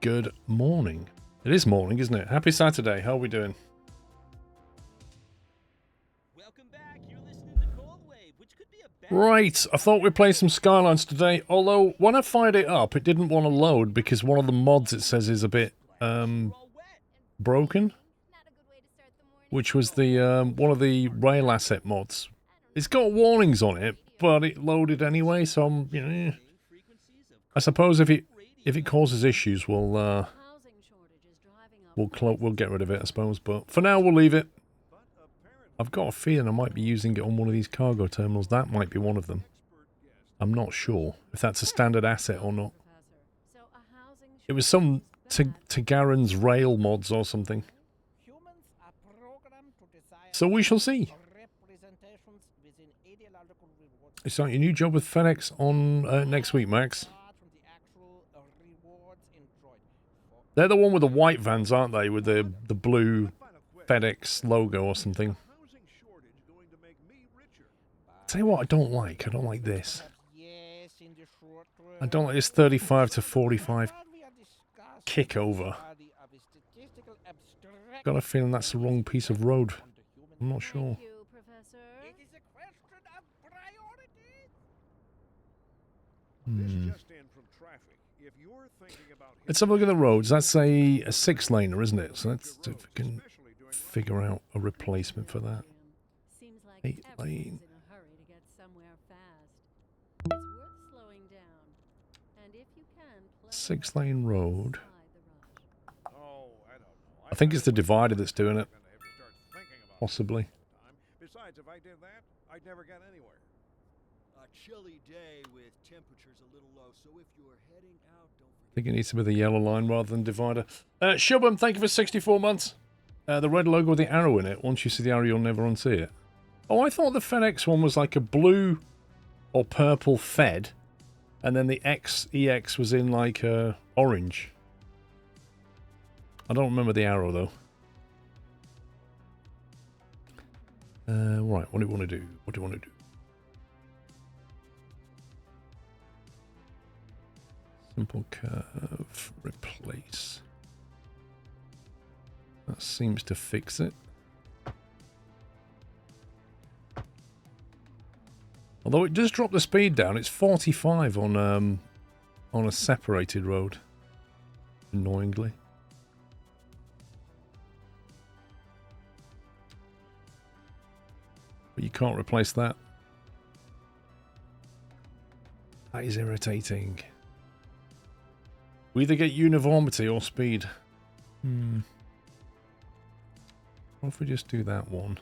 good morning. It is morning, isn't it? Happy Saturday. How are we doing? Welcome back. You're listening to Cold Wave, which could be a bad Right, I thought we'd play some Skylines today, although when I fired it up, it didn't want to load because one of the mods it says is a bit, broken. Which was the, one of the rail asset mods. It's got warnings on it, but it loaded anyway, so I'm, you know, I suppose if it causes issues, we'll get rid of it, I suppose. But for now, we'll leave it. I've got a feeling I might be using it on one of these cargo terminals. That might be one of them. I'm not sure if that's a standard asset or not. It was some Tagaran's rail mods or something. So we shall see. You start your new job with FedEx on next week, Max. They're the one with the white vans, aren't they? With the blue FedEx logo or something. Tell you what I don't like. I don't like this. I don't like this 35 to 45 kick over. Got a feeling that's the wrong piece of road. I'm not sure. Let's have a look at the roads. That's a 6-laner, isn't it? So let's see if we can figure out a replacement for that. 8-lane. 6-lane road. I think it's the divider that's doing it. Possibly. Besides, if I did that, I'd never get anywhere. A chilly day with temperatures a little low, so if you're heading out, don't I think it needs to be the yellow line rather than divider. Shubham, thank you for 64 months. The red logo with the arrow in it. Once you see the arrow, you'll never unsee it. Oh, I thought the FedEx one was like a blue or purple Fed, and then the EX was in like orange. I don't remember the arrow though. Right, what do you want to do? What do you want to do? Simple curve, replace. That seems to fix it. Although it does drop the speed down, it's 45 on a separated road. Annoyingly. But you can't replace that. That is irritating. We either get uniformity or speed. What if we just do that one?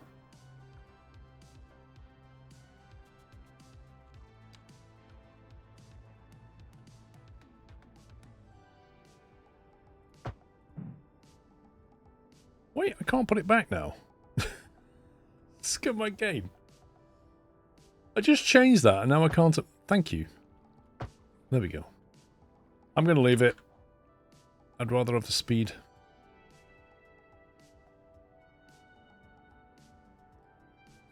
Wait, I can't put it back now. Skip my game. I just changed that and now I can't... Thank you. There we go. I'm going to leave it. I'd rather have the speed.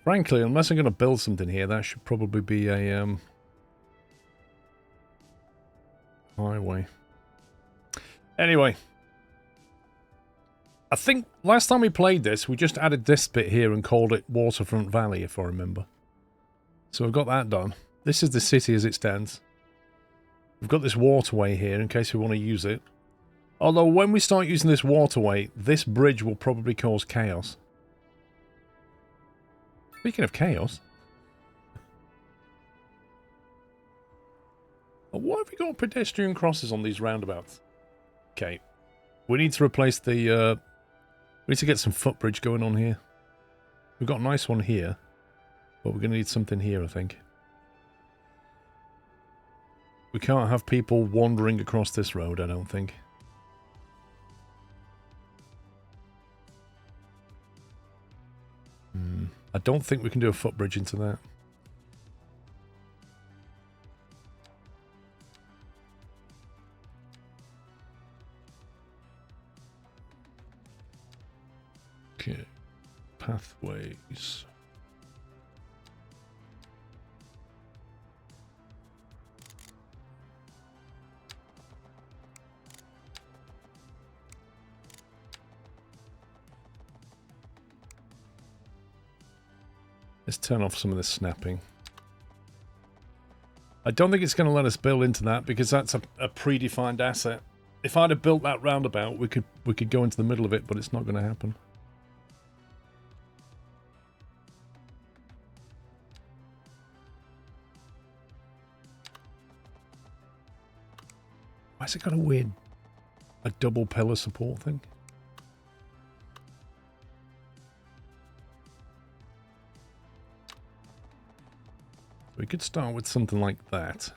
Frankly, unless I'm going to build something here, that should probably be a highway. Anyway. I think last time we played this, we just added this bit here and called it Waterfront Valley, if I remember. So we've got that done. This is the city as it stands. We've got this waterway here in case we want to use it. Although when we start using this waterway, this bridge will probably cause chaos. Speaking of chaos. Why have we got pedestrian crosses on these roundabouts? Okay. We need to replace the... we need to get some footbridge going on here. We've got a nice one here. But we're going to need something here, I think. We can't have people wandering across this road, I don't think. I don't think we can do a footbridge into that. Okay. Pathways. Let's turn off some of this snapping. I don't think it's going to let us build into that because that's a predefined asset. If I'd have built that roundabout, we could go into the middle of it, but it's not going to happen. Why's it got a double pillar support thing? We could start with something like that.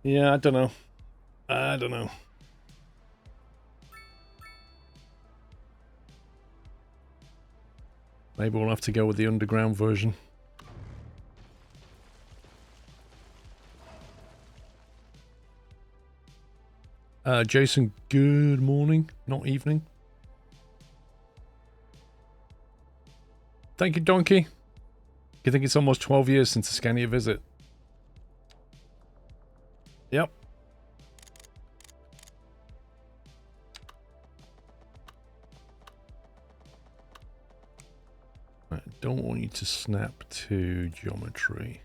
Yeah, I don't know. I don't know. Maybe we'll have to go with the underground version. Jason, good morning, not evening. Thank you, Donkey. You think it's almost 12 years since the Scania visit? Yep. I don't want you to snap to geometry.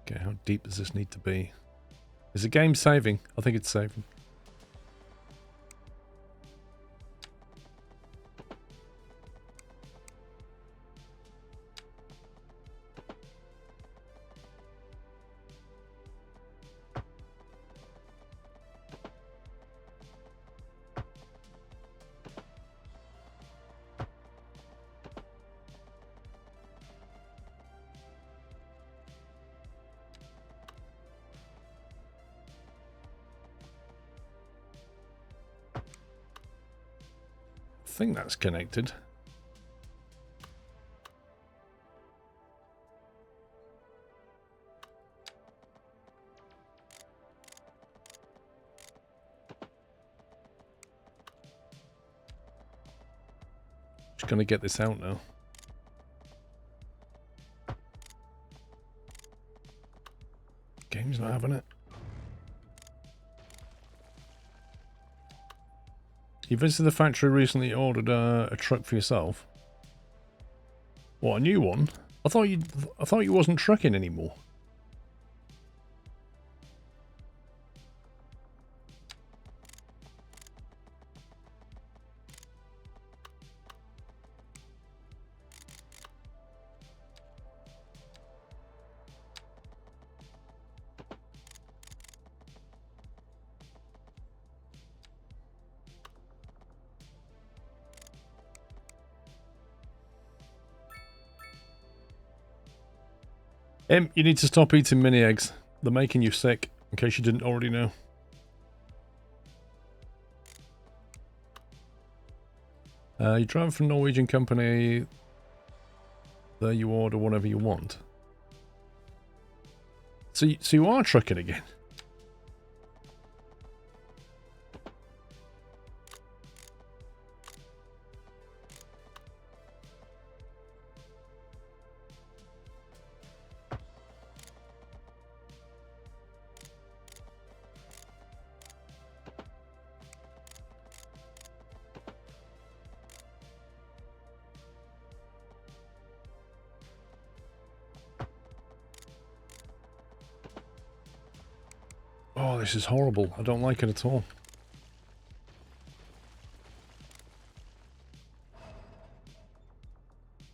Okay, how deep does this need to be? Is the game saving? I think it's saving. I think that's connected. Just gonna get this out now. Game's not having it. You visited the factory recently, ordered a truck for yourself. What, a new one? I thought you wasn't trucking anymore. You need to stop eating mini eggs. They're making you sick, in case you didn't already know. You drive from a Norwegian company. There you order whatever you want. So you are trucking again? Oh, this is horrible. I don't like it at all.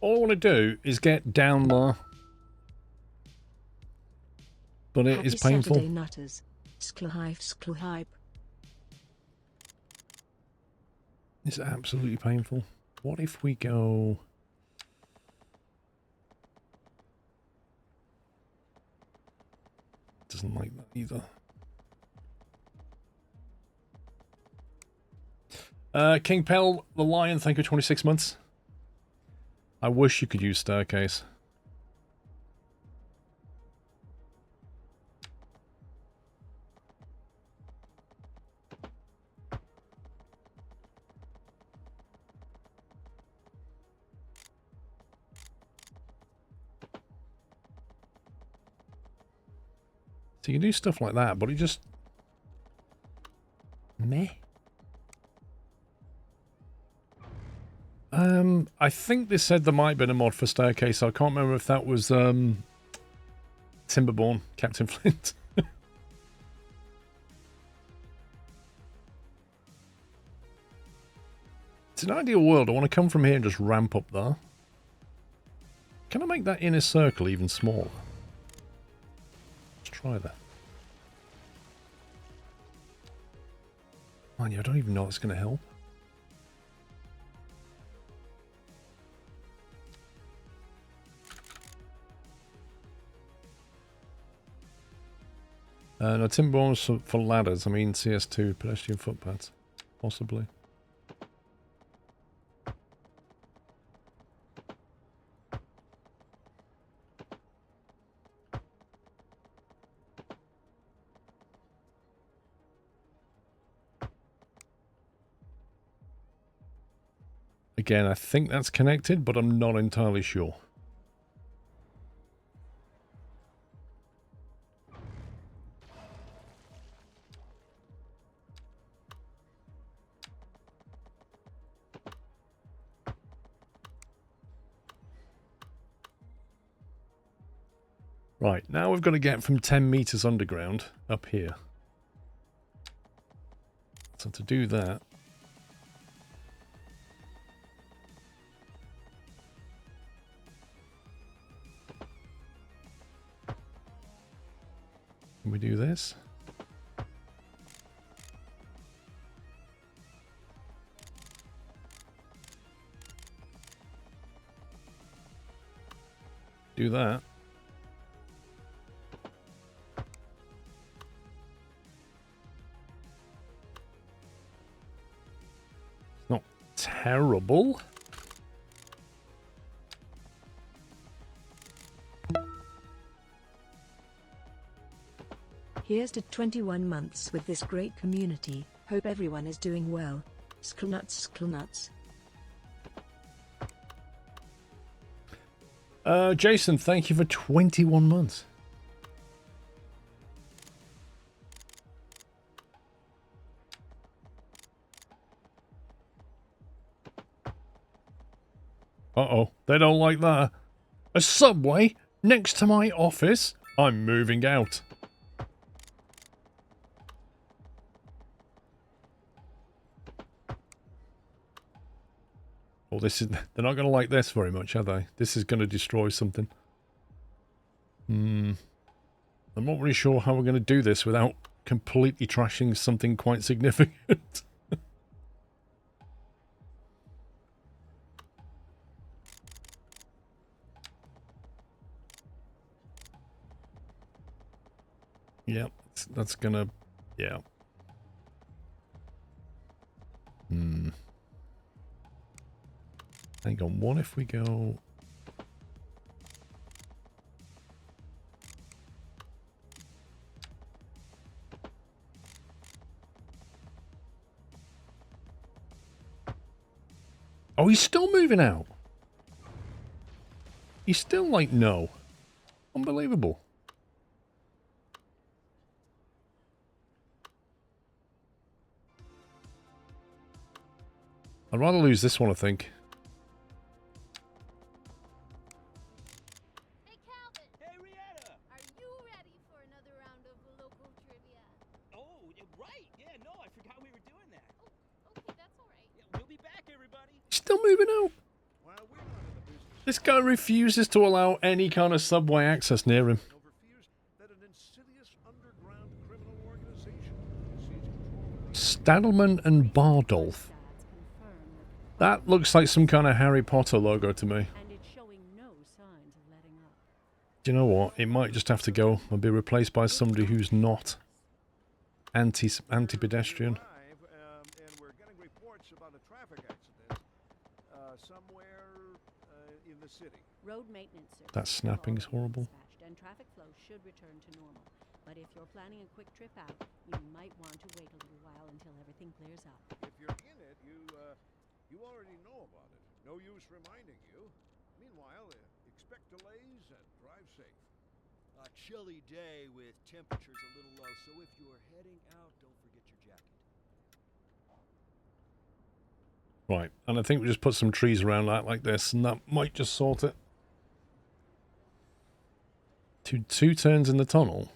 All I want to do is get down there. But it is painful. Saturday nutters. Skluhype. It's absolutely painful. What if we go... Doesn't like that either. King Pell, the Lion, thank you, 26 months. I wish you could use staircase. So you can do stuff like that, but it just... meh. I think they said there might have been a mod for staircase. I can't remember if that was Timberborn, Captain Flint. It's an ideal world. I want to come from here and just ramp up there. Can I make that inner circle even smaller? Let's try that. Man, I don't even know if it's going to help. No, Timberborn for ladders. I mean CS2, pedestrian footpaths. Possibly. Again, I think that's connected, but I'm not entirely sure. Right, now we've got to get from 10 meters underground up here. So to do that... can we do this? Do that. It's not terrible. Here's to 21 months with this great community. Hope everyone is doing well. Sknuts, sknuts. Jason, thank you for 21 months. Uh-oh, they don't like that. A subway next to my office? I'm moving out. Oh, this is... they're not going to like this very much, are they? This is going to destroy something. I'm not really sure how we're going to do this without completely trashing something quite significant. Yeah, that's going to... yeah. Hang on, what if we go... oh, he's still moving out. He's still like, no. Unbelievable. I'd rather lose this one, I think. Hey Calvin, Hey, Rihanna! are you ready for another round of local trivia? Oh, right. Yeah, no, I forgot we were doing that. Oh, okay, that's all right. Yeah, we'll be back, everybody. He's still moving out. Well, we're not in the business This guy refuses to allow any kind of subway access near him. of refuse that an insidious underground criminal organization seized control of Stadelman and Bardolph. That looks like some kind of Harry Potter logo to me. And it's showing no signs of letting up. Do you know what? It might just have to go and be replaced by somebody who's not anti-pedestrian. live, and we're getting reports about a traffic accident somewhere in the city. Road maintenance services That snapping's have already been horrible. dispatched, and traffic flow should return to normal. But if you're planning a quick trip out, you might want to wait a little while until everything clears up. If you're in it, you already know about it. No use reminding you. Meanwhile, expect delays and drive safe. A chilly day with temperatures a little low, so if you're heading out, don't forget your jacket. Right, and I think we just put some trees around that like this, and that might just sort it. Two turns in the tunnel?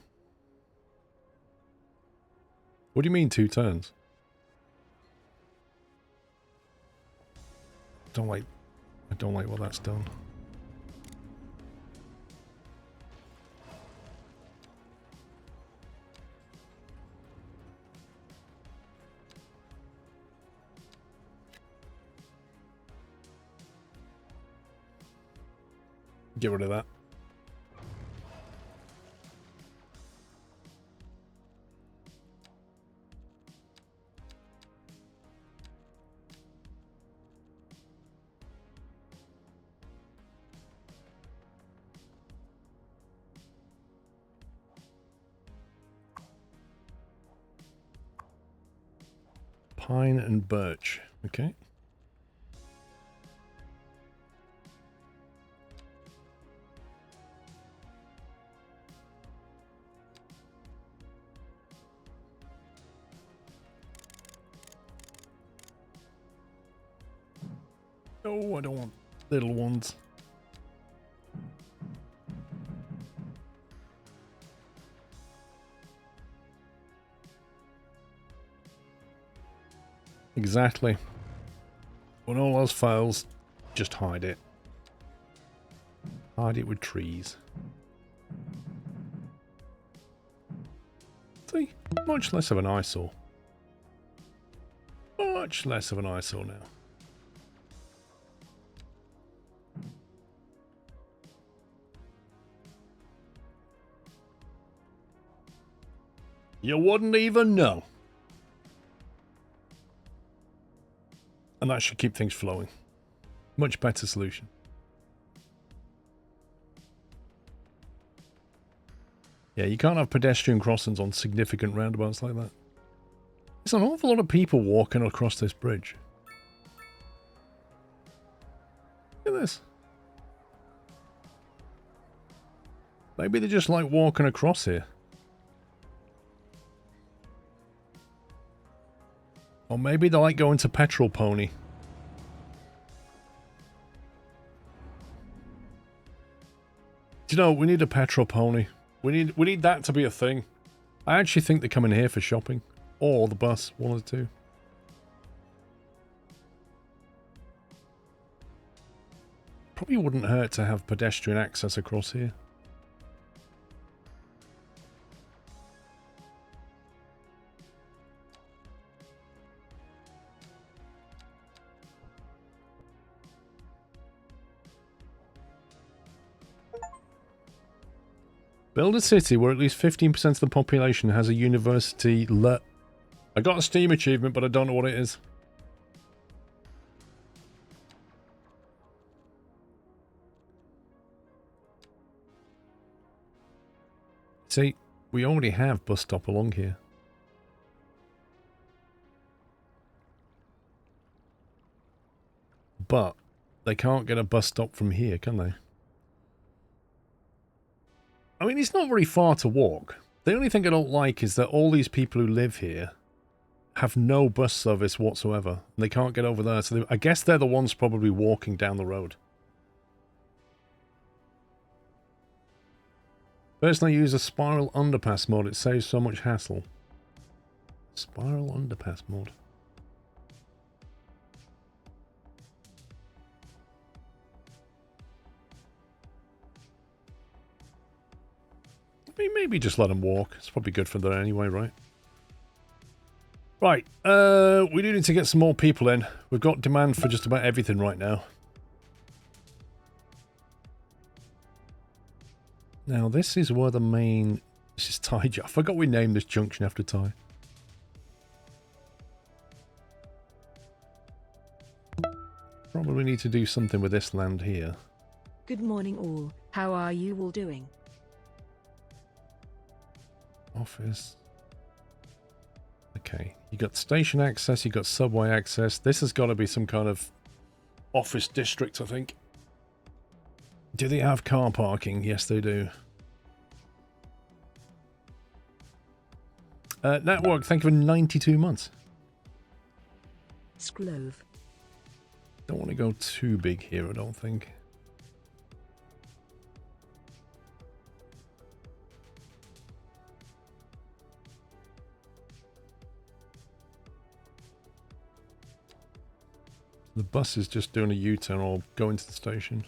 What do you mean 2 turns? I don't like what that's done. Get rid of that. Pine and birch. Okay. Oh, I don't want little ones. Exactly. When all else fails, just hide it. Hide it with trees. See? Much less of an eyesore. Much less of an eyesore now. You wouldn't even know. And that should keep things flowing. Much better solution. Yeah, you can't have pedestrian crossings on significant roundabouts like that. There's an awful lot of people walking across this bridge. Look at this. Maybe they just like walking across here. Or maybe they like going to Petrol Pony. Do you know, we need a Petrol Pony. We need that to be a thing. I actually think they come in here for shopping. Or the bus, one of the two. Probably wouldn't hurt to have pedestrian access across here. Build a city where at least 15% of the population has a university. I got a Steam achievement, but I don't know what it is. See, we already have bus stop along here. But they can't get a bus stop from here, can they? I mean, it's not very far to walk. The only thing I don't like is that all these people who live here have no bus service whatsoever. And they can't get over there. So I guess they're the ones probably walking down the road. Personally, I use a spiral underpass mode. It saves so much hassle. Spiral underpass mode. Maybe just let them walk. It's probably good for them anyway, right? Right, we do need to get some more people in. We've got demand for just about everything right now. Now, this is where the main... This is Thai. I forgot we named this junction after Thai. Probably need to do something with this land here. Good morning all. How are you all doing? Office. Okay, you got station access, you got subway access. This has got to be some kind of office district, I think. Do they have car parking? Yes, they do. Network, thank you for 92 months. Sklove. Don't want to go too big here, I don't think. The bus is just doing a U-turn or going to the station.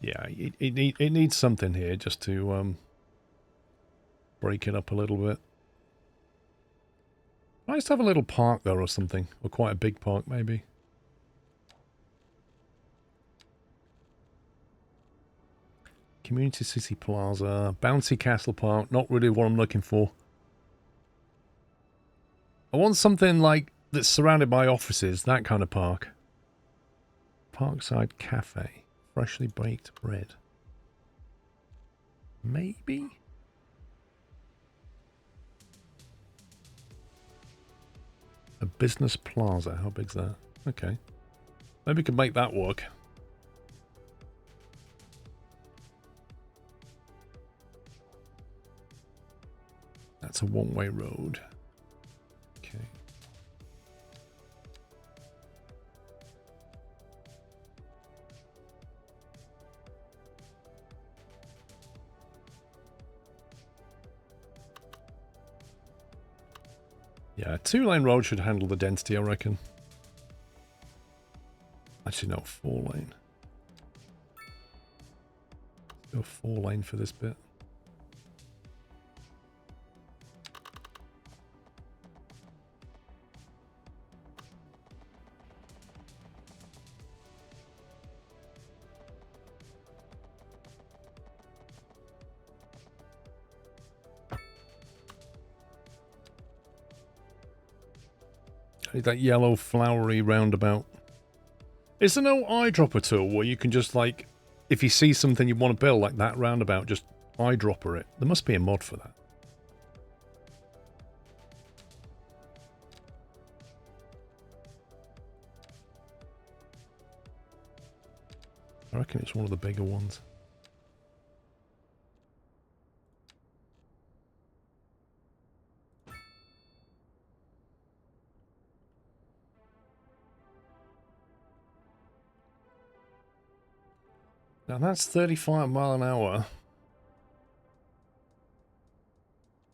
Yeah, it needs something here just to break it up a little bit. Nice to have a little park there or something, or quite a big park maybe. Community City Plaza, Bouncy Castle Park, not really what I'm looking for. I want something like that's surrounded by offices, that kind of park. Parkside Cafe. Freshly baked bread. Maybe? A business plaza. How big's that? Okay. Maybe we can make that work. That's a one-way road. Okay. Yeah, a two-lane road should handle the density, I reckon. Actually, no, four-lane. Go four-lane for this bit. That yellow flowery roundabout. Is there no eyedropper tool where you can just like, if you see something you want to build like that roundabout, just eyedropper it? There must be a mod for that. I reckon it's one of the bigger ones. Now that's 35 mile an hour.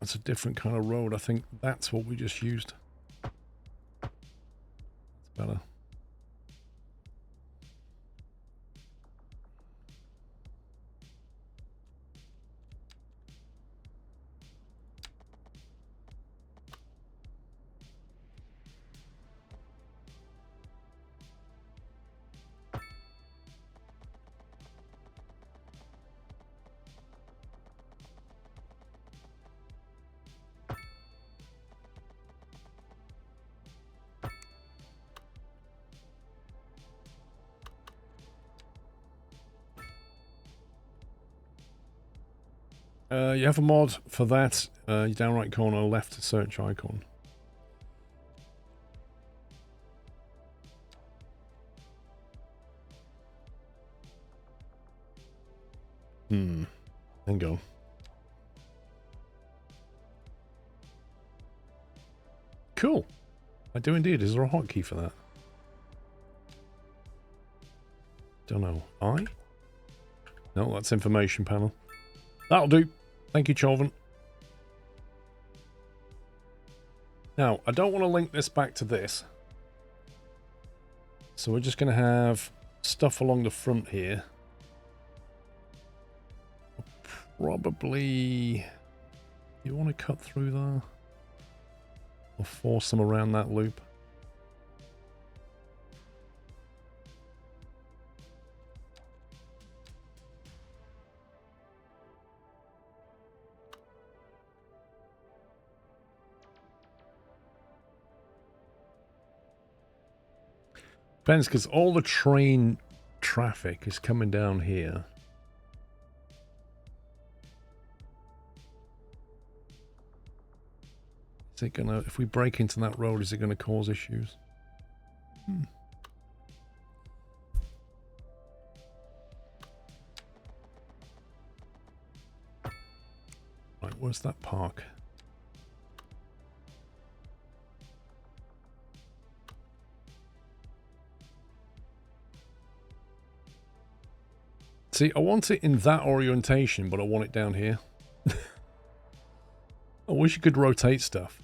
That's a different kind of road. I think that's what we just used. It's better. You have a mod for that. Your down right corner left search icon. Hang on. Cool. I do indeed. Is there a hotkey for that? Don't know. No, that's information panel. That'll do. Thank you, Cholvan. Now, I don't want to link this back to this. So we're just going to have stuff along the front here. Probably... You want to cut through there? Or force them around that loop? Depends, because all the train traffic is coming down here. Is it gonna, if we break into that road, is it gonna cause issues? Right, where's that park? See, I want it in that orientation, but I want it down here. I wish you could rotate stuff.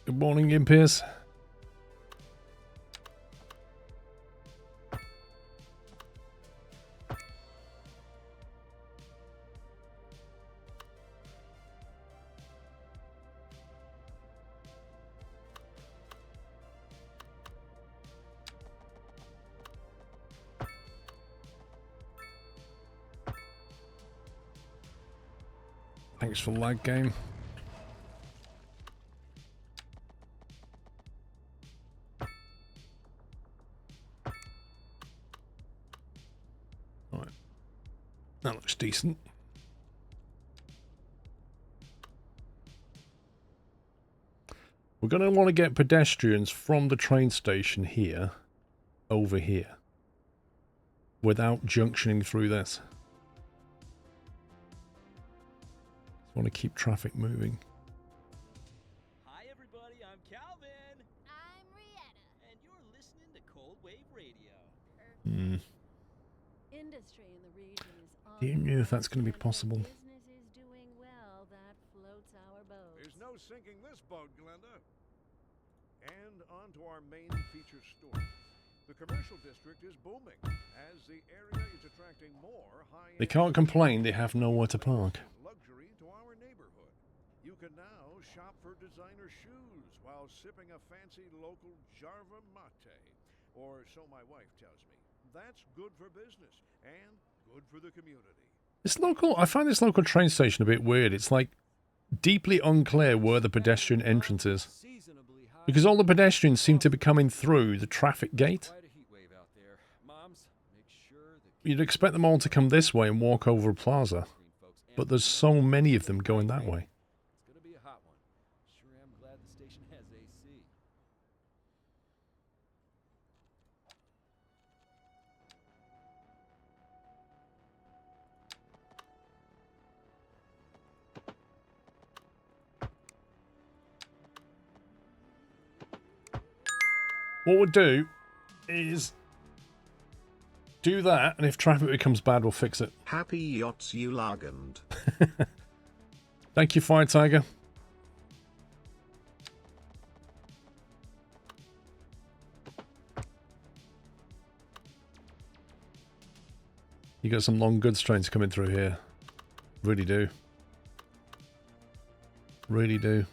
Good morning, Impiers. Thanks for the lag game. Right. That looks decent. We're going to want to get pedestrians from the train station here over here without junctioning through this. Want to keep traffic moving. Hi, everybody. I'm Calvin. I'm Rietta. And you're listening to Cold Wave Radio. Industry in the region is on. Do you know if that's going to be possible? Business is doing well. That floats our boat. There's no sinking this boat, Glenda. And on to our main feature store. The commercial district is booming as the area is attracting more high-end. They can't complain, they have nowhere to park. Luxury to our neighborhood. You can now shop for designer shoes while sipping a fancy local Jarva mate. Or so my wife tells me. That's good for business and good for the community. This local, I find this local train station a bit weird. It's like deeply unclear where the pedestrian entrance is. Because all the pedestrians seem to be coming through the traffic gate. You'd expect them all to come this way and walk over a plaza. But there's so many of them going that way. It's gonna be a hot one. Sure am glad the station has AC. What we'll do is do that, and if traffic becomes bad, we'll fix it. Happy yachts you Largand. Thank you, Fire Tiger. You got some long goods trains coming through here. Really do. Really do.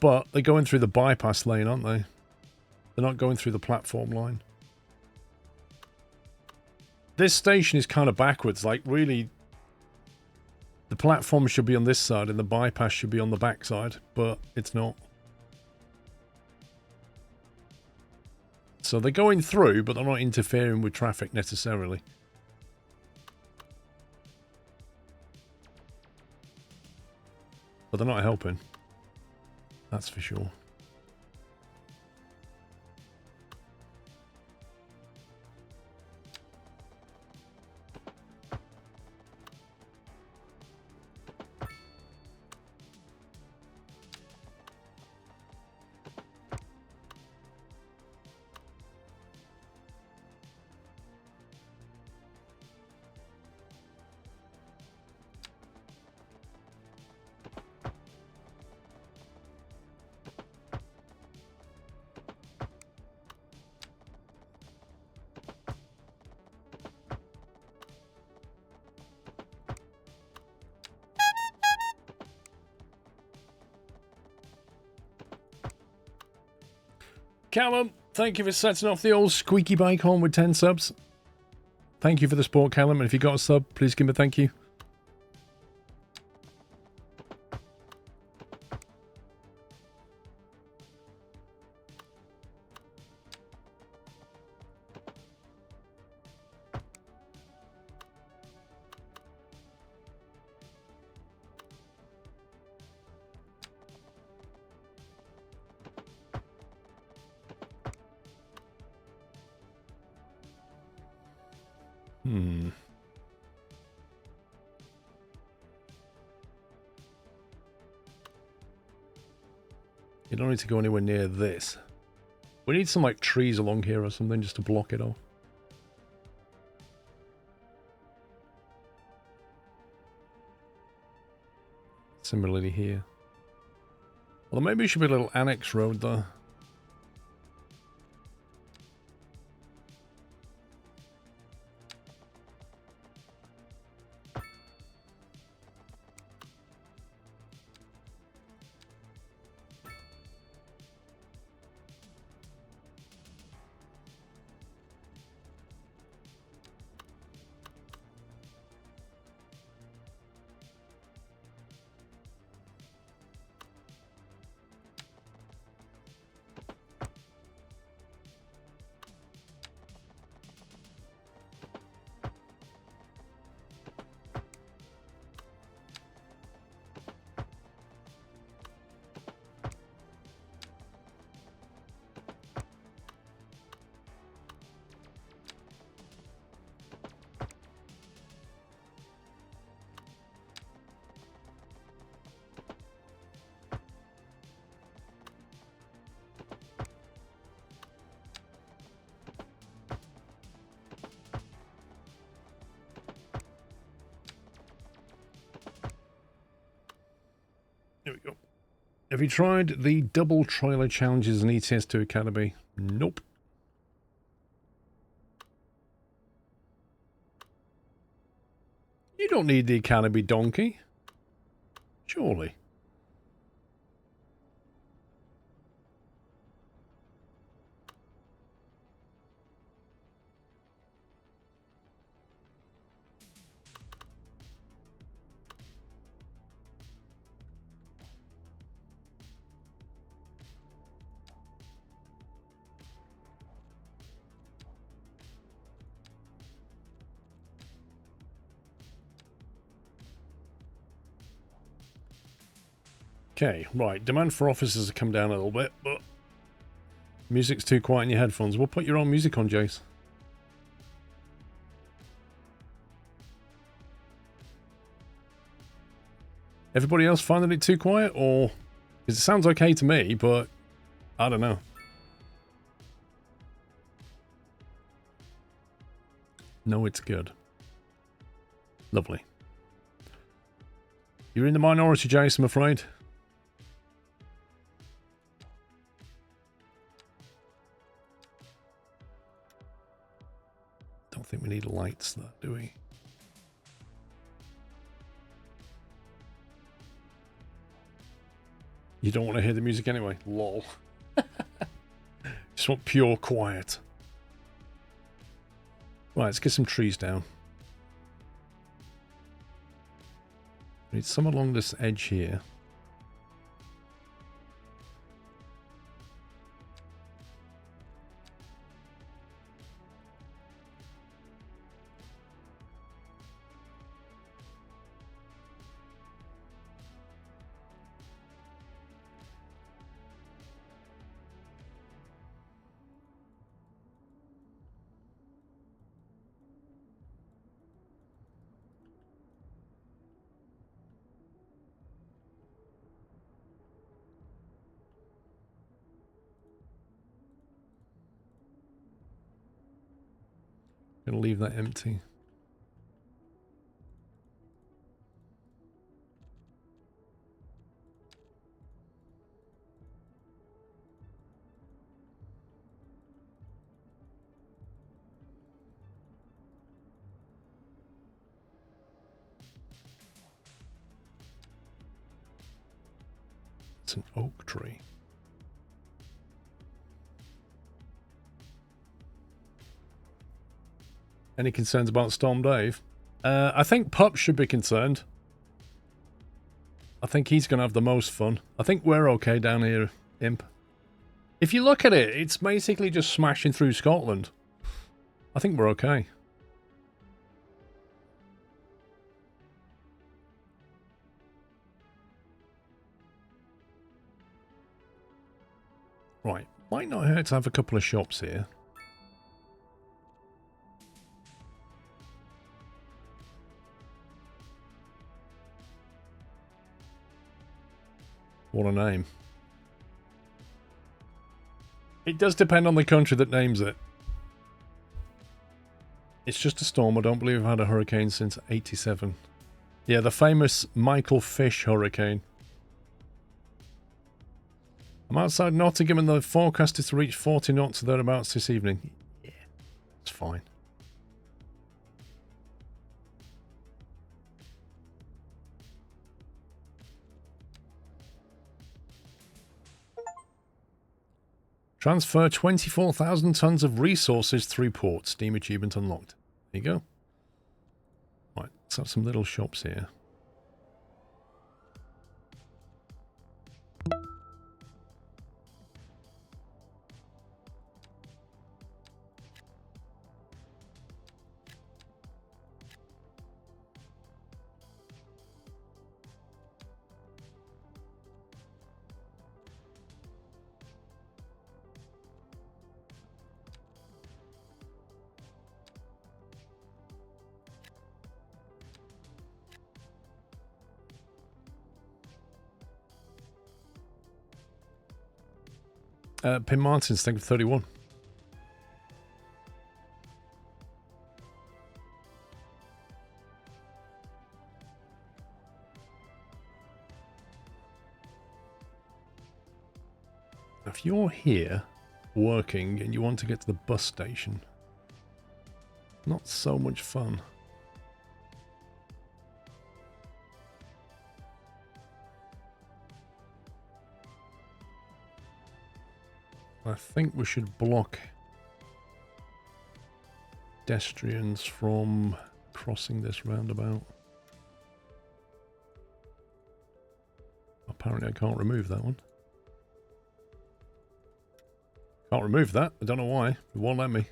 But they're going through the bypass lane, aren't they? They're not going through the platform line. This station is kind of backwards. Like, really, the platform should be on this side and the bypass should be on the back side, but it's not. So they're going through, but they're not interfering with traffic necessarily. But they're not helping. That's for sure. Callum, thank you for setting off the old squeaky bike horn with 10 subs. Thank you for the support, Callum, and if you got a sub, please give me a thank you. You don't need to go anywhere near this. We need some like trees along here or something just to block it off. Similarly here. Well, maybe it should be a little annex road there. There we go. Have you tried the double trailer challenges in ETS2 Academy? Nope. You don't need the Academy, donkey. Surely. Okay, right. Demand for officers has come down a little bit, but music's too quiet in your headphones. We'll put your own music on, Jace. Everybody else finding it too quiet, or... 'cause it sounds okay to me, but I don't know. No, it's good. Lovely. You're in the minority, Jace, I'm afraid. Don't think we need lights there, do we? You don't want to hear the music anyway? Lol. Just want pure quiet. Right, let's get some trees down. We need some along this edge here. Gonna leave that empty. It's an oak tree. Any concerns about Storm Dave? I think Pup should be concerned. I think he's going to have the most fun. I think we're okay down here, Imp. If you look at it, it's basically just smashing through Scotland. I think we're okay. Right. Might not hurt to have a couple of shops here. What a name. It does depend on the country that names it. It's just a storm. I don't believe we've had a hurricane since 87. Yeah, the famous Michael Fish hurricane. I'm outside Nottingham and the forecast is to reach 40 knots or thereabouts this evening. Yeah, it's fine. Transfer 24,000 tons of resources through port. Steam achievement unlocked. There you go. Right, let's have some little shops here. Pim Martins, thank you for 31. If you're here working and you want to get to the bus station, not so much fun. I think we should block pedestrians from crossing this roundabout. Apparently I can't remove that one. Can't remove that. I don't know why. It won't let me.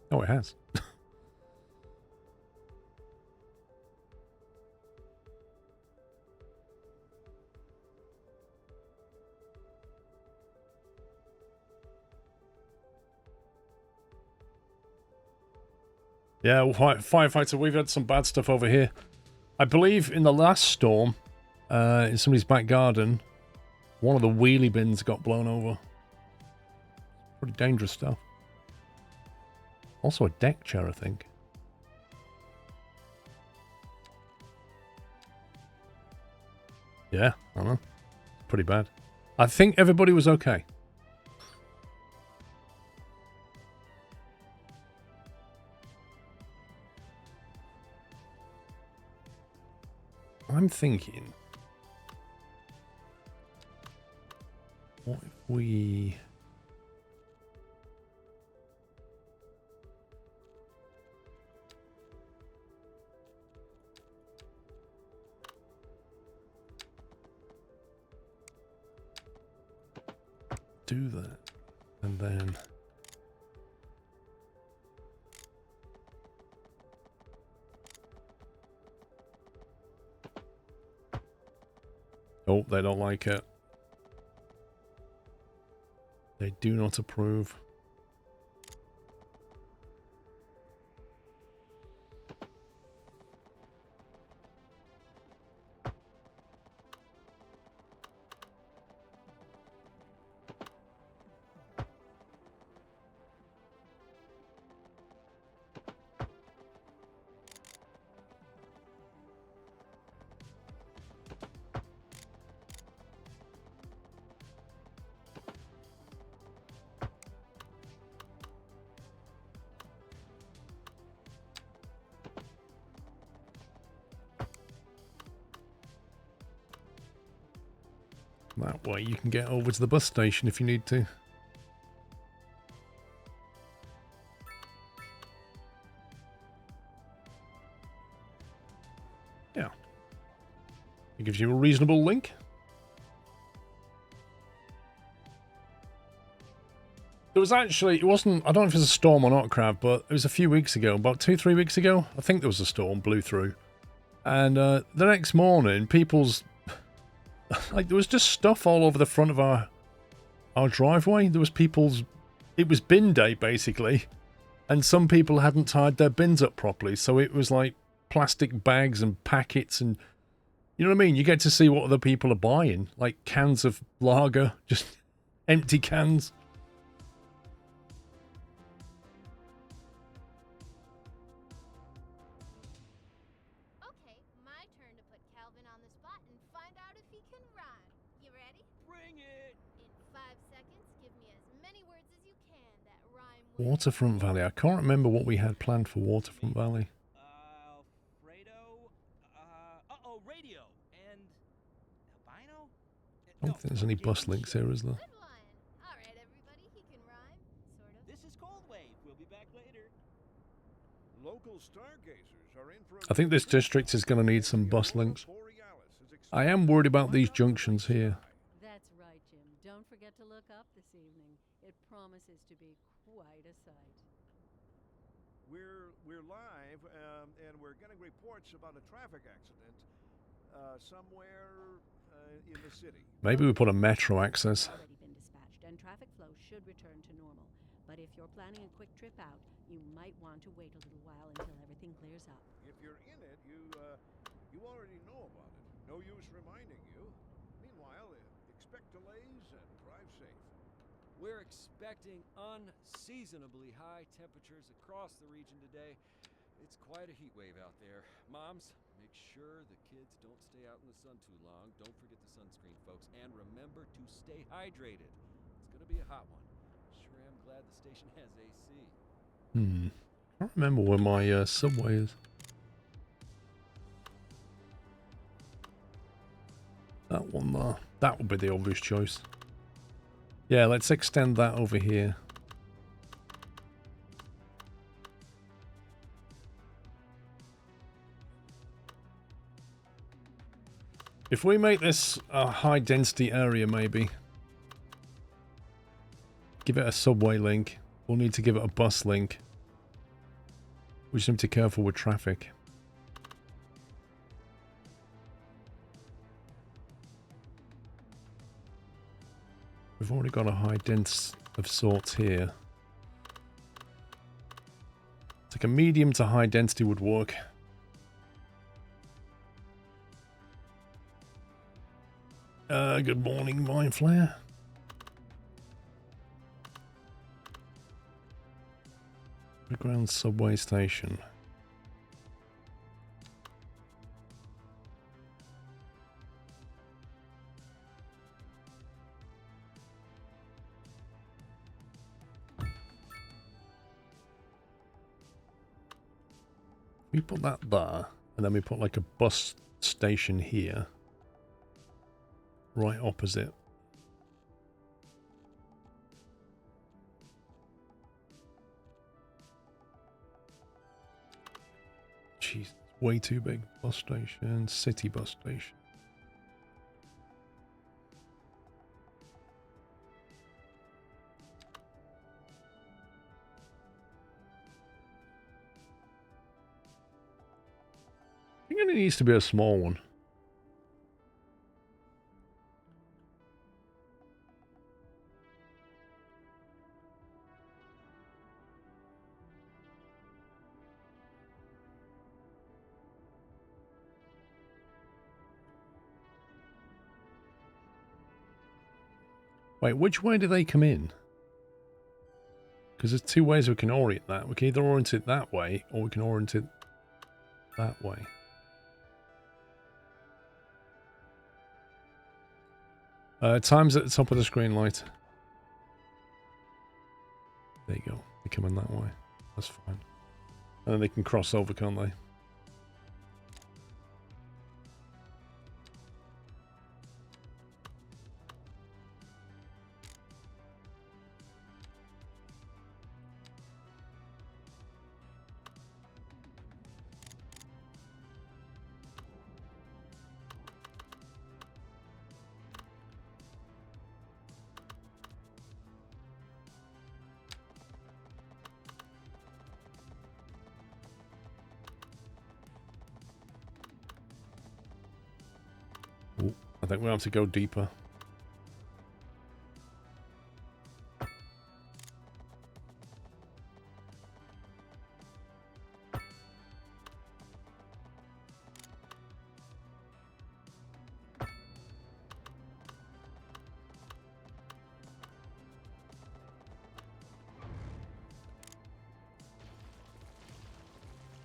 Oh, it has. Yeah, firefighter, we've had some bad stuff over here. I believe in the last storm, in somebody's back garden, one of the wheelie bins got blown over. Pretty dangerous stuff. Also a deck chair, I think. Yeah, I don't know. Pretty bad. I think everybody was okay. I'm thinking, what if we... do that, and then... Oh, they don't like it. They do not approve. That way you can get over to the bus station if you need to. Yeah. It gives you a reasonable link. There was actually, it wasn't, I don't know if it was a storm or not, Crab, but it was a few weeks ago, about 2-3 weeks ago. I think there was a storm, blew through. And the next morning, people's, like, there was just stuff all over the front of our driveway. There was people's, it was bin day, basically. And some people hadn't tied their bins up properly. So it was like plastic bags and packets and, you know what I mean? You get to see what other people are buying. Like cans of lager, just empty cans. Okay, my turn to put Calvin on the spot and find out if he can rhyme. You ready? Bring it! In 5 seconds, give me as many words as you can that rhyme with... Waterfront Valley. I can't remember what we had planned for Waterfront Valley. Alfredo, radio, and albino? I don't think there's any bus links here, is there? Good one. All right, everybody, he can rhyme. Sort of. This is Cold Wave. We'll be back later. Local stargazers are in for I think this district is going to need some bus links. I am worried about these junctions here. That's right, Jim. Don't forget to look up this evening. It promises to be quite a sight. We're live, and we're getting reports about a traffic accident somewhere in the city. Maybe we put a metro access. Already been dispatched, and traffic flow should return to normal. But if you're planning a quick trip out, you might want to wait a little while until everything clears up. If you're in it, you already know about it. No use reminding you. Meanwhile, expect delays and drive safe. We're expecting unseasonably high temperatures across the region today. It's quite a heat wave out there. Moms, make sure the kids don't stay out in the sun too long. Don't forget the sunscreen, folks. And remember to stay hydrated. It's going to be a hot one. Sure am glad the station has AC. I can't remember where my subway is. That one there. That would be the obvious choice. Yeah, let's extend that over here. If we make this a high density area, maybe. Give it a subway link. We'll need to give it a bus link. We just need to be careful with traffic. We've already got a high dense of sorts here. It's like a medium to high density would work. Good morning, Mind Flare. Underground subway station. We put that there, and then we put like a bus station here. Right opposite. Jeez, way too big. Bus station, city bus station. I think it needs to be a small one. Wait, which way do they come in? Because there's two ways we can orient that. We can either orient it that way, or we can orient it that way. Time's at the top of the screen, light. There you go. They come in that way. That's fine. And then they can cross over, can't they? Ooh, I think we'll have to go deeper.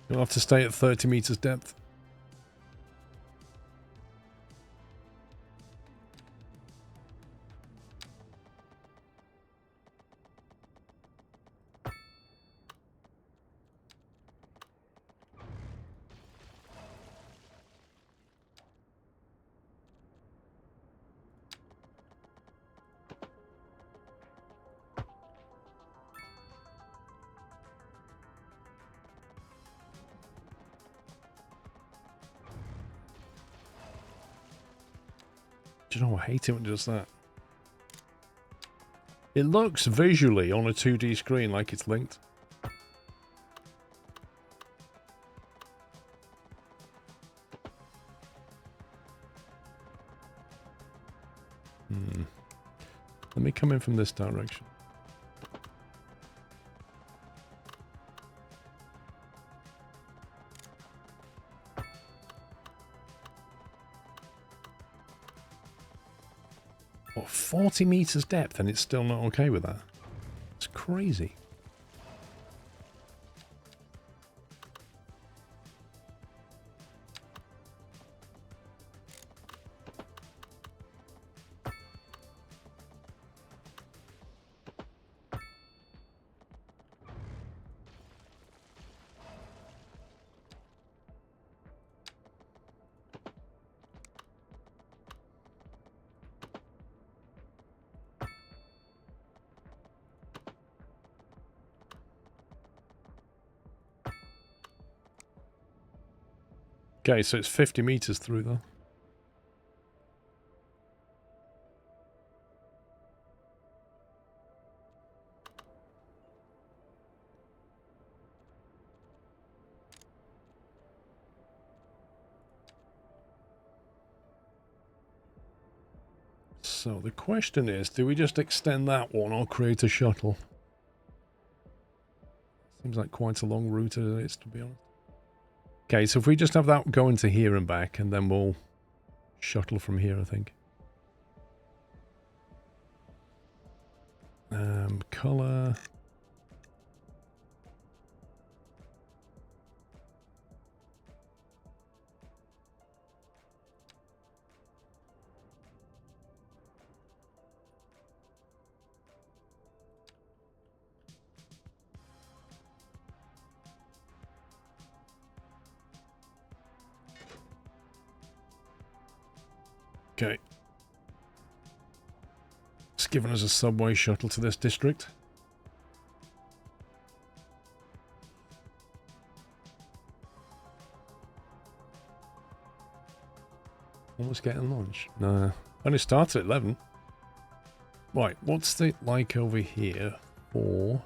You'll have to stay at 30 meters depth. Do you know, I hate it when it does that. It looks visually on a 2D screen like it's linked. Let me come in from this direction. What, 40 meters depth and it's still not okay with that? It's crazy. Okay, so it's 50 meters through though. So the question is, do we just extend that one or create a shuttle? Seems like quite a long route as it is, to be honest. Okay, so if we just have that go into here and back, and then we'll shuttle from here, I think. Color. Okay. It's given us a subway shuttle to this district. Almost getting lunch. Nah. Only starts at 11. Right, what's it like over here for...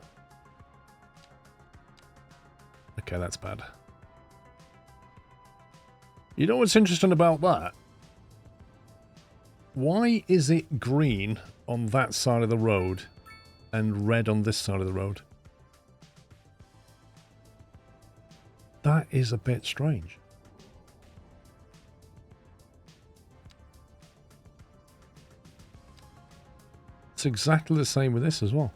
Okay, that's bad. You know what's interesting about that? Why is it green on that side of the road and red on this side of the road? That is a bit strange. It's exactly the same with this as well.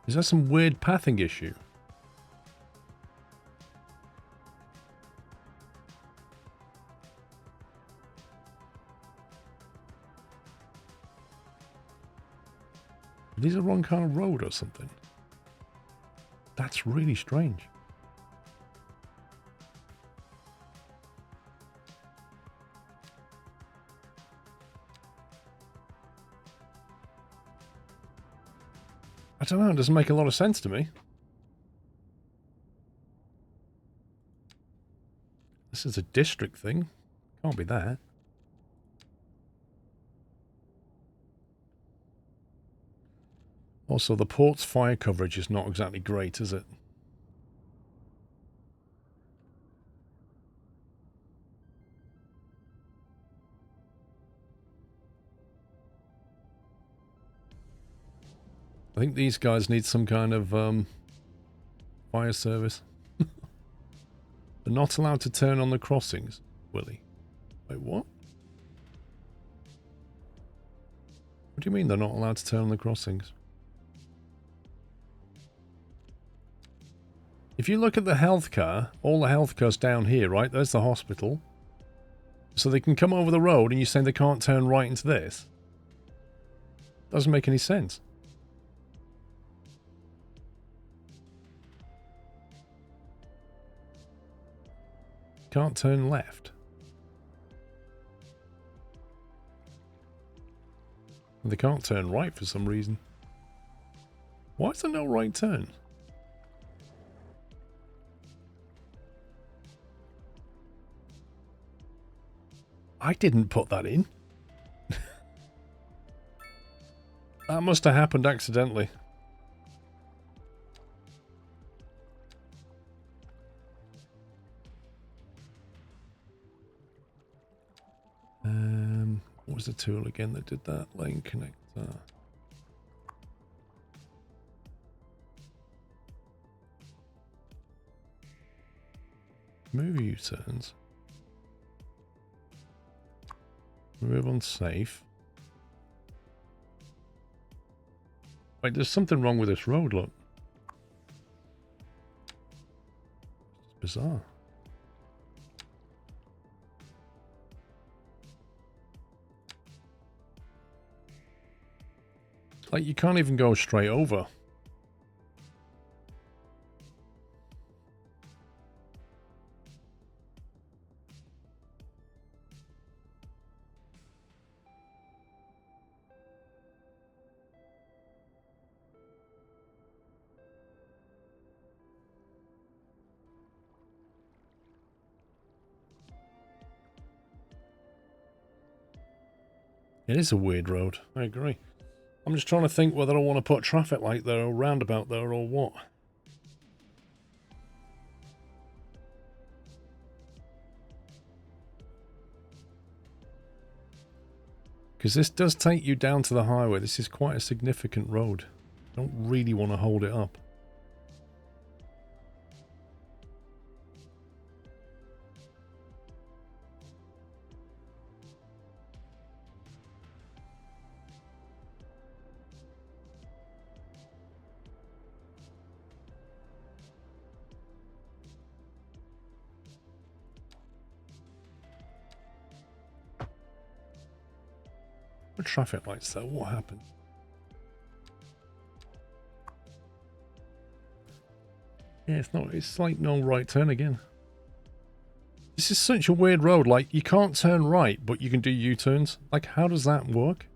Is that some weird pathing issue? Are these the wrong kind of road or something? That's really strange. I don't know, it doesn't make a lot of sense to me. This is a district thing. Can't be that. Also, the port's fire coverage is not exactly great, is it? I think these guys need some kind of fire service. They're not allowed to turn on the crossings, Willie. Wait, what? What do you mean they're not allowed to turn on the crossings? If you look at the health car, all the health cars down here, right? There's the hospital. So they can come over the road and you're saying they can't turn right into this? Doesn't make any sense. Can't turn left. And they can't turn right for some reason. Why is there no right turn? I didn't put that in. That must have happened accidentally. What was the tool again that did that? Lane connector. Move U-turns. Remove unsafe. Wait, there's something wrong with this road, look. It's bizarre. Like, you can't even go straight over. It is a weird road, I agree. I'm just trying to think whether I want to put traffic light there or roundabout there or what. Because this does take you down to the highway. This is quite a significant road. I don't really want to hold it up. The traffic lights though, what happened? Yeah, it's like no right turn again. This is such a weird road, like you can't turn right, but you can do U-turns. Like, how does that work?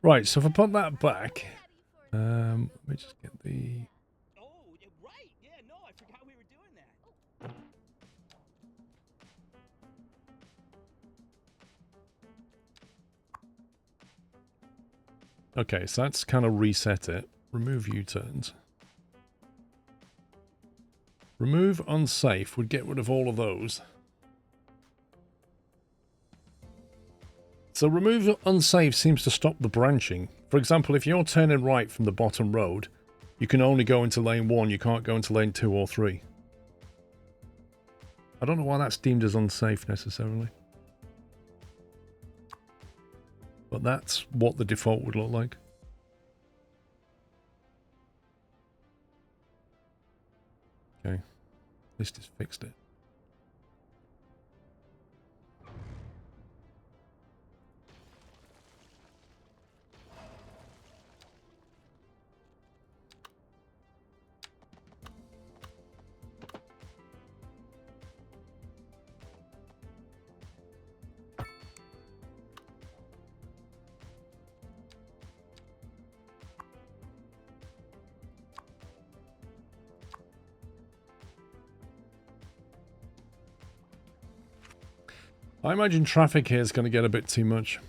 Right, so if I put that back, let me just get the... Oh, right. Yeah, no, I forgot we were doing that. Okay, so that's kind of reset it. Remove U-turns. Remove unsafe would get rid of all of those. So remove unsafe seems to stop the branching. For example, if you're turning right from the bottom road, you can only go into lane 1, you can't go into lane 2 or 3. I don't know why that's deemed as unsafe necessarily. But that's what the default would look like. Okay, at least it's fixed it. I imagine traffic here is going to get a bit too much.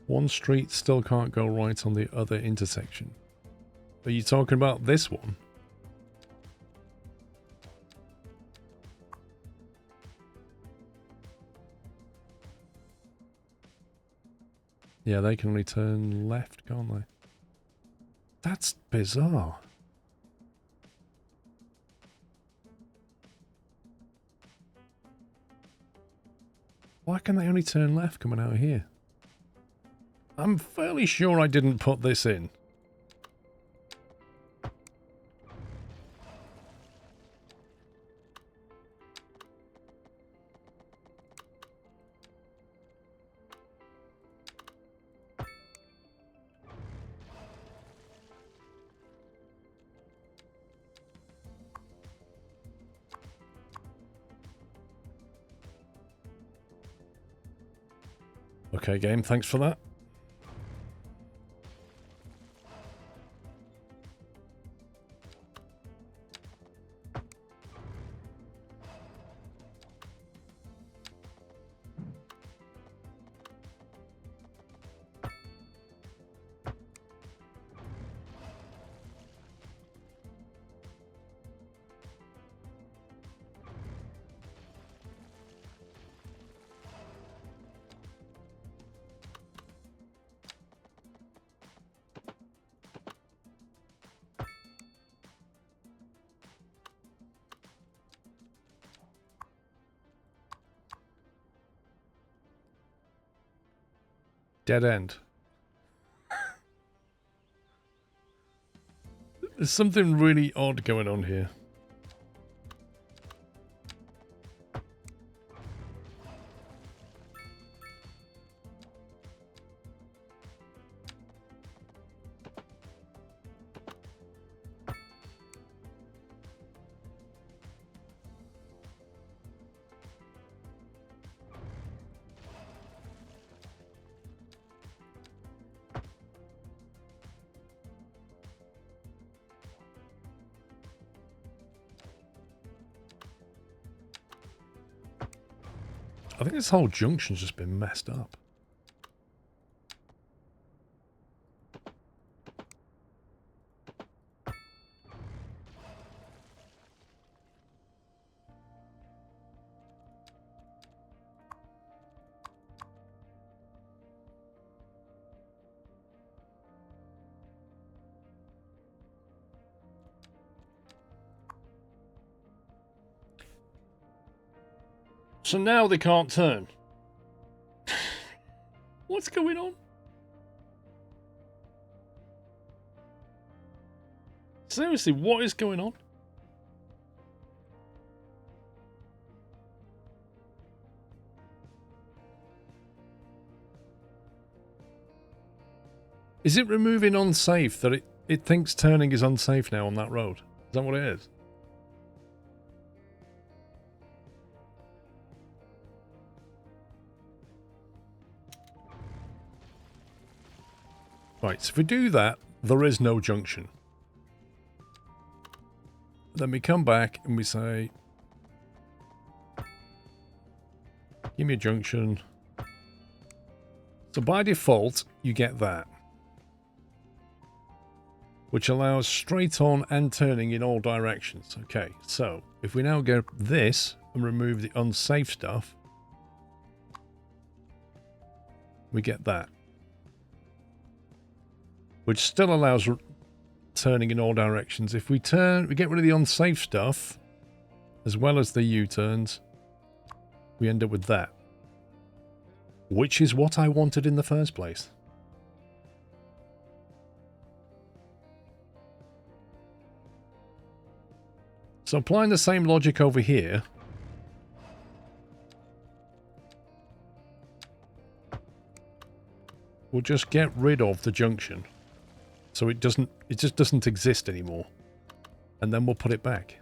One street still can't go right on the other intersection. Are you talking about this one? Yeah, they can only turn left, can't they? That's bizarre. Why can they only turn left coming out of here? I'm fairly sure I didn't put this in. Okay, game, thanks for that. Dead end. There's something really odd going on here. I think this whole junction's just been messed up. So now they can't turn. What's going on? Seriously, what is going on? Is it removing unsafe that it thinks turning is unsafe now on that road? Is that what it is? Right, so if we do that, there is no junction. Then we come back and we say, give me a junction. So by default, you get that, which allows straight on and turning in all directions. Okay, so if we now go this and remove the unsafe stuff, we get that, which still allows turning in all directions. If we turn, we get rid of the unsafe stuff, as well as the U-turns, we end up with that, which is what I wanted in the first place. So applying the same logic over here, we'll just get rid of the junction. So it just doesn't exist anymore. And then we'll put it back.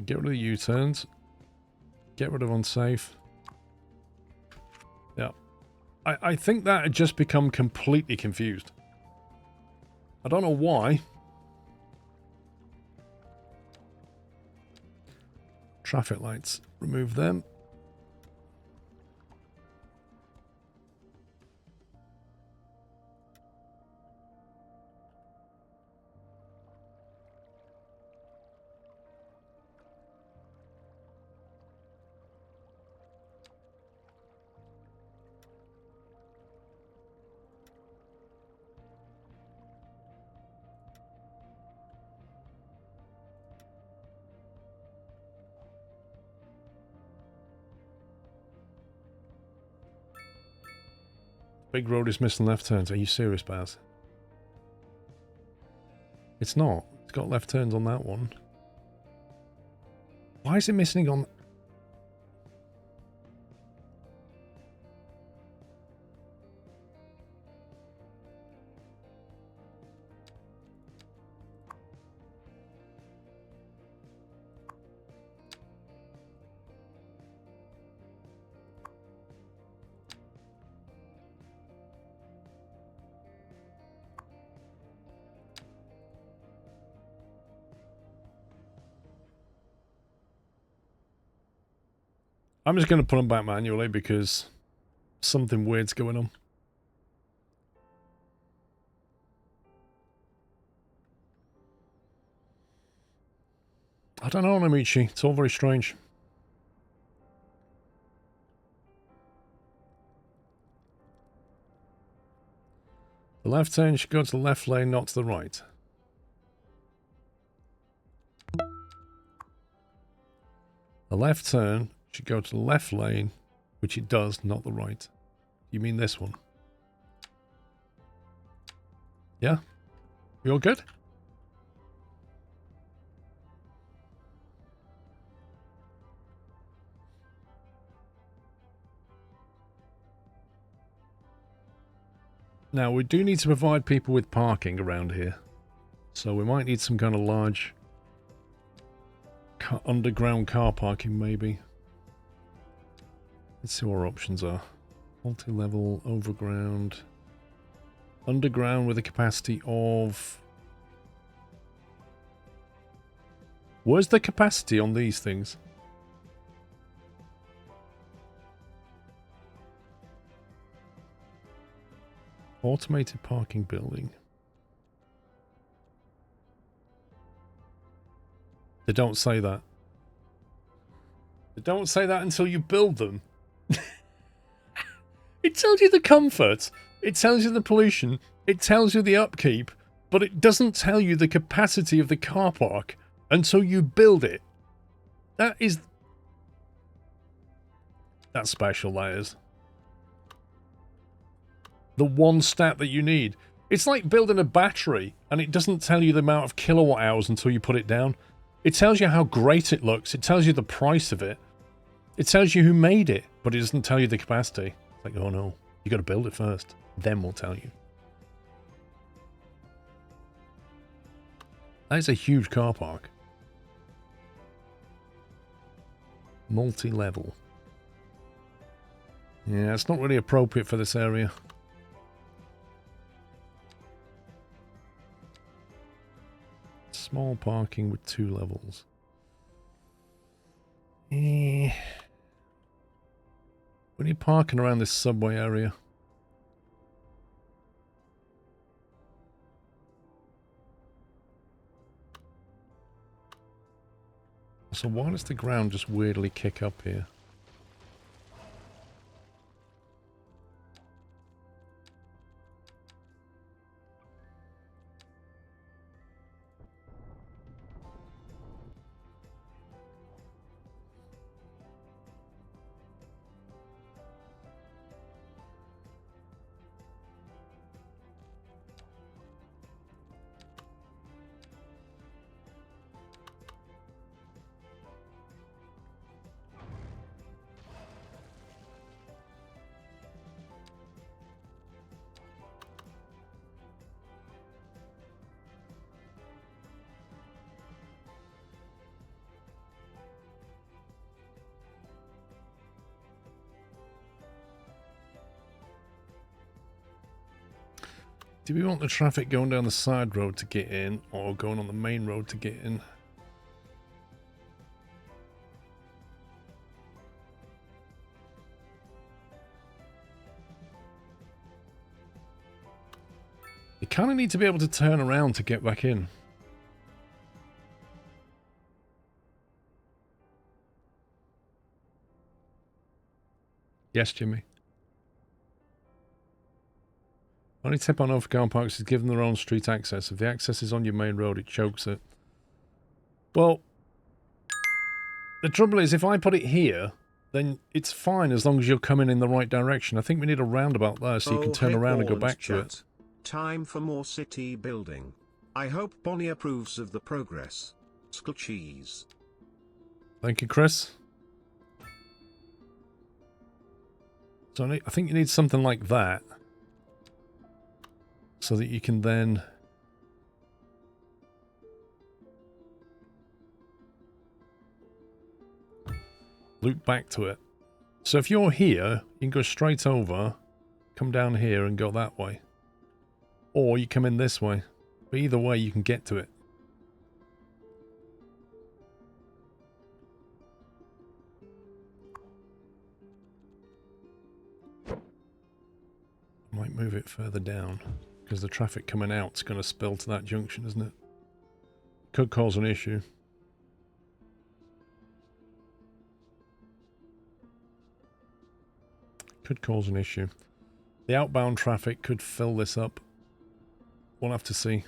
Get rid of the U-turns. Get rid of unsafe. Yeah. I think that had just become completely confused. I don't know why. Traffic lights. Remove them. Big road is missing left turns. Are you serious, Baz? It's not. It's got left turns on that one. Why is it missing on... I'm just going to put them back manually because something weird's going on. I don't know, Namichi. It's all very strange. The left turn should go to the left lane, not to the right. The left turn should go to the left lane, which it does, not the right. You mean this one? Yeah? You all good? Now, we do need to provide people with parking around here. So we might need some kind of large underground car parking, maybe. Let's see what our options are. Multi-level, overground, underground with a capacity of... Where's the capacity on these things? Automated parking building. They don't say that. They don't say that until you build them. It tells you the comfort, it tells you the pollution, it tells you the upkeep, but it doesn't tell you the capacity of the car park until you build it. That's special, that is. The one stat that you need. It's like building a battery, and it doesn't tell you the amount of kilowatt hours until you put it down. It tells you how great it looks, it tells you the price of it, it tells you who made it, but it doesn't tell you the capacity. It's like, oh no, you got to build it first, then we'll tell you. That is a huge car park. Multi-level. Yeah, it's not really appropriate for this area. Small parking with 2 levels. When you're parking around this subway area. So why does the ground just weirdly kick up here? Do we want the traffic going down the side road to get in, or going on the main road to get in? You kind of need to be able to turn around to get back in. Yes, Jimmy. Only tip on other car parks is give them their own street access. If the access is on your main road, it chokes it. Well, the trouble is, if I put it here, then it's fine as long as you're coming in the right direction. I think we need a roundabout there so you can turn around and go back to it. Time for more city building. I hope Bonnie approves of the progress. Skull cheese. Thank you, Chris. So I think you need something like that, so that you can then loop back to it. So if you're here, you can go straight over, come down here and go that way. Or you come in this way. But either way, you can get to it. I might move it further down, because the traffic coming out is going to spill to that junction, isn't it? Could cause an issue. Could cause an issue. The outbound traffic could fill this up. We'll have to see.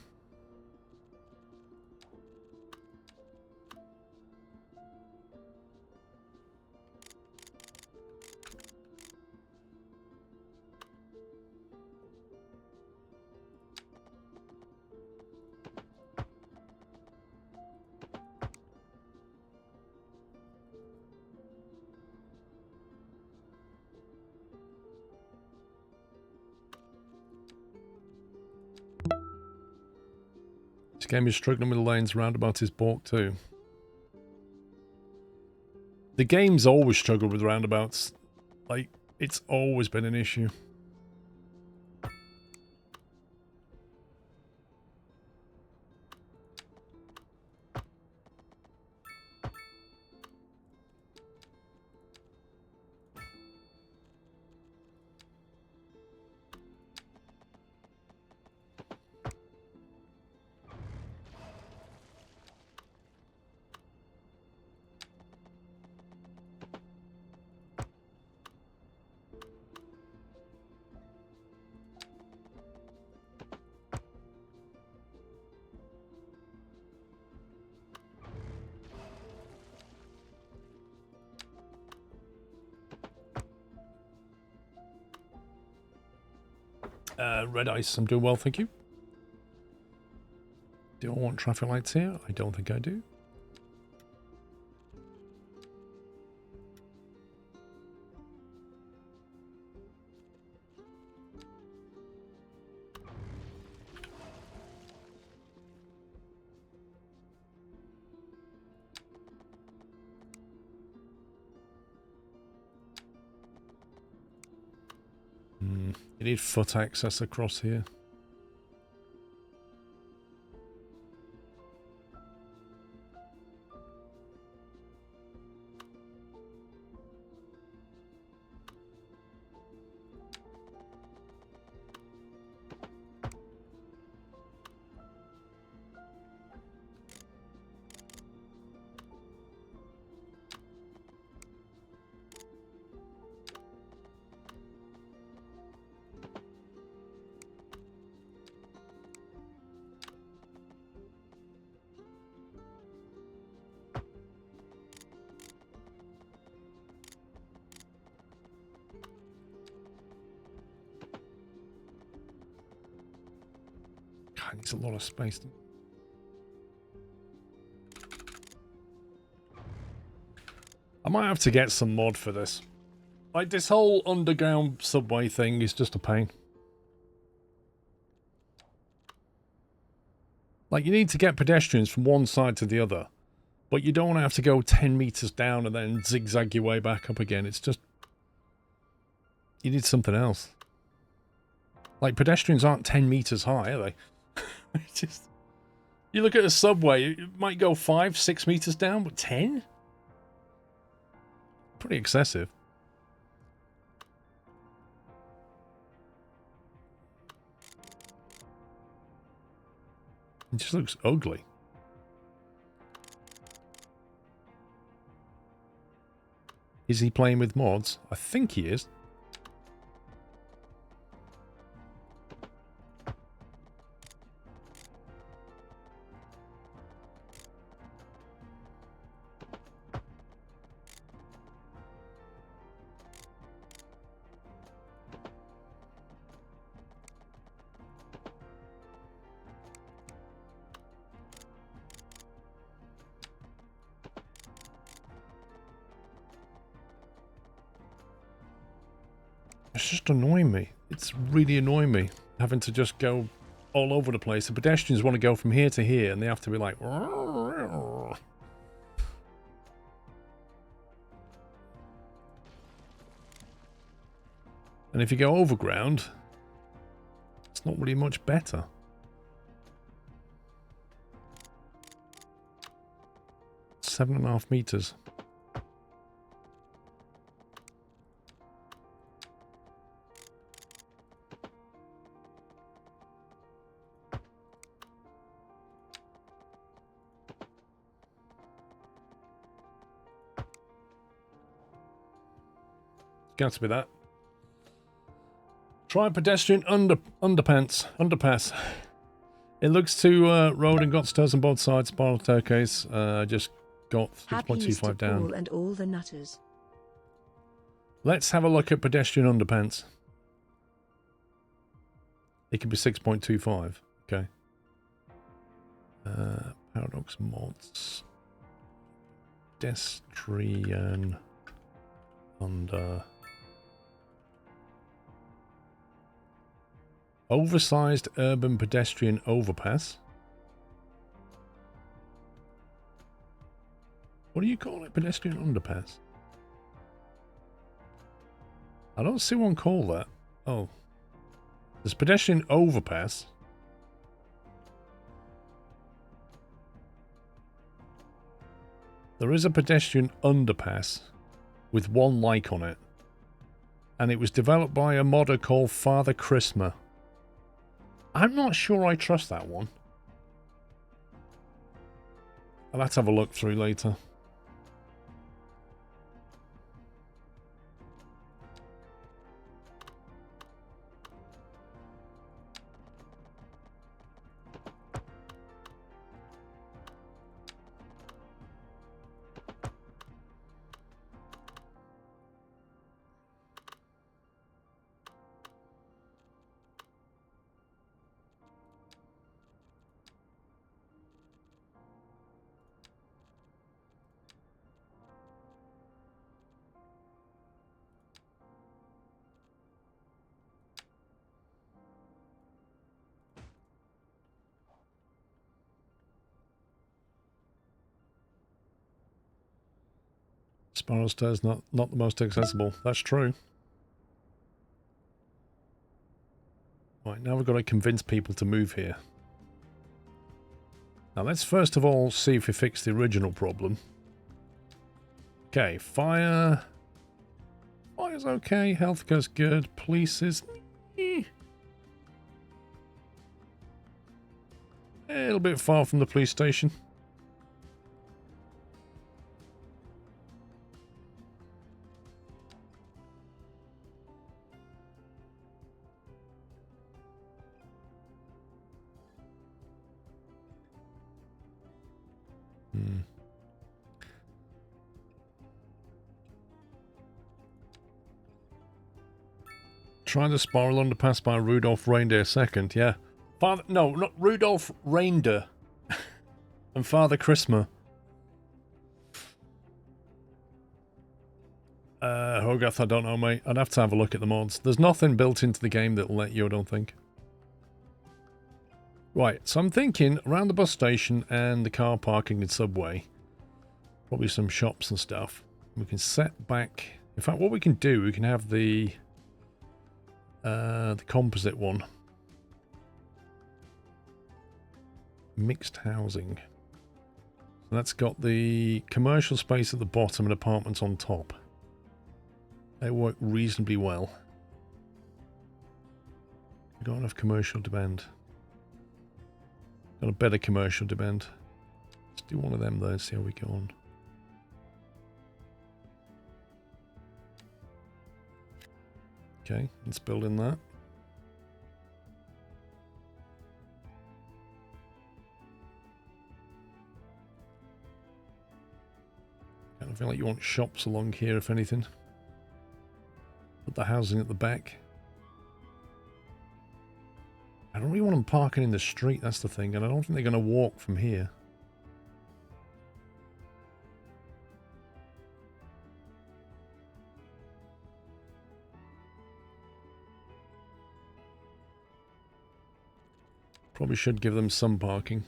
Game is struggling with the lanes, roundabout is balked too. The game's always struggled with roundabouts. Like, it's always been an issue. Red ice, I'm doing well, thank you. Do I want traffic lights here? I don't think I do. You need foot access across here. God, needs a lot of space. I might have to get some mod for this. Like, this whole underground subway thing is just a pain. Like, you need to get pedestrians from one side to the other, but you don't want to have to go 10 meters down and then zigzag your way back up again. It's just... you need something else. Like, pedestrians aren't 10 meters high, are they? It's just... You look at a subway, it might go 5, 6 meters down, but 10? Pretty excessive. It just looks ugly. Is he playing with mods? I think he is. It's just annoying me. It's really annoying me having to just go all over the place. The pedestrians want to go from here to here and they have to be like... And if you go overground, it's not really much better. 7.5 meters. Got to be that. Try pedestrian underpass. It looks to road and got stairs on both sides. Spiral staircase. Just got 6.25 down. Paul and all the nutters. Let's have a look at pedestrian underpants. It could be 6.25. Okay. Paradox mods. Pedestrian under. Oversized urban pedestrian overpass. What do you call it? Pedestrian underpass? I don't see one call that. Oh. There's pedestrian overpass. There is a pedestrian underpass with one like on it. And it was developed by a modder called Father Christmas. I'm not sure I trust that one. I'll have to have a look through later. Spiral stairs not the most accessible. That's true. Right, now we've got to convince people to move here. Now let's first of all see if we fix the original problem. Okay, fire. Fire's okay. Healthcare's good. Police is... a little bit far from the police station. Try the spiral underpass by Rudolph Reindeer second, yeah. Father, no, not Rudolph Reindeer. And Father Christmas. Hogarth, I don't know, mate. I'd have to have a look at the mods. There's nothing built into the game that'll let you, I don't think. Right, so I'm thinking around the bus station and the car parking and subway. Probably some shops and stuff. We can set back... In fact, what we can do, we can have the... The composite one. Mixed housing. So that's got the commercial space at the bottom and apartments on top. They work reasonably well. We've got enough commercial demand. Got a better commercial demand. Let's do one of them though and see how we go on. Okay, let's build in that. I feel like you want shops along here, if anything. Put the housing at the back. I don't really want them parking in the street, that's the thing, and I don't think they're going to walk from here. Probably should give them some parking.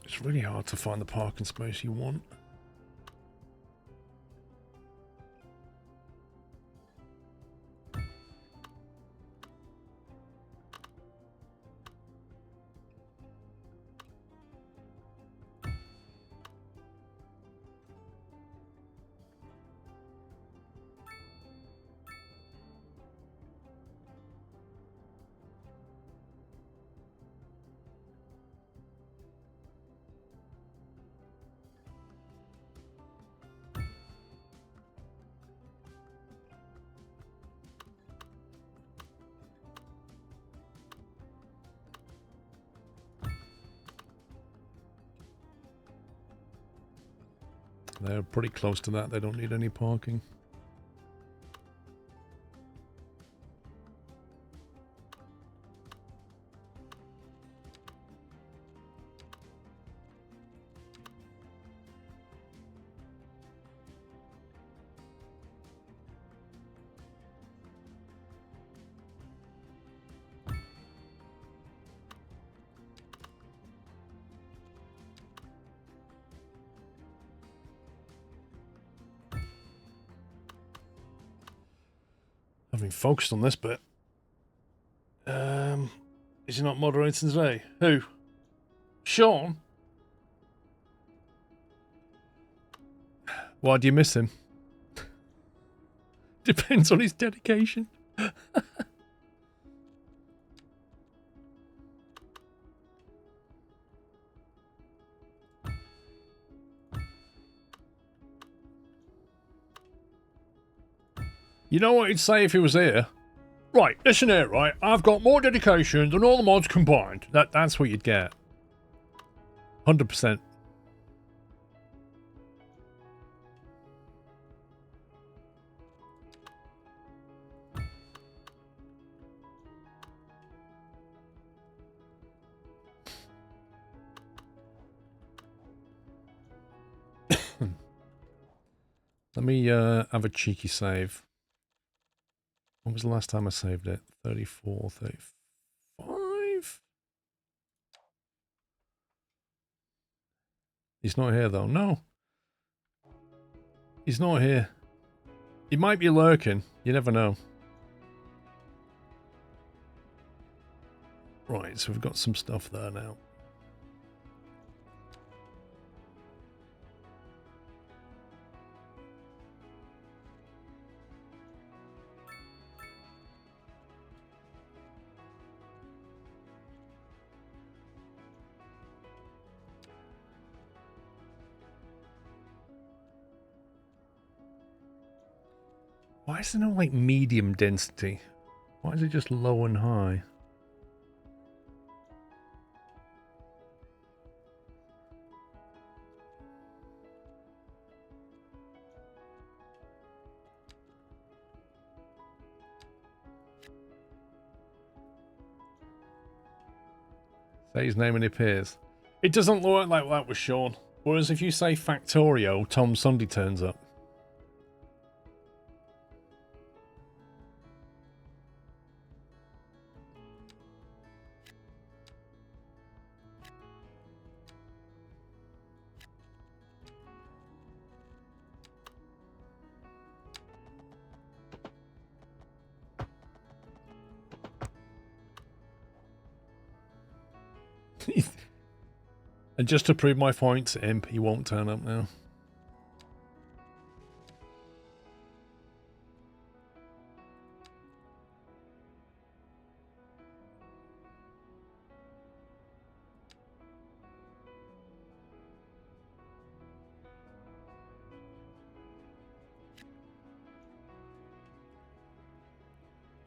It's really hard to find the parking space you want. They're pretty close to that. They don't need any parking. I've been focused on this bit. Is he not moderating today? Who? Sean? Why do you miss him? Depends on his dedication. You know what he'd say if he was here? Right, listen here, right? I've got more dedication than all the mods combined. That's what you'd get. 100%. Let me have a cheeky save. When was the last time I saved it? 34, 35? He's not here though. No. He's not here. He might be lurking. You never know. Right, so we've got some stuff there now. Why is there no, like, medium density? Why is it just low and high? Say his name and he appears. It doesn't look like that was Sean. Whereas if you say Factorio, Tom Sunday turns up. And just to prove my point, Imp, he won't turn up now.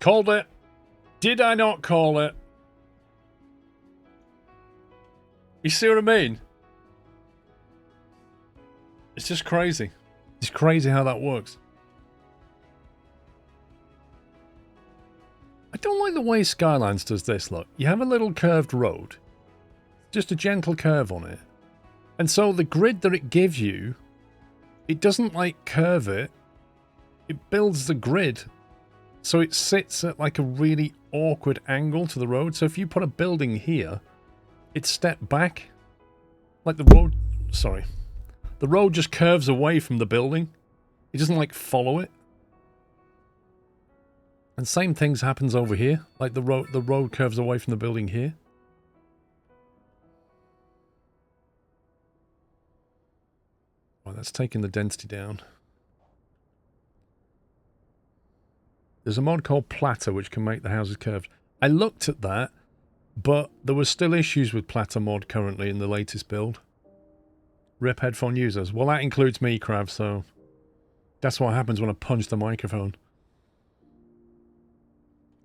Called it. Did I not call it? You see what I mean? It's just crazy. It's crazy how that works. I don't like the way Skylines does this, look. You have a little curved road. Just a gentle curve on it. And so the grid that it gives you, it doesn't like curve it. It builds the grid so it sits at like a really awkward angle to the road. So if you put a building here, it's stepped back. Like the road... Sorry. The road just curves away from the building. It doesn't like follow it. And same things happens over here. Like the road curves away from the building here. Well, that's taking the density down. There's a mod called Platter which can make the houses curved. I looked at that, but there were still issues with Platter mod currently in the latest build. RIP headphone users. Well, that includes me, Krav, so that's what happens when I punch the microphone.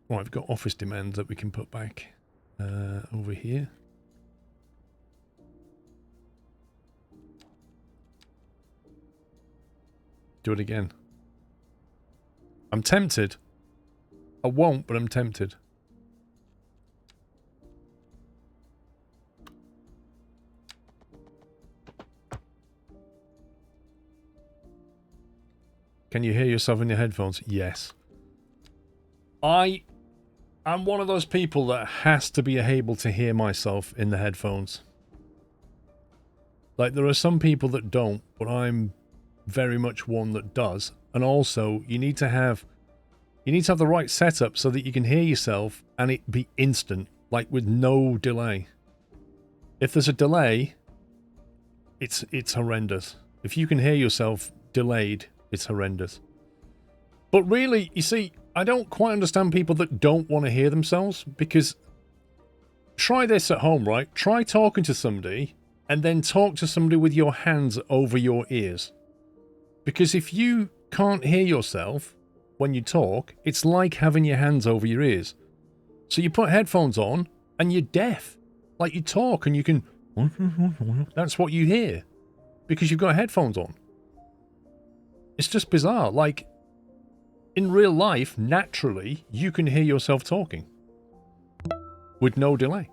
Right, I've got office demands that we can put back over here. Do it again. I'm tempted. I won't, but I'm tempted. Can you hear yourself in your headphones? Yes. I'm one of those people that has to be able to hear myself in the headphones. Like, there are some people that don't, but I'm very much one that does. And also, you need to have the right setup so that you can hear yourself and it be instant, like with no delay. If there's a delay, it's horrendous. If you can hear yourself delayed, it's horrendous. But really, you see, I don't quite understand people that don't want to hear themselves, because try this at home, right? Try talking to somebody and then talk to somebody with your hands over your ears. Because if you can't hear yourself when you talk, it's like having your hands over your ears. So you put headphones on and you're deaf. Like, you talk and you can... That's what you hear. Because you've got headphones on. It's just bizarre. Like, in real life, naturally, you can hear yourself talking. With no delay.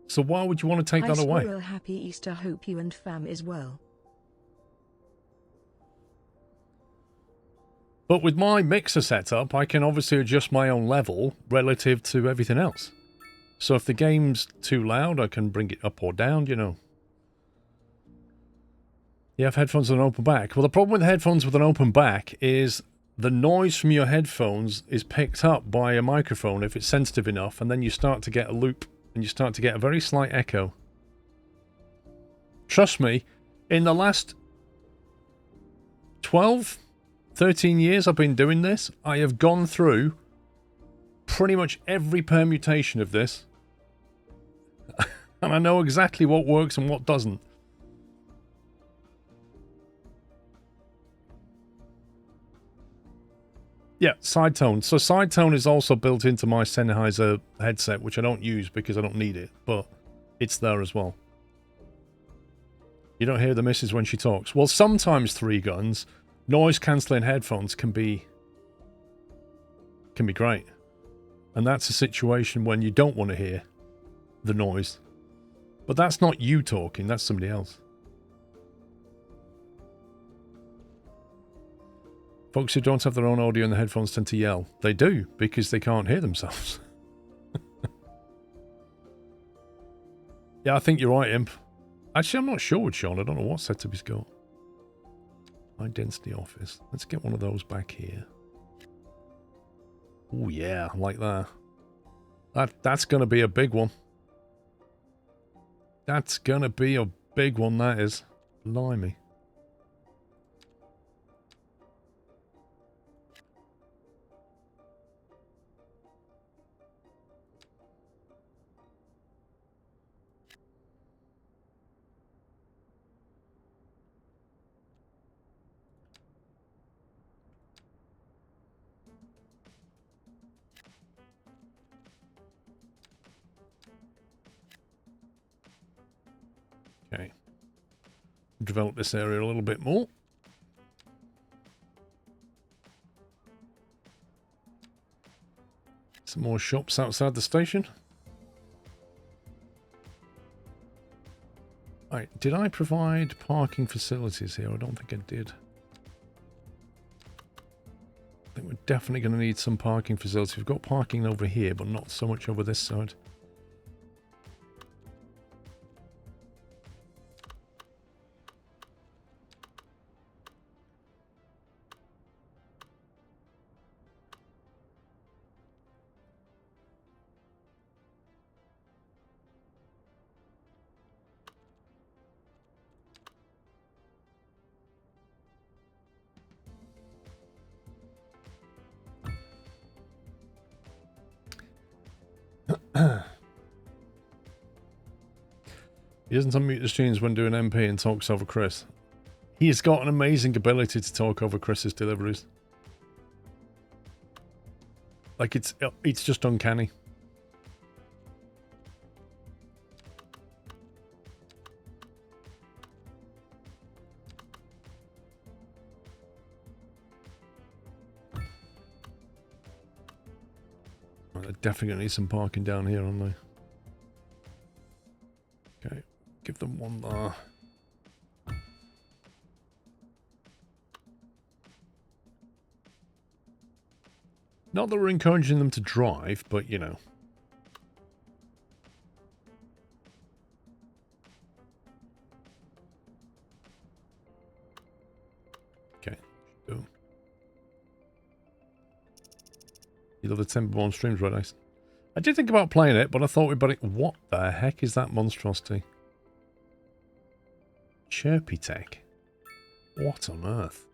So why would you want to take that away? Squirrel, happy Easter. Hope you and fam is well. But with my mixer setup, I can obviously adjust my own level relative to everything else. So if the game's too loud, I can bring it up or down, you know. You have headphones with an open back. Well, the problem with headphones with an open back is the noise from your headphones is picked up by a microphone if it's sensitive enough, and then you start to get a loop, and you start to get a very slight echo. Trust me, in the last 13 years I've been doing this, I have gone through pretty much every permutation of this. And I know exactly what works and what doesn't. Yeah, side tone. So side tone is also built into my Sennheiser headset, which I don't use because I don't need it, but it's there as well. You don't hear the missus when she talks. Well, sometimes 3 guns, noise cancelling headphones can be great. And that's a situation when you don't want to hear the noise. But that's not you talking, that's somebody else. Folks who don't have their own audio in the headphones tend to yell. They do, because they can't hear themselves. Yeah, I think you're right, Imp. Actually, I'm not sure with Sean. I don't know what setup he's got. High density office. Let's get one of those back here. Oh yeah, I like that. That's gonna be a big one. That's gonna be a big one, that is. Blimey. Okay. Develop this area a little bit more. Some more shops outside the station. Right, did I provide parking facilities here? I don't think I did. I think we're definitely going to need some parking facilities. We've got parking over here, but not so much over this side. He doesn't unmute the streams when doing MP and talks over Chris. He's got an amazing ability to talk over Chris's deliveries. Like, it's just uncanny. Well, they're definitely going to need some parking down here, aren't they? Okay, give them one there. Not that we're encouraging them to drive, but you know. Okay. So. You love the Timberborn streams, Red Ice. I did think about playing it, but I thought we'd better... What the heck is that monstrosity? Chirpy Tech. What on earth?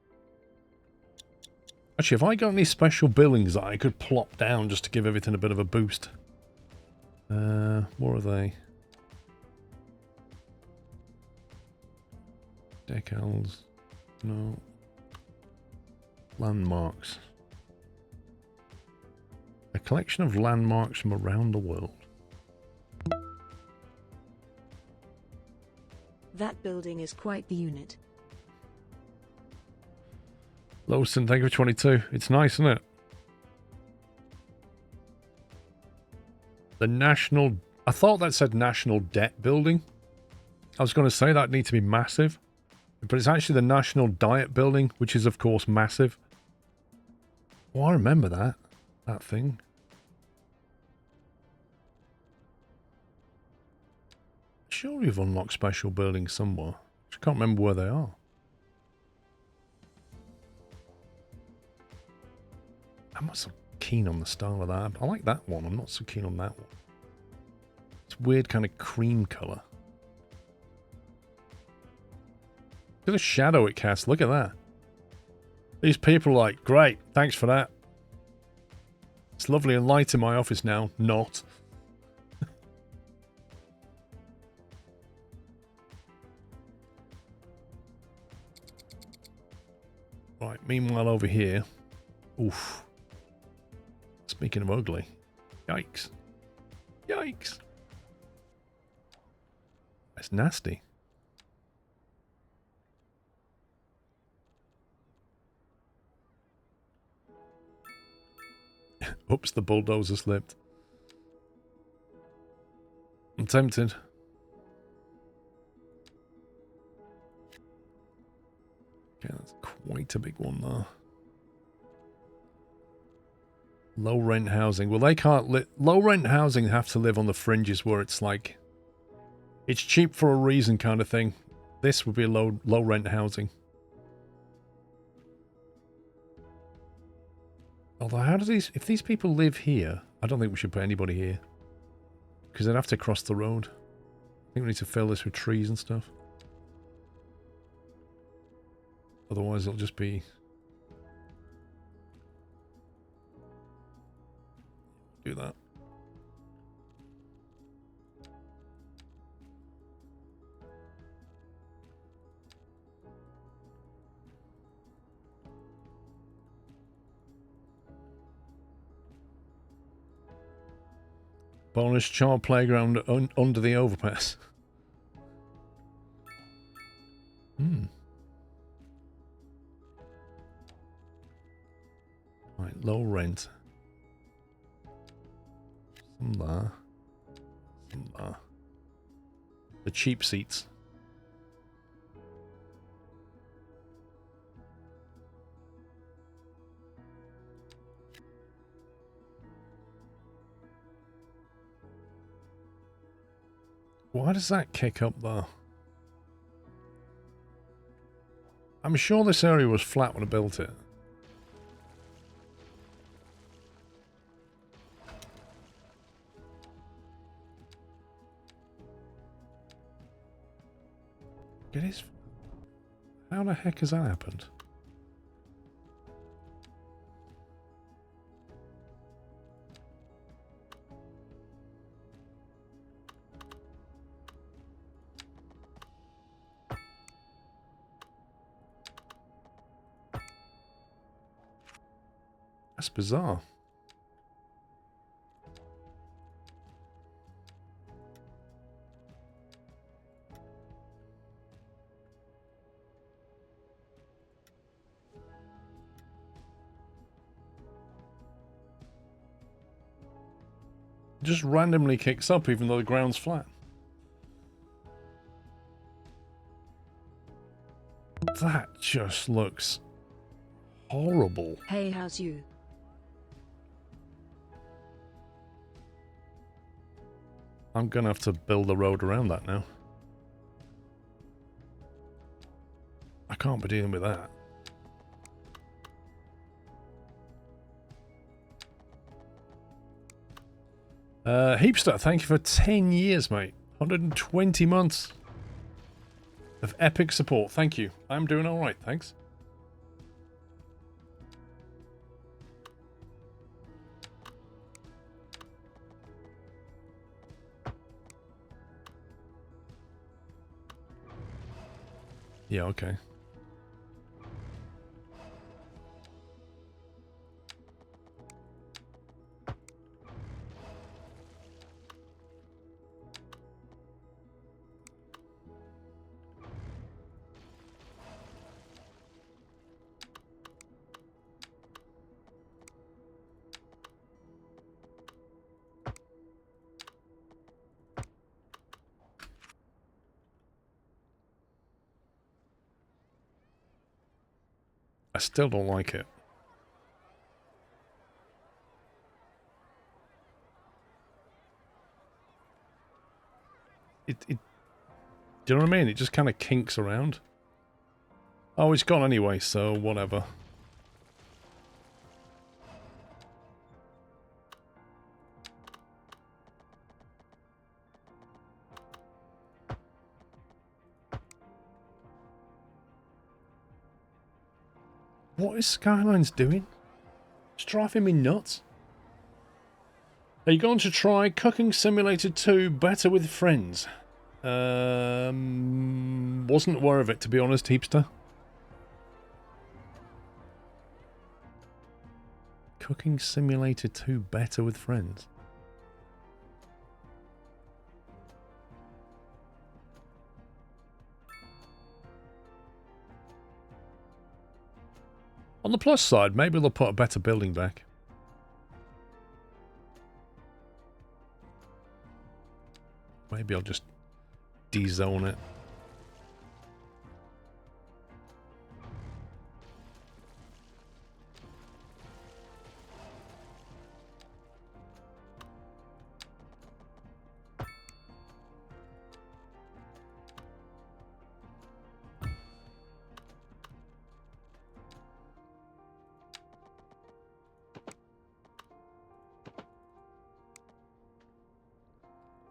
Actually, have I got any special buildings that I could plop down just to give everything a bit of a boost? What are they? Decals. No. Landmarks. A collection of landmarks from around the world. That building is quite the unit. Lawson, thank you for 22. It's nice, isn't it? The National... I thought that said National Debt Building. I was going to say that needs to be massive. But it's actually the National Diet Building, which is, of course, massive. Oh, I remember that. That thing. Sure you've unlocked special buildings somewhere. I can't remember where they are. I'm not so keen on the style of that. I like that one. I'm not so keen on that one. It's weird kind of cream colour. Look at the shadow it casts. Look at that. These people are like, great, thanks for that. It's lovely and light in my office now. Not. Right, meanwhile over here. Oof. Speaking of ugly. Yikes. Yikes. That's nasty. Oops, the bulldozer slipped. I'm tempted. Okay, that's quite a big one there. Low rent housing. Well, they can't low rent housing have to live on the fringes where it's like it's cheap for a reason kind of thing. This would be a low rent housing. Although how do these if these people live here, I don't think we should put anybody here. Because they'd have to cross the road. I think we need to fill this with trees and stuff. Otherwise it'll just be do that. Bonus child playground under the overpass. Right, low rent. Some there. Some there. The cheap seats. Why does that kick up there? I'm sure this area was flat when I built it. It is. How the heck has that happened? That's bizarre. Just randomly kicks up even though the ground's flat. That just looks horrible. Hey, how's you? I'm gonna have to build a road around that now. I can't be dealing with that. Heapster, thank you for 10 years, mate. 120 months of epic support. Thank you. I'm doing alright, thanks. Yeah, okay. I still don't like it. Do you know what I mean? It just kind of kinks around. Oh, it's gone anyway, so whatever. What is Skylines doing? It's driving me nuts. Are you going to try Cooking Simulator 2 better with friends? Wasn't aware of it, to be honest, Heapster. Cooking Simulator 2 better with friends? On the plus side, maybe they'll put a better building back. Maybe I'll just de-zone it.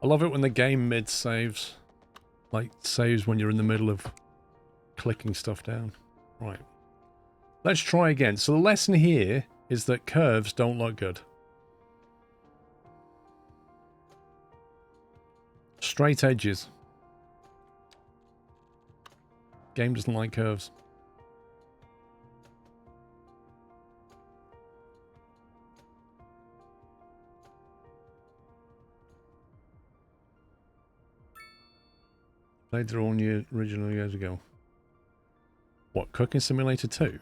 I love it when the game mid-saves. Like, saves when you're in the middle of clicking stuff down. Right. Let's try again. So the lesson here is that curves don't look good. Straight edges. Game doesn't like curves. Played their own original years ago. What, Cooking Simulator 2?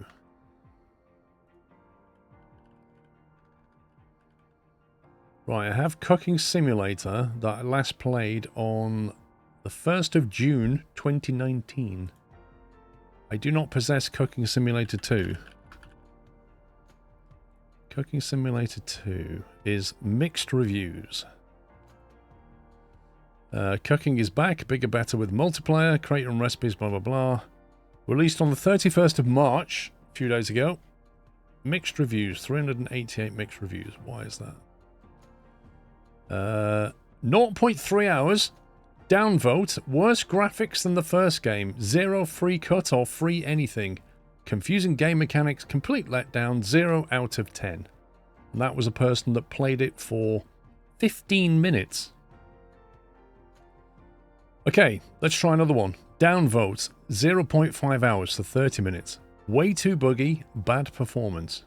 Right, I have Cooking Simulator that I last played on the 1st of June 2019. I do not possess Cooking Simulator 2. Cooking Simulator 2 is mixed reviews. Cooking is back, bigger, better with multiplayer, create on recipes, blah, blah, blah. Released on the 31st of March, a few days ago. Mixed reviews, 388 mixed reviews. Why is that? 0.3 hours. Downvote. Worse graphics than the first game. 0 free cut or free anything. Confusing game mechanics. Complete letdown. 0 out of 10. And that was a person that played it for 15 minutes. Okay, let's try another one. Downvote. 0.5 hours to 30 minutes. Way too buggy. Bad performance.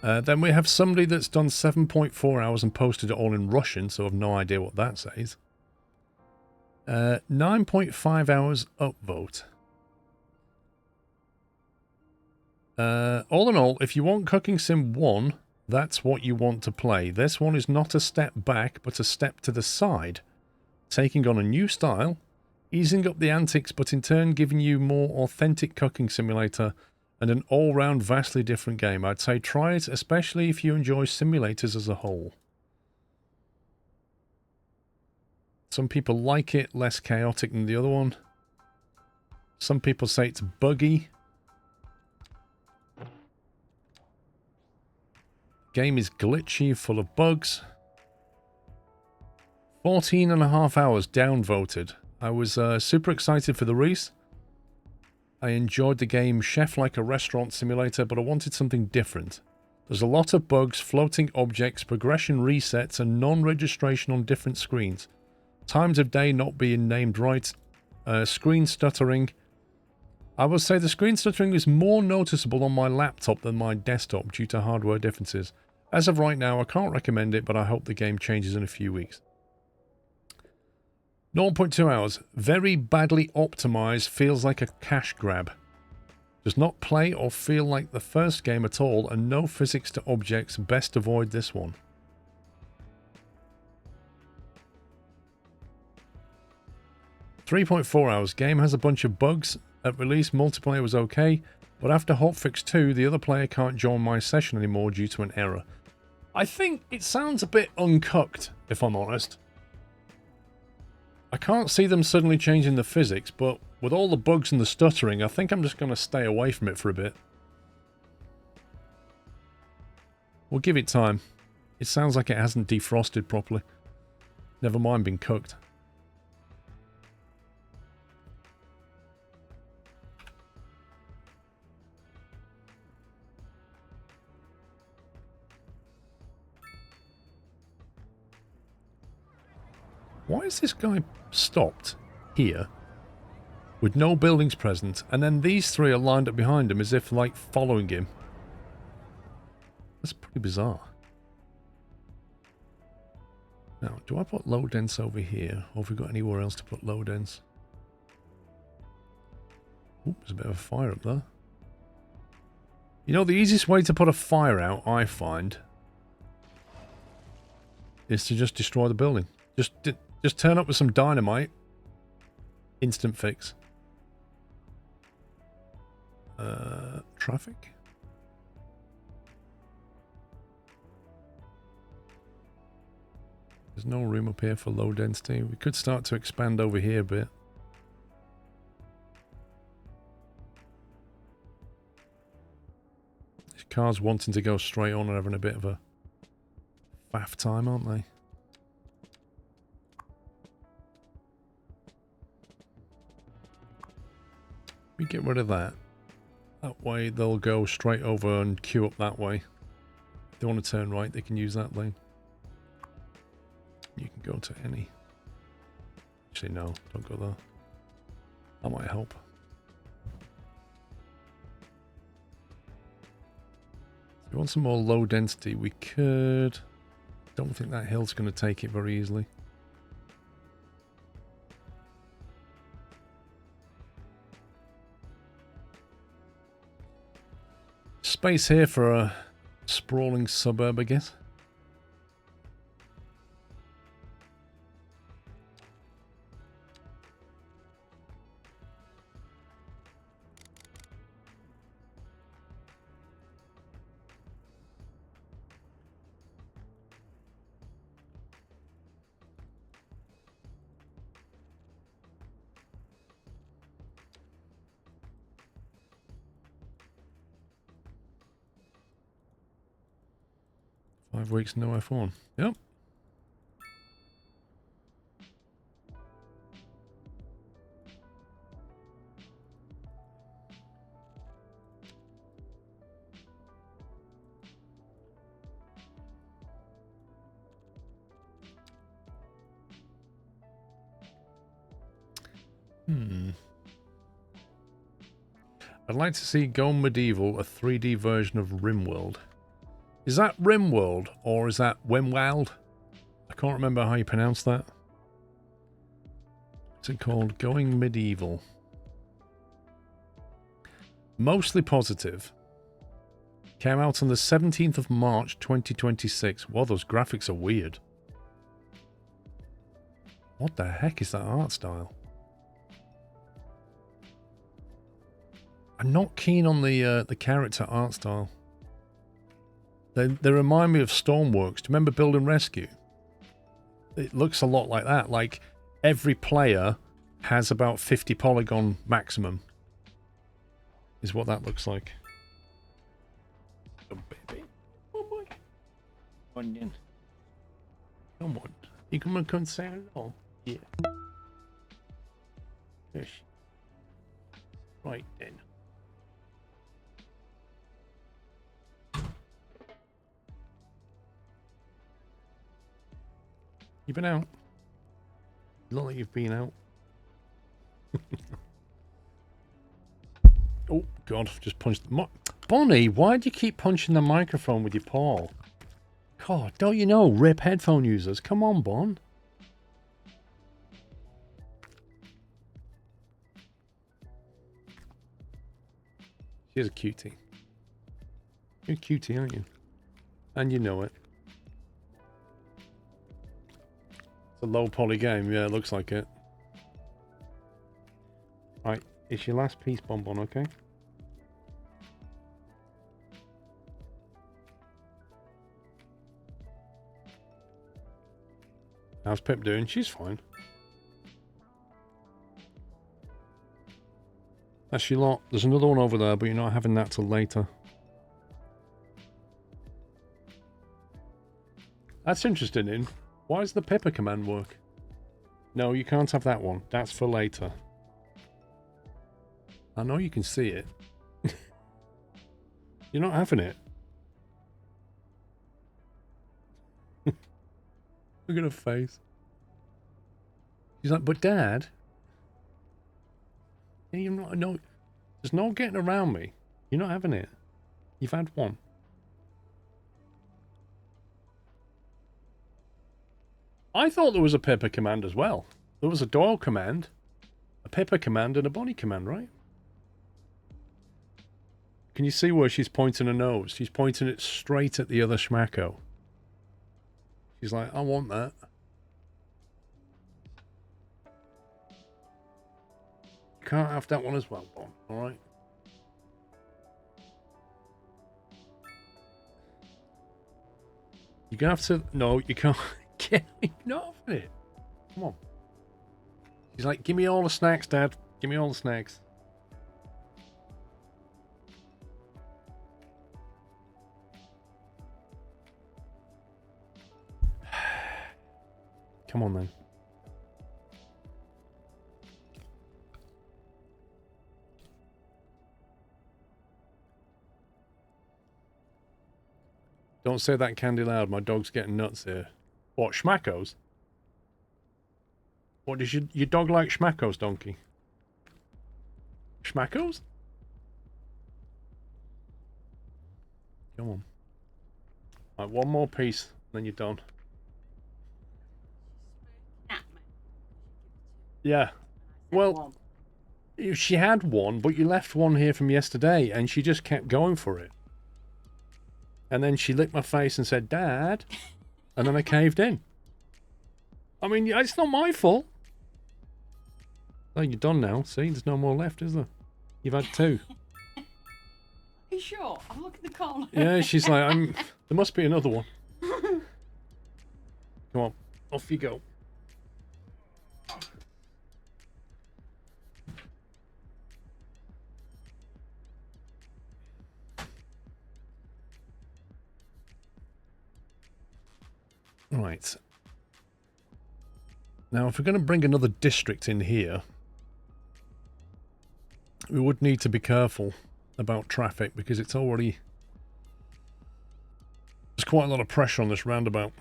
Then we have somebody that's done 7.4 hours and posted it all in Russian, so I've no idea what that says. 9.5 hours upvote. All in all, if you want Cooking Sim 1, that's what you want to play. This one is not a step back, but a step to the side. Taking on a new style, easing up the antics, but in turn giving you more authentic cooking simulator and an all-round vastly different game. I'd say try it, especially if you enjoy simulators as a whole. Some people like it, less chaotic than the other one. Some people say it's buggy. Game is glitchy, full of bugs. 14.5 hours downvoted. I was super excited for the release. I enjoyed the game Chef Like a Restaurant Simulator, but I wanted something different. There's a lot of bugs, floating objects, progression resets, and non-registration on different screens. Times of day not being named right. Screen stuttering. I will say the screen stuttering is more noticeable on my laptop than my desktop due to hardware differences. As of right now, I can't recommend it, but I hope the game changes in a few weeks. 0.2 hours. Very badly optimized. Feels like a cash grab. Does not play or feel like the first game at all, and no physics to objects. Best avoid this one. .4 hours. Game has a bunch of bugs. At release, multiplayer was okay, but after hotfix 2, the other player can't join my session anymore due to an error. I think it sounds a bit uncooked, if I'm honest. I can't see them suddenly changing the physics, but with all the bugs and the stuttering, I think I'm just going to stay away from it for a bit. We'll give it time. It sounds like it hasn't defrosted properly. Never mind being cooked. Why is this guy stopped here with no buildings present, and then these three are lined up behind him as if, like, following him? That's pretty bizarre. Now, do I put low dense over here, or have we got anywhere else to put low dense? Ooh, there's a bit of a fire up there. You know, the easiest way to put a fire out, I find, is to just destroy the building. Just turn up with some dynamite. Instant fix. Traffic? There's no room up here for low density. We could start to expand over here a bit. These cars wanting to go straight on are having a bit of a faff time, aren't they? We get rid of that. That way they'll go straight over and queue up that way. If they want to turn right, they can use that lane. You can go to any. Actually, no, don't go there. That might help. If you want some more low density, we could. Don't think that hill's going to take it very easily. Space here for a sprawling suburb, I guess. Five weeks, no iPhone. Yep. I'd like to see Go Medieval, a 3D version of RimWorld. Is that RimWorld or is that Wimwild? I can't remember how you pronounce that. What's it called? Going Medieval. Mostly positive. Came out on the 17th of March 2026. Wow, those graphics are weird. What the heck is that art style? I'm not keen on the character art style. They remind me of Stormworks. Do you remember Build and Rescue? It looks a lot like that. Like every player has about 50 polygon maximum. Is what that looks like. Oh baby. Oh boy. Onion. Come on. You can come say hello. Yeah. Yes. Right then. You been out? Look like you've been out. Oh God! I've just punched the Bonnie, why do you keep punching the microphone with your paw? God, don't you know? Rip headphone users. Come on, Bon. She's a cutie. You're a cutie, aren't you? And you know it. It's a low poly game. Yeah, it looks like it. Right, it's your last piece, Bonbon, okay? How's Pip doing? She's fine. Actually, lot. There's another one over there, but you're not having that till later. That's interesting, in. Why does the Pipper command work? No, you can't have that one. That's for later. I know you can see it. You're not having it. Look at her face. She's like, but Dad... You're not, no, there's no getting around me. You're not having it. You've had one. I thought there was a Pipper command as well. There was a Doyle command, a Pipper command, and a Bonnie command, right? Can you see where she's pointing her nose? She's pointing it straight at the other schmacko. She's like, I want that. You can't have that one as well, Bon. Alright? You're gonna have to... No, you can't. You're not having it. Come on. She's like, give me all the snacks, Dad. Give me all the snacks. Come on, then. Don't say that candy loud. My dog's getting nuts here. What, schmackos? What, does your dog like schmackos, Donkey? Schmackos? Come on. Right, one more piece, then you're done. Yeah. Well, she had one, but you left one here from yesterday, and she just kept going for it. And then she licked my face and said, Dad. And then I caved in. I mean, it's not my fault. Oh, you're done now. See, there's no more left, is there? You've had 2. Are you sure? I'm looking at the corner. Yeah, she's like, there must be another one. Come on, off you go. Right. Now, if we're going to bring another district in here, we would need to be careful about traffic because it's already... There's quite a lot of pressure on this roundabout.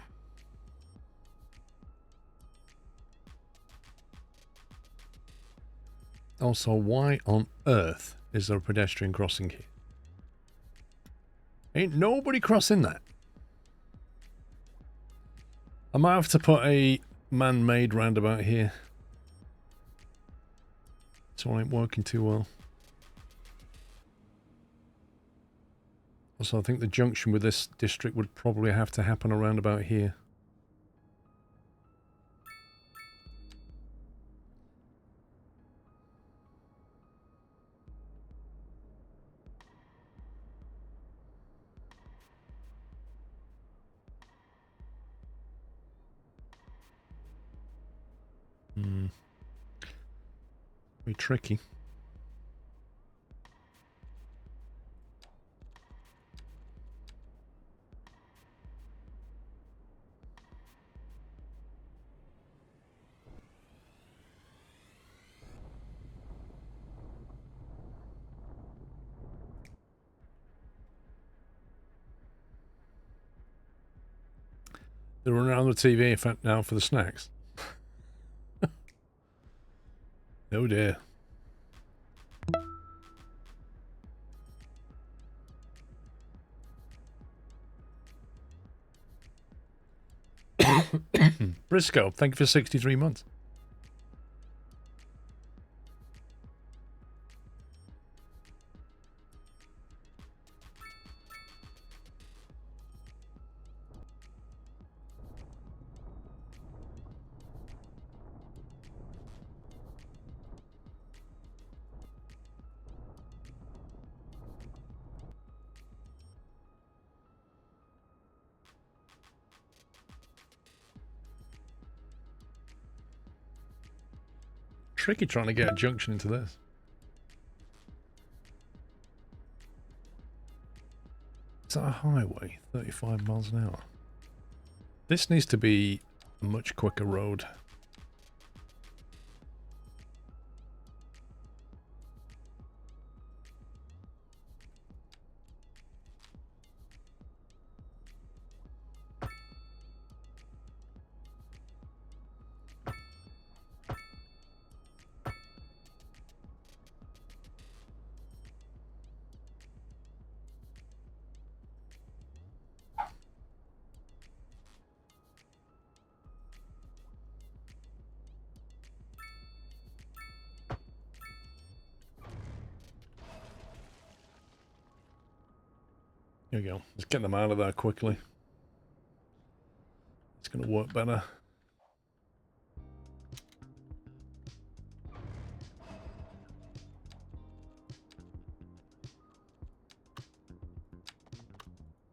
Also, why on earth is there a pedestrian crossing here? Ain't nobody crossing that. I might have to put a man-made roundabout here. This one ain't working too well. Also, I think the junction with this district would probably have to happen around about here. Be tricky. They're running around the TV now for the snacks. Oh dear. Briscoe, thank you for 63 months. Tricky trying to get a junction into this. Is that a highway? 35 miles an hour. This needs to be a much quicker road. Here we go. Let's get them out of there quickly. It's going to work better.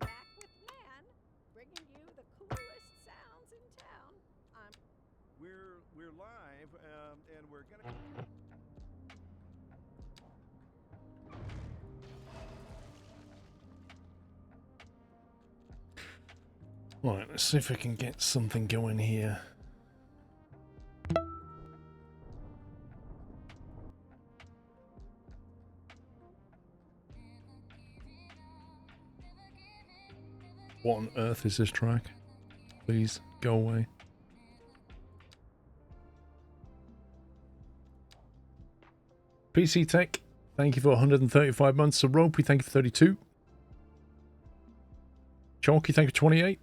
Back with Man, bringing you the coolest sounds in town. We're live, and we're gonna. Right, let's see if we can get something going here. What on earth is this track? Please, go away. PC Tech, thank you for 135 months. Ropey, thank you for 32. Chalky, thank you for 28.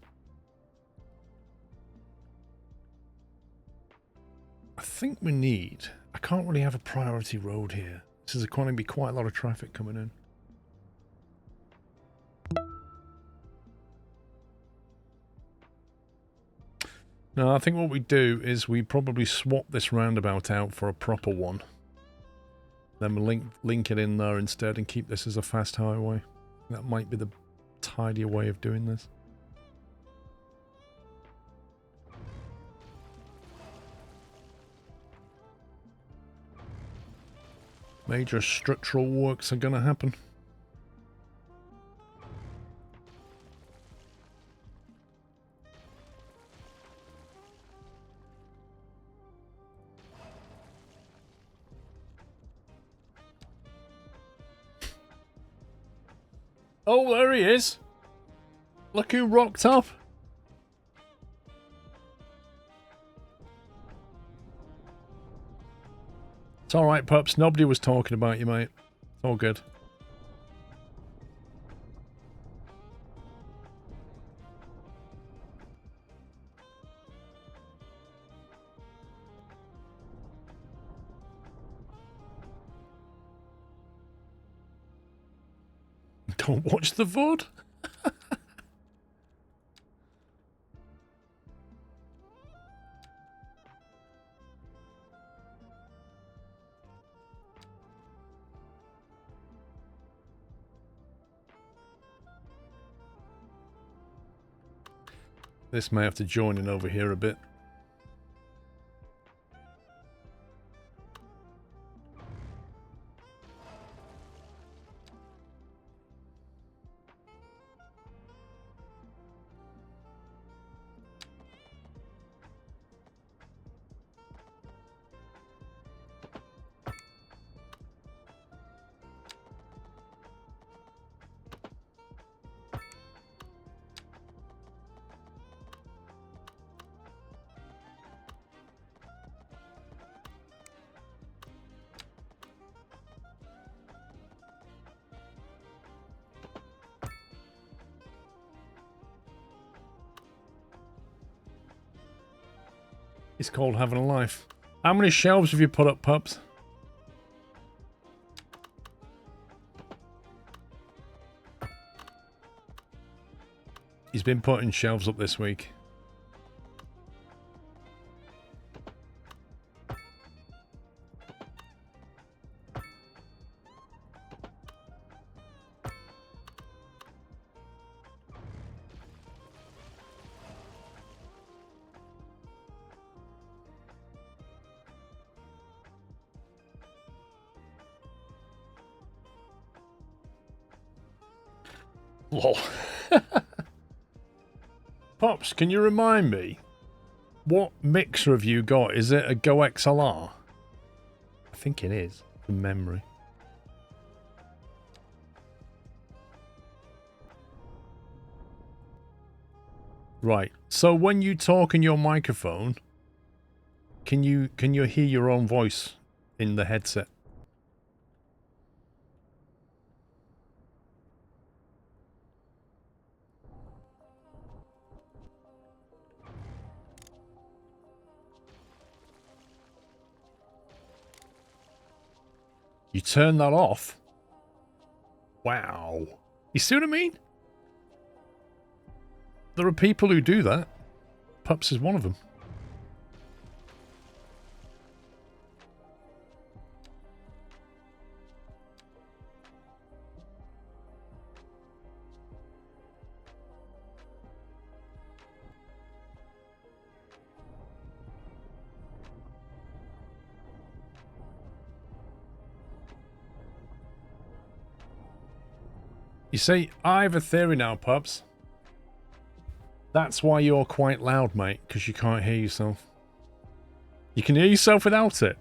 I think we need... I can't really have a priority road here. This is going to be quite a lot of traffic coming in. No, I think what we do is we probably swap this roundabout out for a proper one. Then we link it in there instead and keep this as a fast highway. That might be the tidier way of doing this. Major structural works are going to happen. Oh, there he is. Look who rocked up. It's alright, pups. Nobody was talking about you, mate. It's all good. Don't watch the VOD. This may have to join in over here a bit. It's called having a life. How many shelves have you put up, pups? He's been putting shelves up this week. Lol. Pops, can you remind me? What mixer have you got? Is it a Go XLR? I think it is, from memory. Right. So when you talk in your microphone, can you hear your own voice in the headset? You turn that off? Wow. You see what I mean? There are people who do that. Pups is one of them. You see, I have a theory now, pups. That's why you're quite loud, mate, because you can't hear yourself. You can hear yourself without it.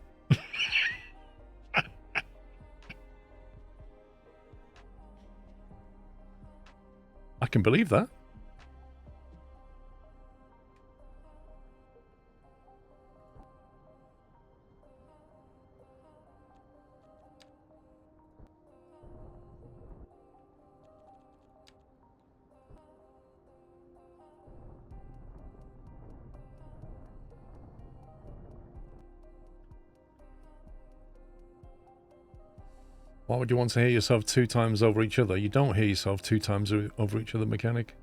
I can believe that. Why would you want to hear yourself 2 times over each other? You don't hear yourself 2 times over each other, mechanic.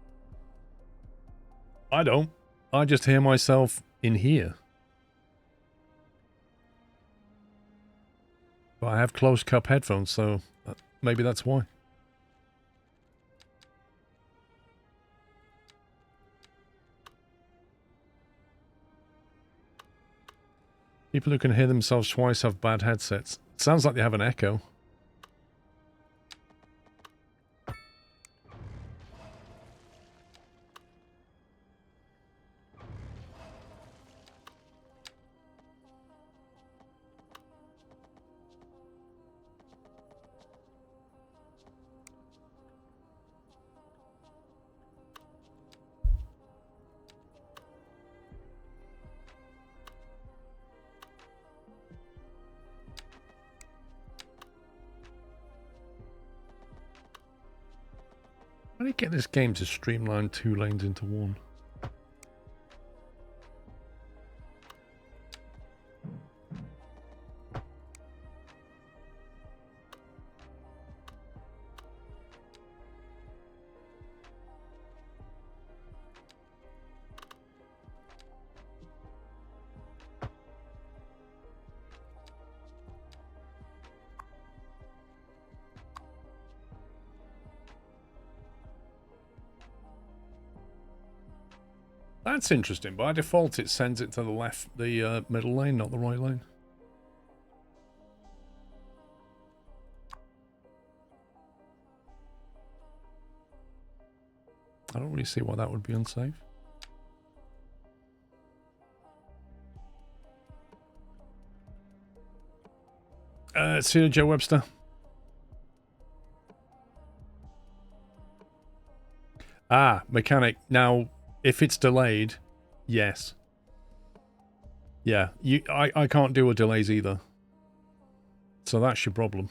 I don't. I just hear myself in here. But I have closed cup headphones, so maybe that's why. People who can hear themselves twice have bad headsets. Sounds like they have an echo. How do you get this game to streamline 2 lanes into 1? That's interesting. By default, it sends it to the left, the middle lane, not the right lane. I don't really see why that would be unsafe. See you, Joe Webster. Ah, mechanic. Now, if it's delayed, yes. Yeah, I can't do a delays either. So that's your problem.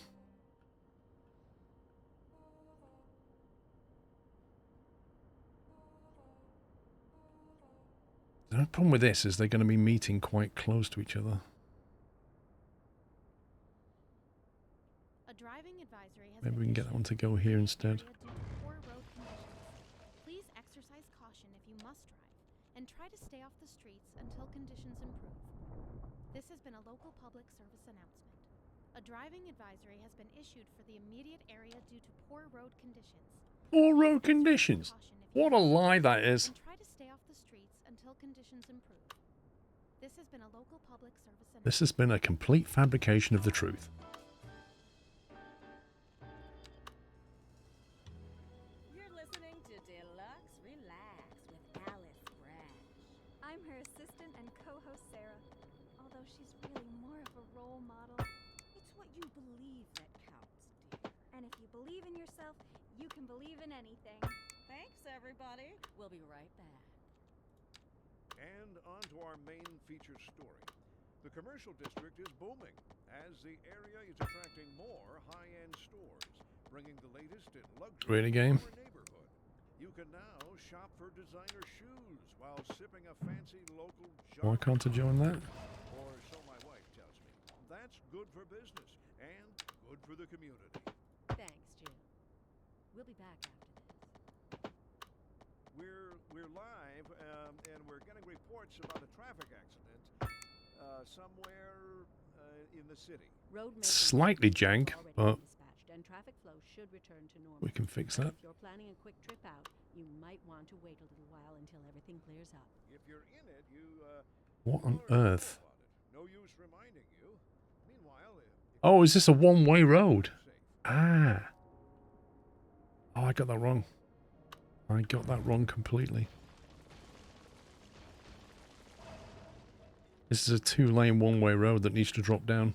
The problem with this is they're going to be meeting quite close to each other. A driving advisory has Maybe been we can get that issued one to go here instead. due to poor road conditions. Please exercise caution if you must drive, and try to stay off the streets until conditions improve. This has been a local public service announcement. A driving advisory has been issued for the immediate area due to poor road conditions. Poor road conditions. Caution if you What a must lie drive, that is. and try to stay off the streets until conditions improve. This has been a local public service announcement. This has been a complete fabrication of the truth. You're listening to Deluxe Relax with Alice Brash. I'm her assistant and co-host Sarah, although she's really more of a role model. It's what you believe that counts, dear. And if you believe in yourself, you can believe in anything. Thanks, everybody. We'll be right back. And on to our main featured story. The commercial district is booming as the area is attracting more high-end stores, bringing the latest in luxury Really, game? to our neighborhood. You can now shop for designer shoes while sipping a fancy local Why can't I join that? Or so my wife tells me. That's good for business and good for the community. Thanks, Jim. We'll be back after this. We're live, and we're getting reports about a traffic accident somewhere in the city. Road Slightly jank, but dispatched and traffic flow should return to normal. we can fix that. If you're planning a quick trip out, you might want to wait a little while until everything clears up. If you're in it, you What on learn earth? about it. No use reminding you. Meanwhile, if Oh, is this a one-way road? safe. Ah. Oh, I got that wrong. I got that wrong completely. This is a 2-lane one-way road that needs to drop down.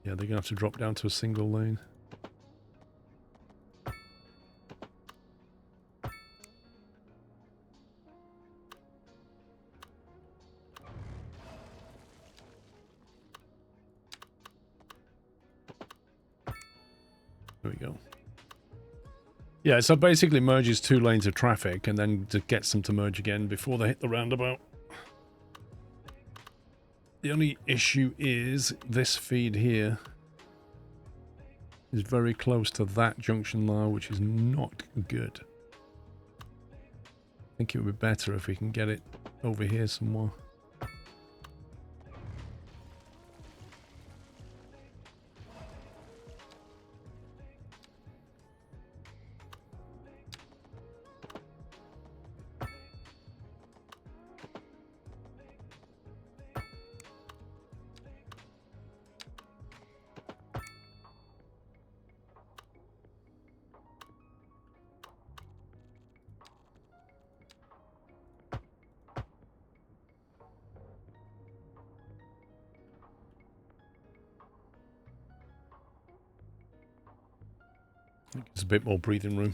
Yeah, they're gonna have to drop down to a single lane. There we go. Yeah, so basically merges 2 lanes of traffic and then gets them to merge again before they hit the roundabout. The only issue is this feed here is very close to that junction now, which is not good. I think it would be better if we can get it over here somewhere. There's a bit more breathing room.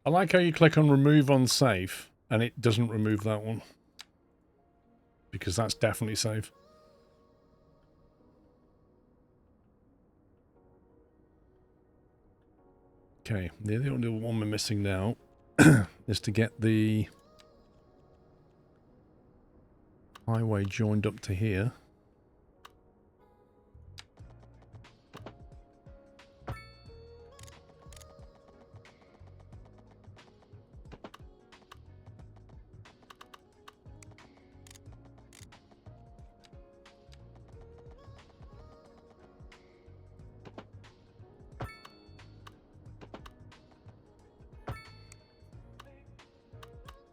I like how you click on remove on safe and it doesn't remove that one. Because that's definitely safe. Okay, the only one we're missing now is to get the highway joined up to here.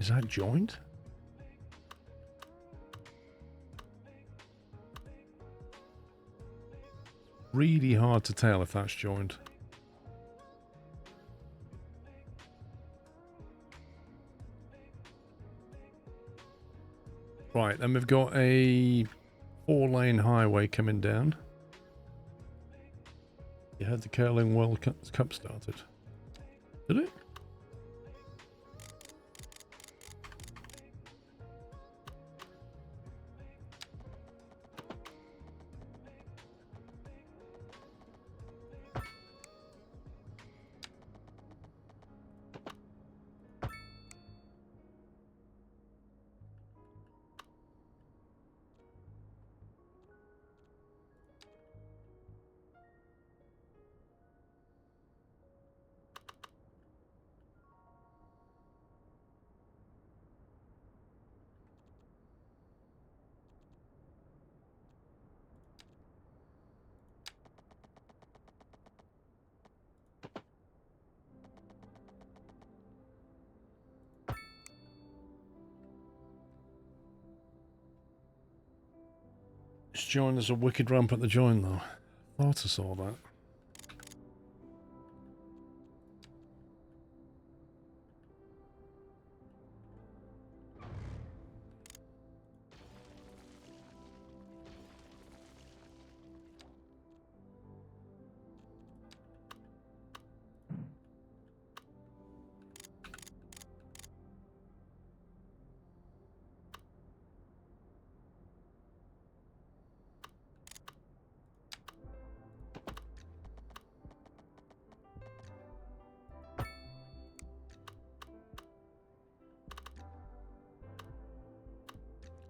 Is that joined? Really hard to tell if that's joined. Right, then we've got a 4-lane highway coming down. You had the Curling World Cup started. Did it? It's joined as a wicked ramp at the join though. Thought I saw that.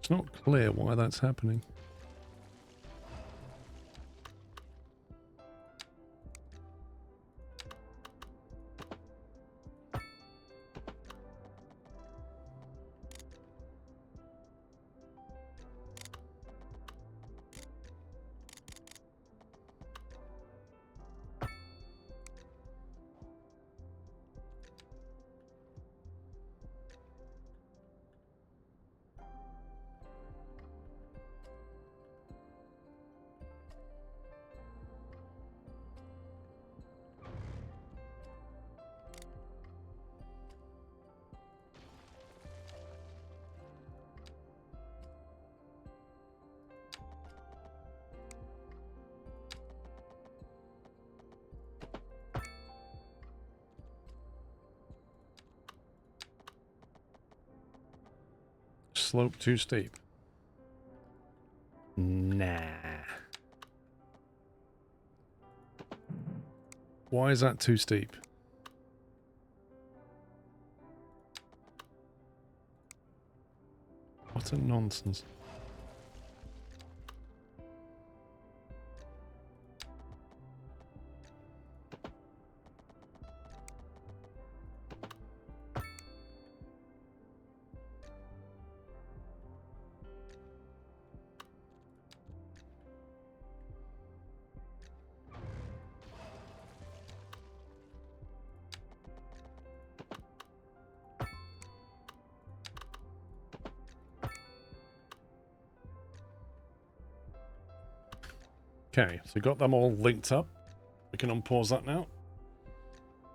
It's not clear why that's happening. slope too steep? Nah. Why is that too steep? What a nonsense. Okay, so got them all linked up. We can unpause that now.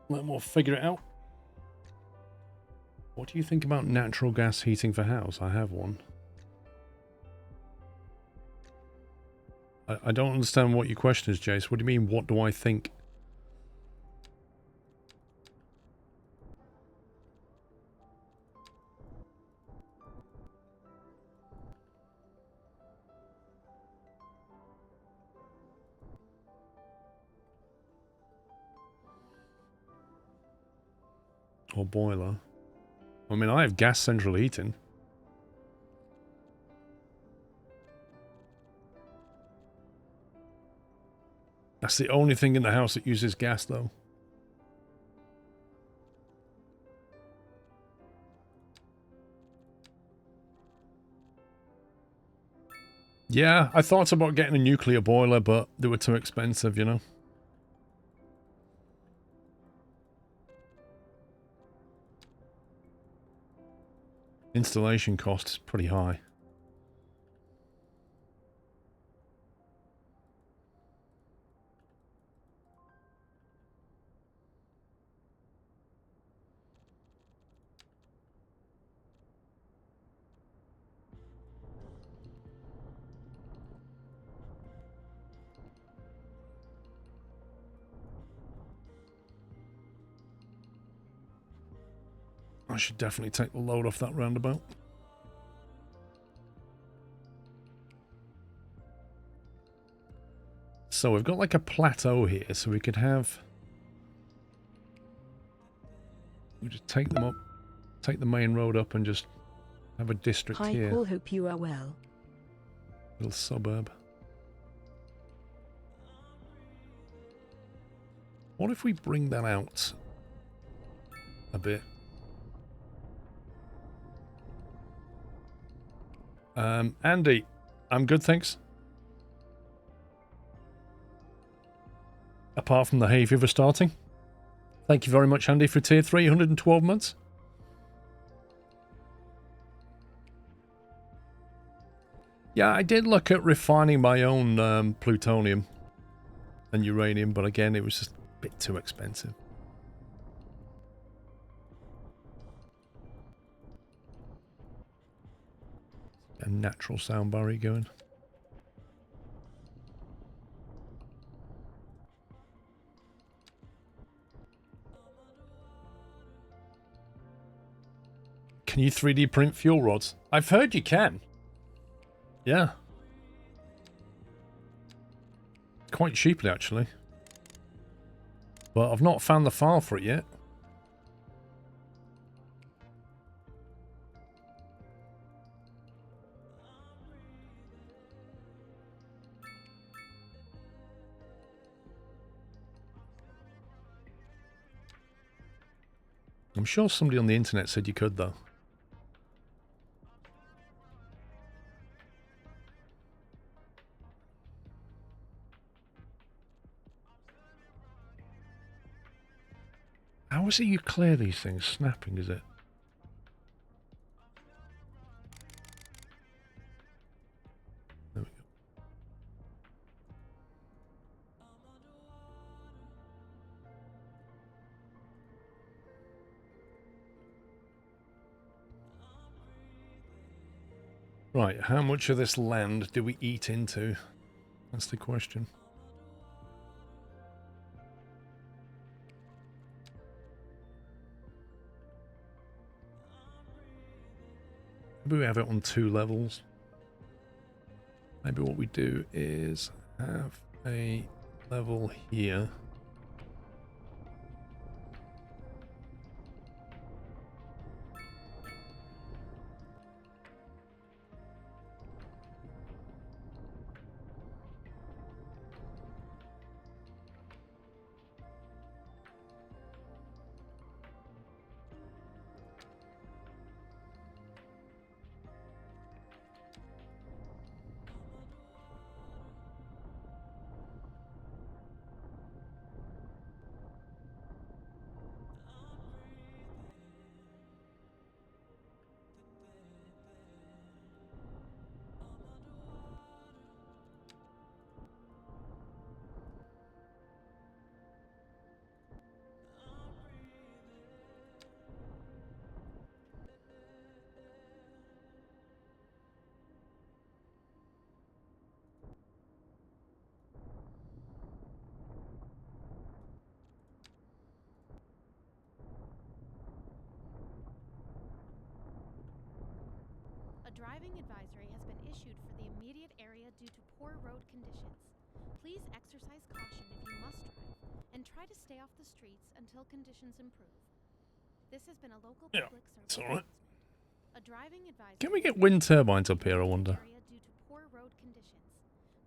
Let them all figure it out. What do you think about natural gas heating for house? I have one. I don't understand what your question is, Jace. What do you mean, what do I think? Or boiler. I mean, I have gas central heating. That's the only thing in the house that uses gas, though. Yeah, I thought about getting a nuclear boiler, but they were too expensive, you know. Installation cost is pretty high. I should definitely take the load off that roundabout. So we've got like a plateau here, so we could have... We just take them up, take the main road up and just have a district Hi, here. Paul, hope you are well. Little suburb. What if we bring that out a bit? Andy, I'm good, thanks. Apart from the hay fever starting. Thank you very much, Andy, for tier 3, 112 months. Yeah, I did look at refining my own plutonium and uranium, but again, it was just a bit too expensive. A natural sound barrier going. Can you 3D print fuel rods? I've heard you can. Yeah. Quite cheaply, actually. But I've not found the file for it yet. I'm sure somebody on the internet said you could, though. How is it you clear these things? Snapping, is it? There we go. Right, how much of this land do we eat into? That's the question. Maybe we have it on 2 levels. Maybe what we do is have a level here. A driving advisory has been issued for the immediate area due to poor road conditions. Please exercise caution if you must drive, and try to stay off the streets until conditions improve. This has been a local public service. It's alright. A driving advisory. Can we get wind turbines up here, I wonder? Area due to poor road conditions.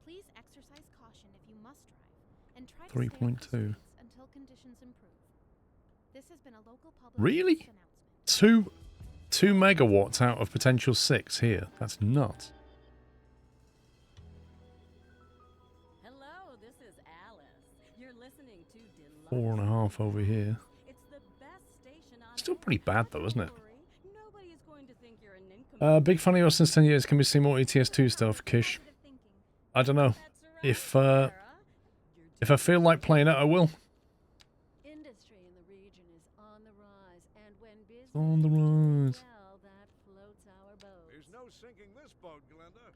Please exercise caution if you must drive, and try to 3.2. stay off the streets until conditions improve. This has been a local public Really? service announcement. 2 megawatts out of potential 6 here. That's nuts. Hello, this is Alice. You're listening to Deluxe. 4.5 over here. It's the best station on Still pretty bad though, isn't it? Nobody is going to think you're an income. Big fan of yours since 10 years. Can we see more ETS2 stuff, Kish? I don't know. If I feel like playing it, I will. Industry in the region is on the rise, and when business On the rise. well, that floats our boat. There's no sinking this boat, Glenda.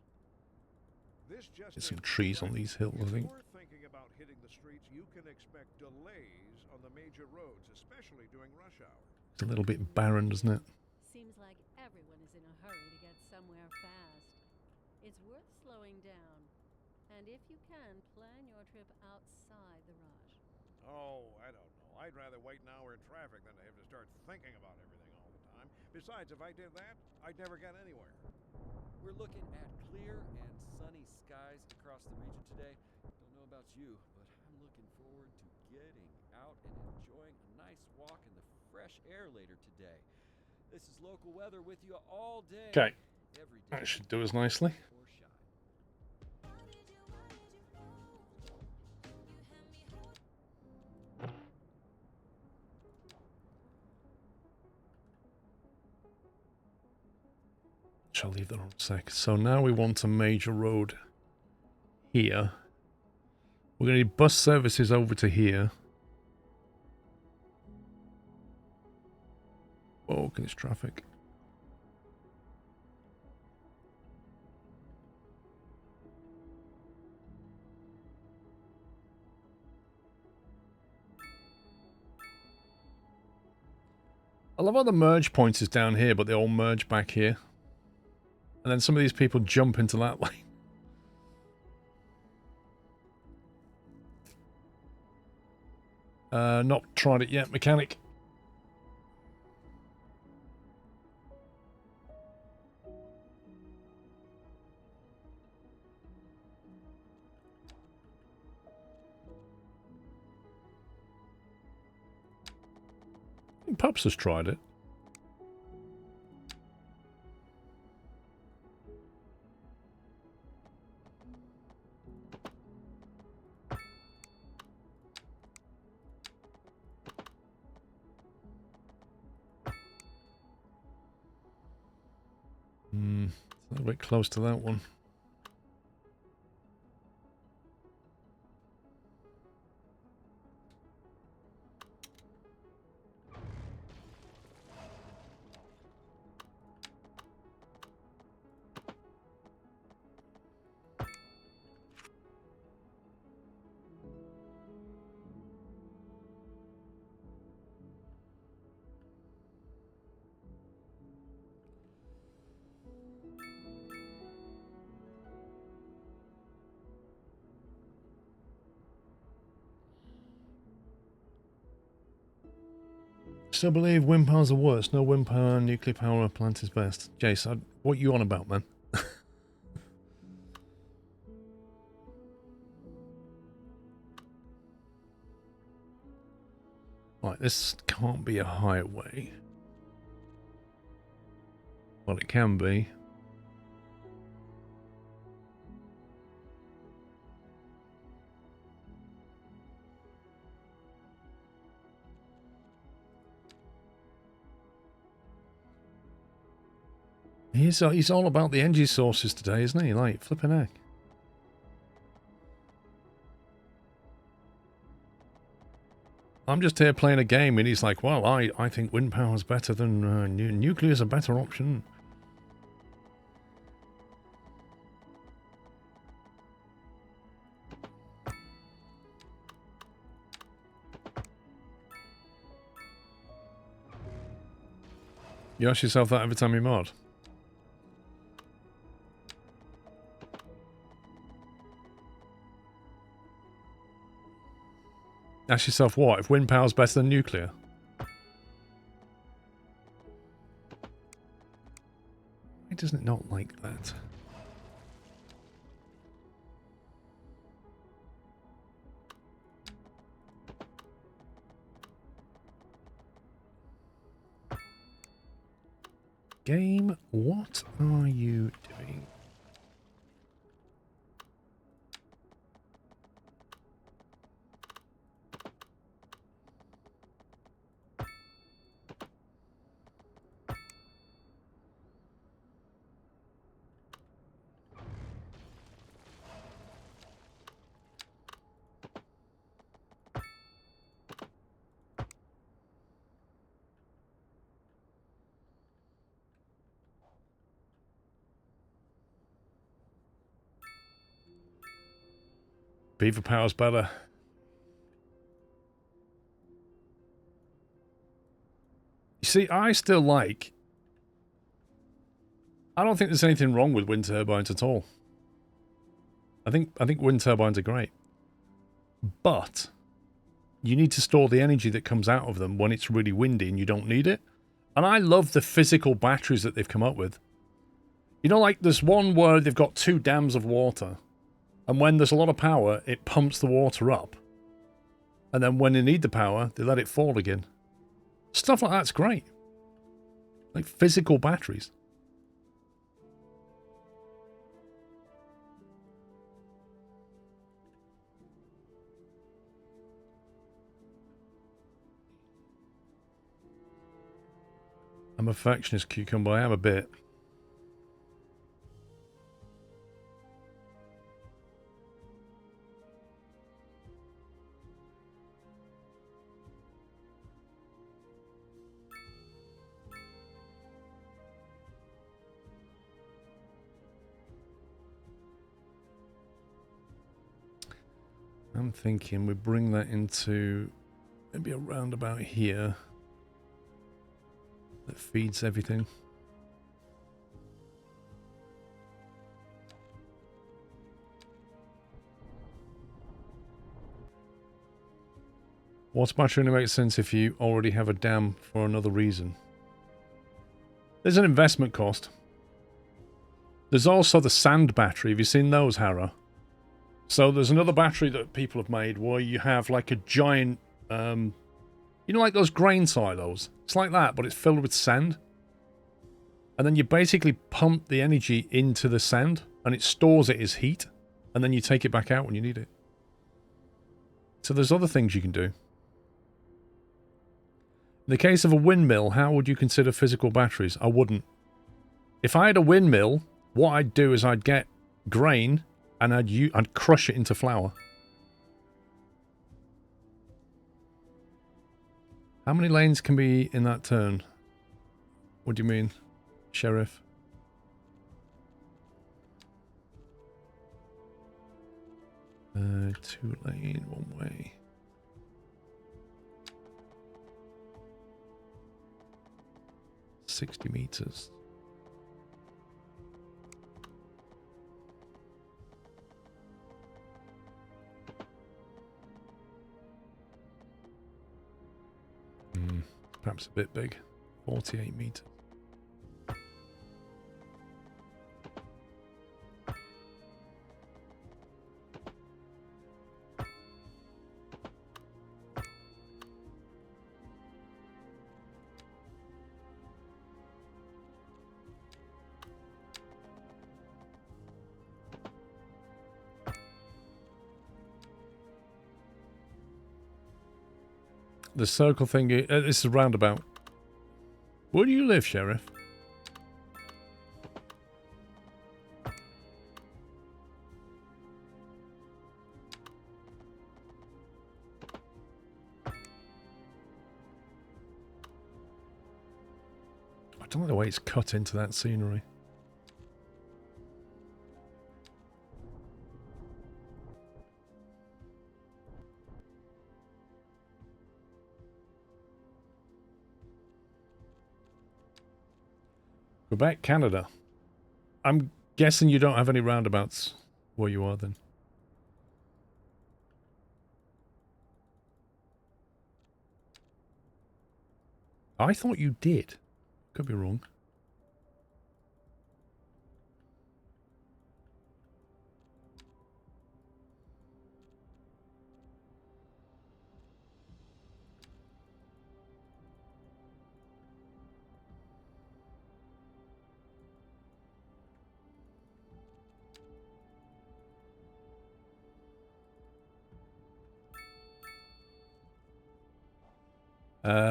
This just There's some in. trees on these hills, I think. If you're thinking about hitting the streets, you can expect delays on the major roads, especially during rush hour. It's a little bit barren, doesn't it? Seems like everyone is in a hurry to get somewhere fast. It's worth slowing down, and if you can, plan your trip outside the rush. Oh, I don't know. I'd rather wait an hour in traffic than to have to start thinking about everything all the time. Besides, if I did that, I'd never get anywhere. We're looking at clear and sunny skies across the region today. Don't know about you, but I'm looking forward to getting out and enjoying a nice walk in the fresh air later today. This is local weather with you all day. Okay. Every day. That should do us nicely. Or shy. Shall leave that on a sec. So now we want a major road here. We're going to need bus services over to here. Oh, look at this traffic. I love how the merge point is down here, but they all merge back here. And then some of these people jump into that lane. Not tried it yet, mechanic. I think Pups has tried it. A little bit close to that one. Still believe wind power's the worst. No wind power, nuclear power plant is best. Jace, what you on about, man? Right, this can't be a highway. Well, it can be. He's all about the energy sources today, isn't he? Like, flipping heck. I'm just here playing a game, and he's like, well, I think wind power is better than nuclear is a better option. You ask yourself that every time you mod? Ask yourself what? If wind power is better than nuclear? Why doesn't it not like that? Game, what are you doing? Beaver power's better. You see, I still like... I don't think there's anything wrong with wind turbines at all. I think wind turbines are great. But you need to store the energy that comes out of them when it's really windy and you don't need it. And I love the physical batteries that they've come up with. You know, like there's one where they've got 2 dams of water. And when there's a lot of power, it pumps the water up. And then when they need the power, they let it fall again. Stuff like that's great. Like physical batteries. I'm a perfectionist, Cucumber. I am a bit. I'm thinking we bring that into maybe around about here. That feeds everything. Water battery only makes sense if you already have a dam for another reason. There's an investment cost. There's also the sand battery. Have you seen those, Hara? So there's another battery that people have made where you have like a giant, you know, like those grain silos. It's like that, but it's filled with sand. And then you basically pump the energy into the sand and it stores it as heat. And then you take it back out when you need it. So there's other things you can do. In the case of a windmill, how would you consider physical batteries? I wouldn't. If I had a windmill, what I'd do is I'd get grain and I'd crush it into flour. How many lanes can be in that turn? What do you mean, Sheriff? Two lane, one way. $60 meters. perhaps a bit big. 48 meters. The circle thing, this is a roundabout. Where do you live, Sheriff? I don't like the way it's cut into that scenery. Quebec, Canada. I'm guessing you don't have any roundabouts where you are then. I thought you did. Could be wrong.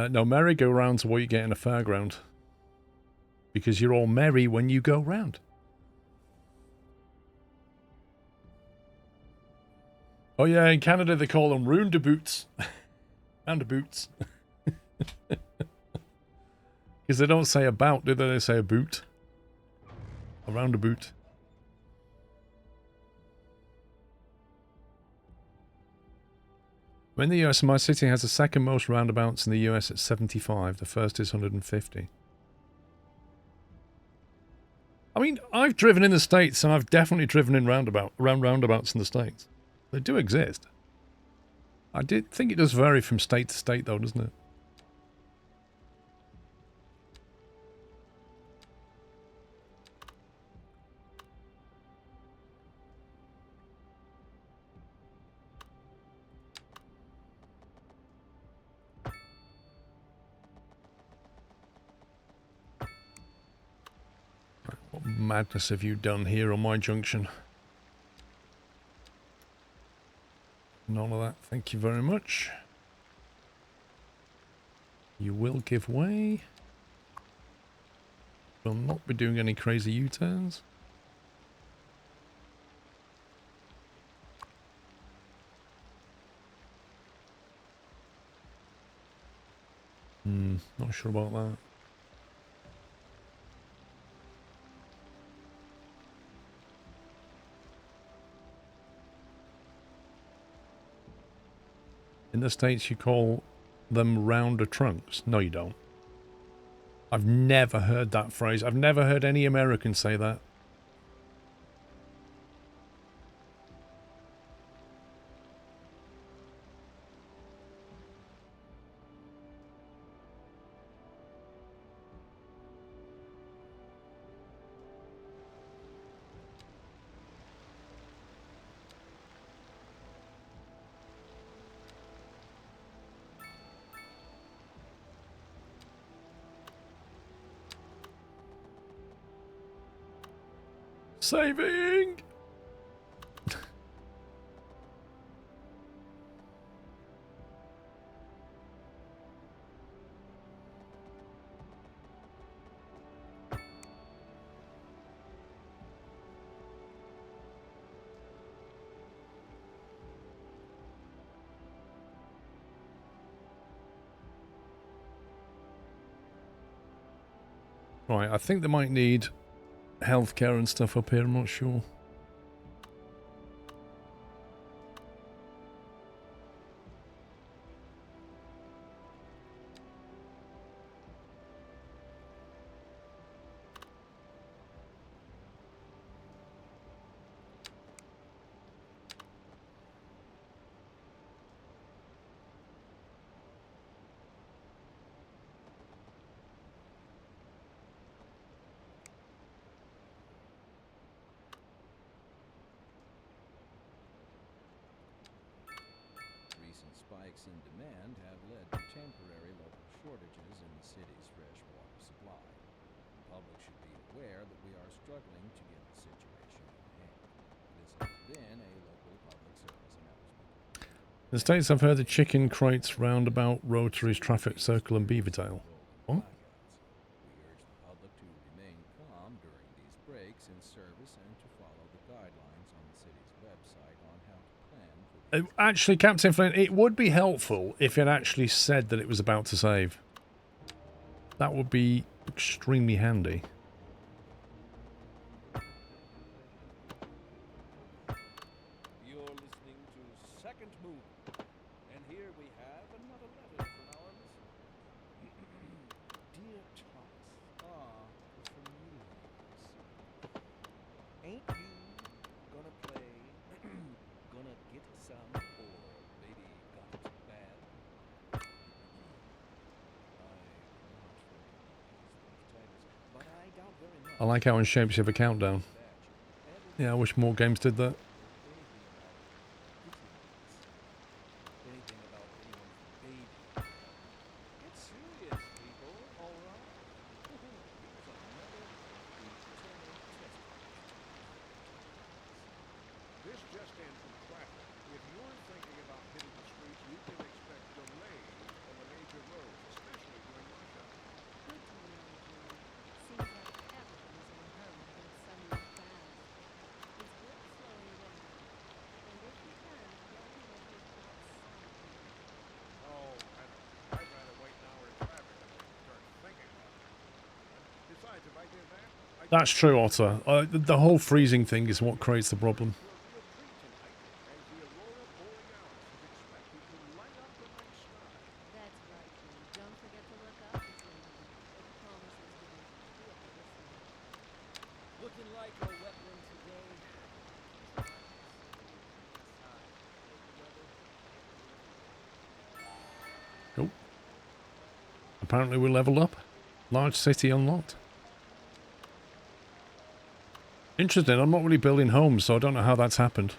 No, merry-go-rounds are what you get in a fairground. Because you're all merry when you go round. Oh yeah, in Canada they call them roundabouts. Roundabouts. Because they don't say about, do they? They say a boot. A roundabout. In the US, my city has the second most roundabouts in the US at 75. The first is 150. I mean, I've driven in the States and I've definitely driven in roundabouts in the States. They do exist. I did think it does vary from state to state though, doesn't it? What madness have you done here on my junction? None of that, thank you very much. You will give way. Will not be doing any crazy U-turns. Not sure about that. In the States, you call them rounder trunks. No, you don't. I've never heard that phrase. I've never heard any American say that. Saving! Right, I think they might need healthcare and stuff up here, I'm not sure. spikes in demand have led to temporary local shortages in the city's fresh water supply. The public should be aware that we are struggling to get the situation in hand. This has been a local public service announcement. In the States, I've heard the chicken crates roundabout, Rotaries, Traffic Circle, and Beaverdale. What? We urge the public to remain calm during these breaks in service and to follow the guidelines on the city's website on how to plan for these. Actually, Captain Flint, it would be helpful if it actually said that it was about to save. That would be extremely handy. You're listening to Second Move, and here we have another letter from our listener. Dear Thomas, ain't you gonna play Gonna Get Some or Baby Got It Bad? But I doubt very much. I like how in shapes you have a countdown. Yeah, I wish more games did that. Anything about anyone's baby. Get serious, people, all right? Here's another eternal test. This just in from traffic. If you're thinking about hitting the streets, you can expect delays on the major roads, especially during rush hour. Good to know, Jim. Seems like everyone's in a hurry to get somewhere fast. It's worth slowing down. And if you can, plan your trip outside. Oh, I'd rather wait an hour in traffic than start thinking about it. Besides, if I did that, I'd That's true, Otter. The whole freezing thing is what creates the problem. for a real treat tonight, as the aurora borealis is expected to light up the night sky. That's right, Jim. Don't forget to look up this evening. It promises to be really listening. Looking like a wet one today. Oh. Apparently we leveled up. Large city unlocked. Interesting, I'm not really building homes, so I don't know how that's happened.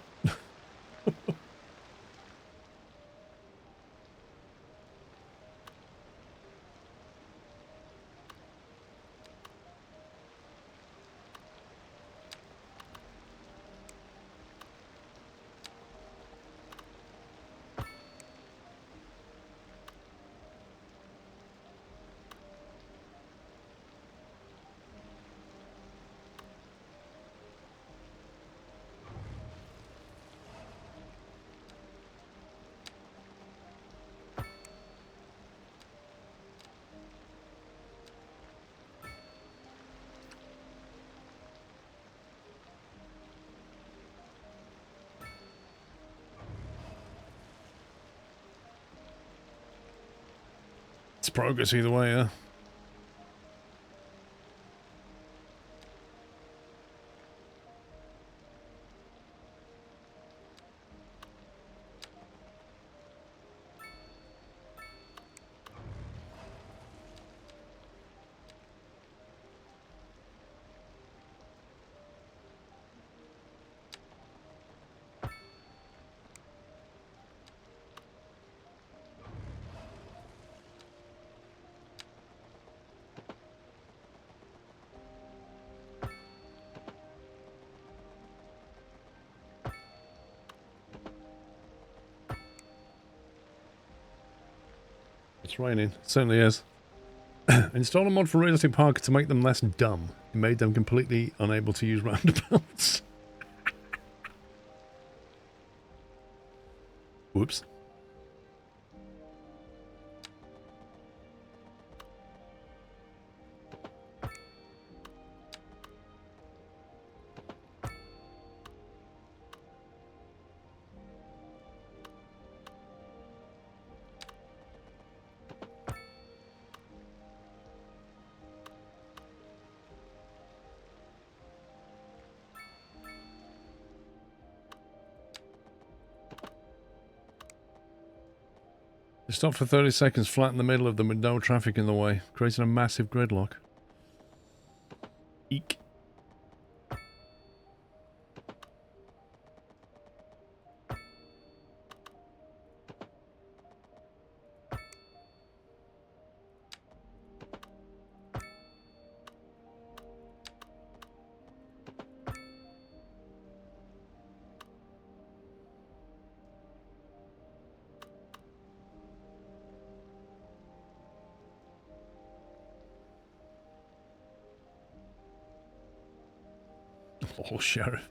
It's progress either way, yeah. It's raining. It certainly is. Install a mod for realistic park to make them less dumb. It made them completely unable to use roundabouts. Whoops. Stop for 30 seconds flat in the middle of them with no traffic in the way, creating a massive gridlock. Eek. Oh, Sheriff.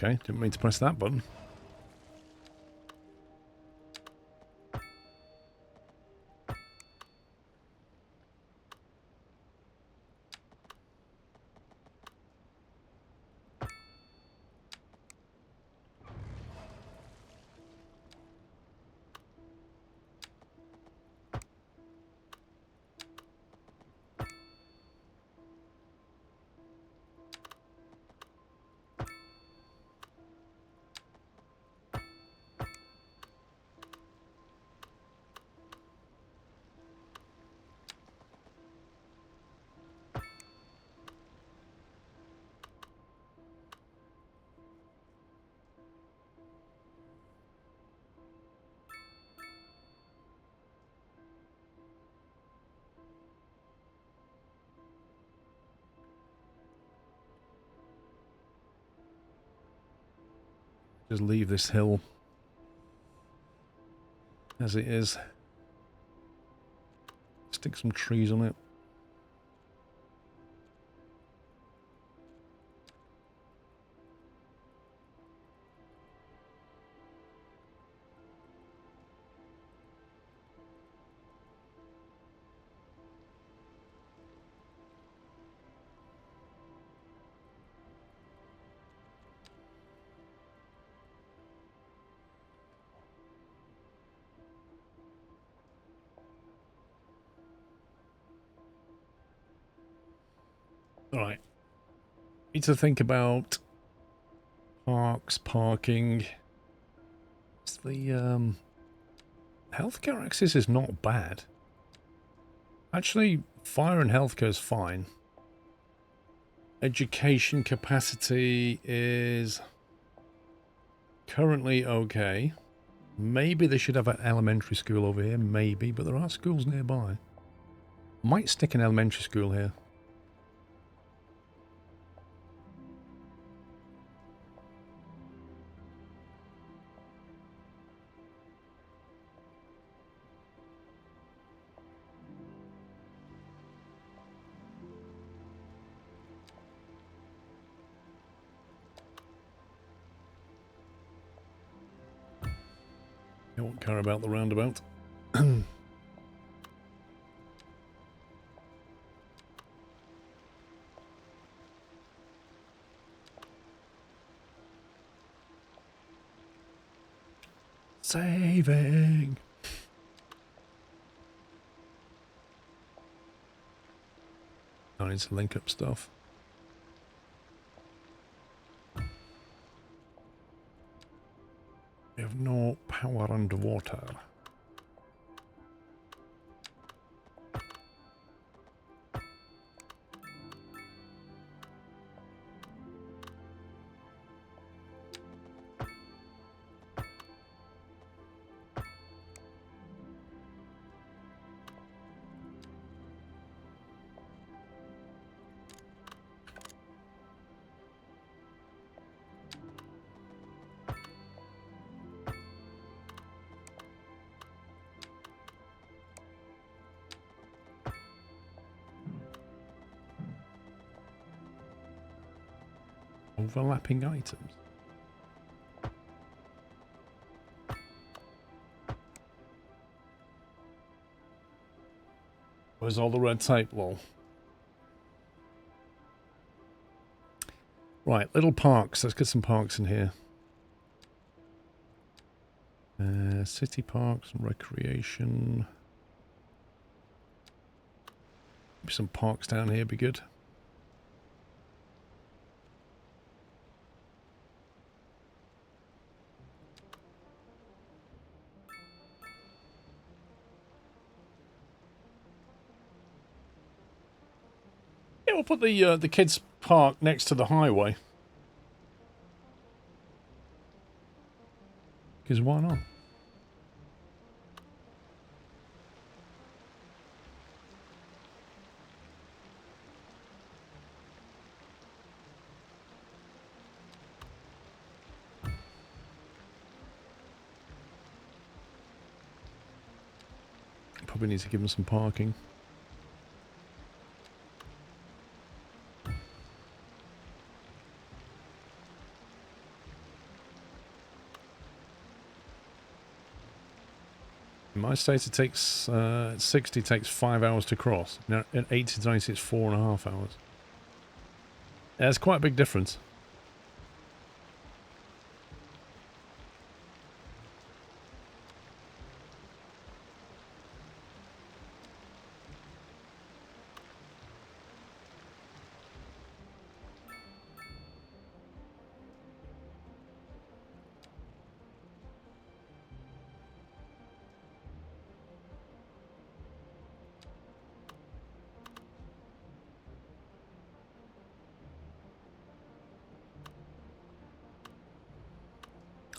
Okay, didn't mean to press that button. Just leave this hill as it is. Stick some trees on it. Alright. Need to think about parks, parking. The healthcare access is not bad. Actually, fire and healthcare is fine. Education capacity is currently okay. Maybe they should have an elementary school over here, maybe, but there are schools nearby. Might stick an elementary school here. I won't care about the roundabout. Saving. I need to link up stuff. We have no power underwater. Overlapping items. Where's all the red tape, lol? Right, little parks. Let's get some parks in here. City parks and recreation. Maybe some parks down here be good. Yeah, we'll put the kids' park next to the highway. Because why not? Probably need to give them some parking. In my state it takes, 60 takes 5 hours to cross. Now at 80 to 90 it's 4.5 hours. Yeah, it's quite a big difference.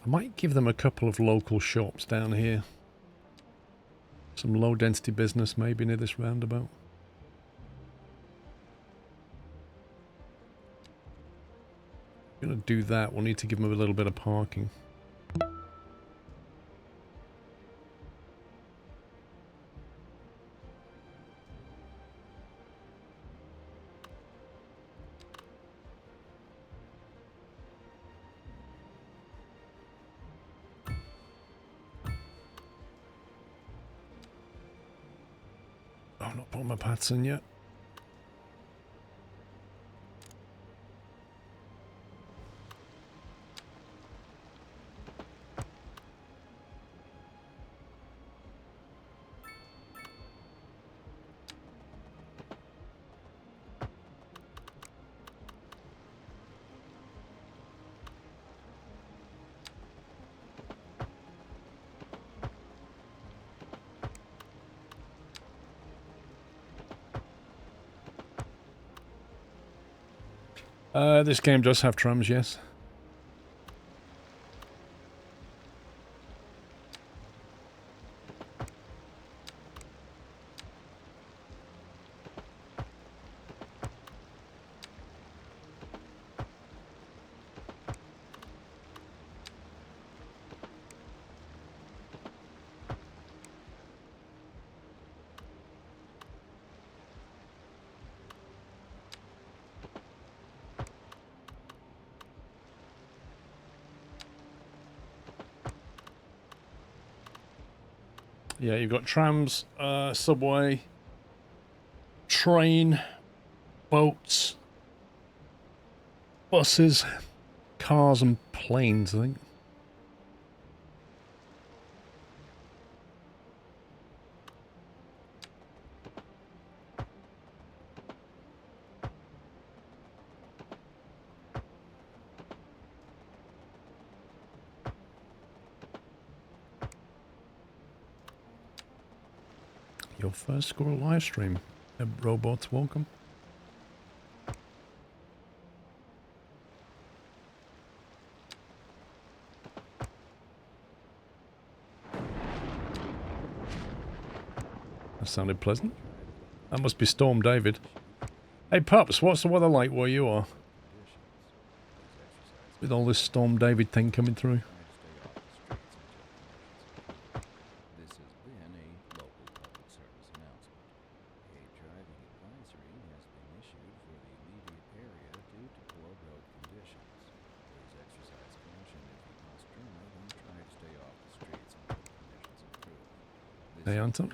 I might give them a couple of local shops down here. Some low density business maybe near this roundabout. If we're going to do that, we'll need to give them a little bit of parking. I've not put my paths in yet. This game does have trams, yes. Yeah, you've got trams, subway, train, boats, buses, cars and planes, I think. Your first Squirrel live stream. Robots, welcome. That sounded pleasant. That must be Storm David. Hey Pups, what's the weather like where you are? With all this Storm David thing coming through. Hey, Anton.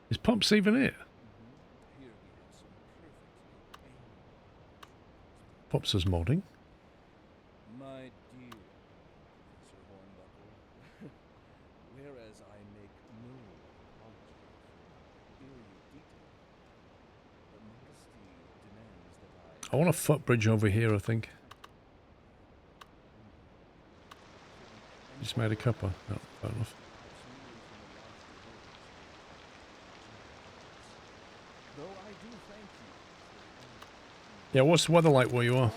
Is Pops even here? Pops is modding. My dear Professor Hornbuckle, whereas I make no apology for ill I want a footbridge over here, I think. Just made a cuppa. No, fair enough. Yeah, what's the weather like where you are?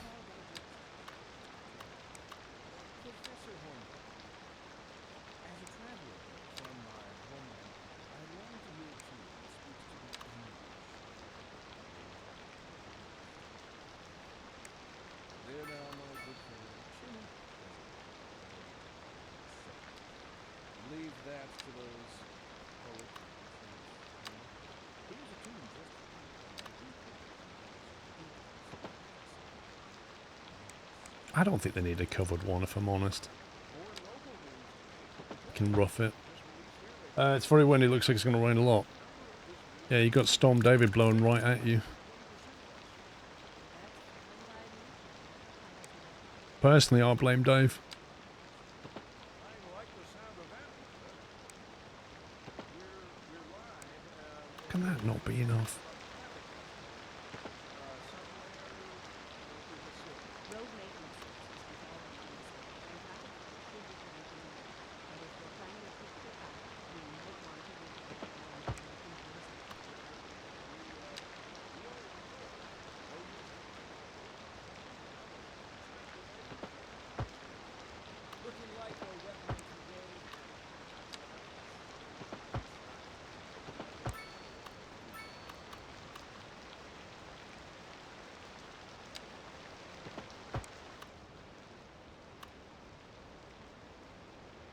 Leave that to those poets. Here's a tune just I don't think they need a covered one, if I'm honest. You can rough it. It's very windy. Looks like it's going to rain a lot. Yeah, you got Storm David blowing right at you. Personally, I blame Dave. Can that not be enough?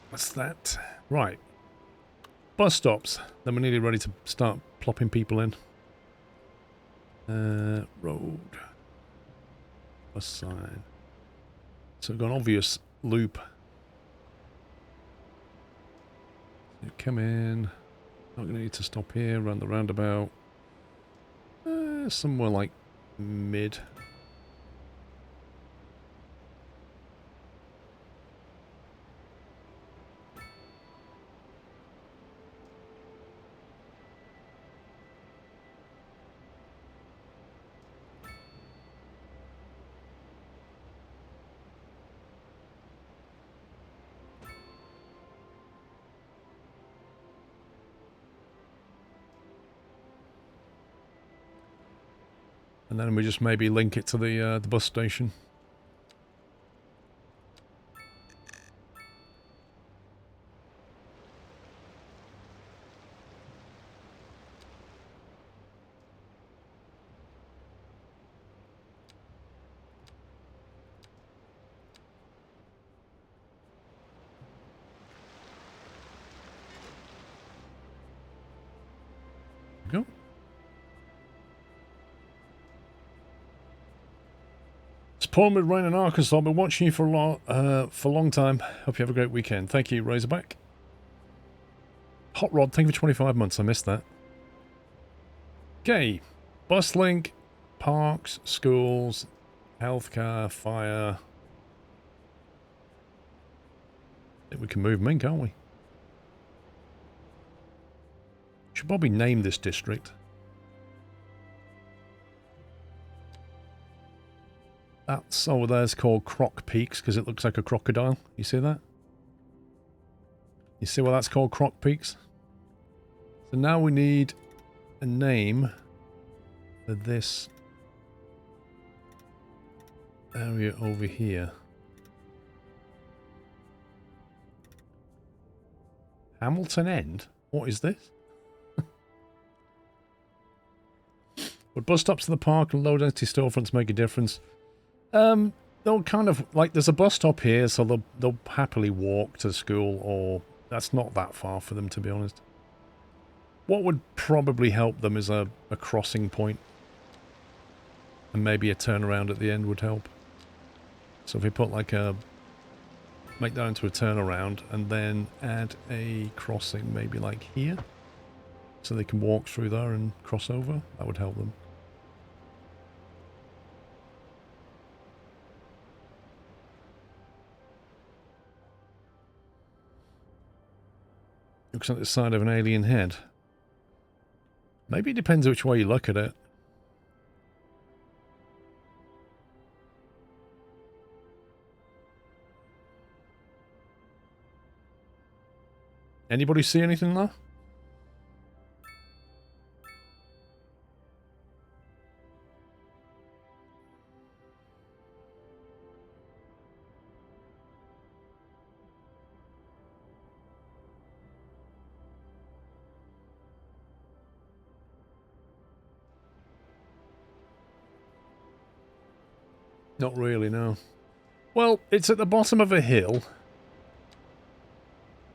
What's that? Right. Bus stops. Then we're nearly ready to start plopping people in. Road. Bus sign. So we've got an obvious loop. You come in. Not going to need to stop here. Run the roundabout. Somewhere like mid. And then we just maybe link it to the bus station. Go. It's pouring with rain in Arkansas. I've been watching you for a long time. Hope you have a great weekend. Thank you, Razorback. Hot Rod, thank you for 25 months. I missed that. Okay. Bus link, parks, schools, healthcare, fire. I think we can move them in, can't we? Should probably name this district. That's over there's called Croc Peaks because it looks like a crocodile. You see that? You see why that's called Croc Peaks? So now we need a name for this area over here. Hamilton End? What is this? Would bus stops to the park and low density storefronts make a difference? They'll kind of, like, there's a bus stop here, so they'll happily walk to school, or that's not that far for them, to be honest. What would probably help them is a crossing point, and maybe a turnaround at the end would help. So if we put like make that into a turnaround, and then add a crossing maybe like here, so they can walk through there and cross over, that would help them. Looks like the side of an alien head. Maybe it depends which way you look at it. Anybody see anything there? Not really, no. Well, it's at the bottom of a hill.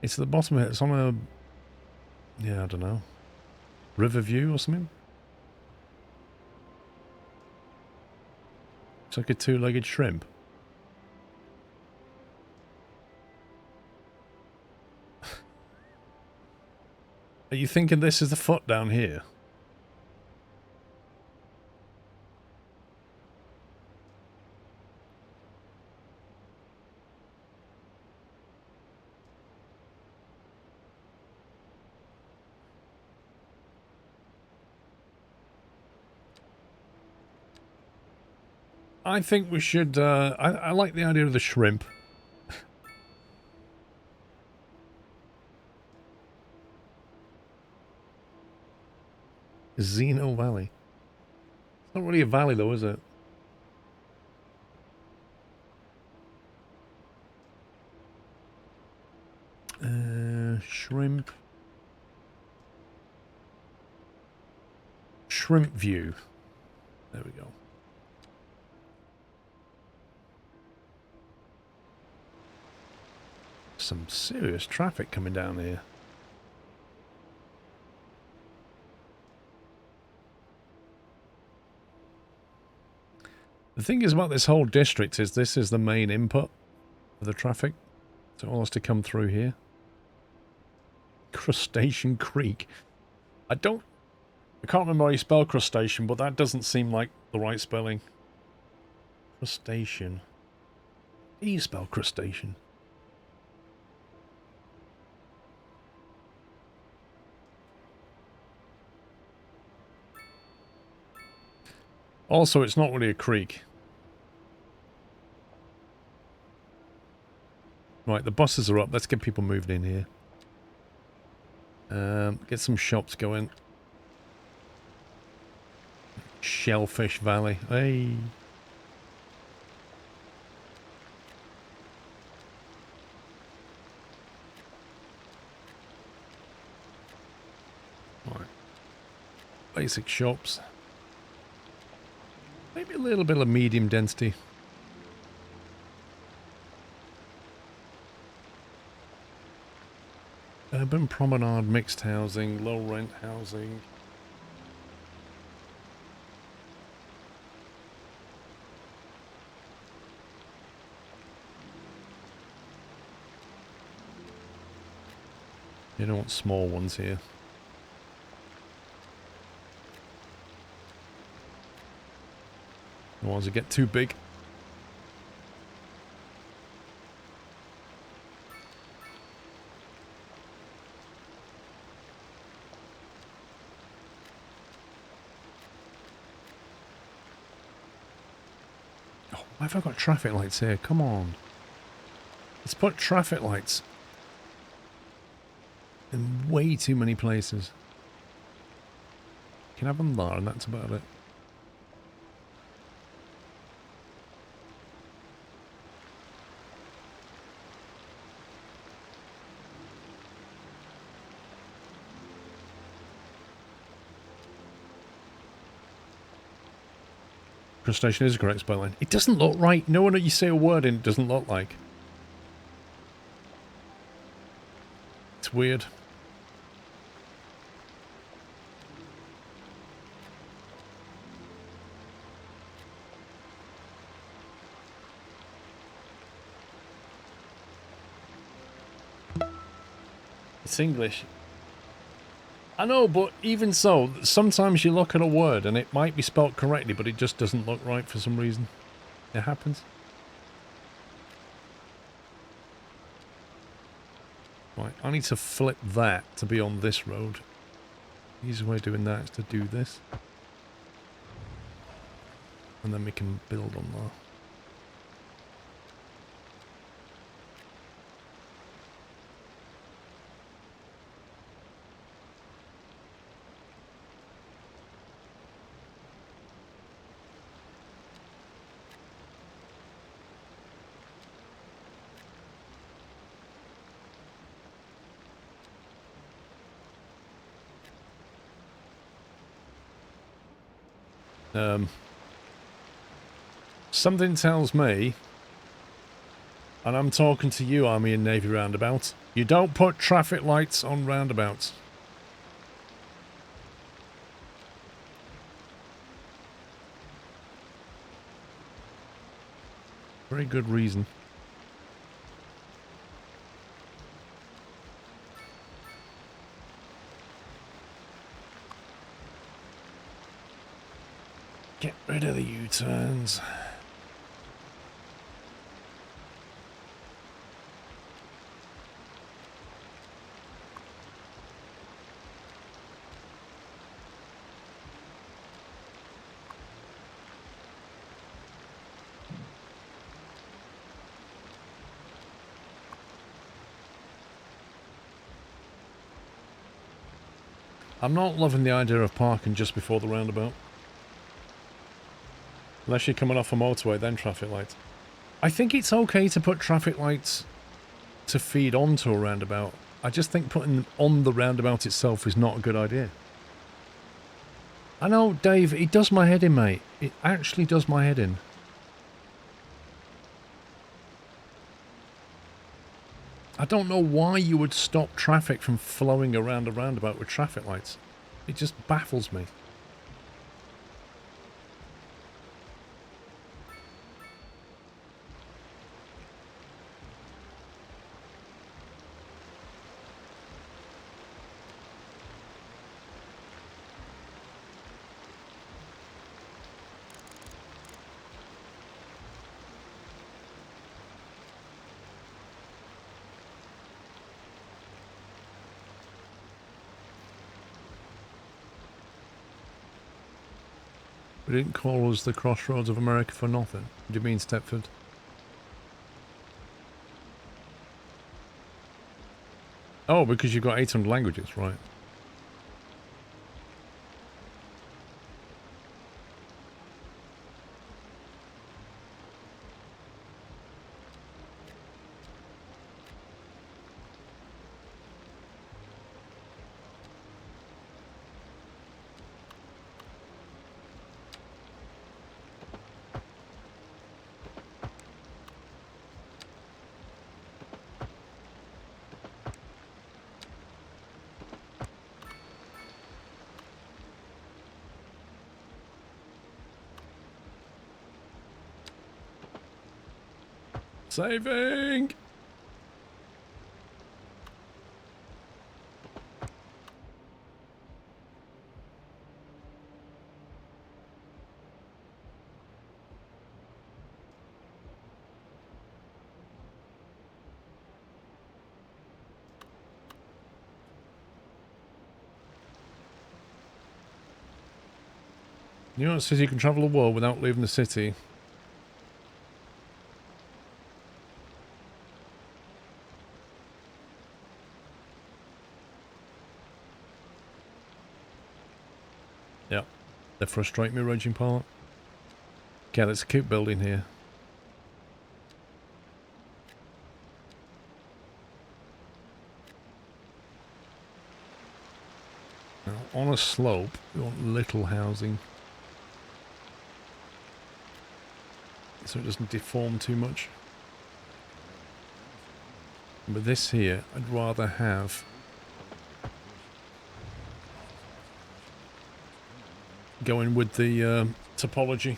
It's at the bottom of it. It's on a... Yeah, I don't know. River view or something? It's like a two-legged shrimp. Are you thinking this is the foot down here? I think we should, I like the idea of the shrimp. Zeno Valley. It's not really a valley though, is it? Shrimp. Shrimp view. There we go. Some serious traffic coming down here. The thing is about this whole district is this is the main input for the traffic. So it all has to come through here. Crustacean Creek. I can't remember how you spell crustacean, but that doesn't seem like the right spelling. Crustacean. How do you spell crustacean? Also, it's not really a creek. Right, the buses are up. Let's get people moved in here. Get some shops going. Shellfish Valley. Hey. Right. Basic shops. Maybe a little bit of medium density. Urban promenade, mixed housing, low rent housing. You don't want small ones here. The ones that get too big. Oh, why have I got traffic lights here? Come on. Let's put traffic lights in way too many places. You can have them there and that's about it. Crustacean is a correct spelling. It doesn't look right. No one that you say a word in it doesn't look like. It's weird. It's English. I know, but even so, sometimes you look at a word and it might be spelt correctly, but it just doesn't look right for some reason. It happens. Right, I need to flip that to be on this road. The easiest way of doing that is to do this. And then we can build on that. Something tells me, and I'm talking to you, Army and Navy roundabout, you don't put traffic lights on roundabouts. Very good reason. Get rid of the U-turns. I'm not loving the idea of parking just before the roundabout. Unless you're coming off a motorway, then traffic lights. I think it's okay to put traffic lights to feed onto a roundabout. I just think putting them on the roundabout itself is not a good idea. I know, Dave, it does my head in, mate. It actually does my head in. I don't know why you would stop traffic from flowing around a roundabout with traffic lights. It just baffles me. We didn't call us the Crossroads of America for nothing. What do you mean, Stepford? Oh, because you've got 800 languages, right. Saving! You know, it says you can travel the world without leaving the city. Yeah, they frustrate me, Raging Pilot. Okay, let's keep building here. Now, on a slope, we want little housing. So it doesn't deform too much. But this here, I'd rather have going with the topology.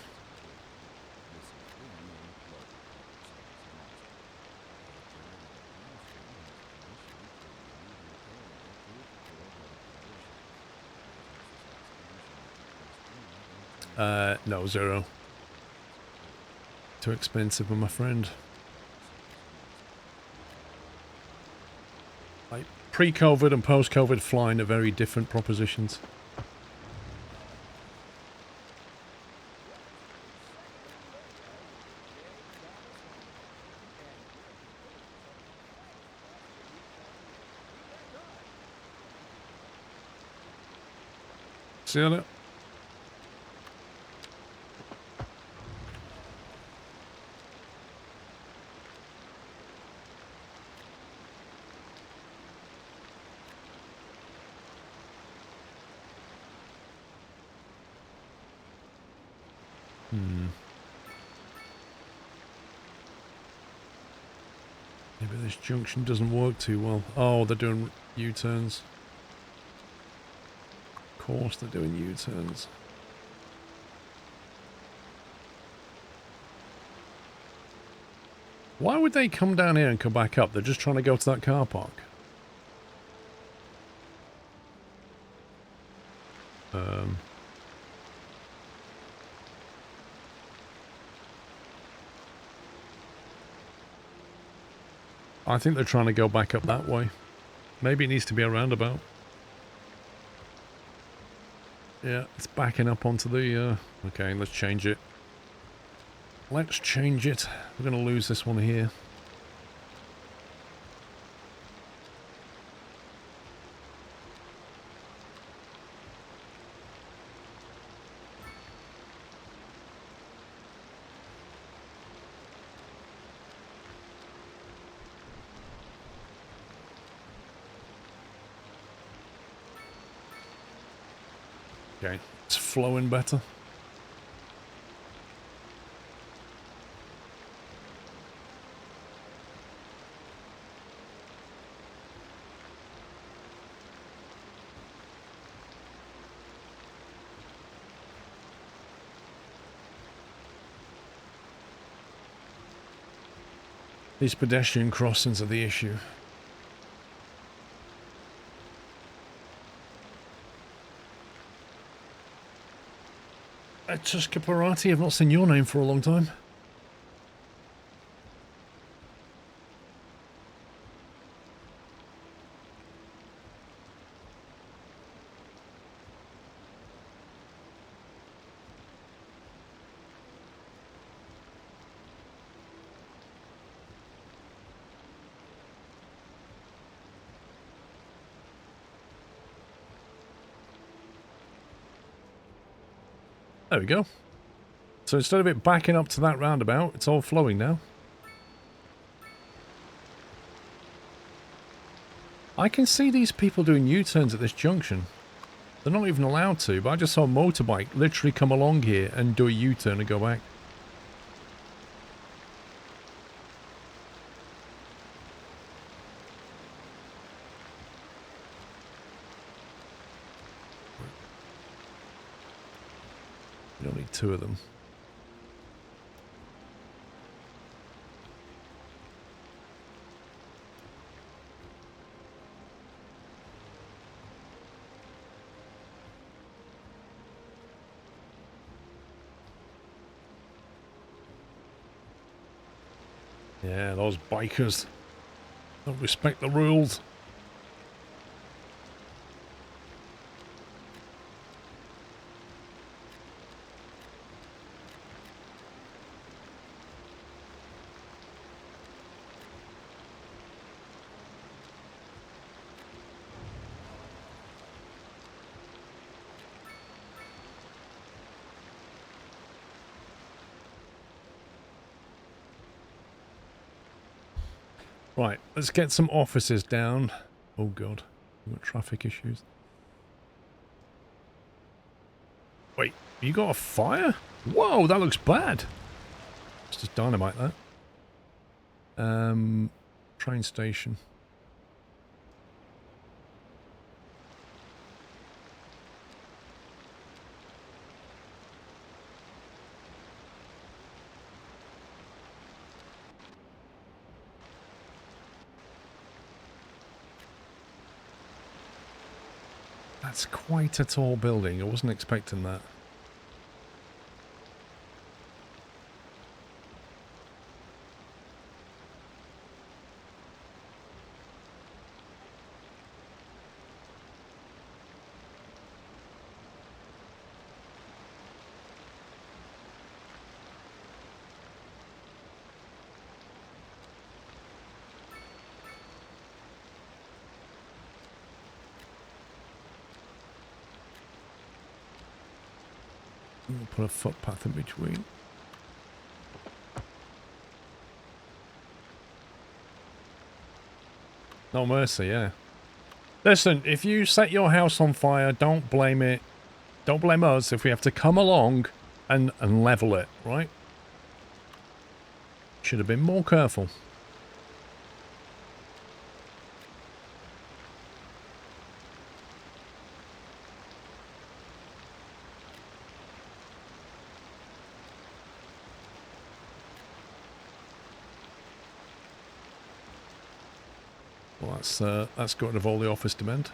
No, 0. Too expensive for my friend. Like, pre-COVID and post-COVID flying are very different propositions. See you later. Maybe this junction doesn't work too well. Oh, they're doing U-turns. Of course they're doing U-turns. Why would they come down here and come back up? They're just trying to go to that car park. I think they're trying to go back up that way. Maybe it needs to be a roundabout. Yeah, it's backing up onto the... Okay, let's change it. Let's change it. We're going to lose this one here. Okay, it's flowing better. These pedestrian crossings are the issue. Tushka Parati, I've not seen your name for a long time. There we go. So instead of it backing up to that roundabout, it's all flowing now. I can see these people doing U-turns at this junction. They're not even allowed to, but I just saw a motorbike literally come along here and do a U-turn and go back. You don't need two of them. Yeah, those bikers don't respect the rules. Right, let's get some offices down. Oh god, we've got traffic issues. Wait, you got a fire? Whoa, that looks bad. It's just dynamite, that. Train station. That's quite a tall building. I wasn't expecting that. We'll put a footpath in between. No mercy, yeah. Listen, if you set your house on fire, don't blame it. Don't blame us if we have to come along and level it, right? Should have been more careful. Well, that's got rid of all the office demand.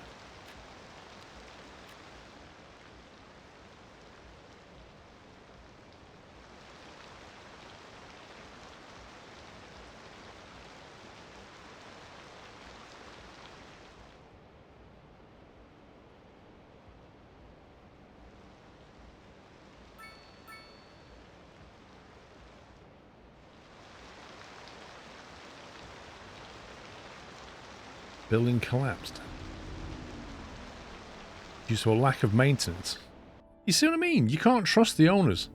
Building collapsed due to a lack of maintenance. You see what I mean? You can't trust the owners.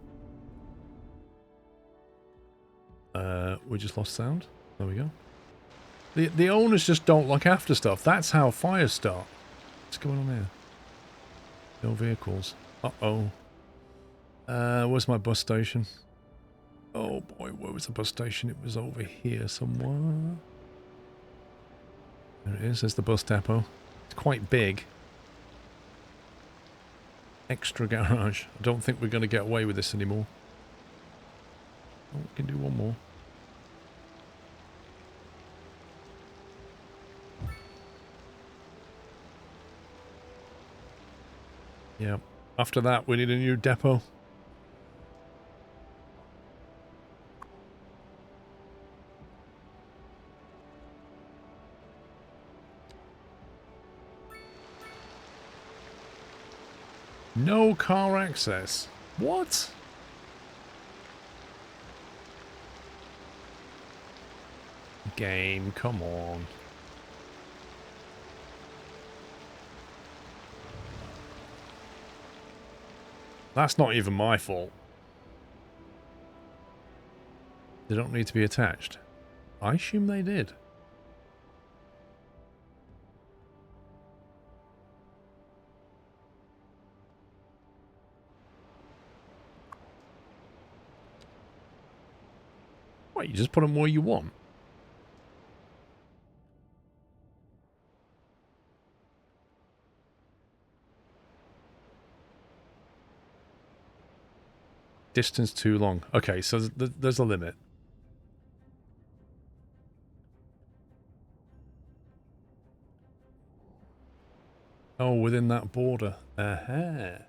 We just lost sound. There we go. The owners just don't look after stuff. That's how fires start. What's going on here? No vehicles. Uh-oh. Where's my bus station? Oh boy, where was the bus station? It was over here somewhere. There it is. There's the bus depot. It's quite big. Extra garage. I don't think we're going to get away with this anymore. Oh, we can do one more. Yeah. After that, we need a new depot. No car access. What? Game, come on. That's not even my fault. They don't need to be attached. I assume they did. What, you just put them where you want? Distance too long. Okay, so there's a limit. Oh, within that border. Aha.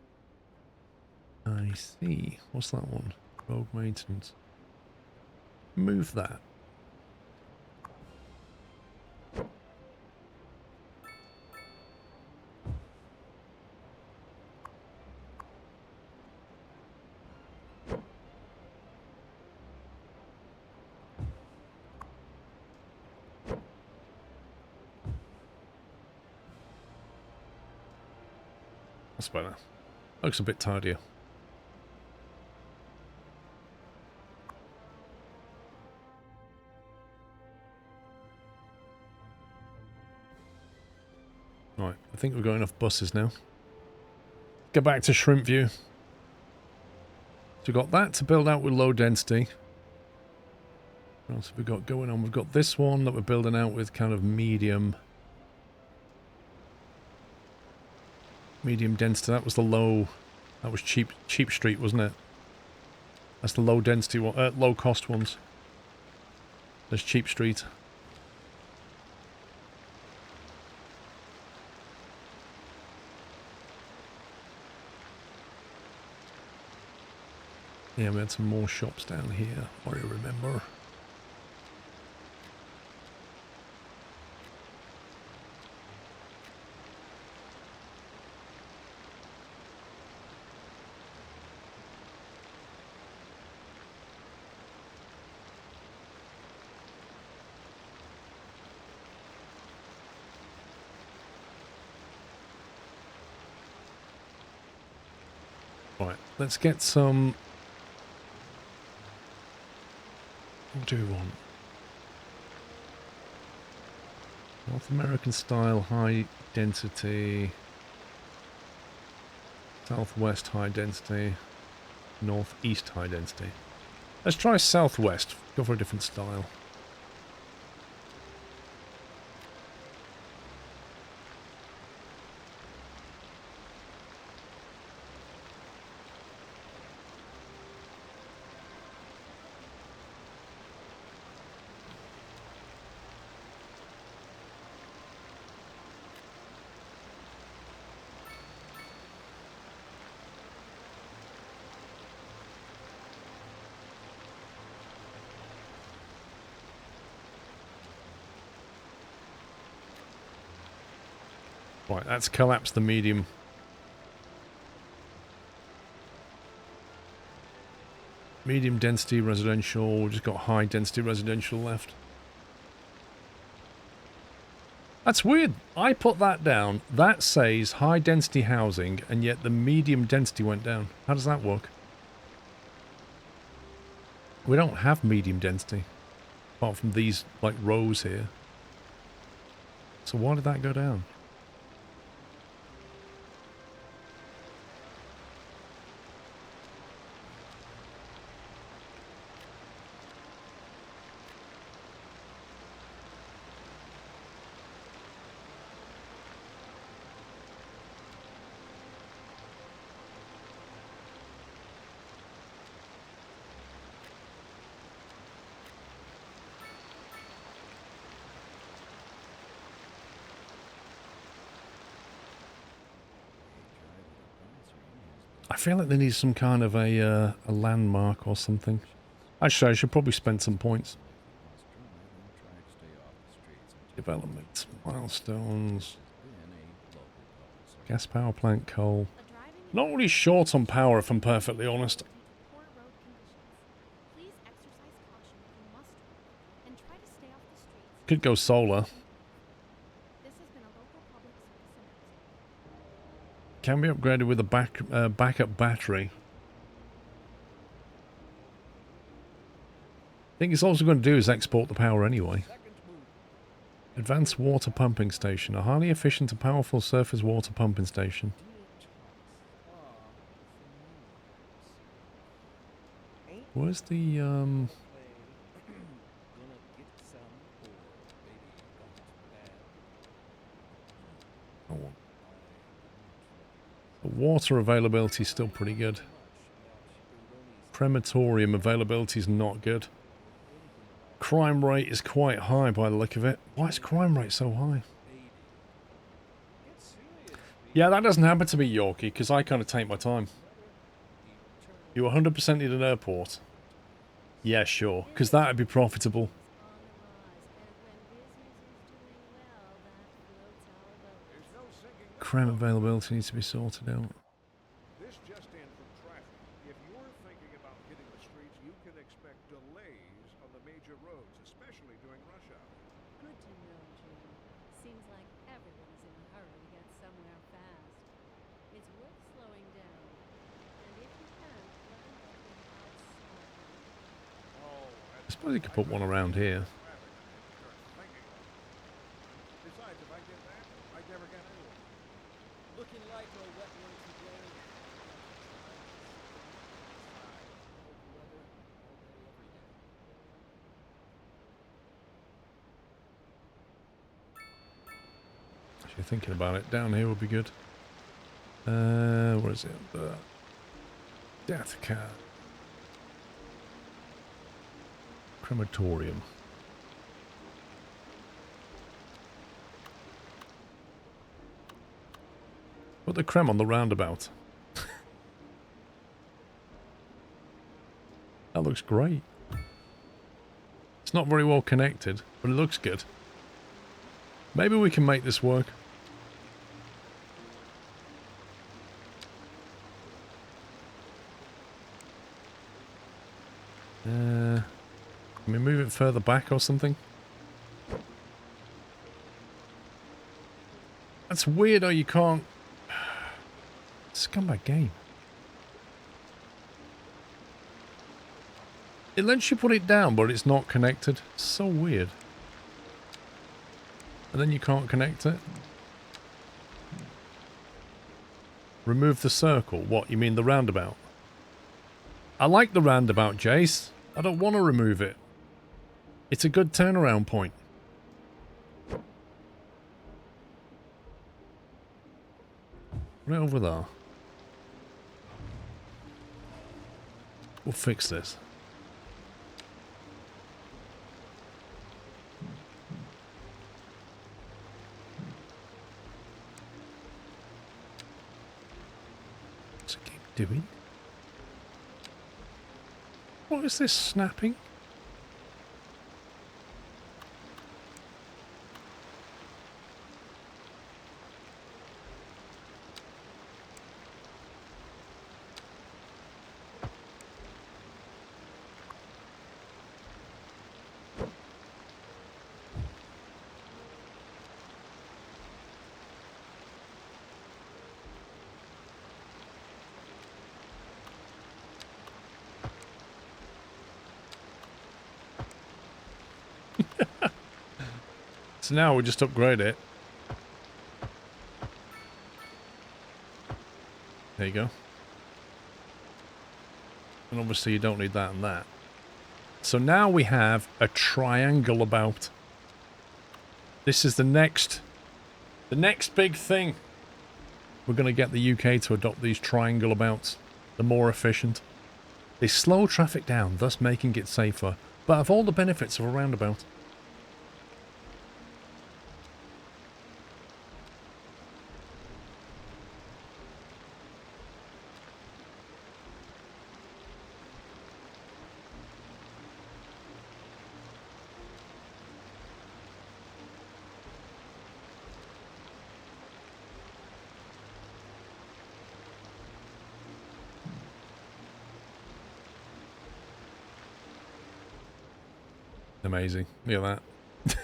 I see. What's that one? Road maintenance. Move that. That's better. Looks a bit tidier. Right, I think we've got enough buses now. Get back to Shrimp View. So we've got that to build out with low density. What else have we got going on? We've got this one that we're building out with kind of medium density. That was the low. That was cheap street, wasn't it? That's the low density one, low cost ones. There's cheap street. Yeah, we had some more shops down here, I remember. Right, let's get some... What do we want? North American style, high density. Southwest, high density. Northeast high density. Let's try southwest. Go for a different style. Right, that's collapsed the medium. Medium density residential. We've just got high density residential left. That's weird. I put that down. That says high density housing, and yet the medium density went down. How does that work? We don't have medium density. Apart from these, like, rows here. So why did that go down? I feel like they need some kind of a landmark or something. Actually, I should probably spend some points. Development, milestones, gas power plant, coal. Not really short on power, if I'm perfectly honest. Poor road conditions. Please exercise caution if you must drive, and try to stay off the streets. Could go solar. This has been a local public service announcement. Can be upgraded with a backup battery. I think it's also going to do is export the power anyway. Advanced water pumping station. A highly efficient and powerful surface water pumping station. Where's the the water availability is still pretty good. Crematorium availability is not good. Crime rate is quite high by the look of it. Why is crime rate so high? Yeah, that doesn't happen to me, Yorkie, because I kind of take my time. You 100% need an airport? Yeah, sure, because that would be profitable. Crime availability needs to be sorted out. This just in from traffic. If you're thinking about hitting the streets, you can expect delays on the major roads, especially during rush hour. Good to know, Jim. Seems like everyone is in a hurry to get somewhere fast. It's worth slowing down. And if you can, try and get them outside. Oh, I suppose you could put one around here. Besides, if I get that, I never get anywhere. Looking like a wet one today. Actually, thinking about it, down here would be good. Where is it? The death cat. Crematorium. Put the creme on the roundabout. That looks great. It's not very well connected, but it looks good. Maybe we can make this work. Can we move it further back or something? That's weird how you can't... Scumbag game. It lets you put it down, but it's not connected. So weird. And then you can't connect it. Remove the circle. What, you mean the roundabout? I like the roundabout, Jace. I don't want to remove it. It's a good turnaround point. Right over there. We'll fix this. What's it keep doing? What is this snapping? So now we just upgrade it. There you go. And obviously you don't need that and that. So now we have a triangle about. This is the next big thing. We're going to get the UK to adopt these triangle abouts. They're more efficient. They slow traffic down, thus making it safer, but have all the benefits of a roundabout. Amazing. Look at that.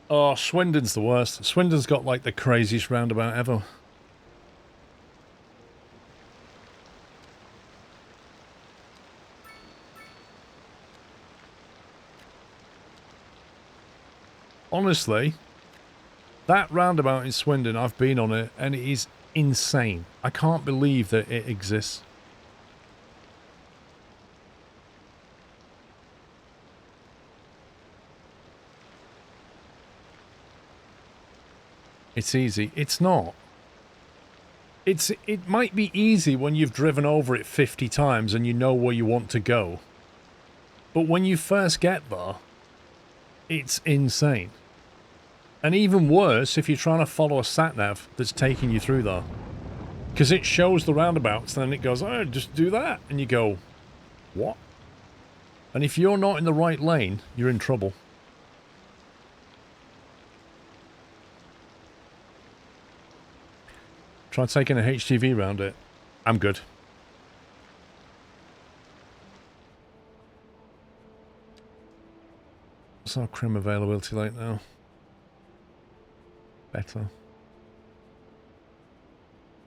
Oh, Swindon's the worst. Swindon's got like the craziest roundabout ever. Honestly, that roundabout in Swindon, I've been on it and it is insane. I can't believe that it exists. It's easy. It's not. It might be easy when you've driven over it 50 times and you know where you want to go. But when you first get there, it's insane. And even worse if you're trying to follow a sat-nav that's taking you through there. Because it shows the roundabouts, and then it goes, oh, just do that. And you go, what? And if you're not in the right lane, you're in trouble. Try taking a HTV round it. I'm good. What's our crim availability like now? Better.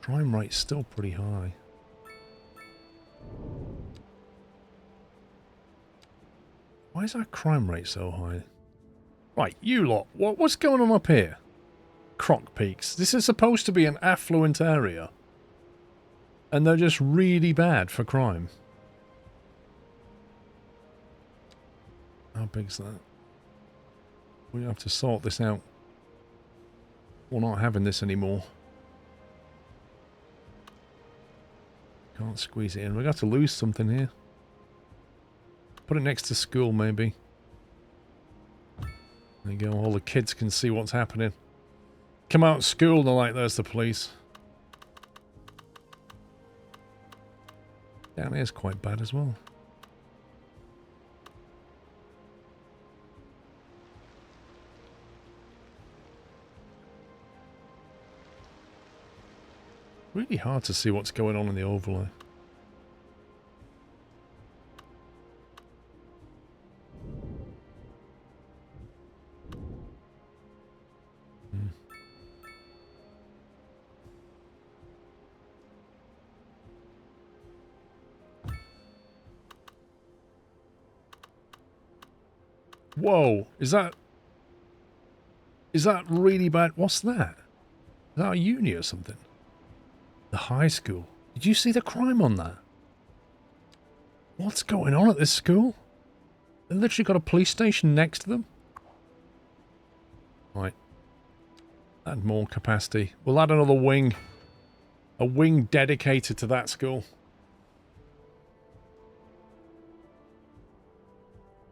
Crime rate's still pretty high. Why is our crime rate so high? Right, you lot, what's going on up here? Croc Peaks. This is supposed to be an affluent area. And they're just really bad for crime. How big's that? We have to sort this out. We're not having this anymore. Can't squeeze it in. We're going to have to lose something here. Put it next to school, maybe. There you go. All the kids can see what's happening. Come out of school and they're like, there's the police. Down here's quite bad as well. Really hard to see what's going on in the overlay. Whoa, is that really bad? What's that? Is that a uni or something? The high school. Did you see the crime on that? What's going on at this school? They literally got a police station next to them. Right. Add more capacity. We'll add another wing. A wing dedicated to that school.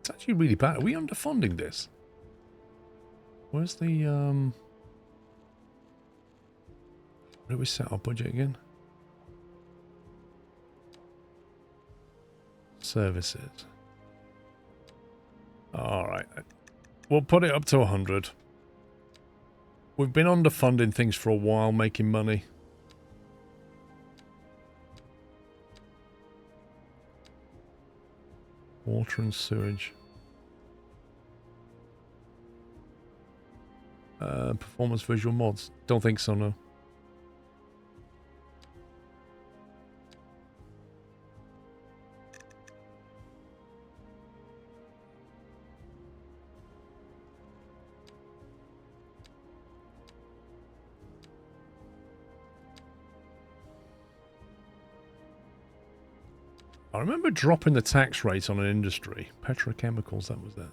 It's actually really bad. Are we underfunding this? Where's the, where do we set our budget again? Services. Alright. We'll put it up to 100. We've been underfunding things for a while, making money. Water and sewage. Performance visual mods. Don't think so, no. I remember dropping the tax rate on an industry. Petrochemicals, that was that.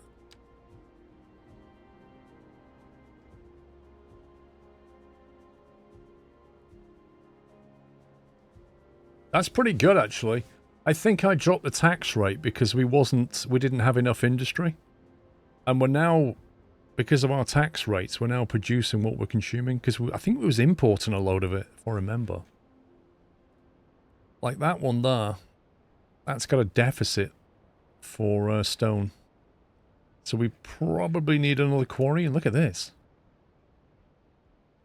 That's pretty good, actually. I think I dropped the tax rate because we didn't have enough industry. And we're now, because of our tax rates, we're now producing what we're consuming. Because I think we was importing a load of it, if I remember. Like that one there. That's got a deficit for stone. So we probably need another quarry. And look at this.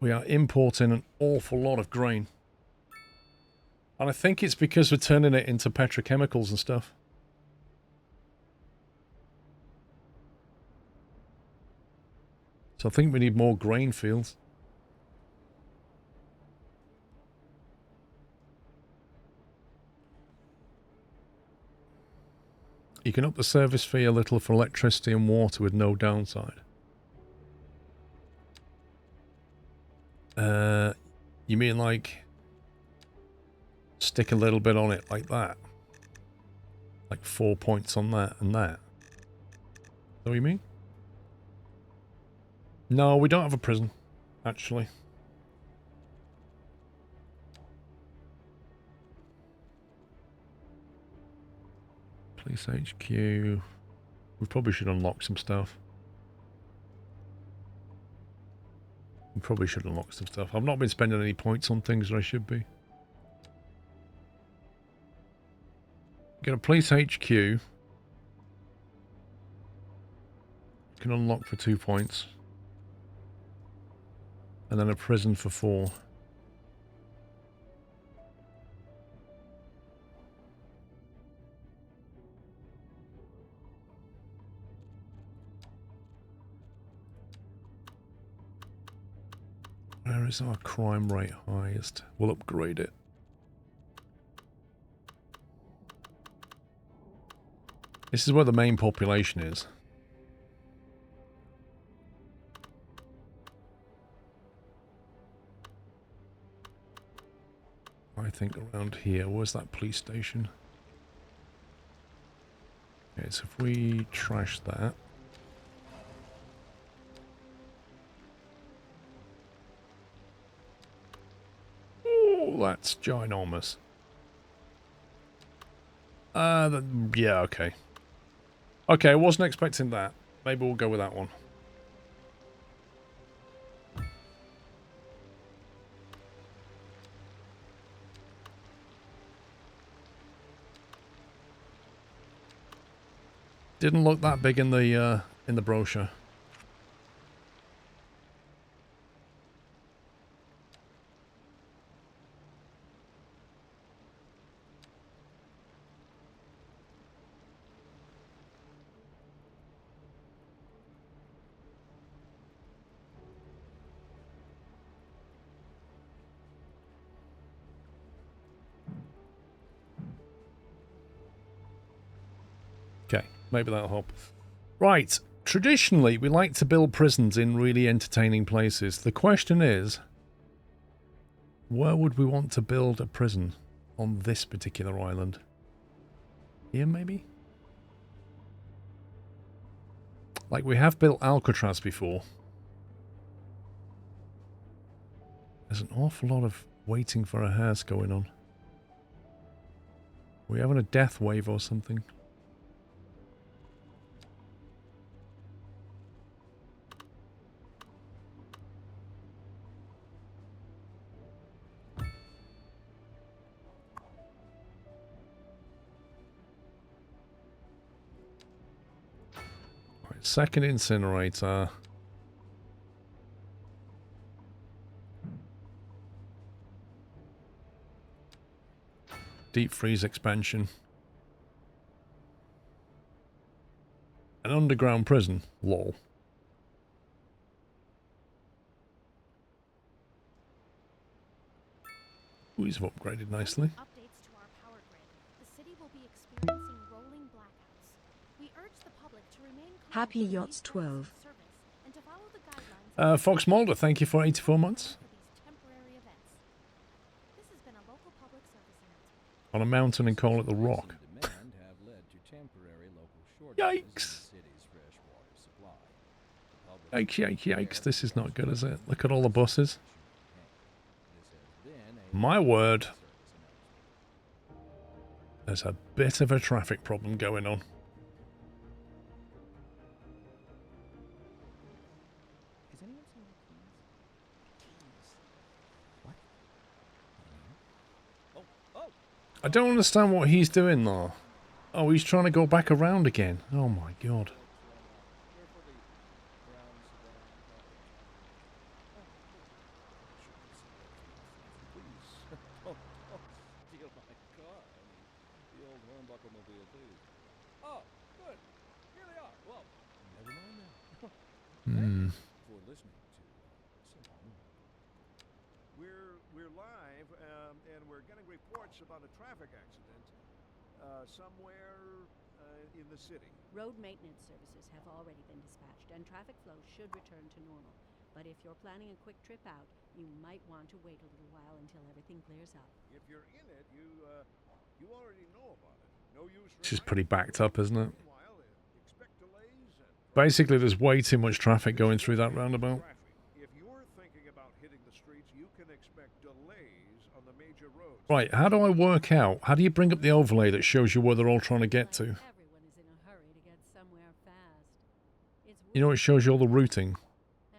We are importing an awful lot of grain. And I think it's because we're turning it into petrochemicals and stuff. So I think we need more grain fields. You can up the service fee a little for electricity and water with no downside. You mean like stick a little bit on it like that? Like 4 points on that and that? Is that what you mean? No, we don't have a prison, actually. Police HQ. We probably should unlock some stuff. We probably should unlock some stuff. I've not been spending any points on things that I should be. Get a police HQ. You can unlock for 2 points. And then a prison for 4. Where is our crime rate highest? We'll upgrade it. This is where the main population is. I think around here. Where's that police station? Okay, so if we trash that. Oh, that's ginormous. Yeah, okay. Okay, I wasn't expecting that. Maybe we'll go with that one. Didn't look that big in the brochure. Okay, maybe that'll help. Right, traditionally we like to build prisons in really entertaining places. The question is, where would we want to build a prison? on this particular island. Here, maybe? Like, we have built Alcatraz before. There's an awful lot of waiting for a hearse going on. Are we having a death wave or something? Right, second incinerator. Deep freeze expansion. An underground prison. Lol. Ooh, he's upgraded nicely. Updates to our power grid. The city will be experiencing rolling blackouts. We urge the public to remain calm Happy during Yachts these times of 12. service and to follow the guidelines Fox Mulder, thank you for 84 months. for these temporary events. This has been a local public service announcement. On a mountain and call it the Rock. Demand have led to temporary local shortages in the Yikes. city's freshwater supply. The public Yikes, yikes, yikes. This is not good, is it? Look at all the buses. This has been a My word. service announcement. There's a bit of a traffic problem going on. Has anyone seen the keys? What? Oh, I don't understand what he's doing though. Oh, he's trying to go back around again. Oh my god. carefully brown sedan. Please, don't steal my car. I mean, the old hornbuckle mobile, please. Oh, good. Here they are. Well, never mind now. Hmm. For listening to Simone. We're live, and we're getting reports about a traffic accident somewhere in the city. Road maintenance services have already been dispatched, and traffic flow should return to normal. But if you're planning a quick trip out, you might want to wait a little while until everything clears up. If you're in it, you already know about it. No use. This is pretty backed up, isn't it? Meanwhile, expect delays and Basically, there's way too much traffic going through that roundabout. If you're thinking about hitting the streets, you can expect delays on the major roads. Right, how do I work out? How do you bring up the overlay that shows you where they're all trying to get to? Everyone is in a hurry to get somewhere fast. It's You know, it shows you all the routing.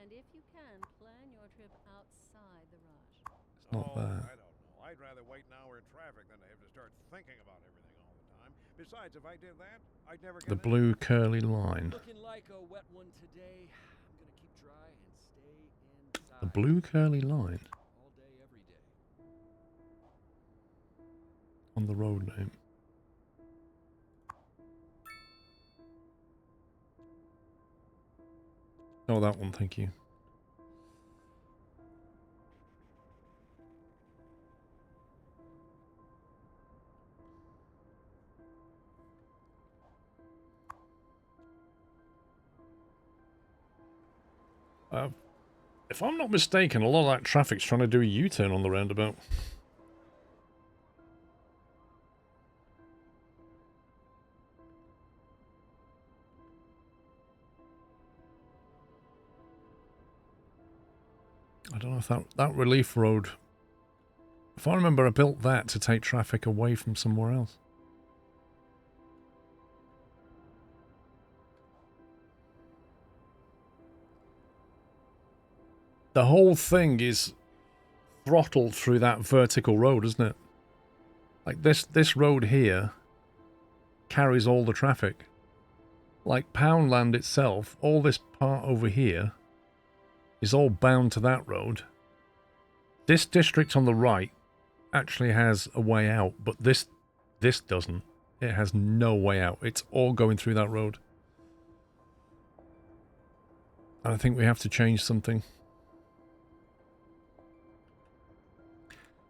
and if you can, plan your trip outside the rush. It's not I there. don't know. I'd rather wait an hour in traffic than to have to start thinking about everything all the time. Besides, if I did that, I'd never get The in. blue curly line. Looking like a wet one today. I'm gonna keep dry and stay inside. The blue curly line All day, every day. on the road name. Oh, that one, thank you. If I'm not mistaken, a lot of that traffic's trying to do a U-turn on the roundabout. I don't know if that relief road... If I remember, I built that to take traffic away from somewhere else. The whole thing is throttled through that vertical road, isn't it? Like this road here carries all the traffic. Like Poundland itself, all this part over here is all bound to that road. This district on the right actually has a way out, but this doesn't. It has no way out. It's all going through that road. And I think we have to change something.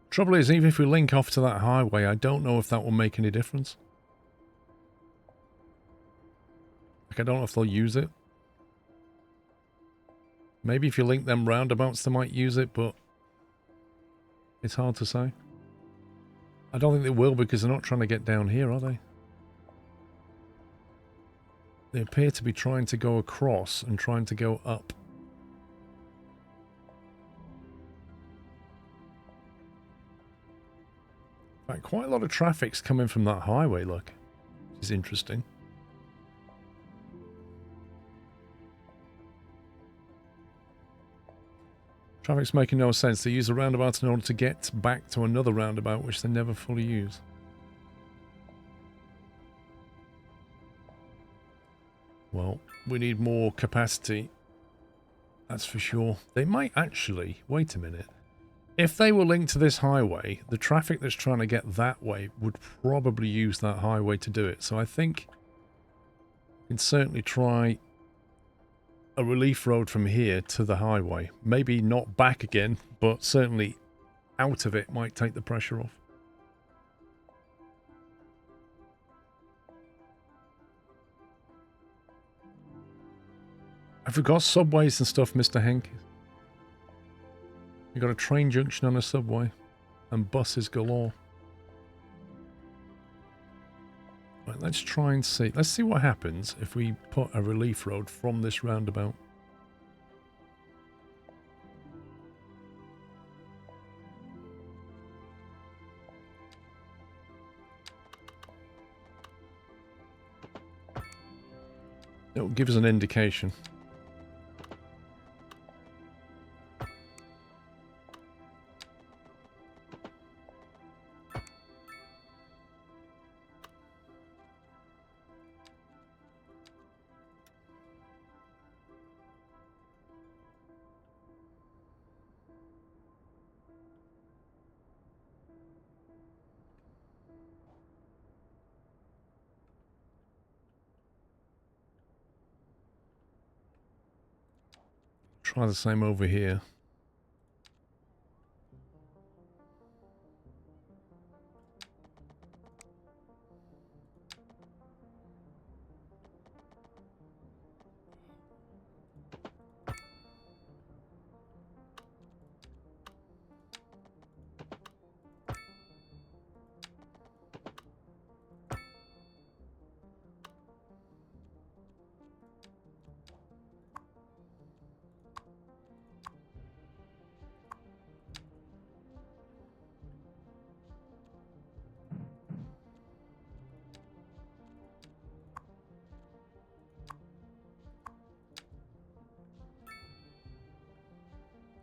Trouble is, even if we link off to that highway, I don't know if that will make any difference. Like, I don't know if they'll use it. Maybe if you link them roundabouts, they might use it, but it's hard to say. I don't think they will because they're not trying to get down here, are they? They appear to be trying to go across and trying to go up. In fact, quite a lot of traffic's coming from that highway, look. Which is interesting. Traffic's making no sense. They use a roundabout in order to get back to another roundabout, which they never fully use. Well, we need more capacity. That's for sure. They might actually... Wait a minute. If they were linked to this highway, the traffic that's trying to get that way would probably use that highway to do it. So I think we can certainly try a relief road from here to the highway. Maybe not back again, but certainly out of it might take the pressure off. I forgot subways and stuff, Mr. Henk. You got a train junction on a subway and buses galore. Right, let's try and see. Let's see what happens if we put a relief road from this roundabout. It'll give us an indication. Try the same over here.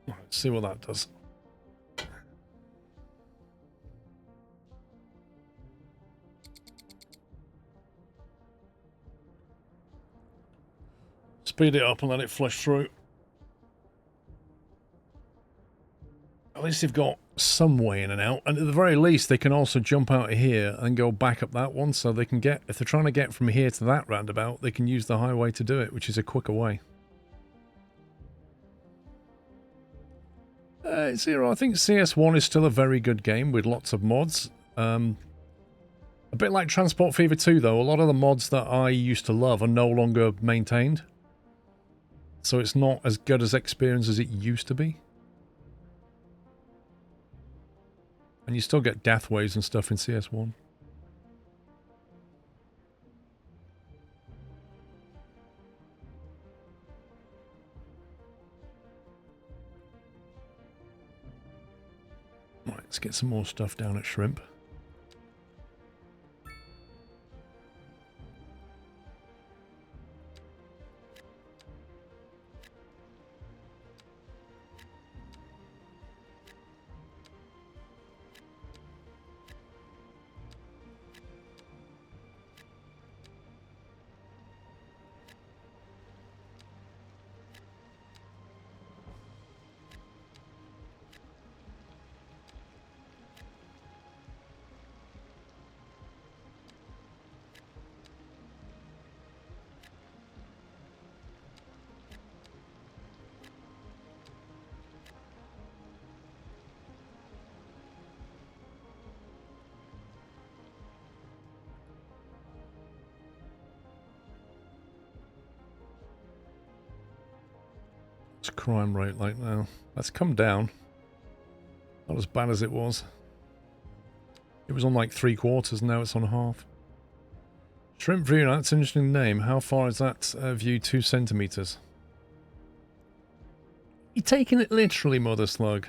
Let's see what that does. Speed it up and let it flush through. At least they've got some way in and out. And at the very least, they can also jump out of here and go back up that one. So they can get, if they're trying to get from here to that roundabout, they can use the highway to do it, which is a quicker way. Zero, I think CS1 is still a very good game with lots of mods. A bit like Transport Fever 2 though, a lot of the mods that I used to love are no longer maintained. So it's not as good as experience as it used to be. And you still get death waves and stuff in CS1. Right, let's get some more stuff down at Shrimp. What's crime rate like now? That's come down. Not as bad as it was. It was on like 3/4, now it's on half. Shrimp view, that's an interesting name. How far is that view? 2 centimeters. You taking it literally, Mother Slug?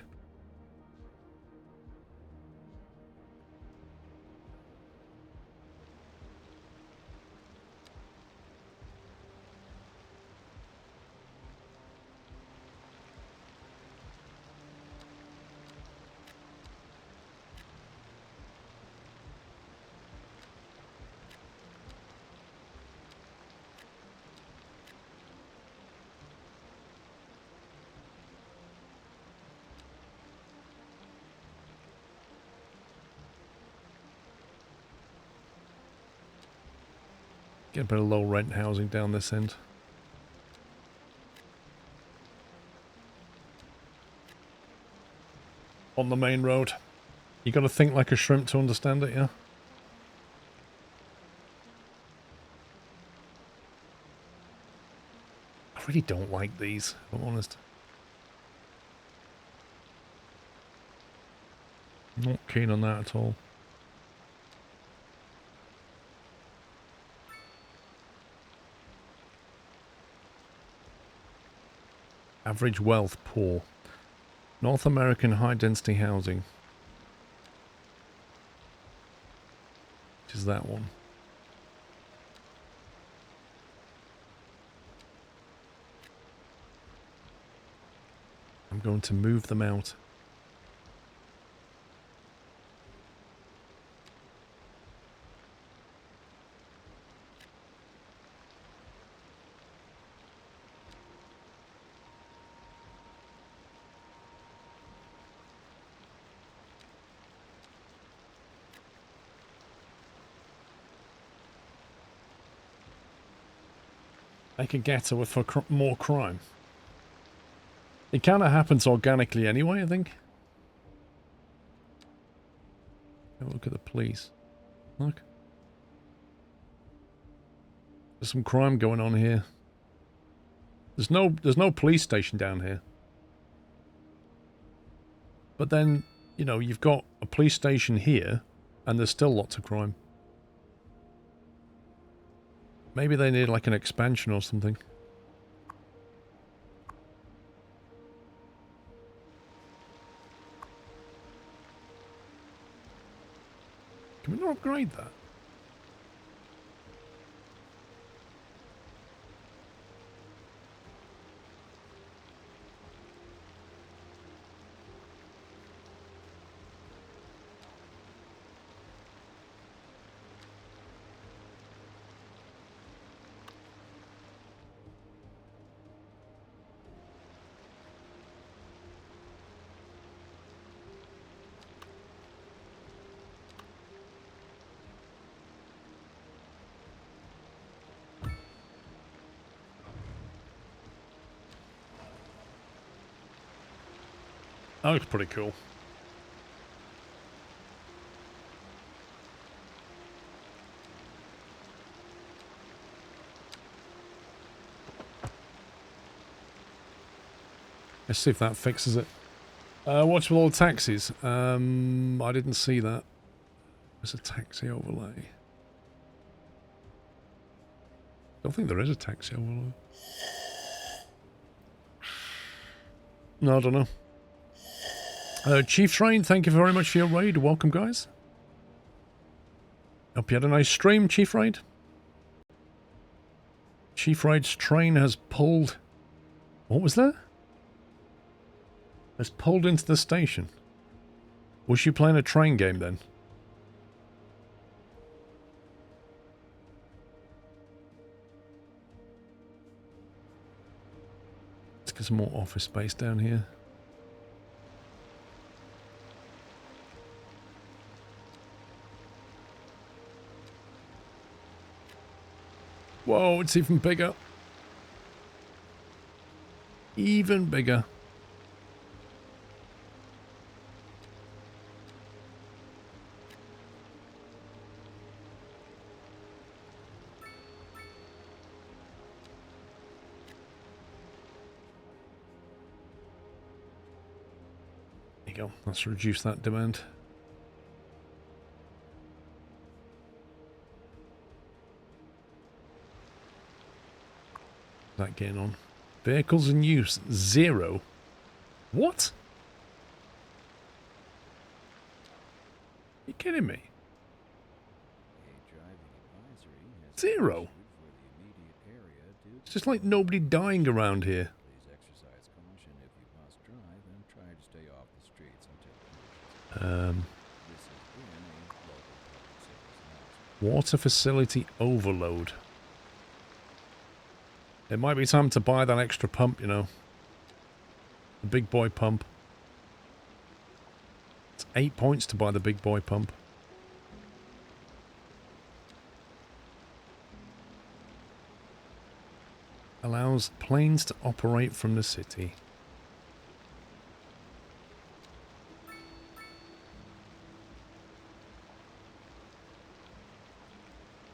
Get a bit of low rent housing down this end. On the main road. You got to think like a shrimp to understand it, yeah? I really don't like these, if I'm honest. Not keen on that at all. Average wealth, poor. North American high-density housing. Which is that one. I'm going to move them out. Make a getter for more crime. It kind of happens organically anyway, I think. Have a look at the police. Look. There's some crime going on here. There's no police station down here. But then, you know, you've got a police station here, and there's still lots of crime. Maybe they need like an expansion or something. Can we not upgrade that? That looks pretty cool. Let's see if that fixes it. What's with all the taxis? I didn't see that. There's a taxi overlay. Don't think there is a taxi overlay. No, I don't know. Chief Train, thank you very much for your raid. Welcome, guys. Hope you had a nice stream, Chief Raid. Chief Raid's train has pulled... What was that? Has pulled into the station. Was she playing a train game then? Let's get some more office space down here. Whoa, it's even bigger. Even bigger. There you go. Let's reduce that demand. That getting on. Vehicles in use, 0. What? You kidding me? 0. It's just like nobody dying around here. Water facility overload. It might be time to buy that extra pump, you know. The big boy pump. It's 8 points to buy the big boy pump. Allows planes to operate from the city.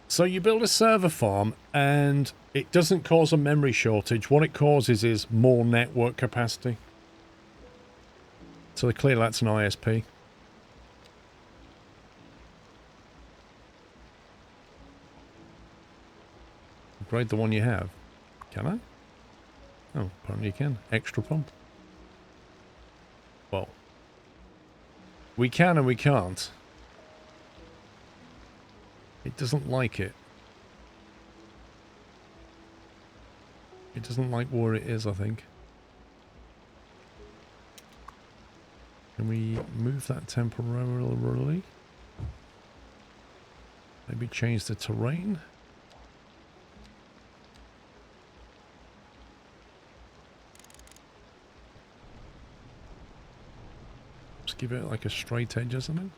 So you build a server farm and it doesn't cause a memory shortage. What it causes is more network capacity. So clearly that's an ISP. Upgrade the one you have. Can I? Oh, apparently you can. Extra pump. Well, we can and we can't. It doesn't like it. It doesn't like where it is, I think. Can we move that temporarily? Maybe change the terrain? Just give it like a straight edge or something?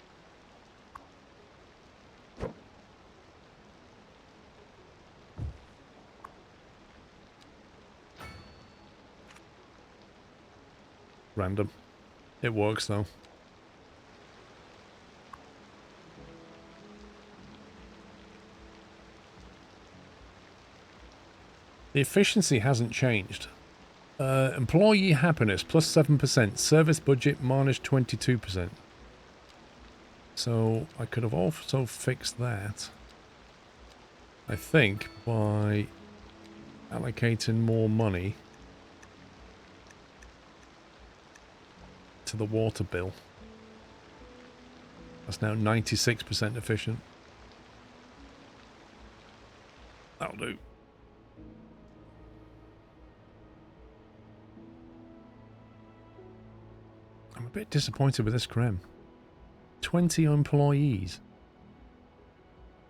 Random. It works though. The efficiency hasn't changed. Employee happiness plus 7%. Service budget minus 22%. So I could have also fixed that, I think, by allocating more money to the water bill. That's now 96% efficient. That'll do. I'm a bit disappointed with this creme. 20 employees.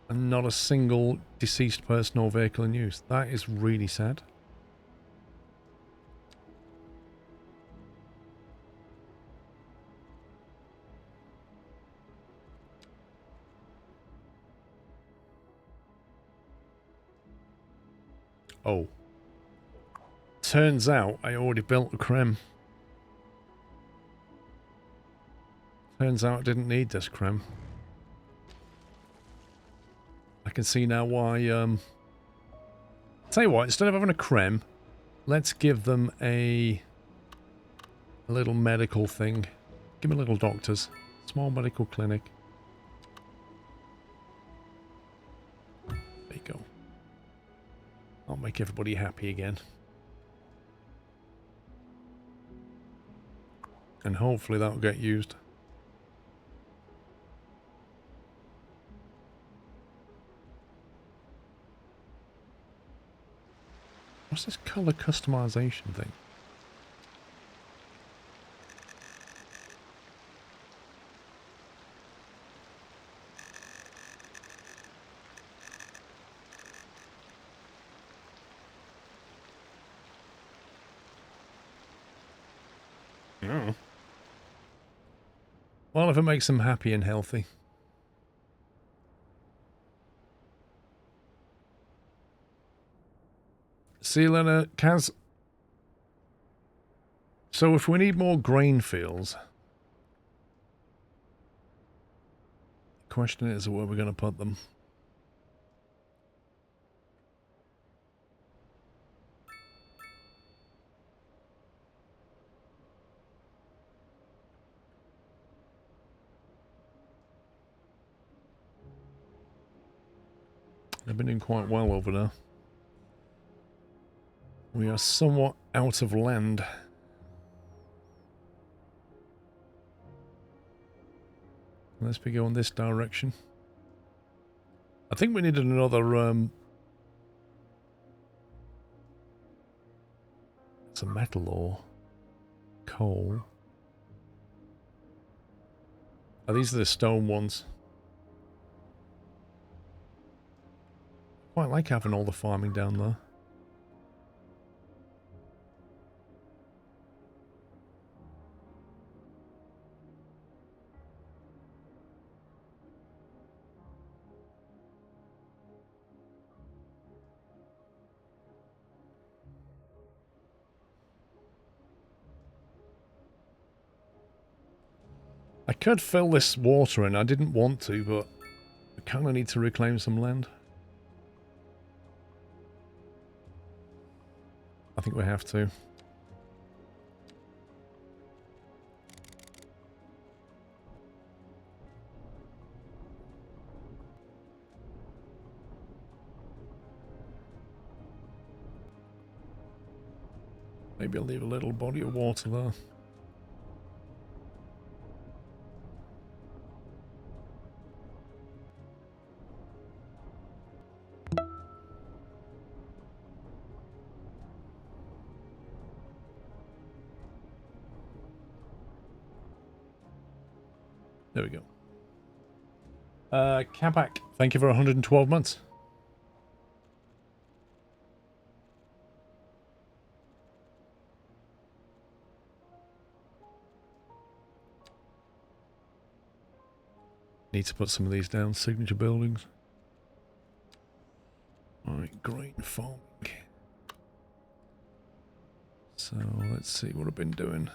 And not a single deceased person or vehicle in use. That is really sad. Oh. Turns out I already built a creme. Turns out I didn't need this creme. I can see now why, tell you what, instead of having a creme, let's give them a little medical thing. Give me little doctors. Small medical clinic. There you go. I'll make everybody happy again. And hopefully that'll get used. What's this color customization thing? Oh. Well, if it makes them happy and healthy. See you later, Kaz. So if we need more grain fields, the question is where we're going to put them. They've been doing quite well over there. We are somewhat out of land. Let's be going this direction. I think we needed another, it's a metal ore. Coal. Oh, these are the stone ones. Quite like having all the farming down there. I could fill this water in. I didn't want to, but I kind of need to reclaim some land. I think we have to. Maybe I'll leave a little body of water there. There we go. Kapak, thank you for 112 months. Need to put some of these down. Signature buildings. Alright, grain farming. So, let's see what I've been doing.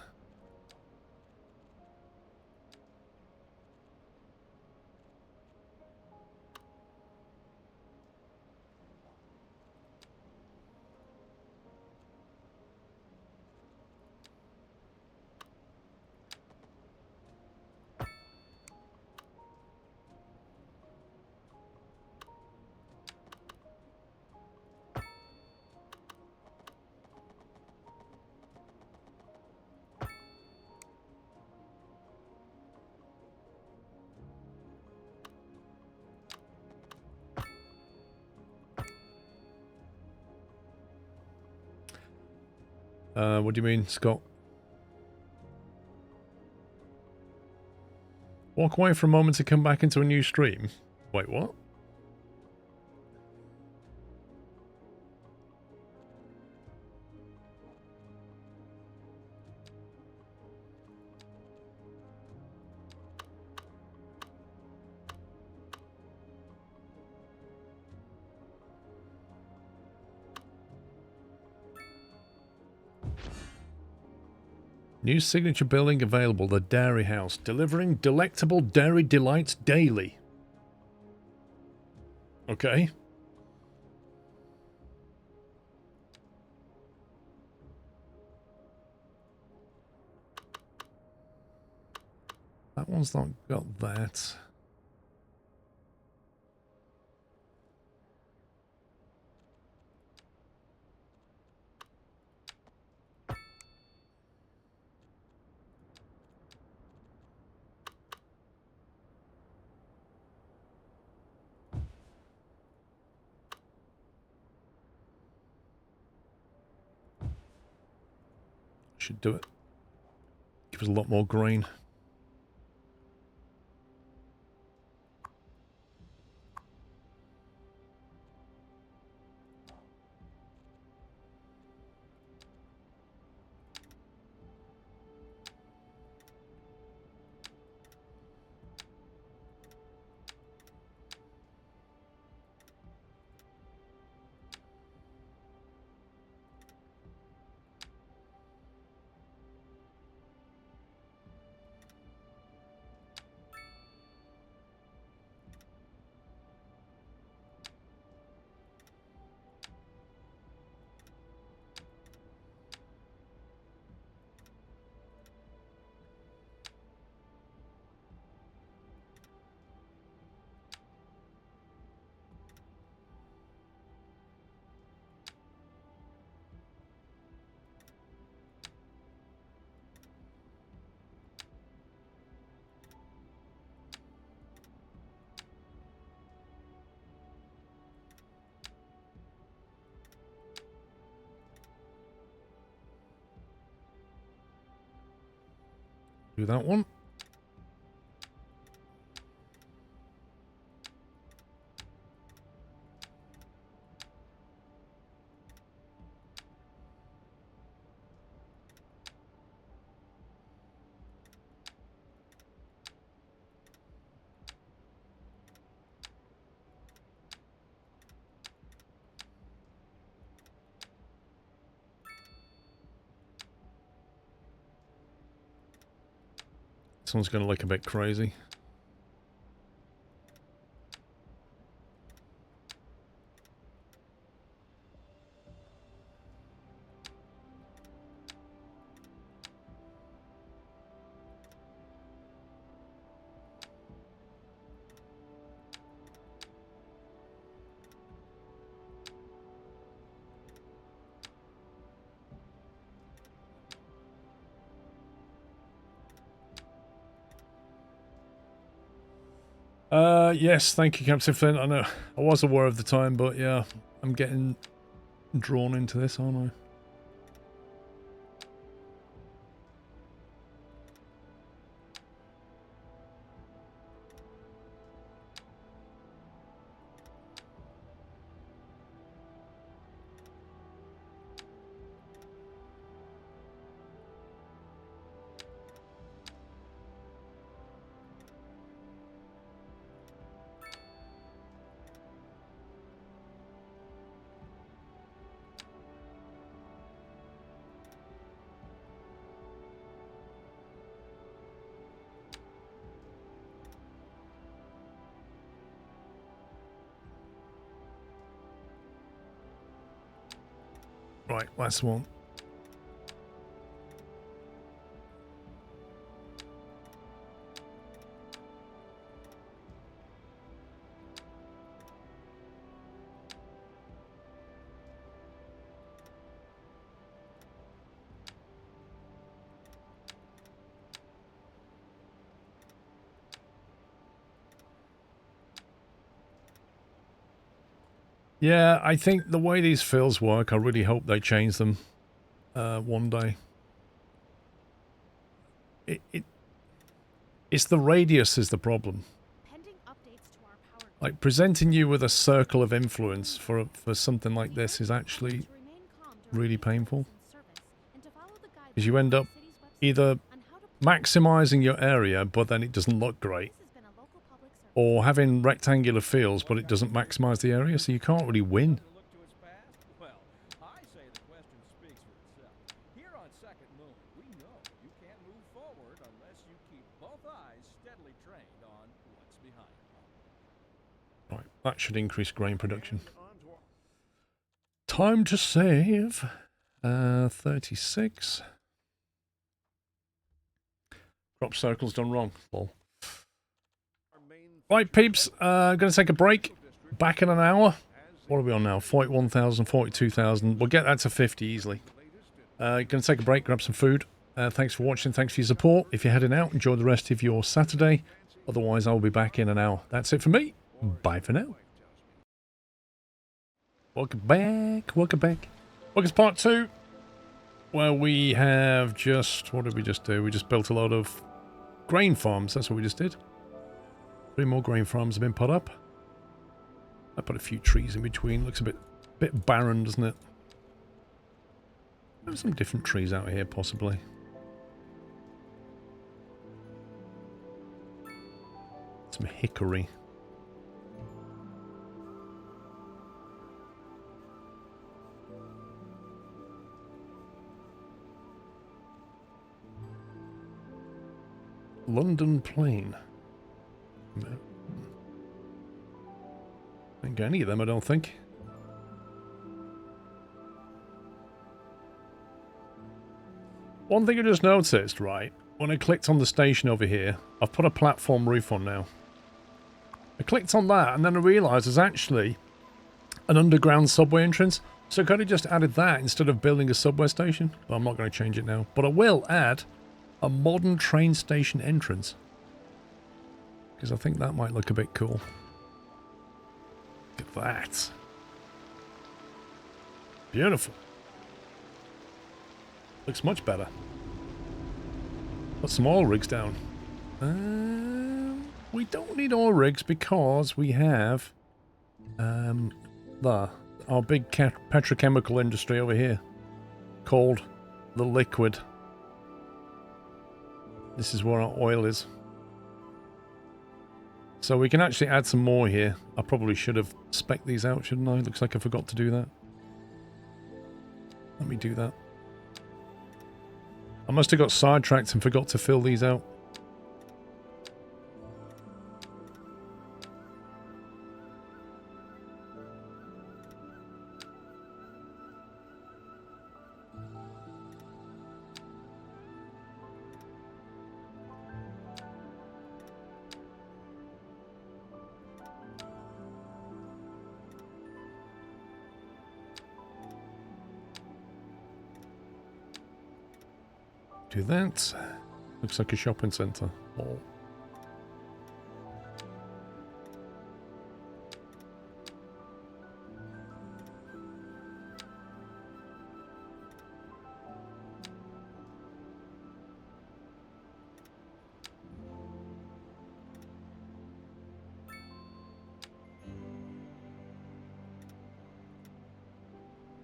What do you mean, Scott? Walk away for a moment to come back into a new stream? Wait, what? New signature building available, the Dairy House, delivering delectable dairy delights daily. Okay. That one's not got that. Should do it. Give us a lot more grain. Do that one. This one's going to look a bit crazy. Yes, thank you, Captain Flint. I know I was aware of the time, but yeah, I'm getting drawn into this, aren't I? Right, last one. Yeah, I think the way these fills work, I really hope they change them one day. It's the radius is the problem. Like, presenting you with a circle of influence for something like this is actually really painful. Because you end up either maximizing your area, but then it doesn't look great, or having rectangular fields, but it doesn't maximize the area, so you can't really win. Well, I say the question speaks for itself. Here on Second Moon, we know you can't move forward unless you keep both eyes steadily trained on what's behind you. Right, that should increase grain production. Time to save. 36. Crop circle's done wrong. Lol. Right, peeps, going to take a break. Back in an hour. What are we on now? 41,000, 42,000. We'll get that to 50 easily. Going to take a break, grab some food. Thanks for watching. Thanks for your support. If you're heading out, enjoy the rest of your Saturday. Otherwise, I'll be back in an hour. That's it for me. Bye for now. Welcome back. Welcome back. Welcome to part 2. Where we have just... What did we just do? We just built a lot of grain farms. That's what we just did. 3 more grain farms have been put up. I put a few trees in between. Looks a bit barren, doesn't it? There's some different trees out here, possibly. Some hickory. London Plain. Didn't get any of them, I don't think. One thing I just noticed, right, when I clicked on the station over here, I've put a platform roof on now. I clicked on that, and then I realised there's actually an underground subway entrance, so I could have just added that instead of building a subway station. But I'm not going to change it now. But I will add a modern train station entrance, because I think that might look a bit cool. Look at that. Beautiful. Looks much better. Put some oil rigs down. We don't need oil rigs because we have our big petrochemical industry over here called the Liquid. This is where our oil is. So we can actually add some more here. I probably should have spec'd these out, shouldn't I? Looks like I forgot to do that. Let me do that. I must have got sidetracked and forgot to fill these out. Do that. Looks like a shopping centre. Oh.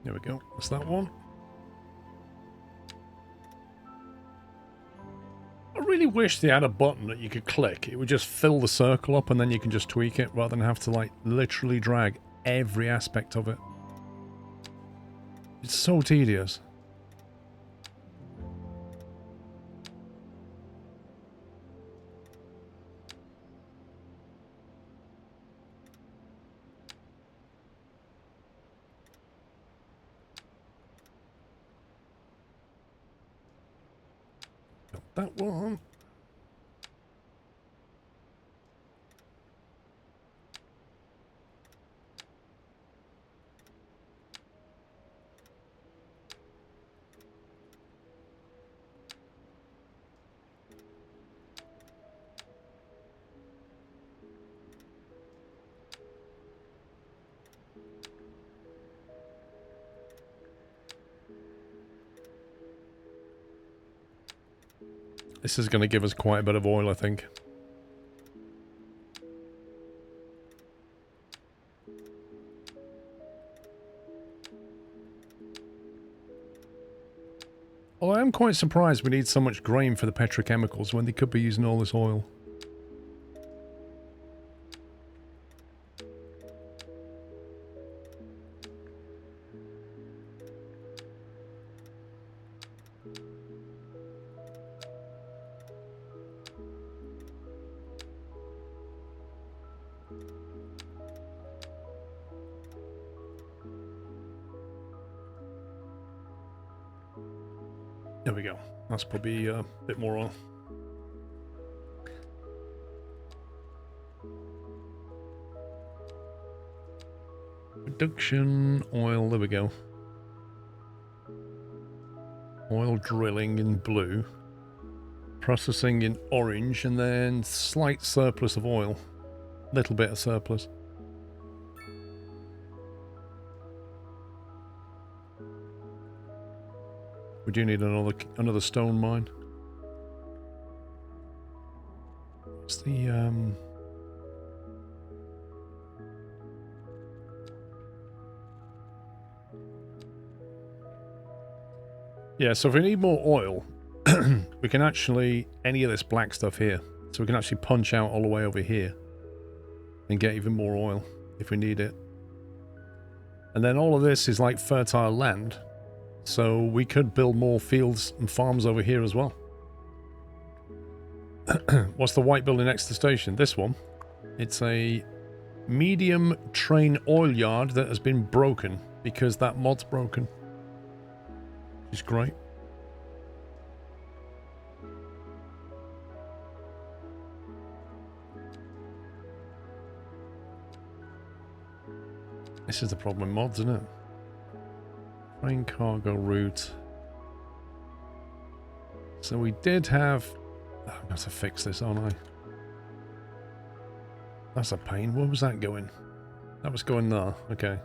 There we go. That's that one. I really wish they had a button that you could click. It would just fill the circle up and then you can just tweak it rather than have to like literally drag every aspect of it. It's so tedious. That one. This is going to give us quite a bit of oil, I think. Well, I am quite surprised we need so much grain for the petrochemicals when they could be using all this oil. There we go. That's probably a bit more oil. Production oil, there we go. Oil drilling in blue. Processing in orange, and then slight surplus of oil. Little bit of surplus. We do need another stone mine. What's the yeah, so if we need more oil, we can actually any of this black stuff here. So we can actually punch out all the way over here and get even more oil if we need it. And then all of this is like fertile land. So we could build more fields and farms over here as well. What's the white building next to the station? This one. It's a medium train oil yard that has been broken because that mod's broken. Which is great. This is the problem with mods, isn't it? Train cargo route. So we did have... Oh, I'm going to have to fix this, aren't I? That's a pain. Where was that going? That was going there. Okay.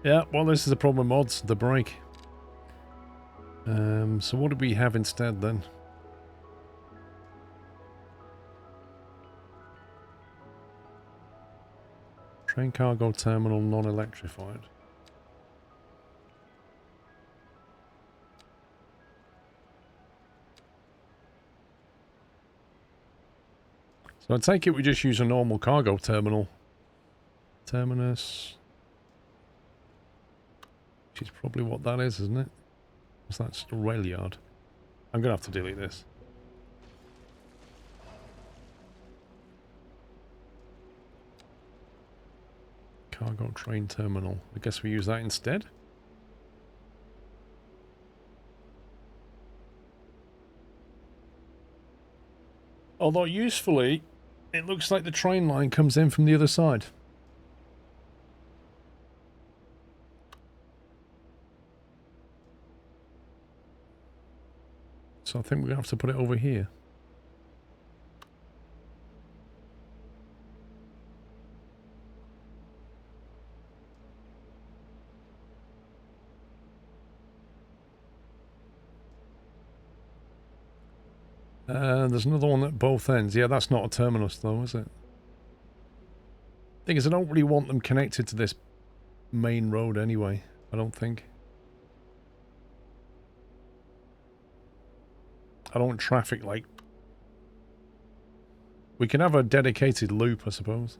Yeah, well, this is the problem with mods. The break. So what do we have instead then? Train cargo terminal non-electrified. So I take it we just use a normal cargo terminal. Terminus. Which is probably what that is, isn't it? Because that's a rail yard. I'm going to have to delete this. Cargo train terminal. I guess we use that instead. Although usefully, it looks like the train line comes in from the other side. So I think we're going to have to put it over here. There's another one at both ends. Yeah, that's not a terminus though, is it? Thing is, I don't really want them connected to this main road anyway, I don't think. I don't want traffic like... We can have a dedicated loop, I suppose.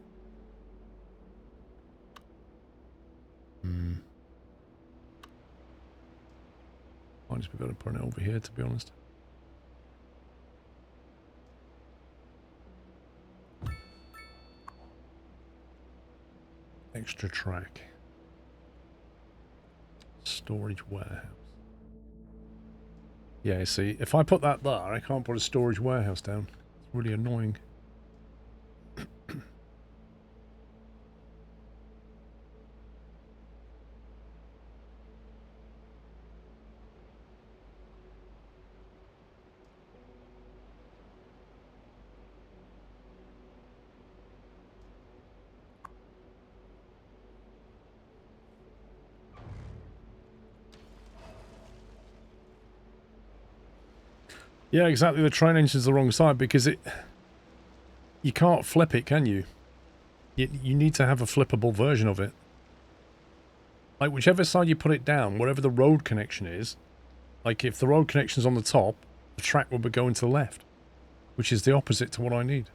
Might just be better putting it over here, to be honest. Extra track. Storage warehouse. Yeah, see, if I put that there, I can't put a storage warehouse down. It's really annoying. Yeah, exactly. The train engine's the wrong side because it... You can't flip it, can you? You need to have a flippable version of it. Like, whichever side you put it down, wherever the road connection is, like, if the road connection's on the top, the track will be going to the left, which is the opposite to what I need.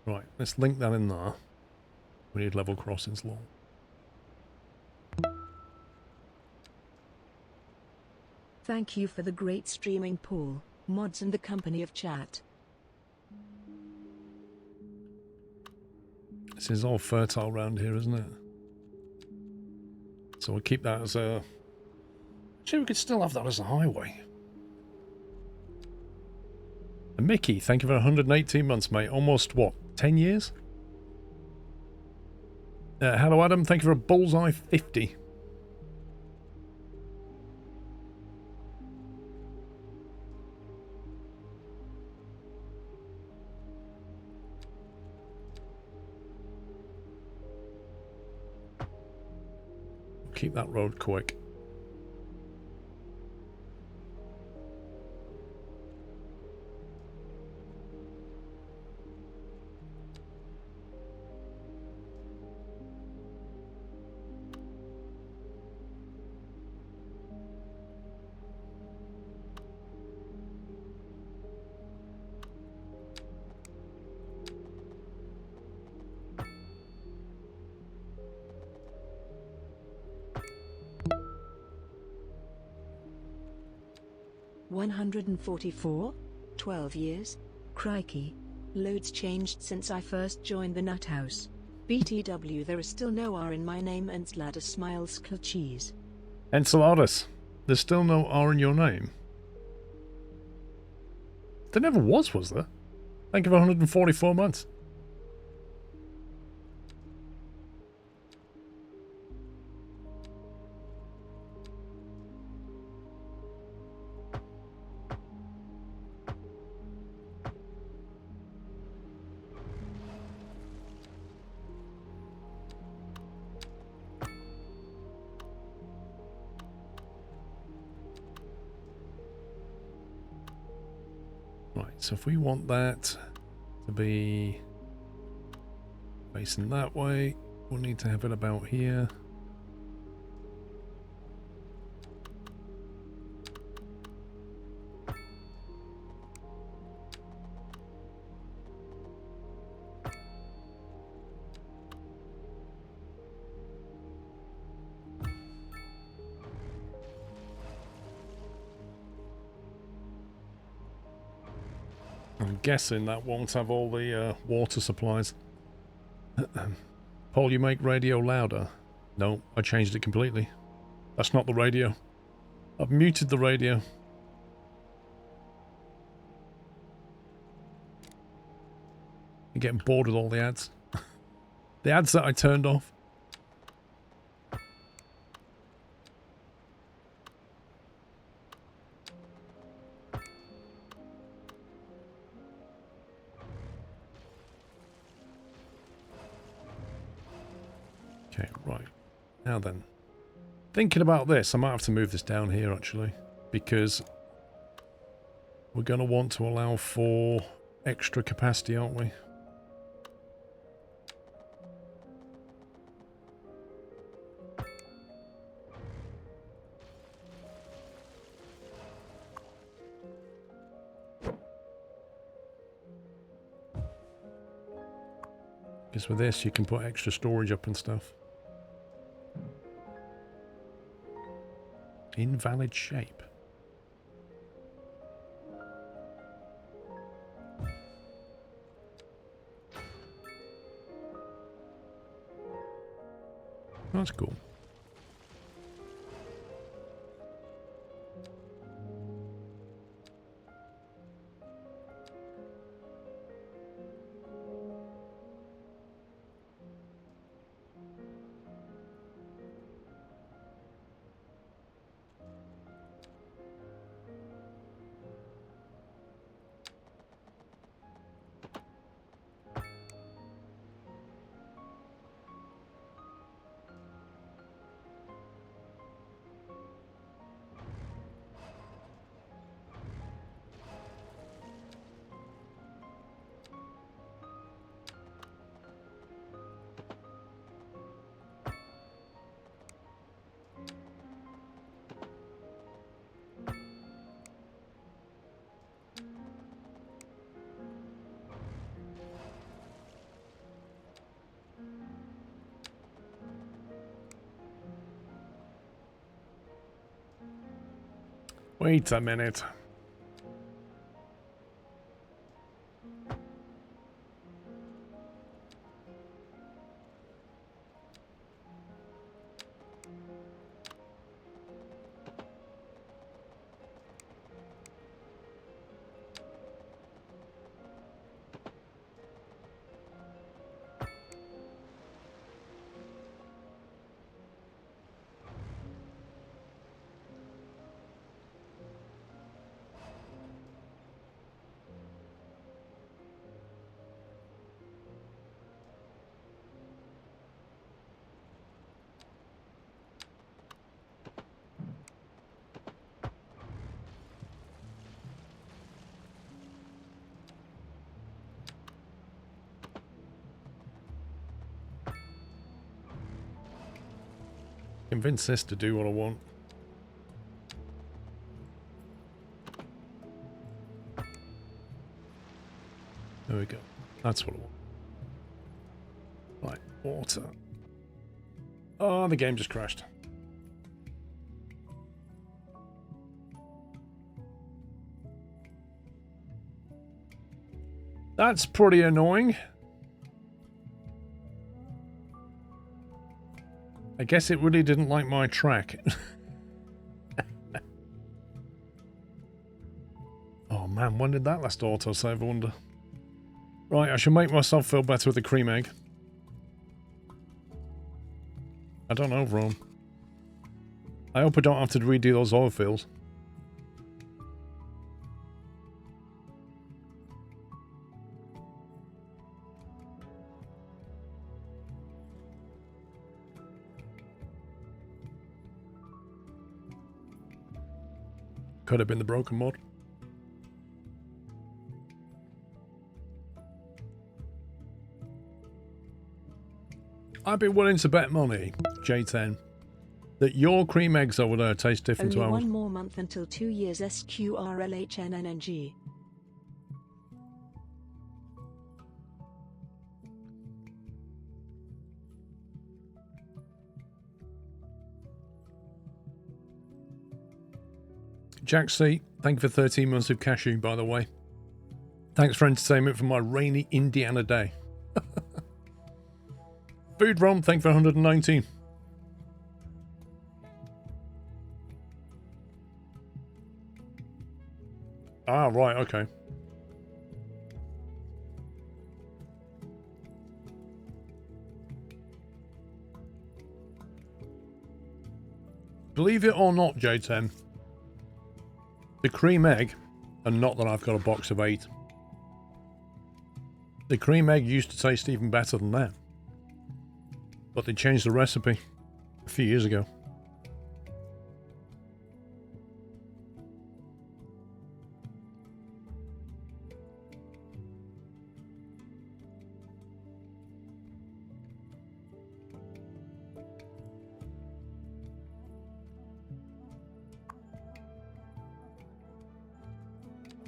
Right, let's link that in there. We need level crossings long. Thank you for the great streaming, Paul, mods and the company of chat. This is all fertile around here, isn't it? So we'll keep that as a... Actually, we could still have that as a highway. And Mickey, thank you for 118 months, mate. Almost, what, 10 years? Hello, Adam. Thank you for a bullseye 50. Keep that road quick. $144? 12 years? Crikey. Loads changed since I first joined the nut house. BTW, there is still no R in my name. Enslada smiles cheese. Enceladus. There's still no R in your name. There never was there? Thank you for 144 months. Right, so if we want that to be facing that way, we'll need to have it about here. I'm guessing that won't have all the water supplies. Paul, you make radio louder. No, I changed it completely. That's not the radio. I've muted the radio. I'm getting bored with all the ads. The ads that I turned off. Okay, right. Now then. Thinking about this, I might have to move this down here actually, because we're going to want to allow for extra capacity, aren't we? Because with this, you can put extra storage up and stuff. Invalid shape. That's cool. Wait a minute. Convince this to do what I want. There we go. That's what I want. Right, water. Oh, the game just crashed. That's pretty annoying. I guess it really didn't like my track. Oh man, when did that last autosave, I wonder? Right, I should make myself feel better with the cream egg. I don't know, Rome. I hope I don't have to redo those oil fields. Could have been the broken mod. I'd be willing to bet money, J10, that your cream eggs over there taste different Only to ours. one more month until 2 years SQRLHNNNG. Jack C, thank you for 13 months of cashew, by the way. Thanks for entertainment for my rainy Indiana day. Food Rom, thank you for 119. Ah, right, okay. Believe it or not, J10, the cream egg, and not that I've got a box of 8, the cream egg used to taste even better than that. But they changed the recipe a few years ago.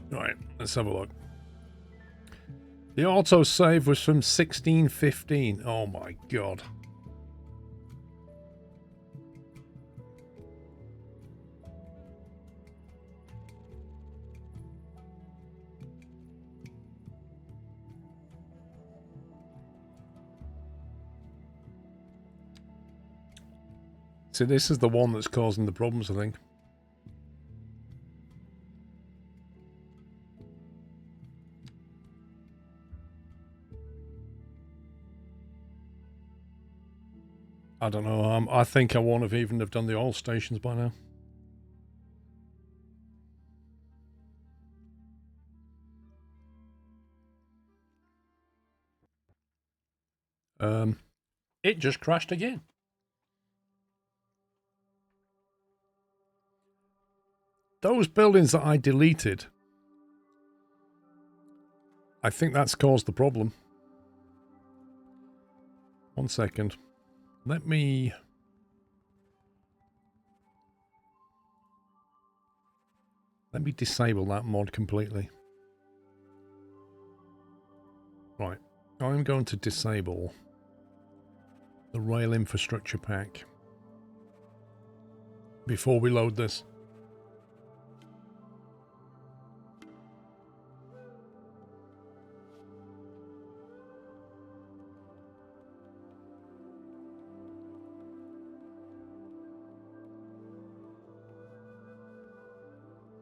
Right, let's have a look. The autosave was from 1615. Oh my god. See, this is the one that's causing the problems, I think. I don't know. I think I won't have even have done the oil stations by now. It just crashed again. Those buildings that I deleted, I think that's caused the problem. 1 second. Let me disable that mod completely. Right. I'm going to disable the rail infrastructure pack before we load this.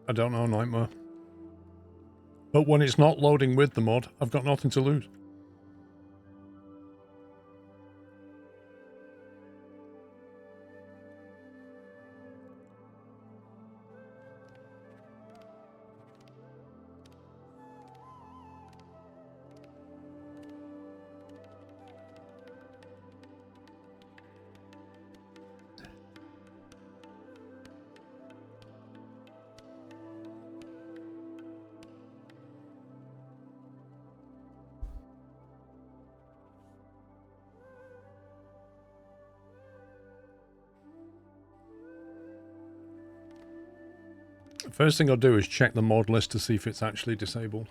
I don't know, Nightmare. But when it's not loading with the mod, I've got nothing to lose. First thing I'll do is check the mod list to see if it's actually disabled.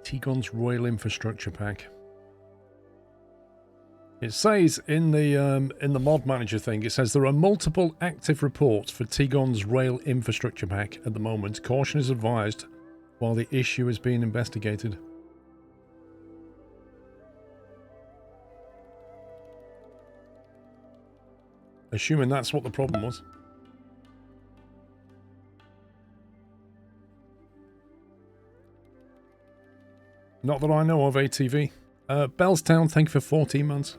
T-Gon's Royal Infrastructure Pack. It says in the mod manager thing, it says there are multiple active reports for T-Gon's Rail Infrastructure Pack at the moment. Caution is advised while the issue is being investigated. Assuming that's what the problem was. Not that I know of, ATV. Bellstown, thank you for 14 months.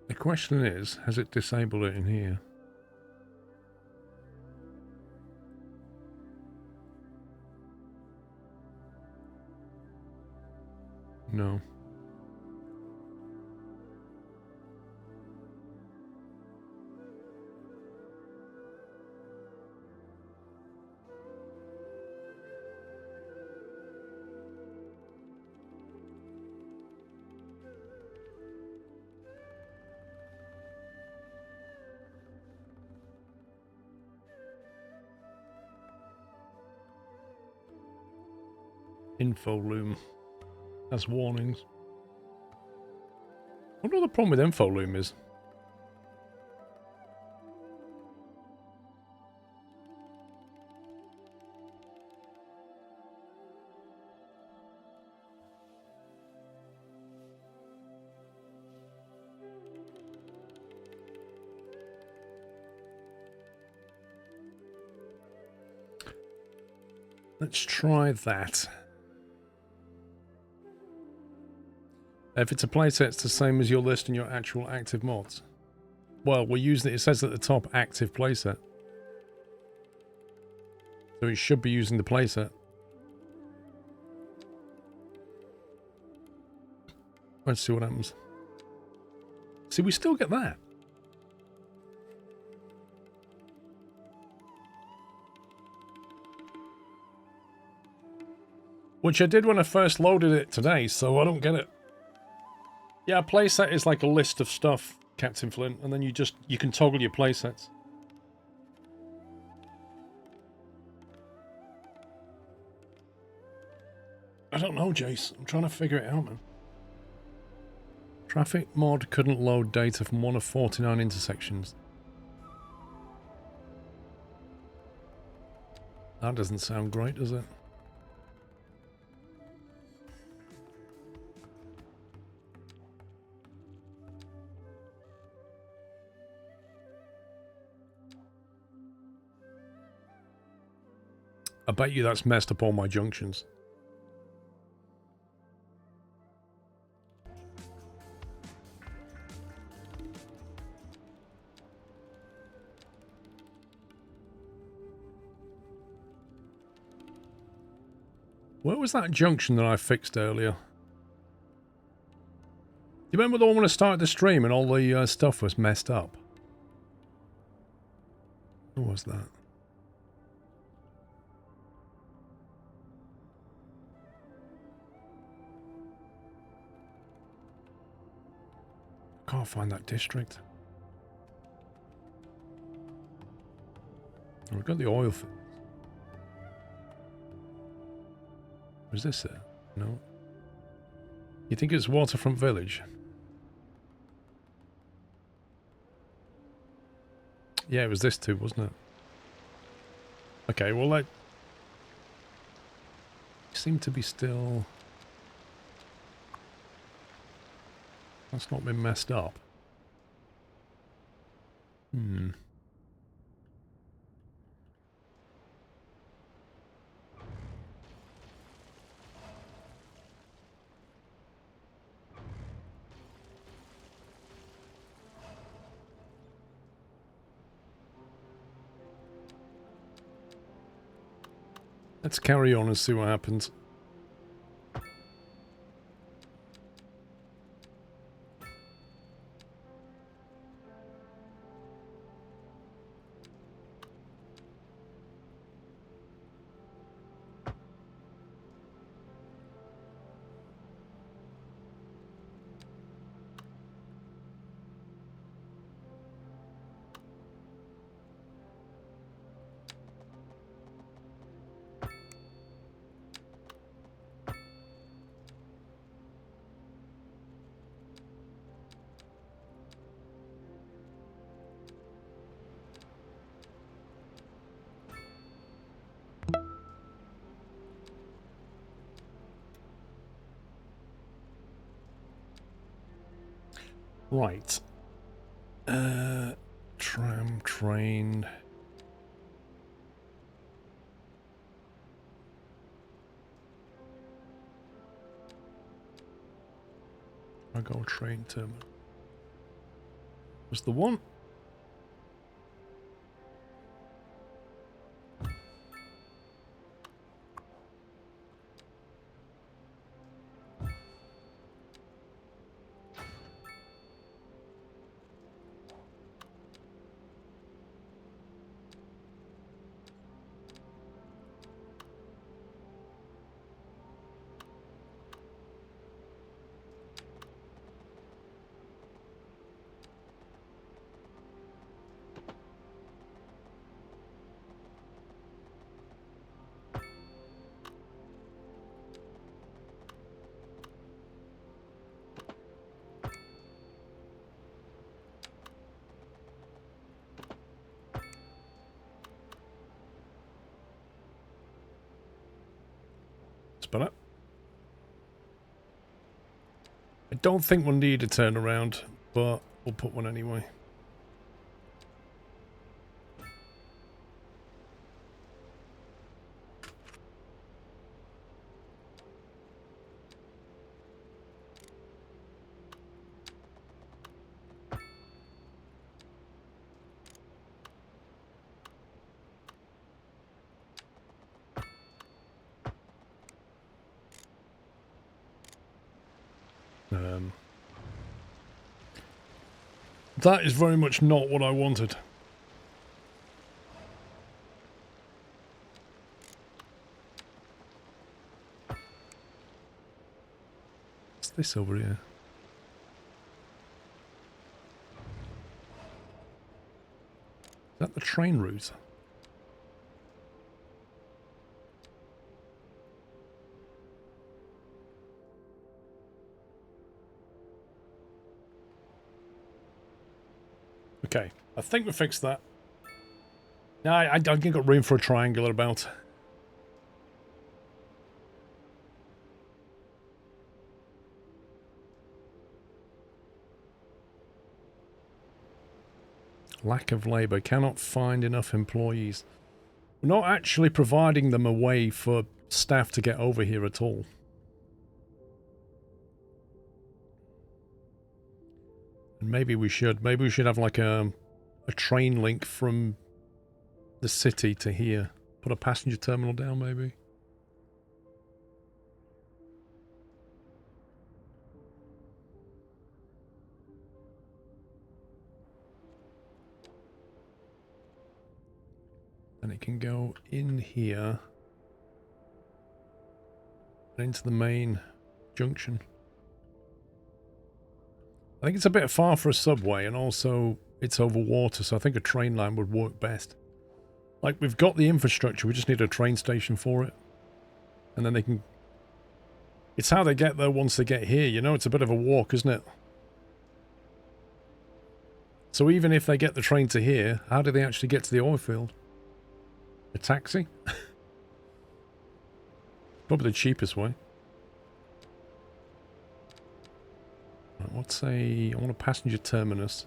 The question is, has it disabled it in here? No. Info loom has warnings. I wonder what the problem with info loom is. Let's try that. If it's a playset, it's the same as your list and your actual active mods. Well, we're using it. It says at the top, active playset. So it should be using the playset. Let's see what happens. See, we still get that. Which I did when I first loaded it today, so I don't get it. Yeah, a playset is like a list of stuff, Captain Flint, and then you can toggle your playsets. I don't know, Jace. I'm trying to figure it out, man. Traffic mod couldn't load data from one of 49 intersections. That doesn't sound great, does it? I bet you that's messed up all my junctions. Where was that junction that I fixed earlier? Do you remember the one when I started the stream and all the stuff was messed up? Where was that? Can't find that district. We've got the oil field. Was this it? No. You think it's Waterfront Village? Yeah, it was this too, wasn't it? Okay, well, that seemed to be still... That's not been messed up. Let's carry on and see what happens. Right. Tram, train. I go train terminal. Was the one? Better. I don't think we'll need a turnaround, but we'll put one anyway. That is very much not what I wanted. What's this over here? Is that the train route? Okay, I think we fixed that. No, I got room for a triangular about. Lack of labour. Cannot find enough employees. We're not actually providing them a way for staff to get over here at all. And maybe we should. Maybe we should have like a train link from the city to here. Put a passenger terminal down, maybe. And it can go in here and into the main junction. I think it's a bit far for a subway, and also it's over water, so I think a train line would work best. Like, we've got the infrastructure, we just need a train station for it. And then they can... It's how they get there once they get here, you know? It's a bit of a walk, isn't it? So even if they get the train to here, how do they actually get to the oil field? A taxi? Probably the cheapest way. Right, what's a... I want a passenger terminus.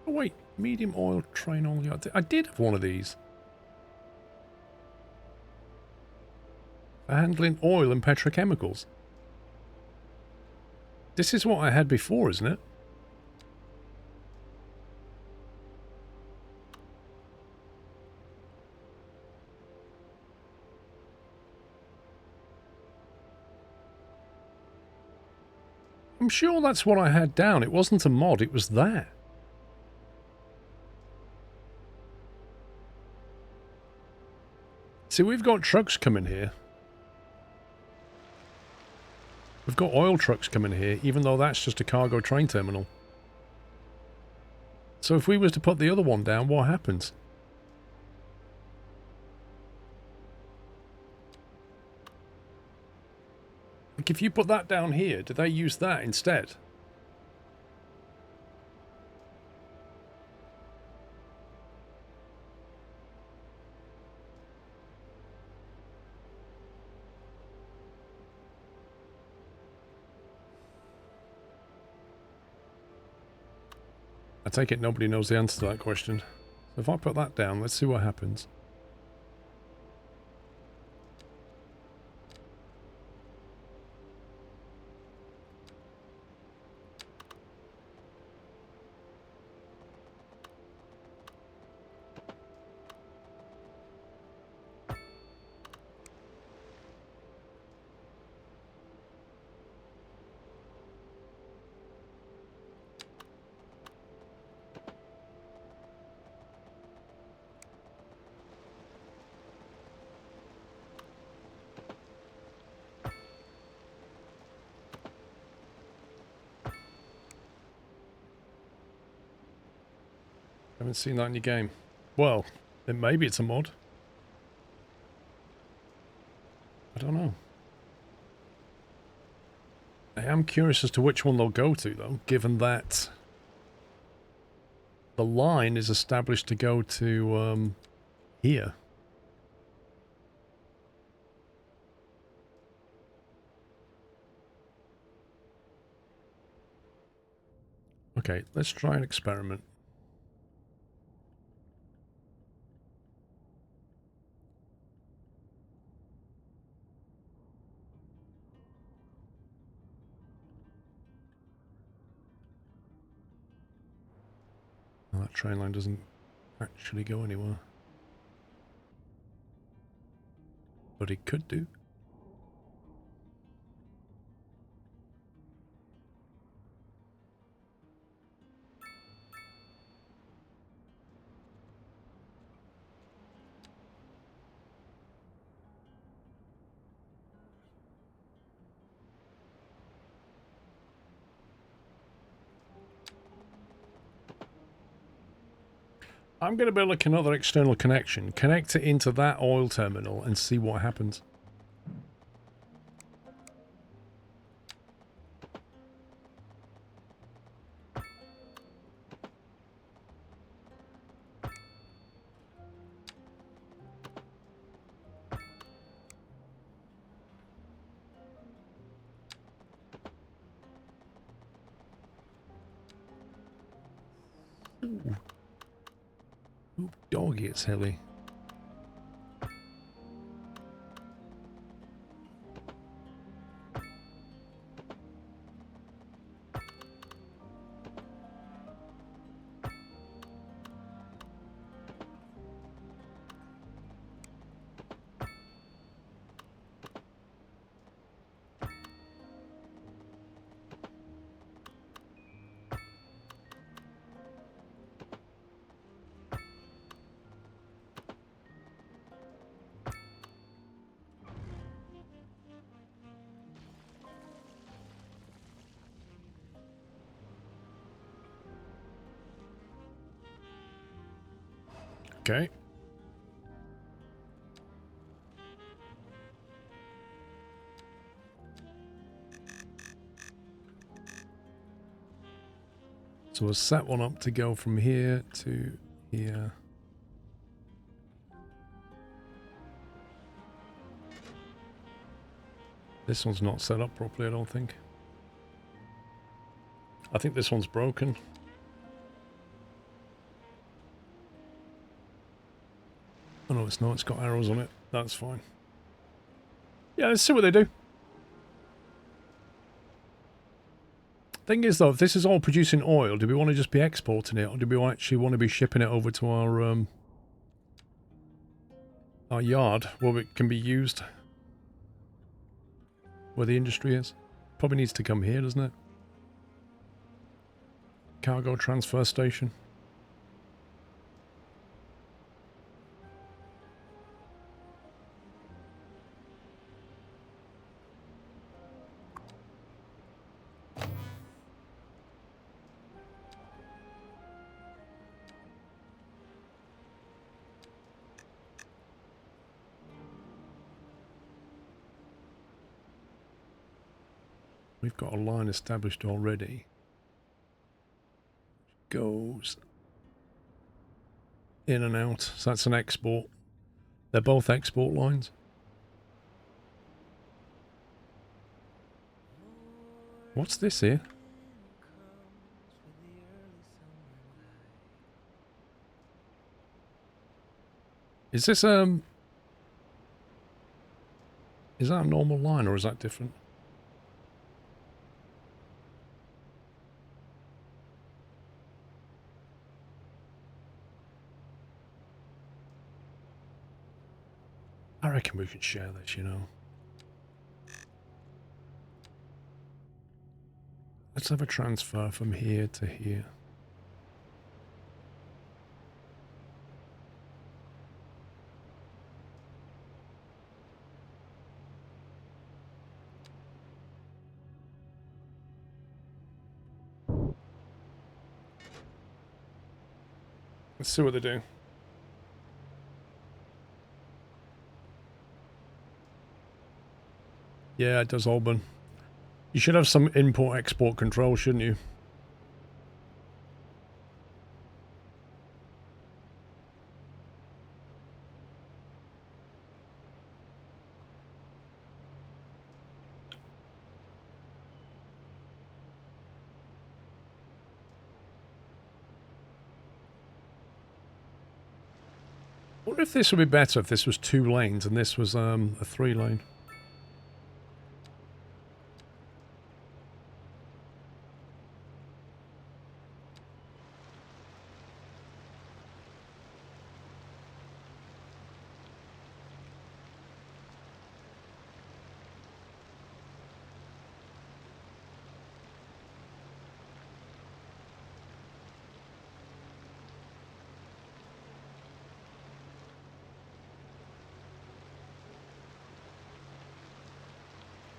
Oh wait, medium oil train only. I did have one of these. For handling oil and petrochemicals. This is what I had before, isn't it? I'm sure that's what I had down. It wasn't a mod, it was that. See, we've got trucks coming here. We've got oil trucks coming here, even though that's just a cargo train terminal. So if we was to put the other one down, what happens? Like, if you put that down here, do they use that instead? I take it nobody knows the answer to that question. So if I put that down, let's see what happens. Haven't seen that in your game. Well, then maybe it's a mod. I don't know. I am curious as to which one they'll go to, though, given that the line is established to go to here. Okay, let's try an experiment. Oh, that train line doesn't actually go anywhere. But it could do. I'm going to build like another external connection, connect it into that oil terminal and see what happens. Ooh. Ooh, doggy, it's hilly. Okay. So we'll set one up to go from here to here. This one's not set up properly, I don't think. I think this one's broken. Oh no, it's not. It's got arrows on it. That's fine. Yeah, let's see what they do. Thing is, though, if this is all producing oil, do we want to just be exporting it, or do we actually want to be shipping it over to our yard where it can be used? Where the industry is? Probably needs to come here, doesn't it? Cargo transfer station. We've got a line established already. Goes in and out. So that's an export. They're both export lines. What's this here? Is this is that a normal line or is that different? I reckon we could share this, you know. Let's have a transfer from here to here. Let's see what they do. Yeah, it does Auburn. You should have some import-export control, shouldn't you? I wonder if this would be better if this was 2 lanes and this was a 3 lane.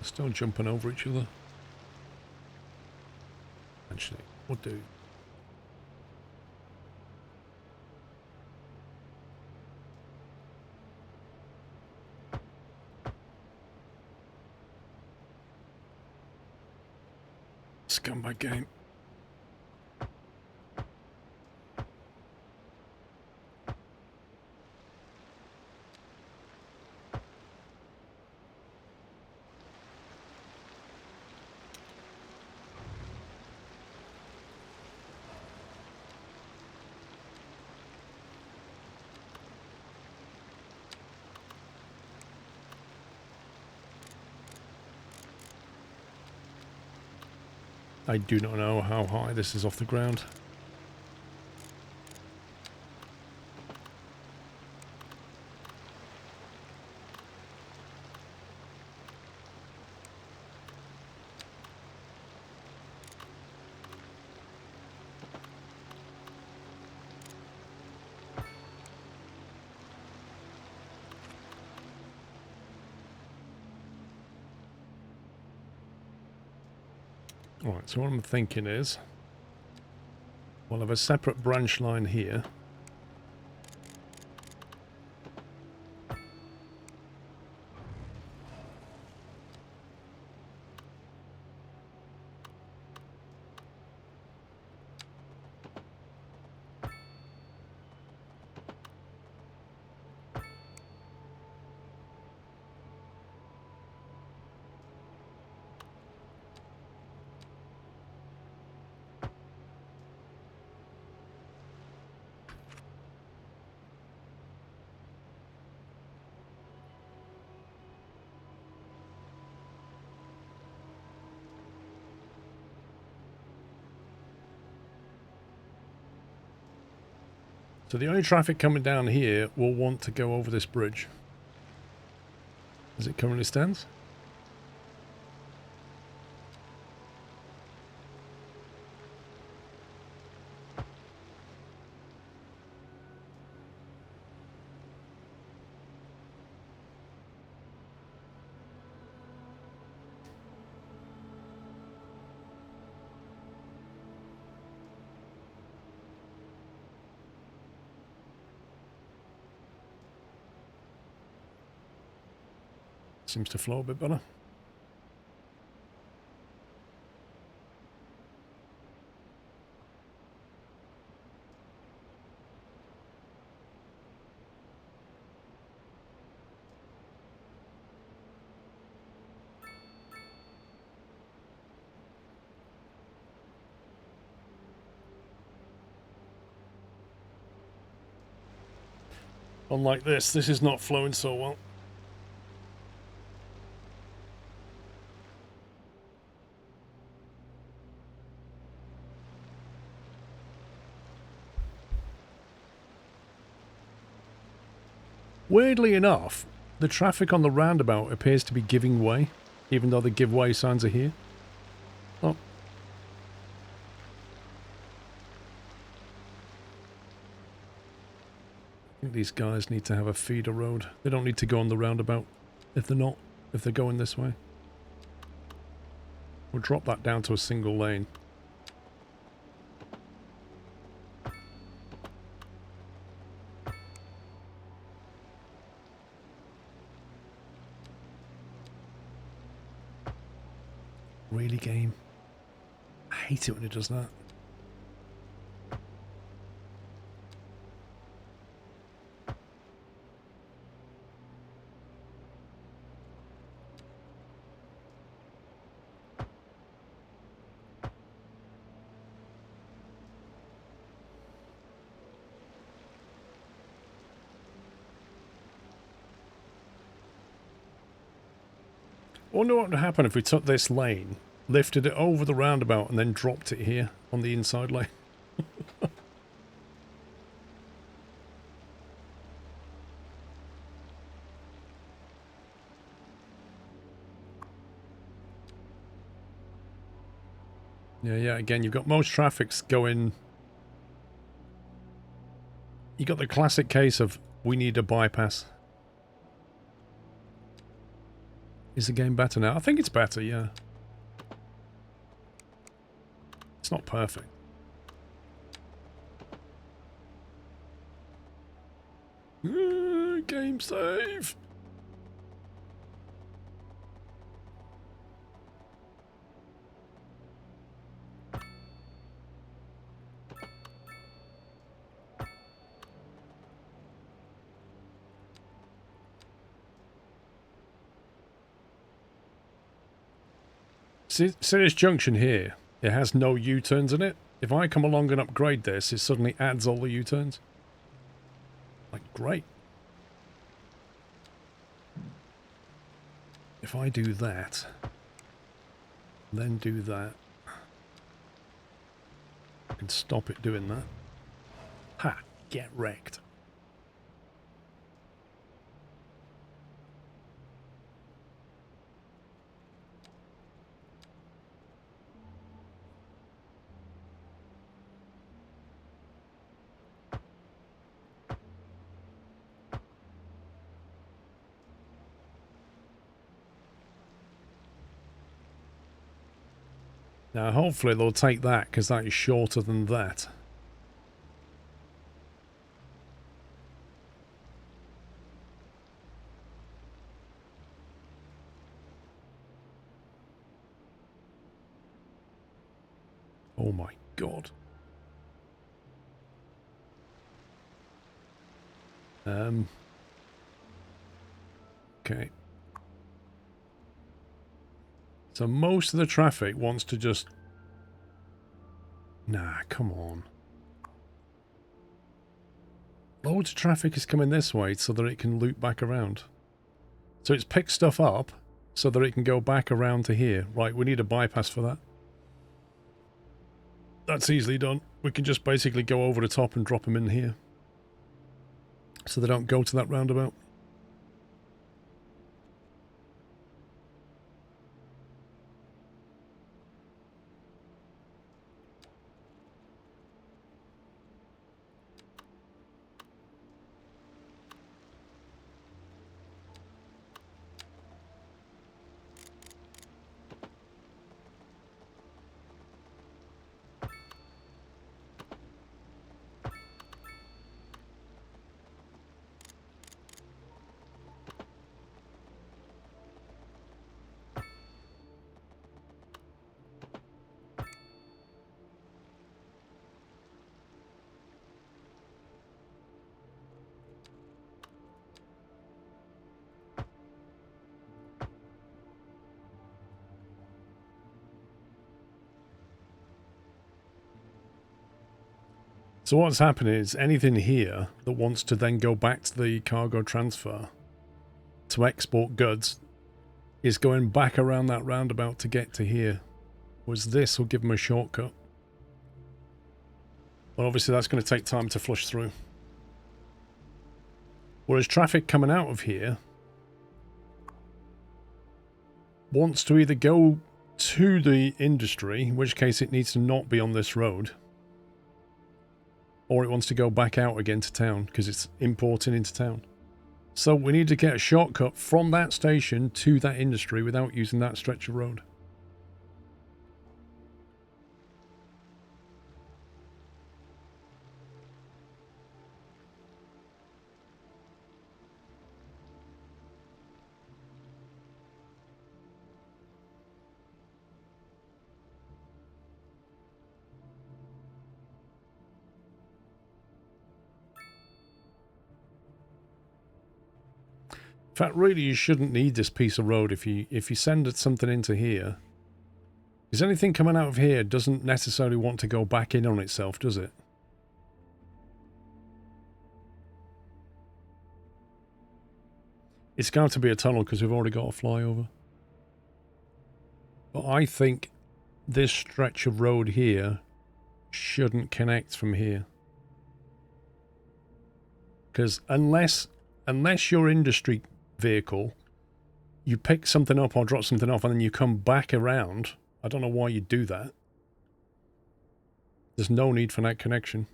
Still jumping over each other. Actually, we'll do. Scumbag game. I do not know how high this is off the ground. Alright, so what I'm thinking is, we'll have a separate branch line here. So the only traffic coming down here will want to go over this bridge, as it currently stands. Seems to flow a bit better. Unlike this is not flowing so well. Weirdly enough, the traffic on the roundabout appears to be giving way, even though the give way signs are here. Oh. I think these guys need to have a feeder road. They don't need to go on the roundabout if they're going this way. We'll drop that down to a single lane. Really, game? I hate it when it does that. I wonder what would happen if we took this lane, lifted it over the roundabout, and then dropped it here on the inside lane. Yeah, again, you've got most traffic's going... You got the classic case of, we need a bypass. Is the game better now? I think it's better, yeah. It's not perfect. Game save! See this junction here? It has no U-turns in it. If I come along and upgrade this, it suddenly adds all the U-turns. Like, great. If I do that, then do that, I can stop it doing that. Ha! Get wrecked. Now, hopefully they'll take that, because that is shorter than that. Oh my god. Okay. So most of the traffic wants to just... Nah, come on. Loads of traffic is coming this way so that it can loop back around. So it's picked stuff up so that it can go back around to here. Right, we need a bypass for that. That's easily done. We can just basically go over the top and drop them in here. So they don't go to that roundabout. So what's happening is anything here that wants to then go back to the cargo transfer to export goods is going back around that roundabout to get to here. Whereas this will give them a shortcut. But obviously that's going to take time to flush through. Whereas traffic coming out of here wants to either go to the industry, in which case it needs to not be on this road, or it wants to go back out again to town because it's importing into town. So we need to get a shortcut from that station to that industry without using that stretch of road. In fact, really, you shouldn't need this piece of road if you send something into here. Because anything coming out of here doesn't necessarily want to go back in on itself, does it? It's going to be a tunnel because we've already got a flyover. But I think this stretch of road here shouldn't connect from here. Because unless your industry vehicle, you pick something up or drop something off and then you come back around, I don't know why you'd do that. There's no need for that connection.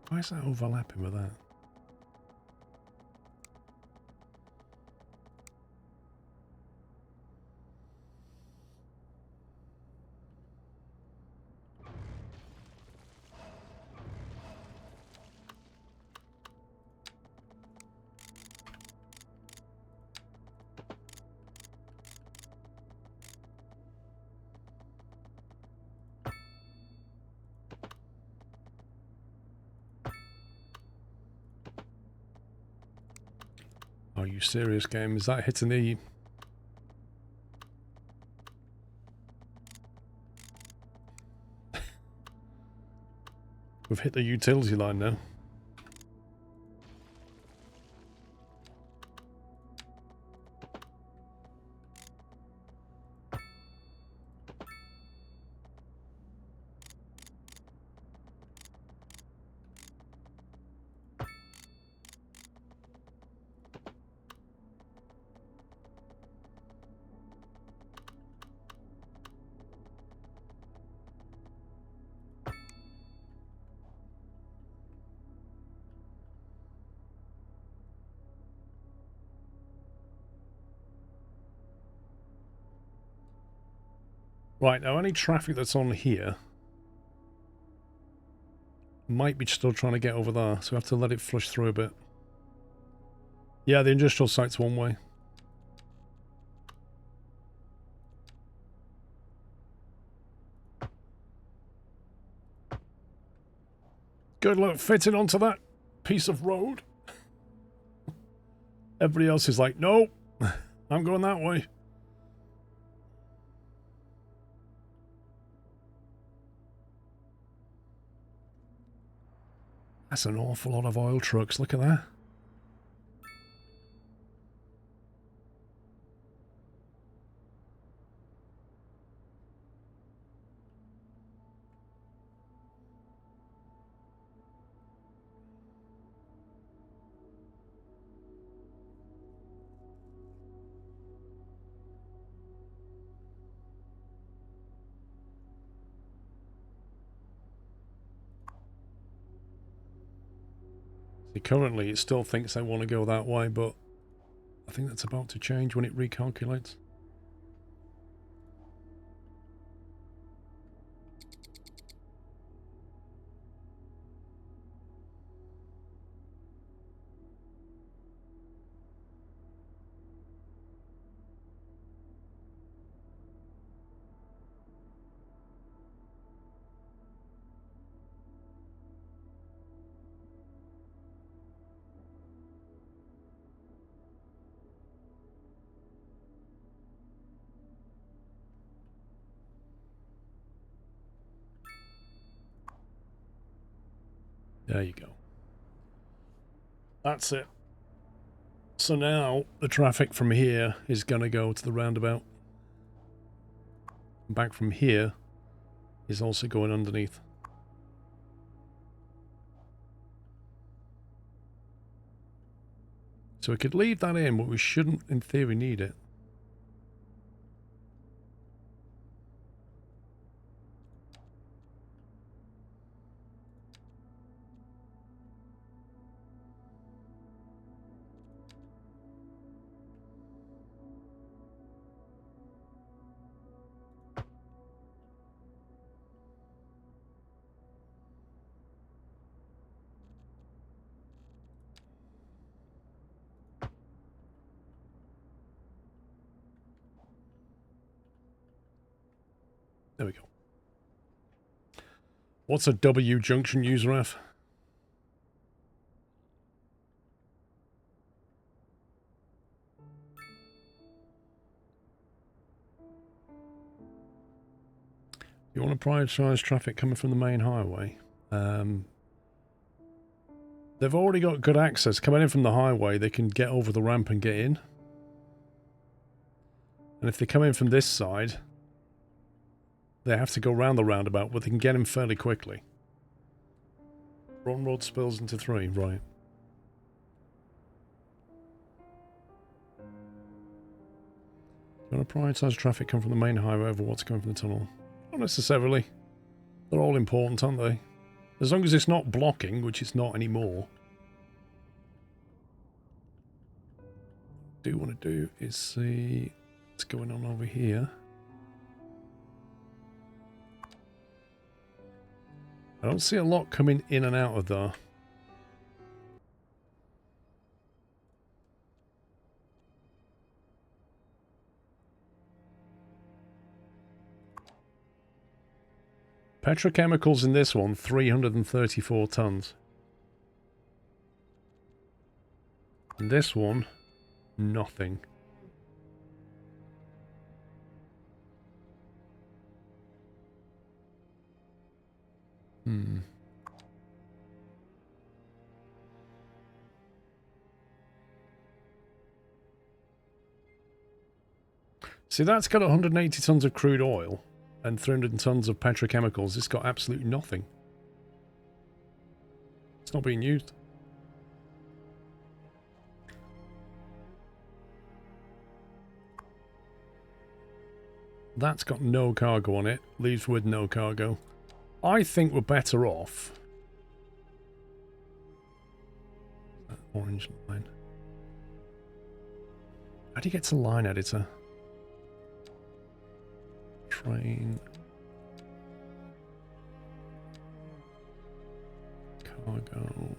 Why is that overlapping with that? Are you serious, game? Is that hitting the... We've hit the utility line now. Right, now any traffic that's on here might be still trying to get over there, so we have to let it flush through a bit. Yeah, the industrial site's one way. Good luck fitting onto that piece of road. Everybody else is like, no, I'm going that way. That's an awful lot of oil trucks. Look at that. See, currently it still thinks they want to go that way, but I I think that's about to change when it recalculates. There you go. That's it. So now the traffic from here is going to go to the roundabout. Back from here is also going underneath. So we could leave that in, but we shouldn't, in theory, need it. There we go. What's a W junction user F? You want to prioritize traffic coming from the main highway? They've already got good access. Coming in from the highway, they can get over the ramp and get in. And if they come in from this side, they have to go round the roundabout, but they can get in fairly quickly. One road spills into 3, right. You want to prioritize traffic coming from the main highway over what's coming from the tunnel? Not necessarily. They're all important, aren't they? As long as it's not blocking, which it's not anymore. What I do want to do is see what's going on over here. I don't see a lot coming in and out of there. Petrochemicals in this one, 334 tons. In this one, nothing. See, that's got 180 tons of crude oil and 300 tons of petrochemicals. It's got absolutely nothing. It's not being used. That's got no cargo on it. Leaves with no cargo. I think we're better off. That orange line. How do you get to line editor? Train. Cargo.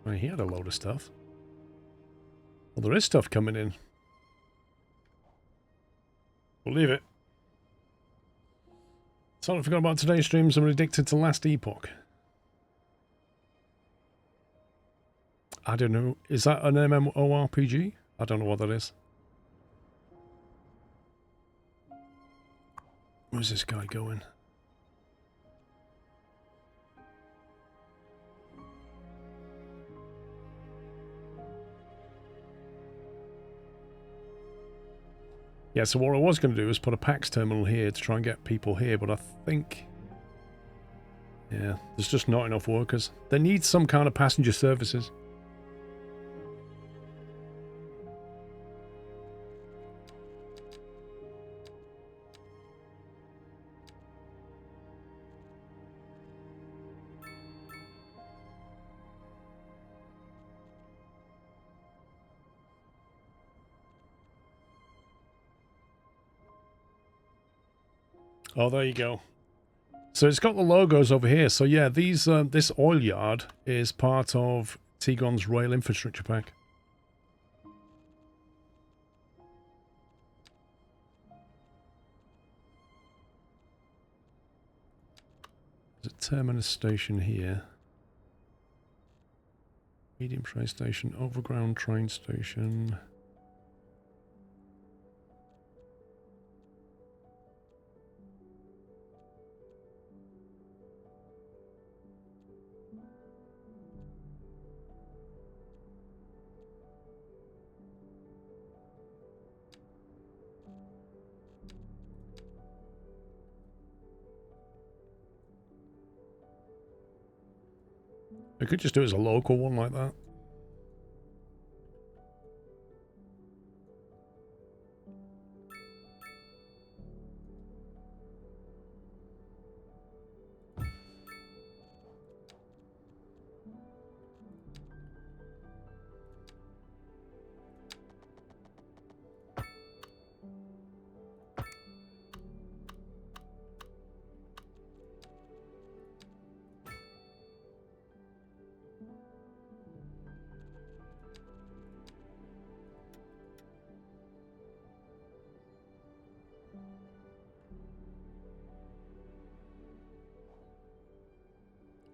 Well, he had a load of stuff. Well, there is stuff coming in. We'll leave it. So I forgot about today's streams. I'm addicted to Last Epoch. I don't know. Is that an MMORPG? I don't know what that is. Where's this guy going? Yeah, so what I was going to do is put a PAX terminal here to try and get people here, but I think Yeah, there's just not enough workers. They need some kind of passenger services. Oh, there you go. So it's got the logos over here. So yeah, these this oil yard is part of T-Gon's rail infrastructure pack. There's a terminus station here. Medium train station, overground train station. We could just do it as a local one like that.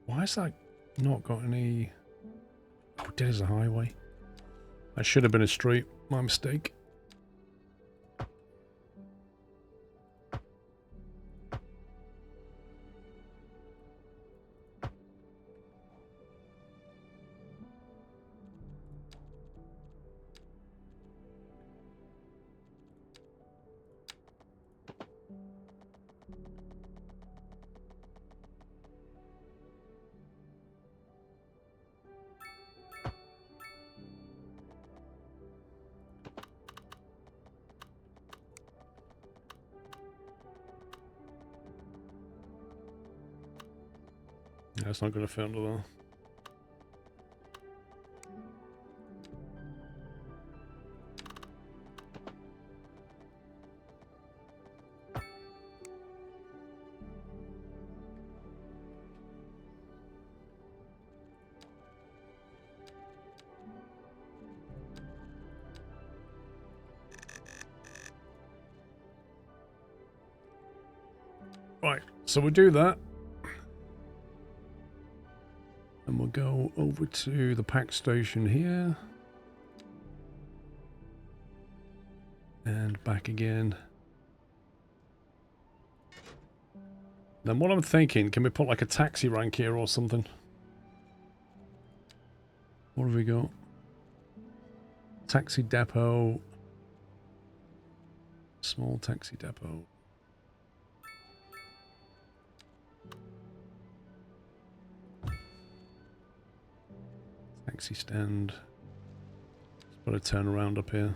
Why is that not got any... Oh, dead as a highway. That should have been a street. My mistake. That's not going to fit under there. Right, so we'll do that. And we'll go over to the pack station here. And back again. Then what I'm thinking, can we put like a taxi rank here or something? What have we got? Taxi depot. Small taxi depot. Taxi stand. Let's put a turnaround up here.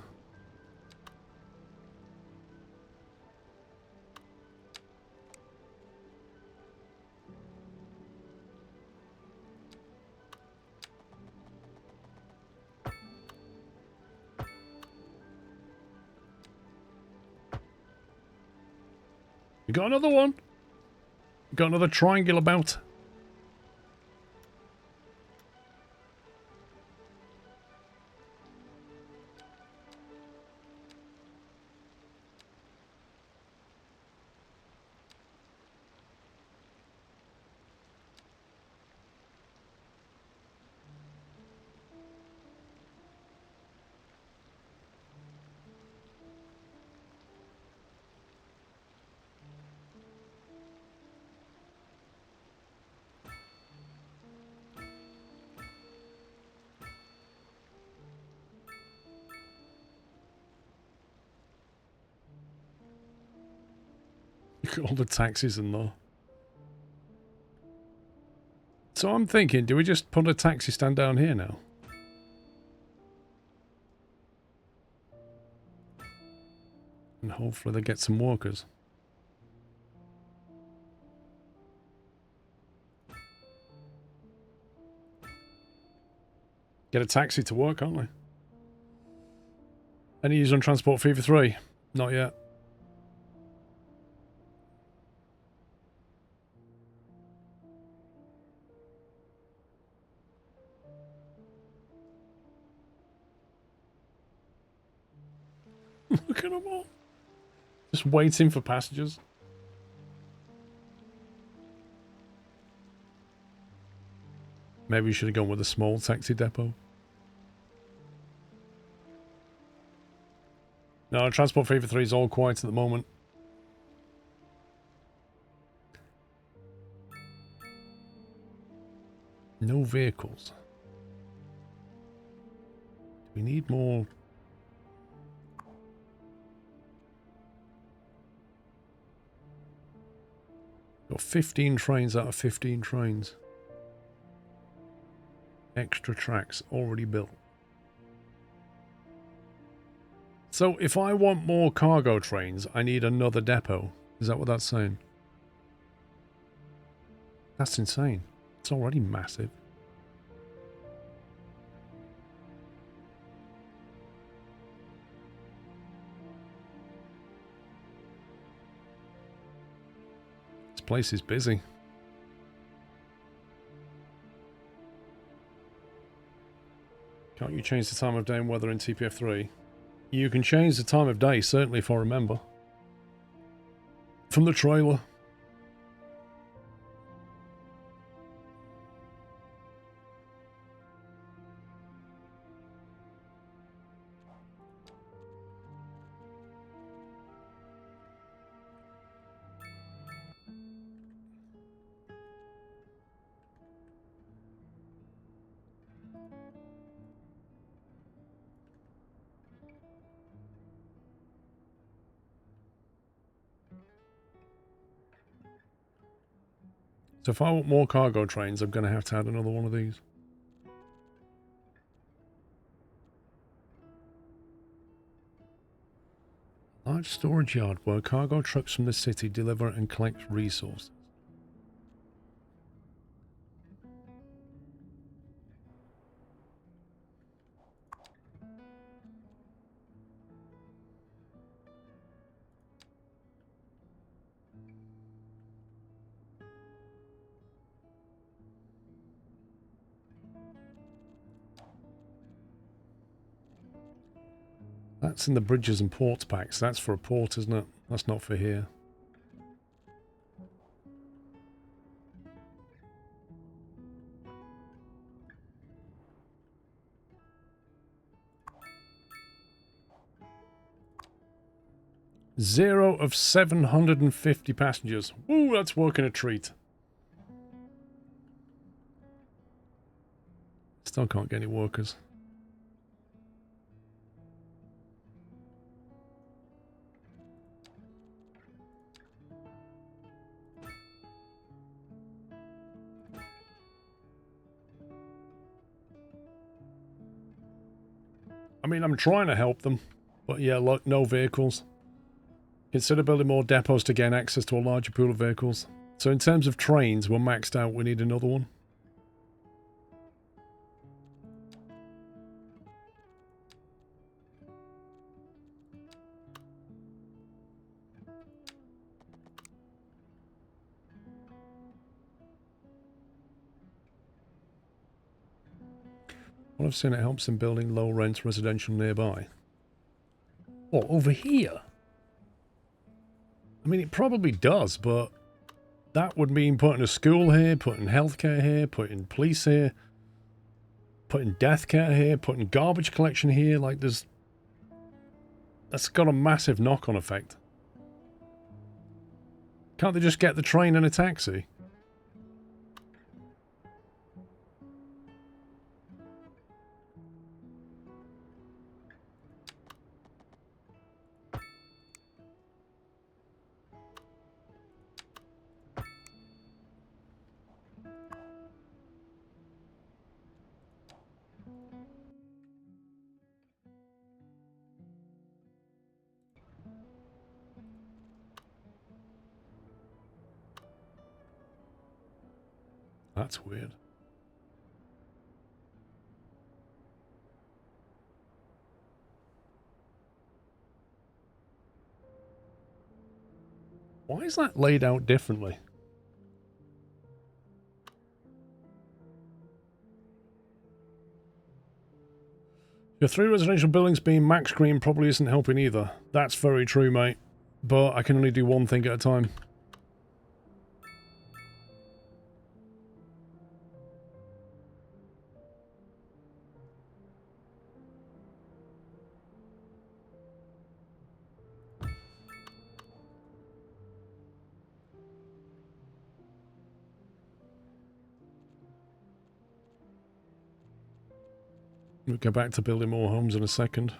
We got another one. We got another triangle about. Look at all the taxis in there. So I'm thinking, do we just put a taxi stand down here now? And hopefully they get some workers. Get a taxi to work, can't they? Any use on transport fee for 3? Not yet. Look at them all. Just waiting for passengers. Maybe we should have gone with a small taxi depot. No, transport fee for 3 is all quiet at the moment. No vehicles. Do we need more? Got 15 trains out of 15 trains. Extra tracks already built. So if I want more cargo trains, I need another depot. Is that what that's saying? That's insane. It's already massive. This place is busy. Can't you change the time of day and weather in TPF3? You can change the time of day, certainly, if I remember. From the trailer. So if I want more cargo trains, I'm going to have to add another one of these. Large storage yard where cargo trucks from the city deliver and collect resources. That's in the bridges and ports packs. That's for a port, isn't it? That's not for here. Zero of 750 passengers. Woo, that's working a treat. Still can't get any workers. I mean, I'm trying to help them. But yeah, look, no vehicles. Consider building more depots to gain access to a larger pool of vehicles. So in terms of trains, we're maxed out. We need another one. Well, I've seen it helps in building low-rent residential nearby. What, over here? I mean, it probably does, but that would mean putting a school here, putting healthcare here, putting police here, putting death care here, putting garbage collection here. Like, there's... That's got a massive knock-on effect. Can't they just get the train and a taxi? That's weird. Why is that laid out differently? Your 3 residential buildings being max green probably isn't helping either. That's very true, mate. But I can only do one thing at a time. We'll go back to building more homes in a second.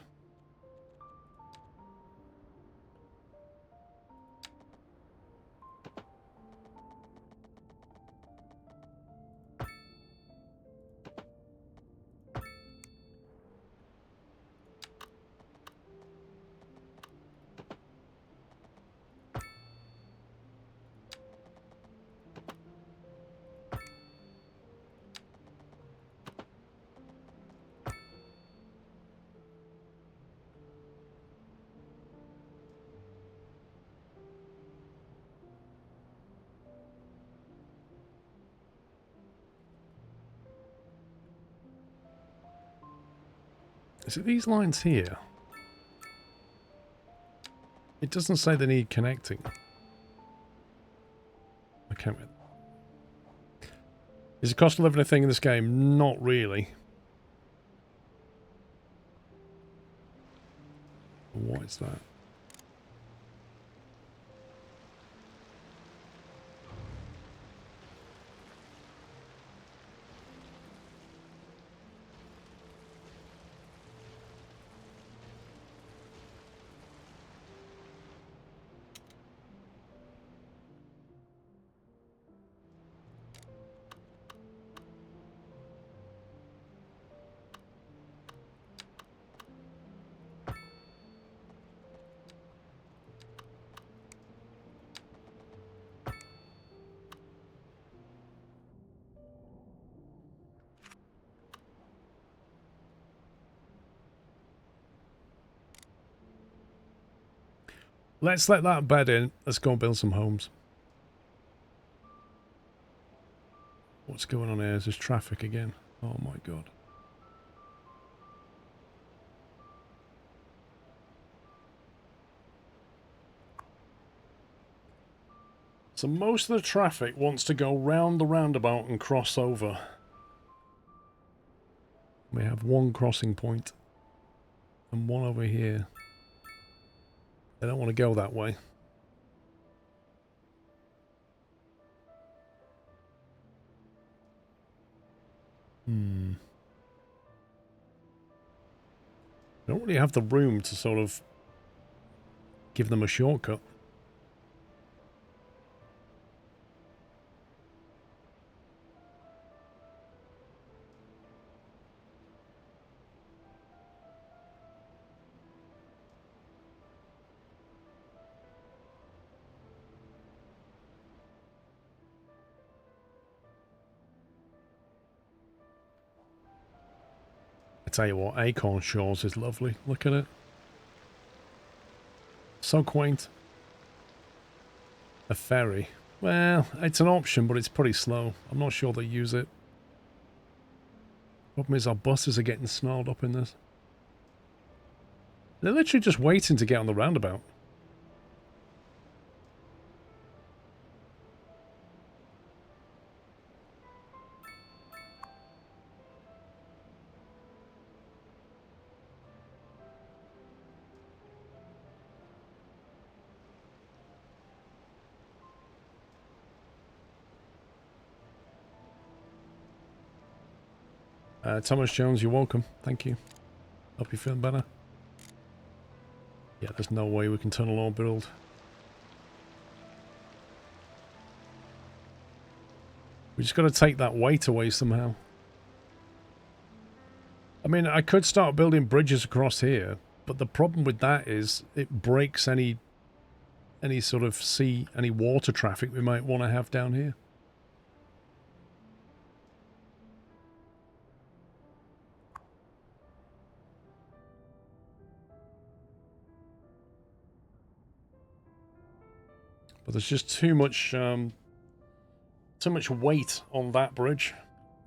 Is it these lines here? It doesn't say they need connecting. I can't read. Is the cost of living a thing in this game? Not really. What is that? Let's let that bed in. Let's go and build some homes. What's going on here? Is this traffic again? Oh my god. So most of the traffic wants to go round the roundabout and cross over. We have one crossing point and one over here. They don't want to go that way. We don't really have the room to sort of give them a shortcut. Tell you what, Acorn Shores is lovely. Look at it. So quaint. A ferry. Well, it's an option, but it's pretty slow. I'm not sure they use it. Problem is our buses are getting snarled up in this. They're literally just waiting to get on the roundabout. Thomas Jones, you're welcome. Thank you. Hope you're feeling better. Yeah, there's no way we can tunnel or build. We just got to take that weight away somehow. I mean, I could start building bridges across here, but the problem with that is it breaks any sort of sea, any water traffic we might want to have down here. But there's just too much weight on that bridge.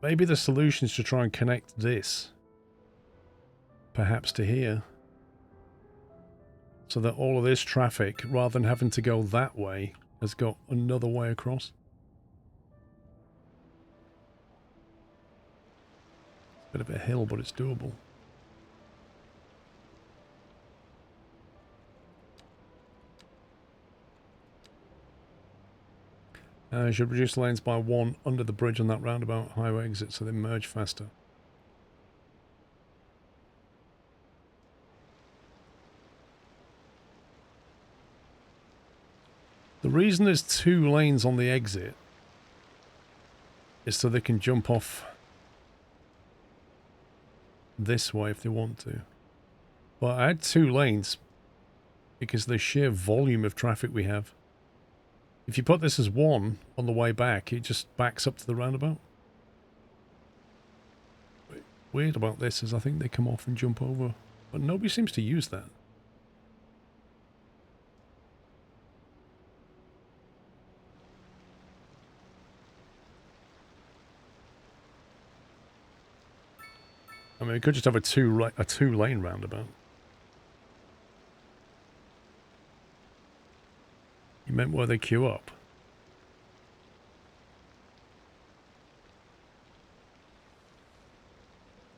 Maybe the solution is to try and connect this, perhaps to here, so that all of this traffic, rather than having to go that way, has got another way across. Bit of a hill, but it's doable. Should reduce lanes by 1 under the bridge on that roundabout highway exit so they merge faster. The reason there's 2 lanes on the exit is so they can jump off this way if they want to. Well, I had 2 lanes because of the sheer volume of traffic we have. If you put this as 1 on the way back, it just backs up to the roundabout. Weird about this is I think they come off and jump over, but nobody seems to use that. I mean, we could just have a two-lane roundabout. You meant where they queue up?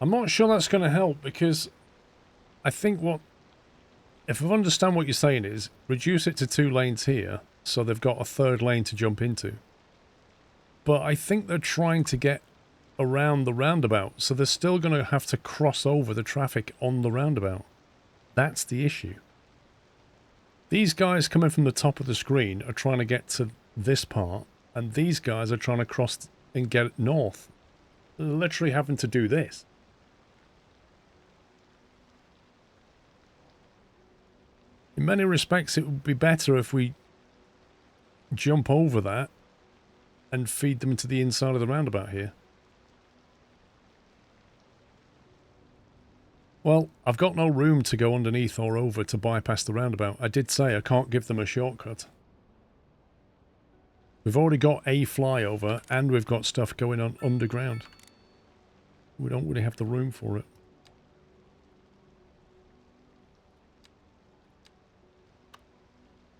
I'm not sure that's going to help because I think if I understand what you're saying is reduce it to 2 lanes here so they've got a 3rd lane to jump into. But I think they're trying to get around the roundabout, so they're still going to have to cross over the traffic on the roundabout. That's the issue. These guys coming from the top of the screen are trying to get to this part, and these guys are trying to cross and get north. They're literally having to do this. In many respects, it would be better if we jump over that and feed them into the inside of the roundabout here. Well, I've got no room to go underneath or over to bypass the roundabout. I did say I can't give them a shortcut. We've already got a flyover and we've got stuff going on underground. We don't really have the room for it.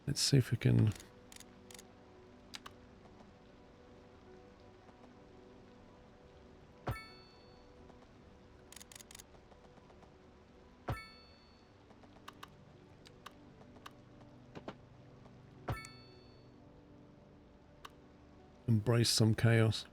Let's see if we can... embrace some chaos.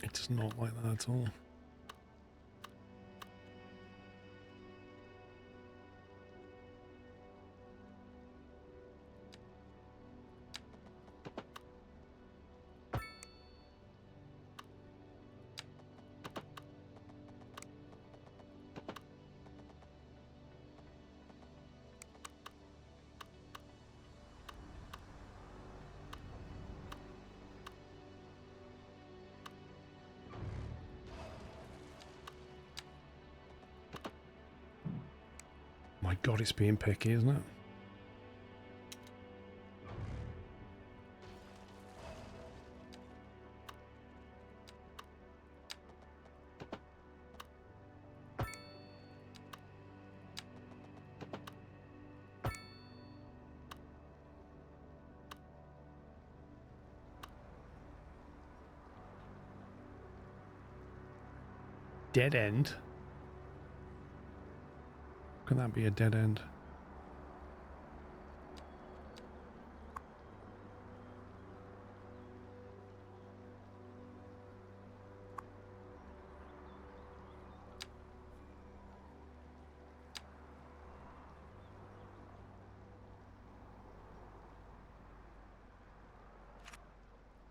It's not like that at all. My God, it's being picky, isn't it? Dead end? Can that be a dead end?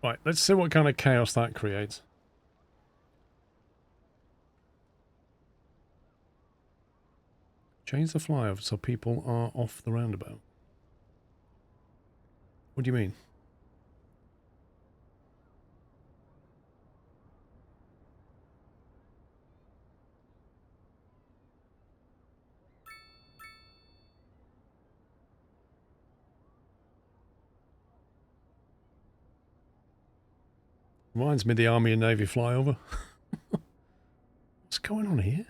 Right, let's see what kind of chaos that creates. Change the flyover so people are off the roundabout. What do you mean? Reminds me of the Army and Navy flyover. What's going on here?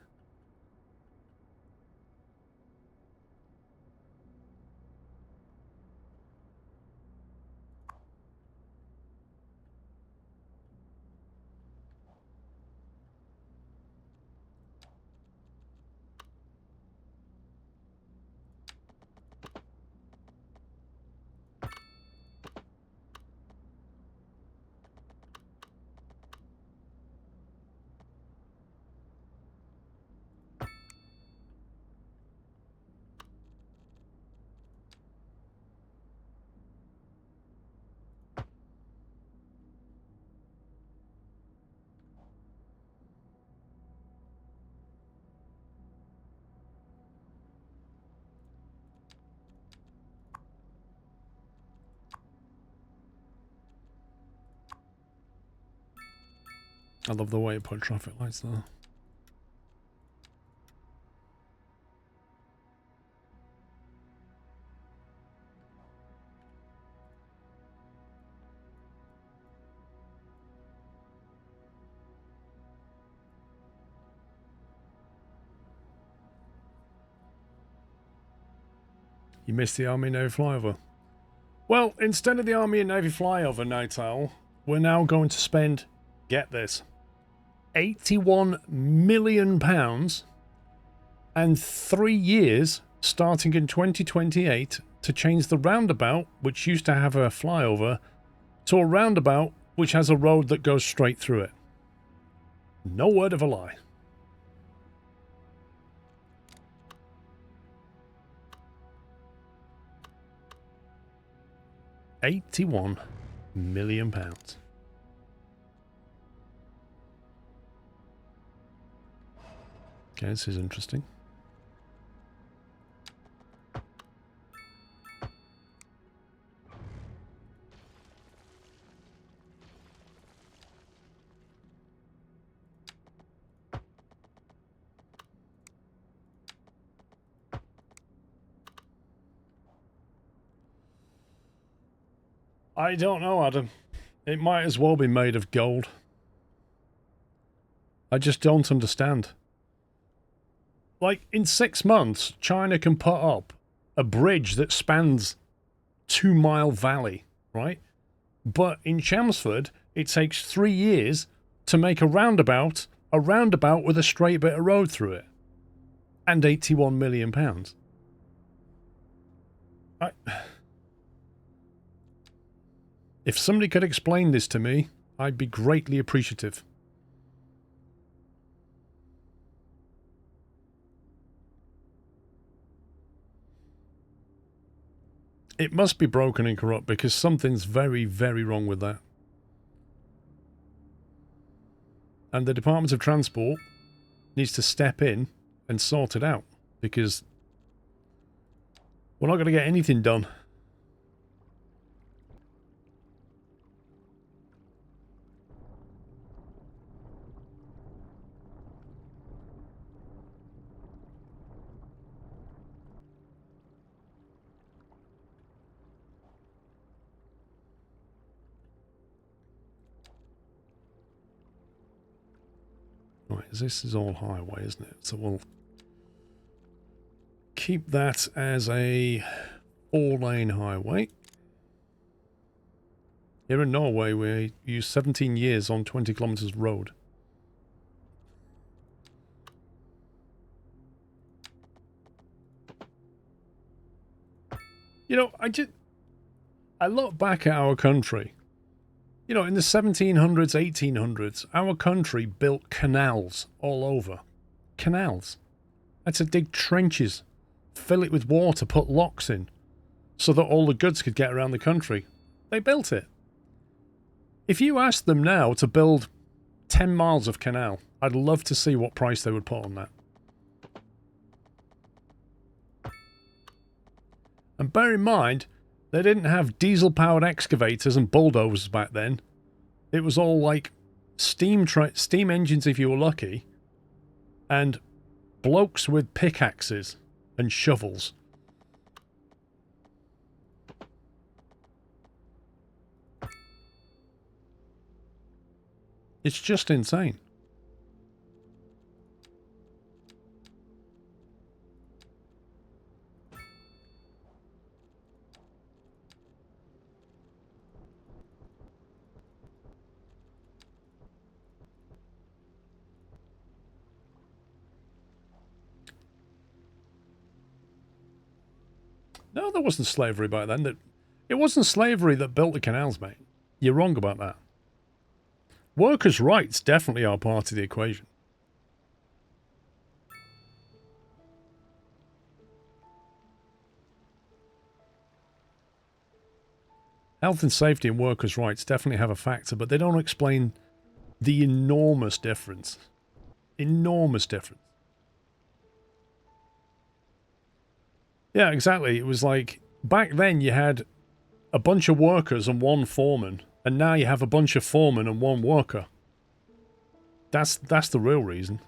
I love the way it put traffic lights there. You missed the Army and Navy flyover. Well, instead of the Army and Navy flyover, Night Owl, we're now going to spend, get this, £81 million and 3 years, starting in 2028, to change the roundabout, which used to have a flyover, to a roundabout which has a road that goes straight through it. No word of a lie. £81 million. Okay, this is interesting. I don't know, Adam. It might as well be made of gold. I just don't understand. Like, in 6 months, China can put up a bridge that spans 2 Mile Valley, right? But in Chelmsford, it takes 3 years to make a roundabout with a straight bit of road through it. And £81 million. If somebody could explain this to me, I'd be greatly appreciative. It must be broken and corrupt because something's very, very wrong with that. And the Department of Transport needs to step in and sort it out because we're not going to get anything done. Right, this is all highway, isn't it? So we'll keep that as a 4-lane highway. Here in Norway, we use 17 years on 20 kilometers road. You know, I look back at our country. You know, in the 1700s, 1800s, our country built canals all over. Canals. That's to dig trenches, fill it with water, put locks in, so that all the goods could get around the country. They built it. If you asked them now to build 10 miles of canal, I'd love to see what price they would put on that. And bear in mind, they didn't have diesel-powered excavators and bulldozers back then. It was all like steam engines if you were lucky, and blokes with pickaxes and shovels. It's just insane. No, there wasn't slavery back then. It wasn't slavery that built the canals, mate. You're wrong about that. Workers' rights definitely are part of the equation. Health and safety and workers' rights definitely have a factor, but they don't explain the enormous difference. Enormous difference. Yeah, exactly. It was like, back then you had a bunch of workers and one foreman, and now you have a bunch of foremen and one worker. That's the real reason.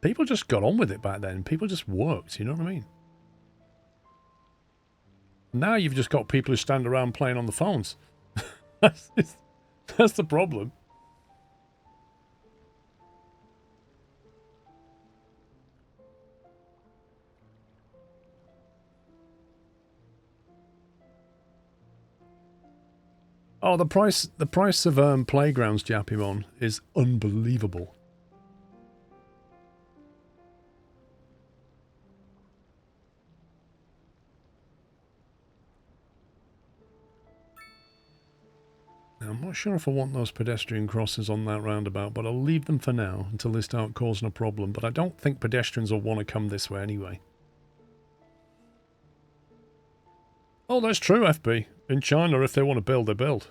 People just got on with it back then. People just worked, you know what I mean? Now you've just got people who stand around playing on the phones. That's the problem. Oh, the price of playgrounds, Japimon, is unbelievable. Now, I'm not sure if I want those pedestrian crossings on that roundabout, but I'll leave them for now until they start causing a problem. But I don't think pedestrians will want to come this way anyway. Oh, that's true, FB. In China, if they want to build, they build.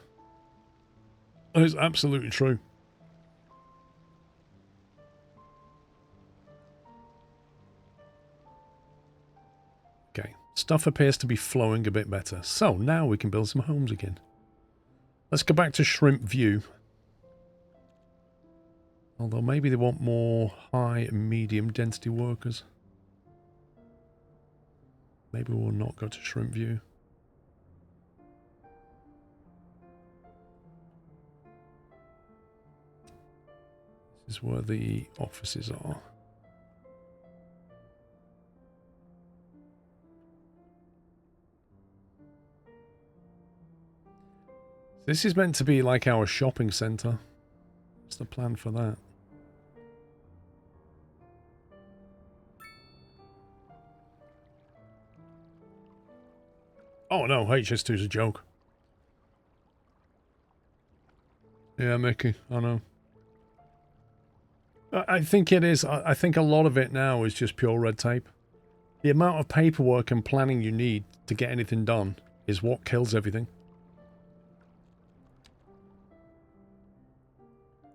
That is absolutely true. Okay, stuff appears to be flowing a bit better. So, now we can build some homes again. Let's go back to Shrimp View. Although maybe they want more high and medium density workers. Maybe we'll not go to Shrimp View. This is where the offices are. This is meant to be like our shopping centre. What's the plan for that? Oh no, HS2 is a joke. Yeah, Mickey, I know. I think it is. I think a lot of it now is just pure red tape. The amount of paperwork and planning you need to get anything done is what kills everything.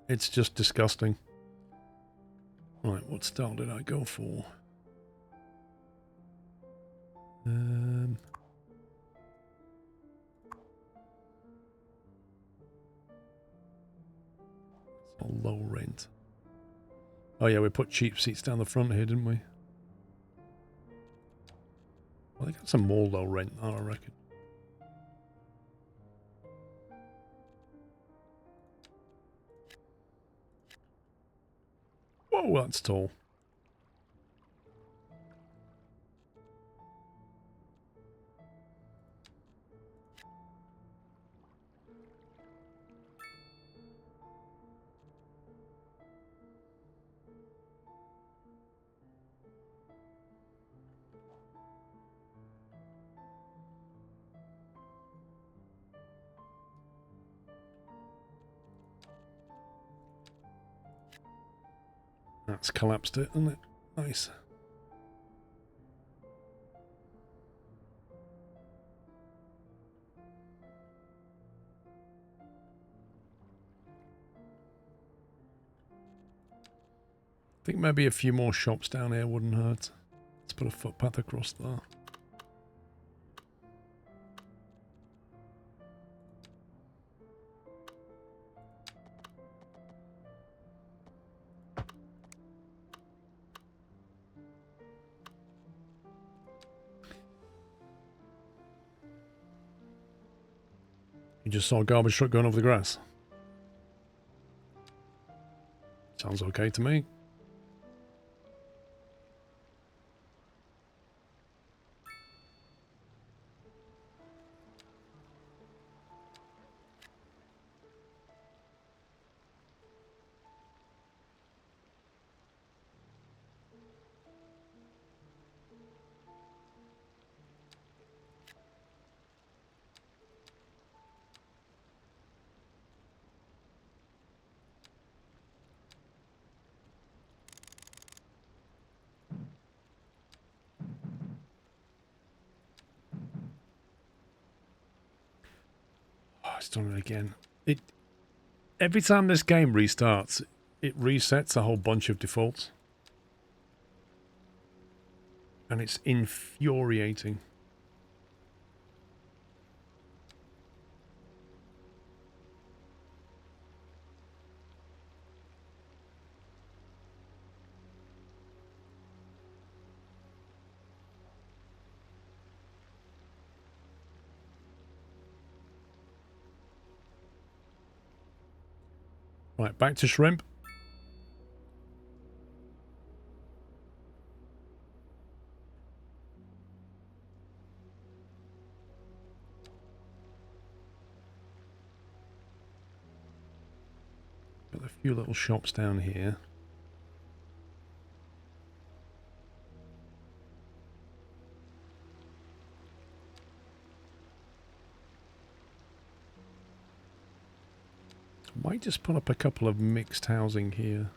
It's just disgusting. Right, what style did I go for? It's all low rent. Oh yeah, we put cheap seats down the front here, didn't we? Well, they got some more low rent, I reckon. Whoa, that's tall. That's collapsed it, isn't it? Nice. think maybe a few more shops down here wouldn't hurt. Let's put a footpath across there. You just saw a garbage truck going over the grass. Sounds okay to me. It's done it again. Every time this game restarts, it resets a whole bunch of defaults. And it's infuriating. Right, back to shrimp. Got a few little shops down here. Might just put up a couple of mixed housing here.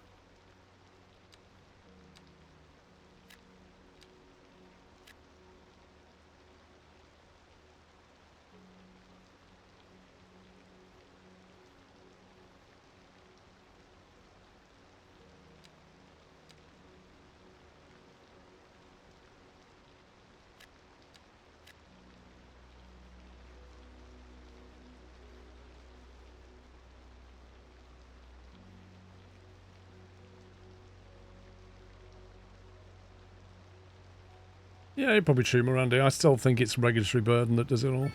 Yeah, you're probably true, Miranda. I still think it's regulatory burden that does it all.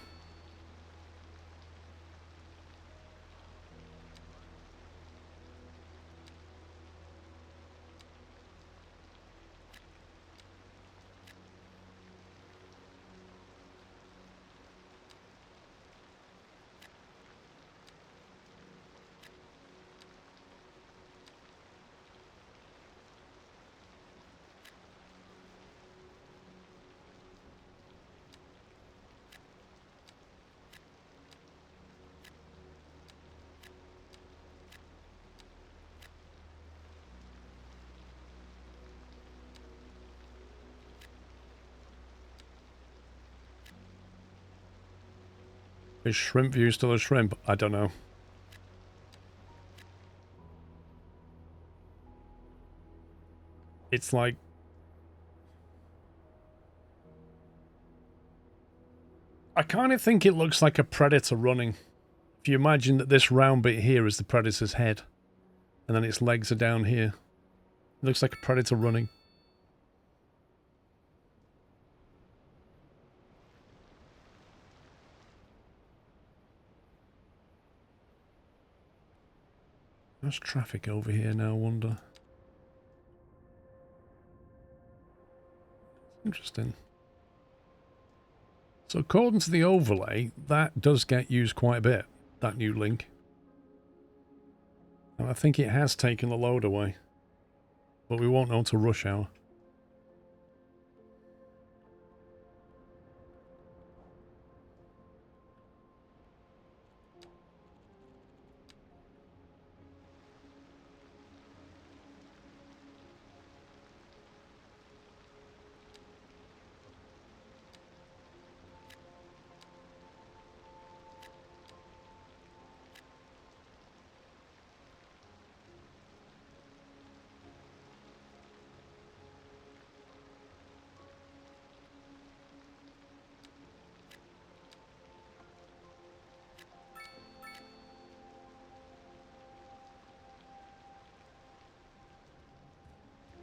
Is Shrimp View still a shrimp? I don't know. It's like... I kind of think it looks like a predator running. If you imagine that this round bit here is the predator's head, and then its legs are down here. It looks like a predator running. There's traffic over here now, I wonder. Interesting. So according to the overlay, that does get used quite a bit, that new link. And I think it has taken the load away. But we won't know until rush hour.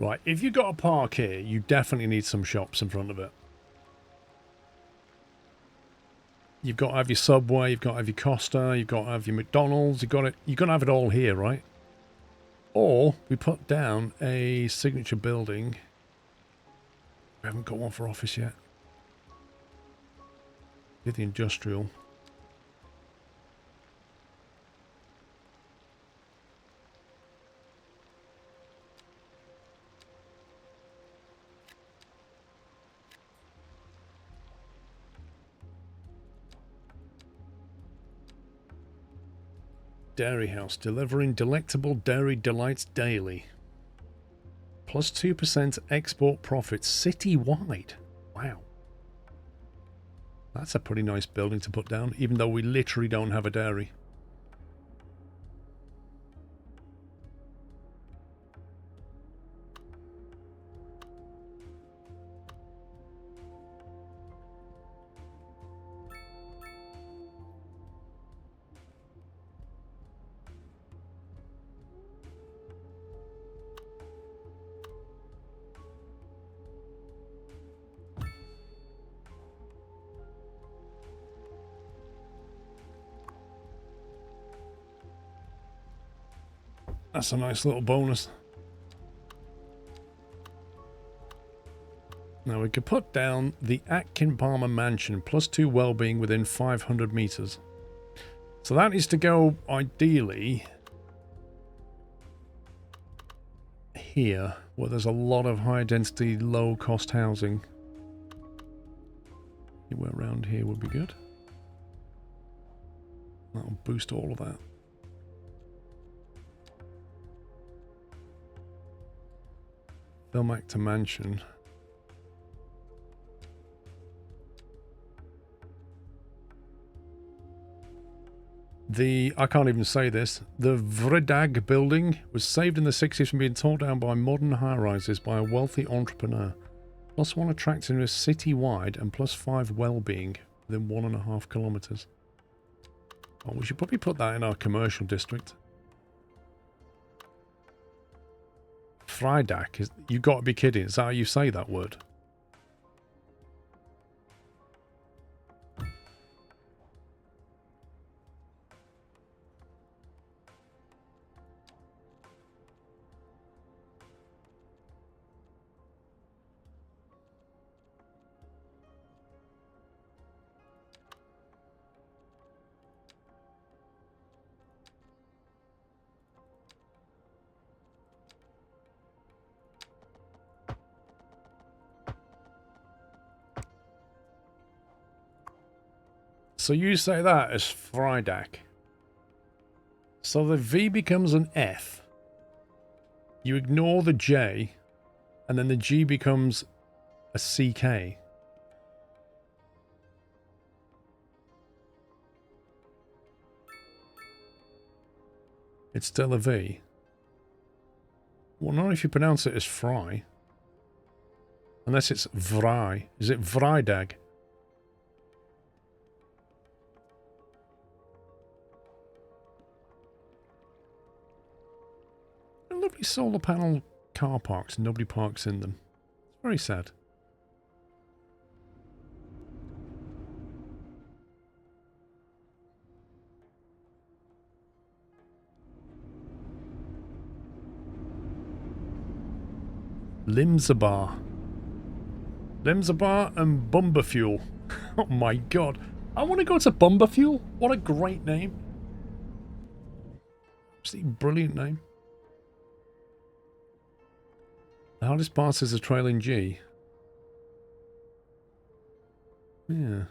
Right, if you've got a park here, you definitely need some shops in front of it. You've got to have your Subway, you've got to have your Costa, you've got to have your McDonald's, you've got to have it all here, right? Or we put down a signature building. We haven't got one for office yet. Get the industrial. Dairy House, delivering delectable dairy delights daily. Plus 2% export profits citywide. Wow. That's a pretty nice building to put down, even though we literally don't have a dairy. That's a nice little bonus. Now we could put down the Atkin Palmer Mansion, plus 2 well-being within 500 meters. So that is to go, ideally, here, where there's a lot of high-density, low-cost housing. Anywhere around here would be good. That'll boost all of that. Film Actor Mansion. I can't even say this, the Vredag building was saved in the 60s from being torn down by modern high-rises by a wealthy entrepreneur. Plus 1 attractiveness city-wide and plus 5 well-being within 1.5 kilometers. Oh, we should probably put that in our commercial district. Freitag, you got to be kidding. Is that how you say that word? So you say that as Freitag. So the V becomes an F. You ignore the J, and then the G becomes a CK. It's still a V. Well, not if you pronounce it as Fry. Unless it's Vry. Is it Vrydag? Lovely solar panel car parks. Nobody parks in them. It's very sad. Limzabar. Limzabar and Bumberfuel. Oh my god. I want to go to Bumberfuel. What a great name. Absolutely brilliant name. The hardest part is the trailing G. Yeah.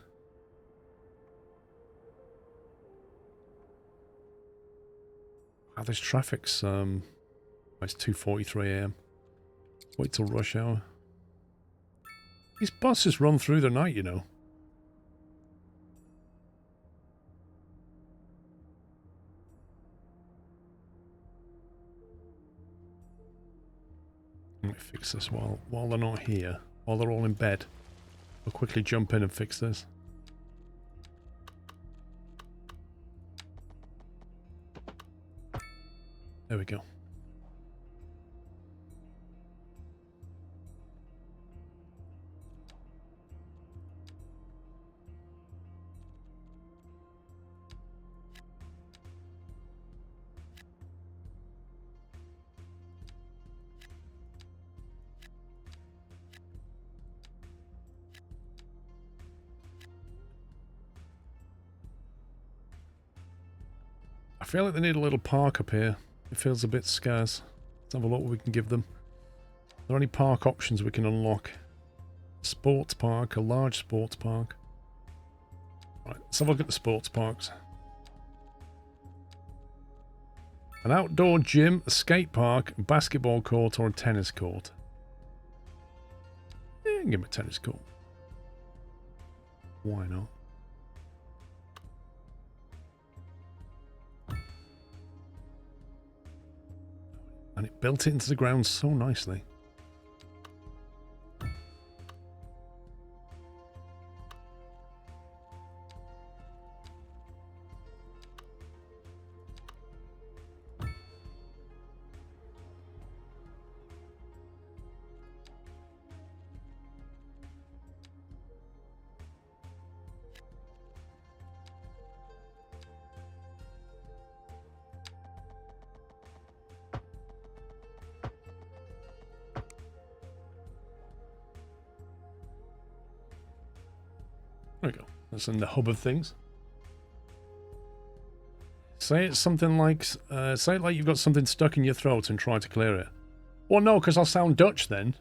Wow, this traffic's it's 2:43 AM. Wait till rush hour. These buses run through the night, you know. Let me fix this while they're not here. While they're all in bed. I'll quickly jump in and fix this. There we go. feel like they need a little park up here. It feels a bit scarce. Let's have a look what we can give them. Are there any park options we can unlock? Sports park, a large sports park. Right, let's have a look at the sports parks. An outdoor gym, a skate park, a basketball court, or a tennis court. Yeah, give me a tennis court. Why not? And it built it into the ground so nicely. There we go. That's in the hub of things. Say it's something like, say it like you've got something stuck in your throat and try to clear it. Well, no, because I'll sound Dutch then.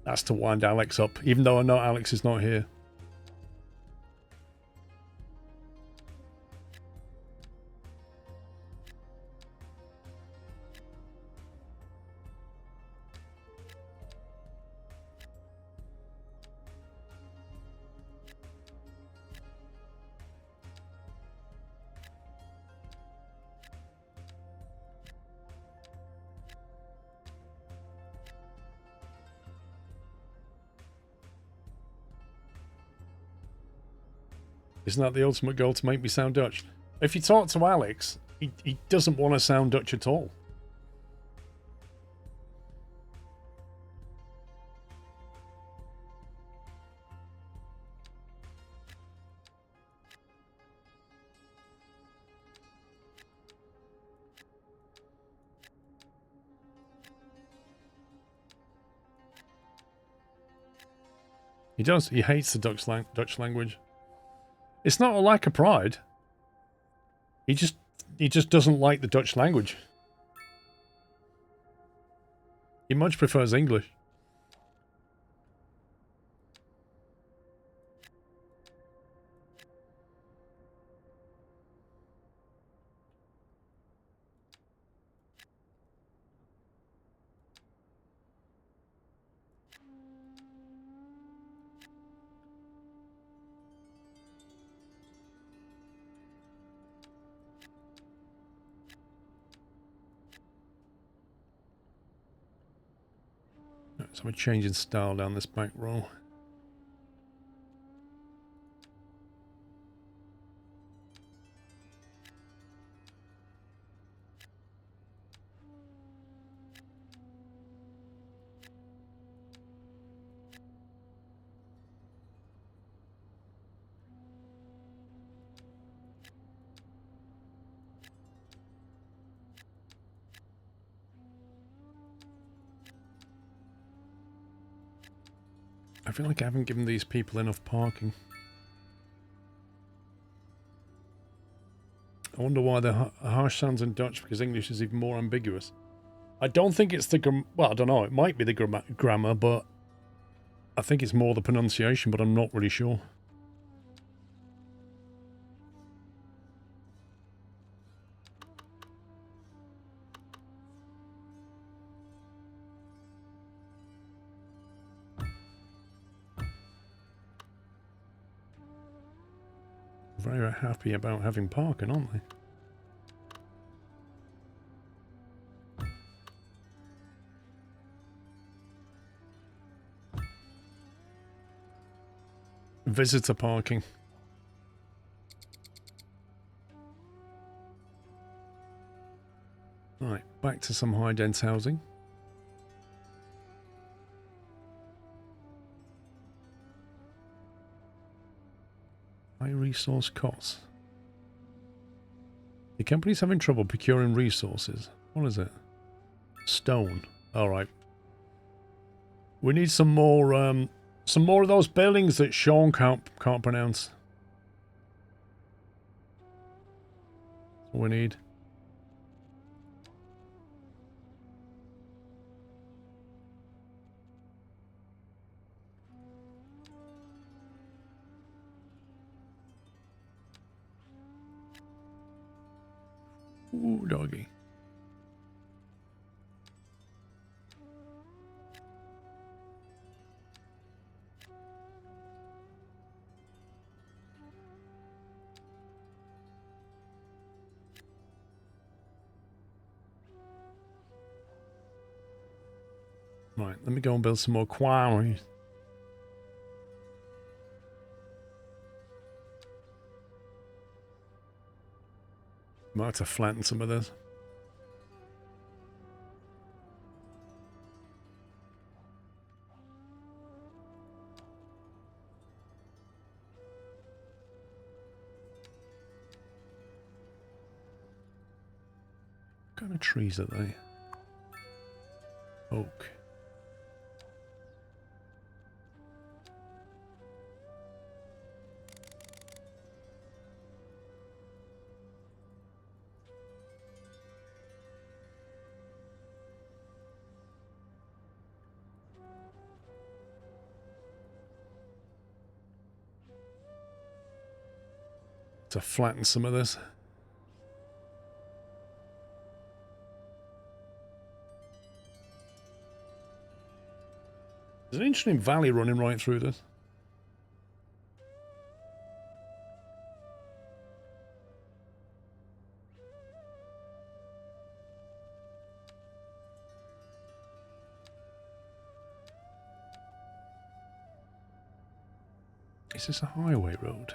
That's to wind Alex up, even though I know Alex is not here. Isn't that the ultimate goal, to make me sound Dutch? If you talk to Alex, he doesn't want to sound Dutch at all. He does. He hates the Dutch language. It's not a lack of pride. He just doesn't like the Dutch language. He much prefers English. So we're changing style down this back row. I feel like I haven't given these people enough parking. I wonder why the harsh sounds in Dutch, because English is even more ambiguous. I don't think it's the well, I don't know, it might be the grammar, but I think it's more the pronunciation, but I'm not really sure. Very happy about having parking, aren't they? Visitor parking. Right, back to some high dense housing. High resource costs. The company's having trouble procuring resources. What is it? Stone. Alright. We need some more of those buildings that Sean can't pronounce. What we need. Ooh, doggy. Right, let me go and build some more quarries. Might have to flatten some of this. What kind of trees are they? Oak. To flatten some of this. There's an interesting valley running right through this. Is this a highway road?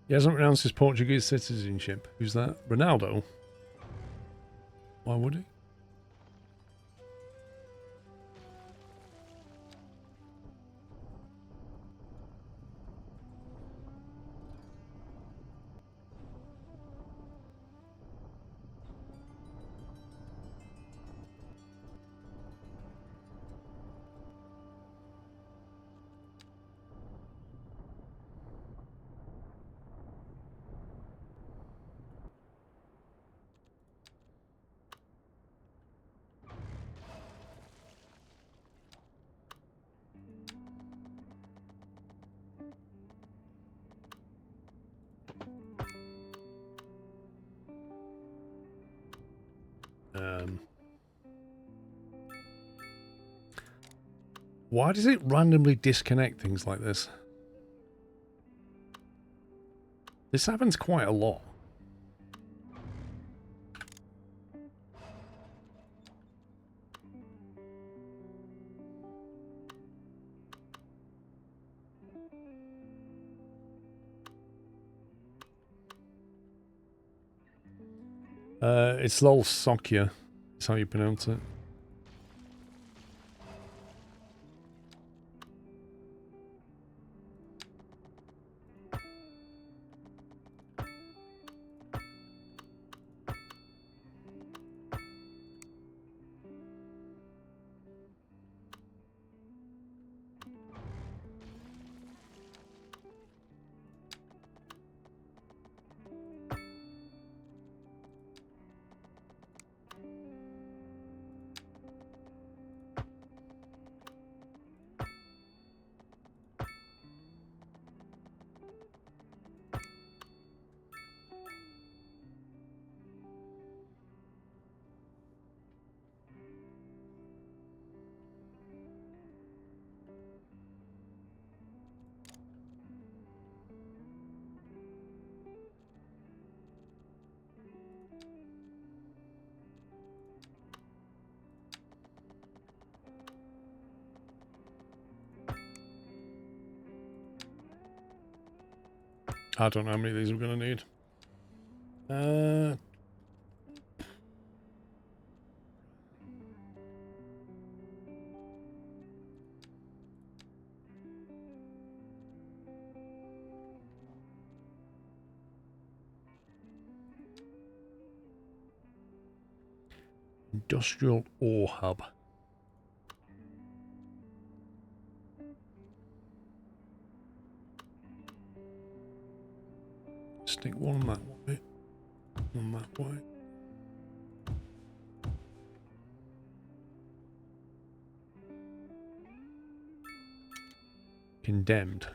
He hasn't renounced his Portuguese citizenship. Who's that? Ronaldo? Why would he? Why does it randomly disconnect things like this? This happens quite a lot. It's Lol Sokya. That's how you pronounce it. I don't know how many of these we're going to need. Uh, Industrial Ore Hub. Stick one that way, one that way. Condemned.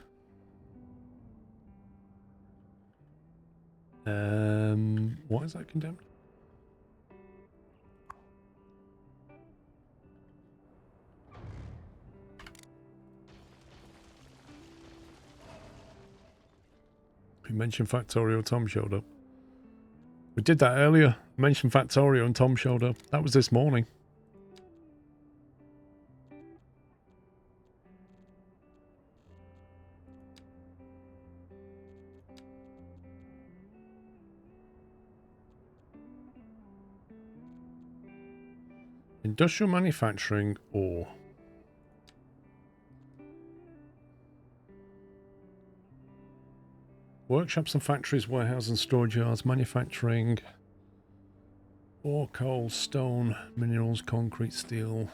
Why is that condemned? We mentioned Factorio, Tom showed up. We did that earlier. Mentioned Factorio and Tom showed up. That was this morning. Industrial manufacturing or workshops and factories, warehouses and storage yards, manufacturing, ore, coal, stone, minerals, concrete, steel.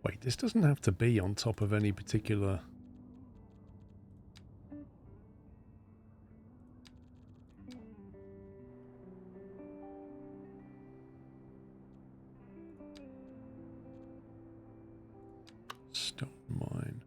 Wait, this doesn't have to be on top of any particular... Stone mine.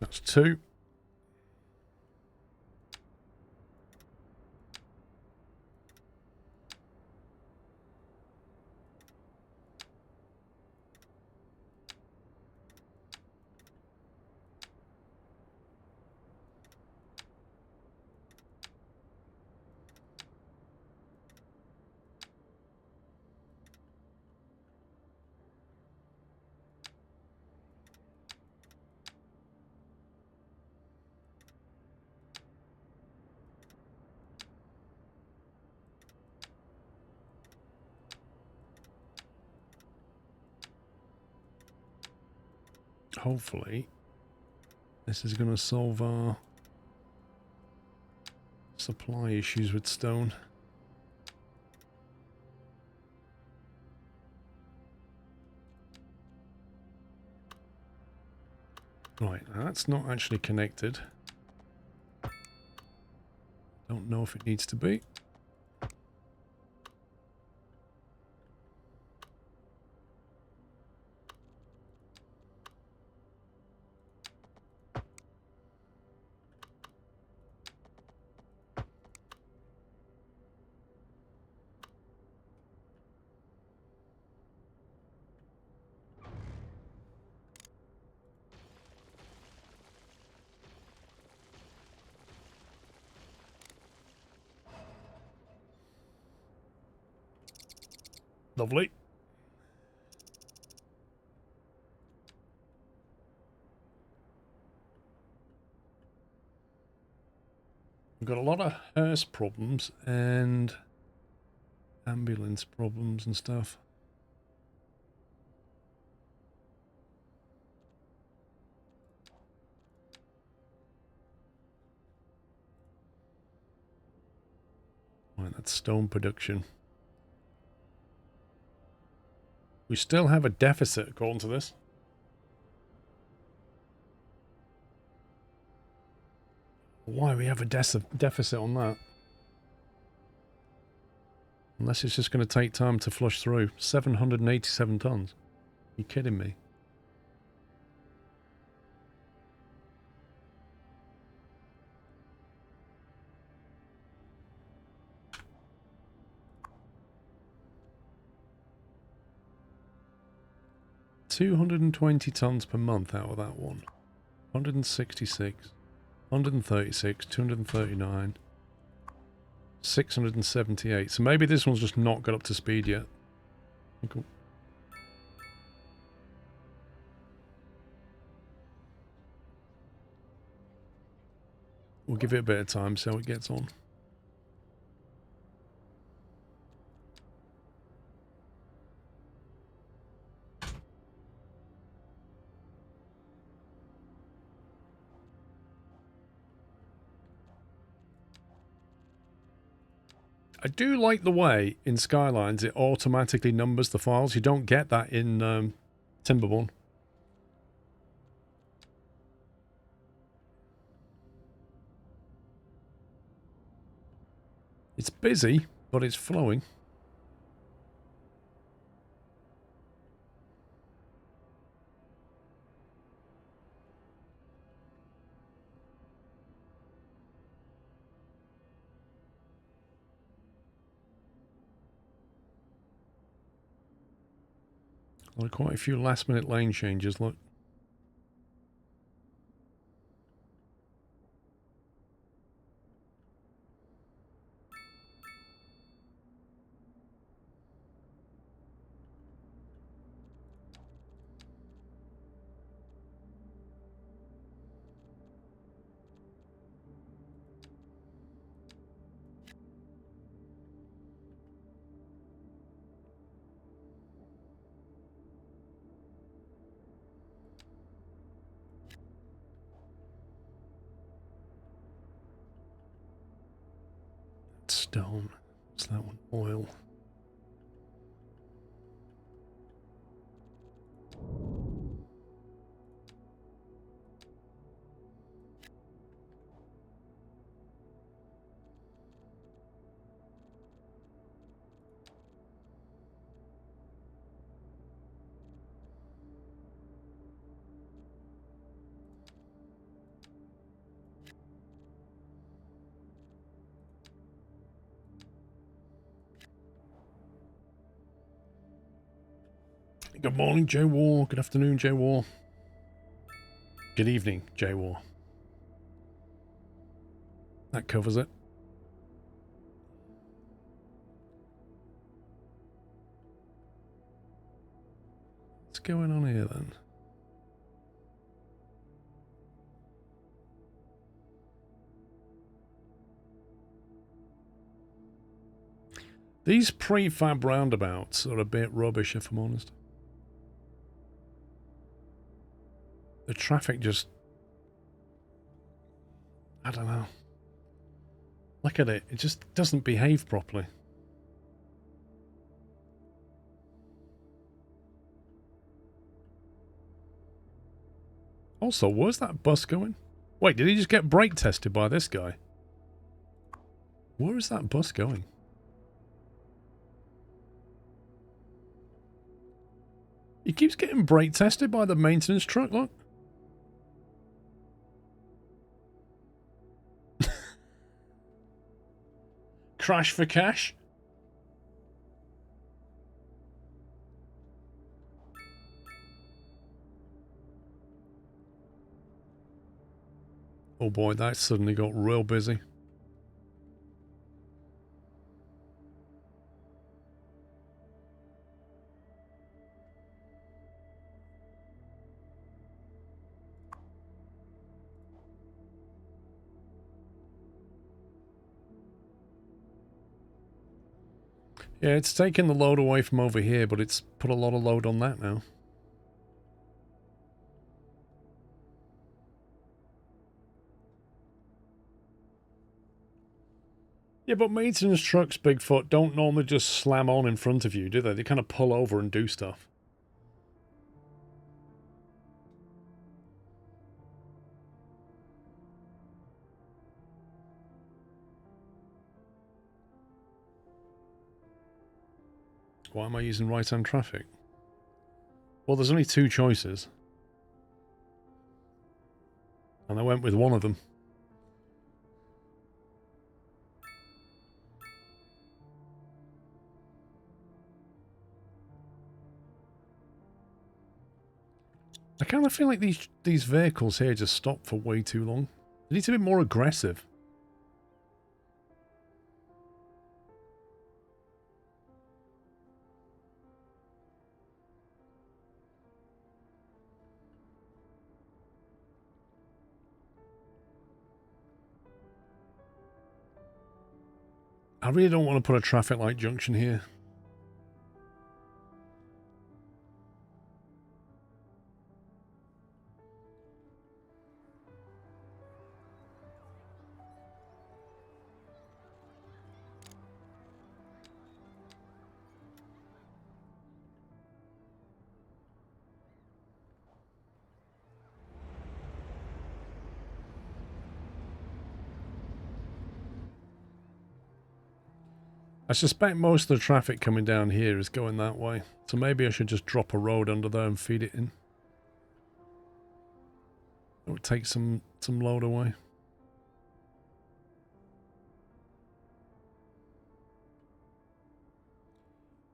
That's two. Hopefully, this is going to solve our supply issues with stone. Right, that's not actually connected. Don't know if it needs to be. Lovely. We've got a lot of hearse problems and ambulance problems and stuff. Right, that's stone production. We still have a deficit according to this. Why we have a deficit on that? Unless it's just going to take time to flush through. 787 tons. Are you kidding me? $220 tons per month out of that one. 166, 136, 239, 678. So maybe this one's just not got up to speed yet. Cool. We'll give it a bit of time, see how it gets on. I do like the way in Skylines it automatically numbers the files. You don't get that in Timberborn. It's busy, but it's flowing. Well, quite a few last-minute lane changes, look. Stone. What's that one? Oil. Good morning, J War. Good afternoon, J War. Good evening, J War. That covers it. What's going on here then? These prefab roundabouts are a bit rubbish, if I'm honest. The traffic just... I don't know. Look at it. It just doesn't behave properly. Also, where's that bus going? Wait, did he just get brake tested by this guy? Where is that bus going? He keeps getting brake tested by the maintenance truck, look. Crash for cash. Oh boy, that suddenly got real busy. Yeah, it's taken the load away from over here, but it's put a lot of load on that now. Yeah, but maintenance trucks, Bigfoot, don't normally just slam on in front of you, do they? They kind of pull over and do stuff. Why am I using right-hand traffic? Well, there's only two choices. And I went with one of them. I kind of feel like these vehicles here just stop for way too long. They need to be more aggressive. I really don't want to put a traffic light junction here. I suspect most of the traffic coming down here is going that way. So maybe I should just drop a road under there and feed it in. It would take some load away.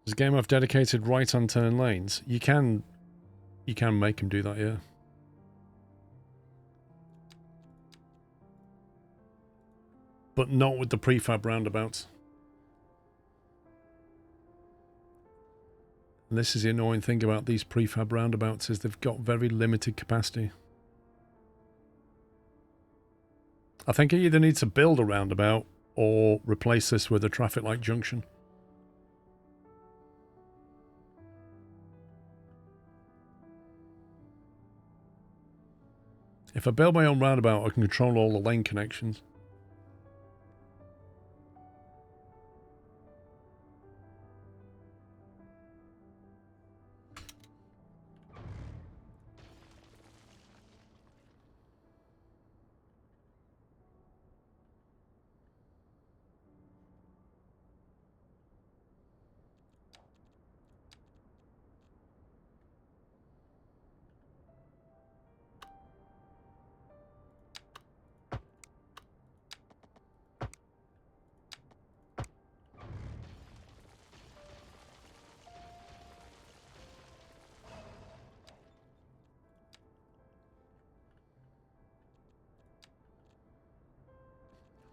This game have dedicated right-hand turn lanes. You can make them do that, yeah. But not with the prefab roundabouts. And this is the annoying thing about these prefab roundabouts is they've got very limited capacity. I think you either need to build a roundabout or replace this with a traffic light junction. If I build my own roundabout, I can control all the lane connections.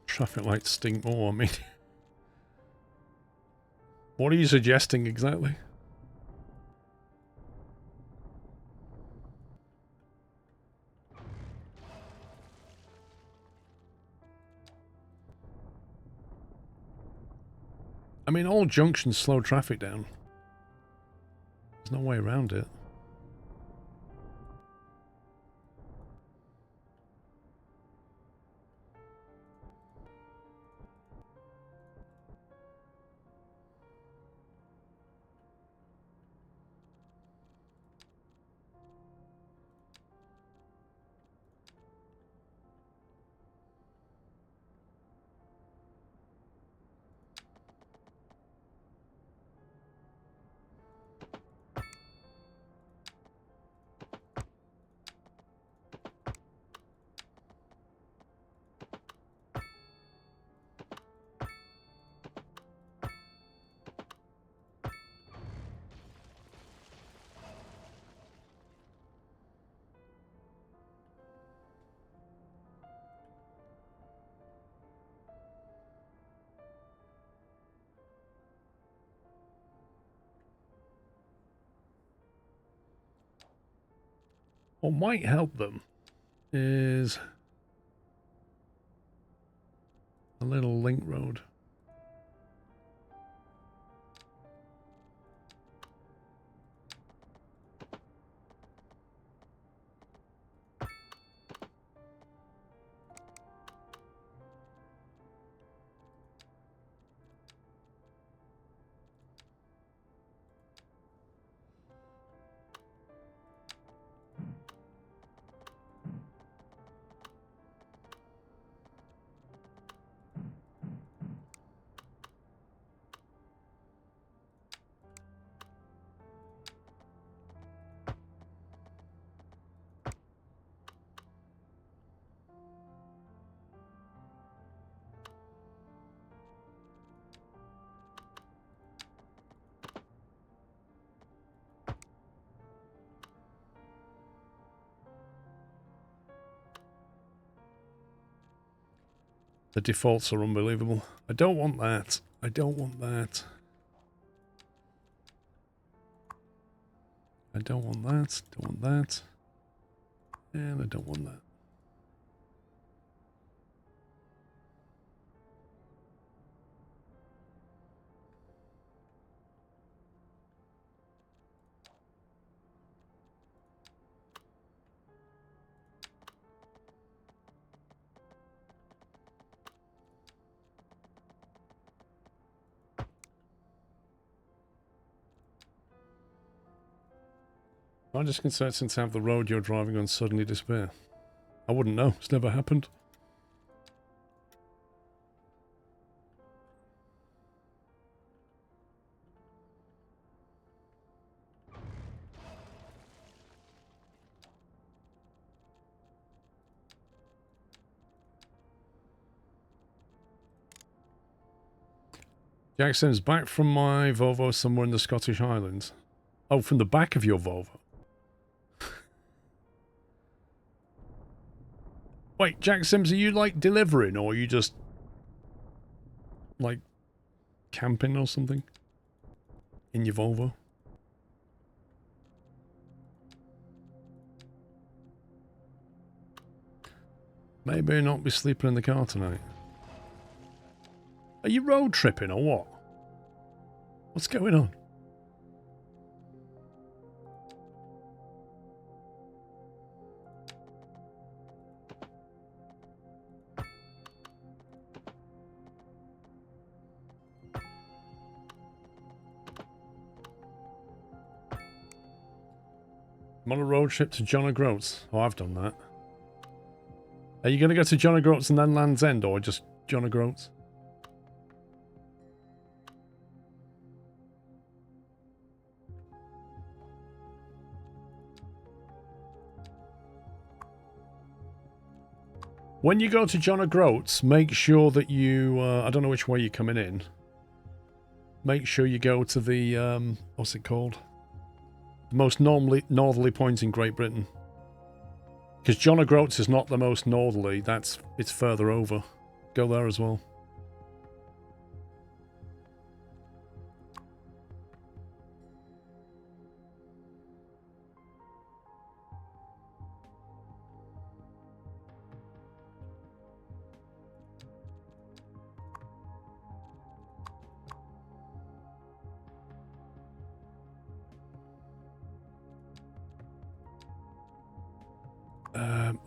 Traffic lights stink more, I mean. What are you suggesting exactly? I mean, all junctions slow traffic down. There's no way around it. What might help them is a little link road. The defaults are unbelievable. I don't want that. I don't want that. I don't want that. Don't want that. And I don't want that. I'm just concerned since have the road you're driving on suddenly disappear. I wouldn't know. It's never happened. Jackson's back from my Volvo somewhere in the Scottish Highlands. Oh, from the back of your Volvo. Wait, Jack Sims, are you like delivering or are you just like camping or something in your Volvo? Maybe not be sleeping in the car tonight. Are you road tripping or what? What's going on? I'm on a road trip to John O'Groats. Oh, I've done that. Are you going to go to John O'Groats and then Land's End, or just John O'Groats? When you go to John O'Groats, make sure that you... I don't know which way you're coming in. Make sure you go to the... what's it called? The most northerly point in Great Britain. Because John O'Groats is not the most northerly. It's further over. Go there as well.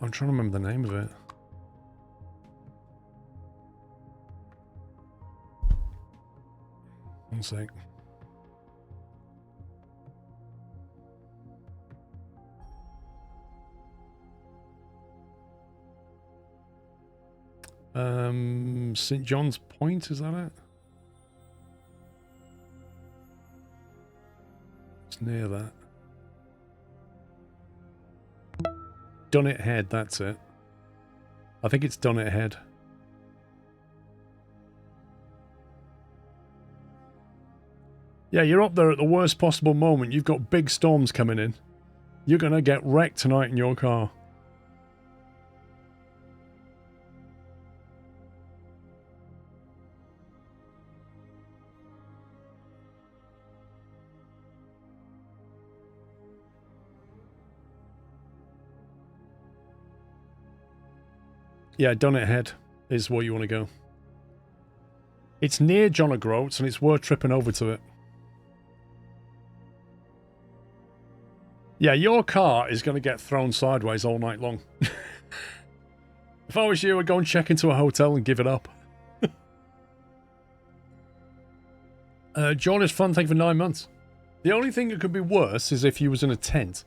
I'm trying to remember the name of it. One sec. St. John's Point, is that it? It's near that. Dunnet Head, that's it. I think it's Dunnet Head. Yeah, you're up there at the worst possible moment. You've got big storms coming in. You're going to get wrecked tonight in your car. Yeah, Dunnet Head is where you want to go. It's near John O'Groats and it's worth tripping over to it. Yeah, your car is going to get thrown sideways all night long. If I was you, I'd go and check into a hotel and give it up. John is fun, thank you for 9 months. The only thing that could be worse is if you was in a tent.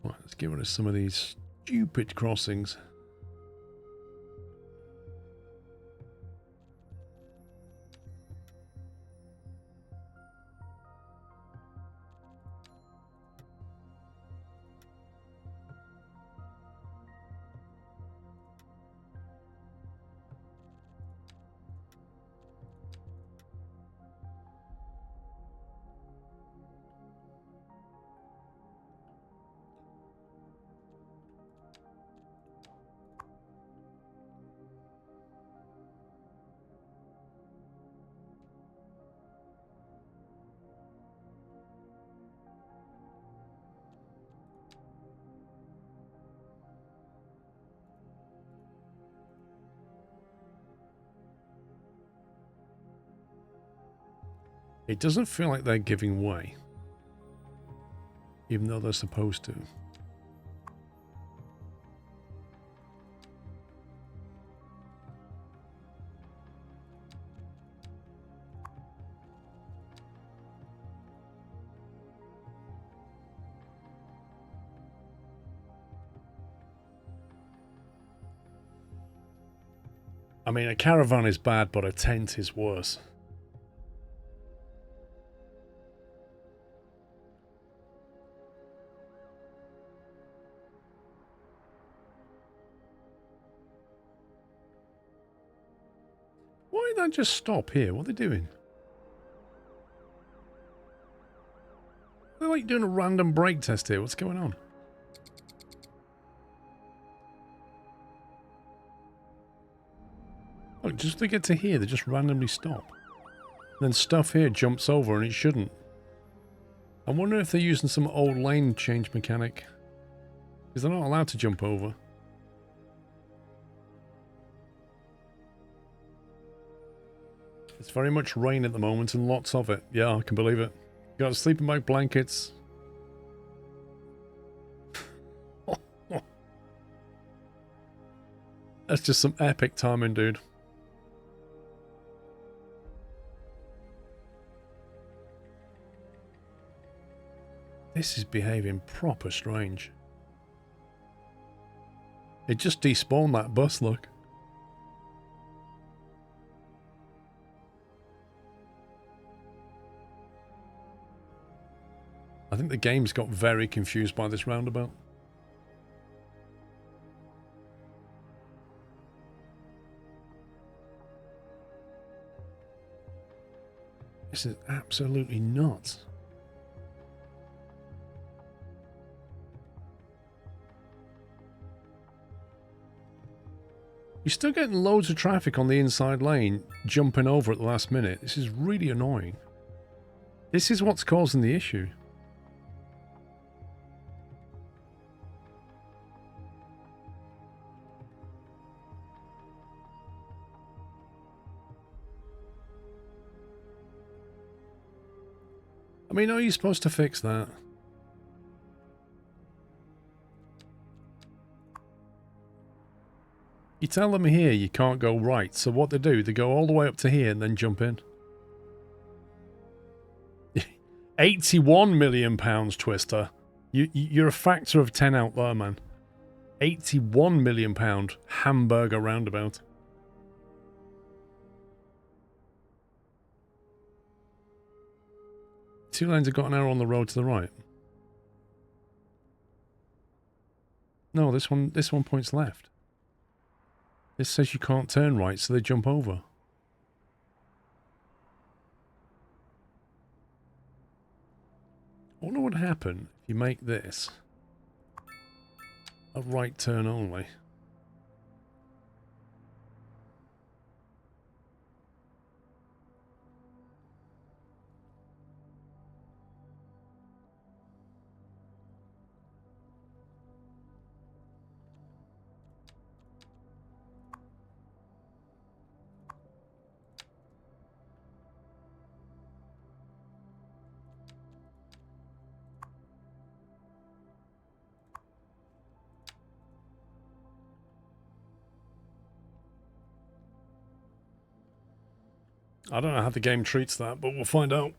Right, let's get rid of some of these stupid crossings. It doesn't feel like they're giving way. Even though they're supposed to. I mean, a caravan is bad, but a tent is worse. Why did that just stop here? What are they doing? They're like doing a random brake test here. What's going on? Look, just to get to here, they just randomly stop. Then stuff here jumps over and it shouldn't. I wonder if they're using some old lane change mechanic. Because they're not allowed to jump over. It's very much rain at the moment and lots of it. Yeah, I can believe it. Got sleeping bag blankets. That's just some epic timing, dude. This is behaving proper strange. It just despawned that bus, look. I think the game's got very confused by this roundabout. This is absolutely nuts. You're still getting loads of traffic on the inside lane, jumping over at the last minute. This is really annoying. This is what's causing the issue. I mean, are you supposed to fix that? You tell them here you can't go right, so what they do, they go all the way up to here and then jump in. £81 million, Twister. You're a factor of 10 out there, man. £81 million hamburger roundabout. Two lanes have got an arrow on the road to the right. No, this one points left. This says you can't turn right, so they jump over. I wonder what would happen if you make this a right turn only. I don't know how the game treats that, but we'll find out.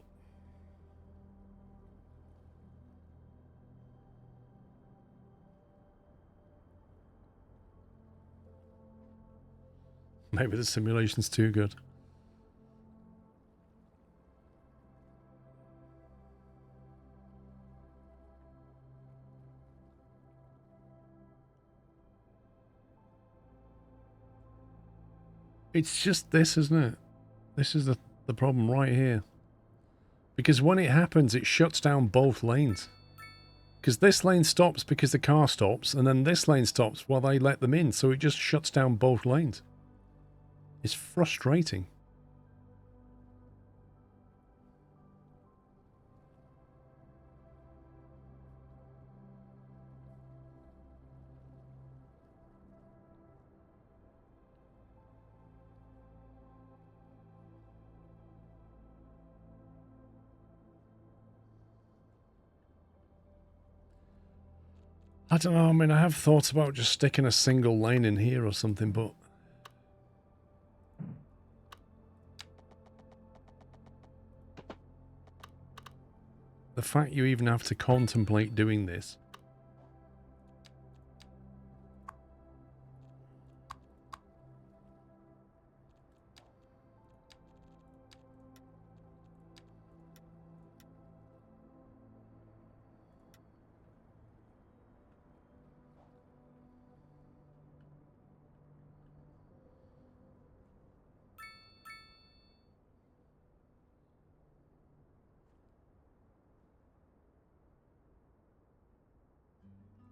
Maybe the simulation's too good. It's just this, isn't it? This is the problem right here. Because when it happens, it shuts down both lanes. Because this lane stops because the car stops, and then this lane stops while they let them in, so it just shuts down both lanes. It's frustrating. I don't know, I mean, I have thoughts about just sticking a single lane in here or something, but... the fact you even have to contemplate doing this...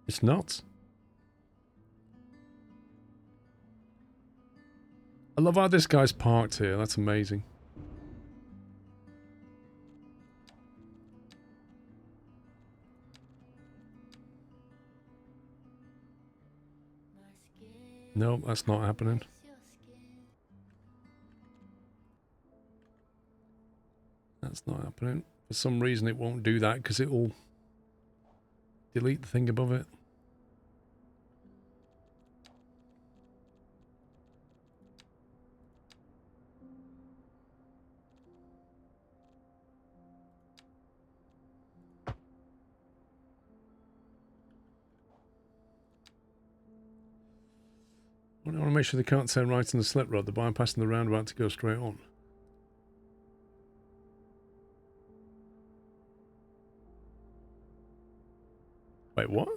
It's nuts. I love how this guy's parked here. That's amazing. Nope, that's not happening. That's not happening. For some reason it won't do that because it will delete the thing above it. I want to make sure they can't turn right in the slip road. They're bypassing the roundabout to go straight on. Wait, what?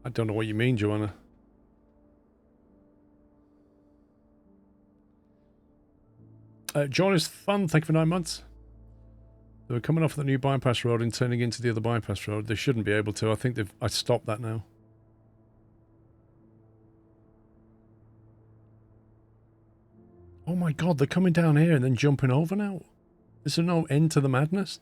I don't know what you mean, Joanna. John is fun. Thank you for 9 months. They were coming off the new bypass road and turning into the other bypass road. They shouldn't be able to. I think I stopped that now. Oh my god, they're coming down here and then jumping over now. Is there no end to the madness?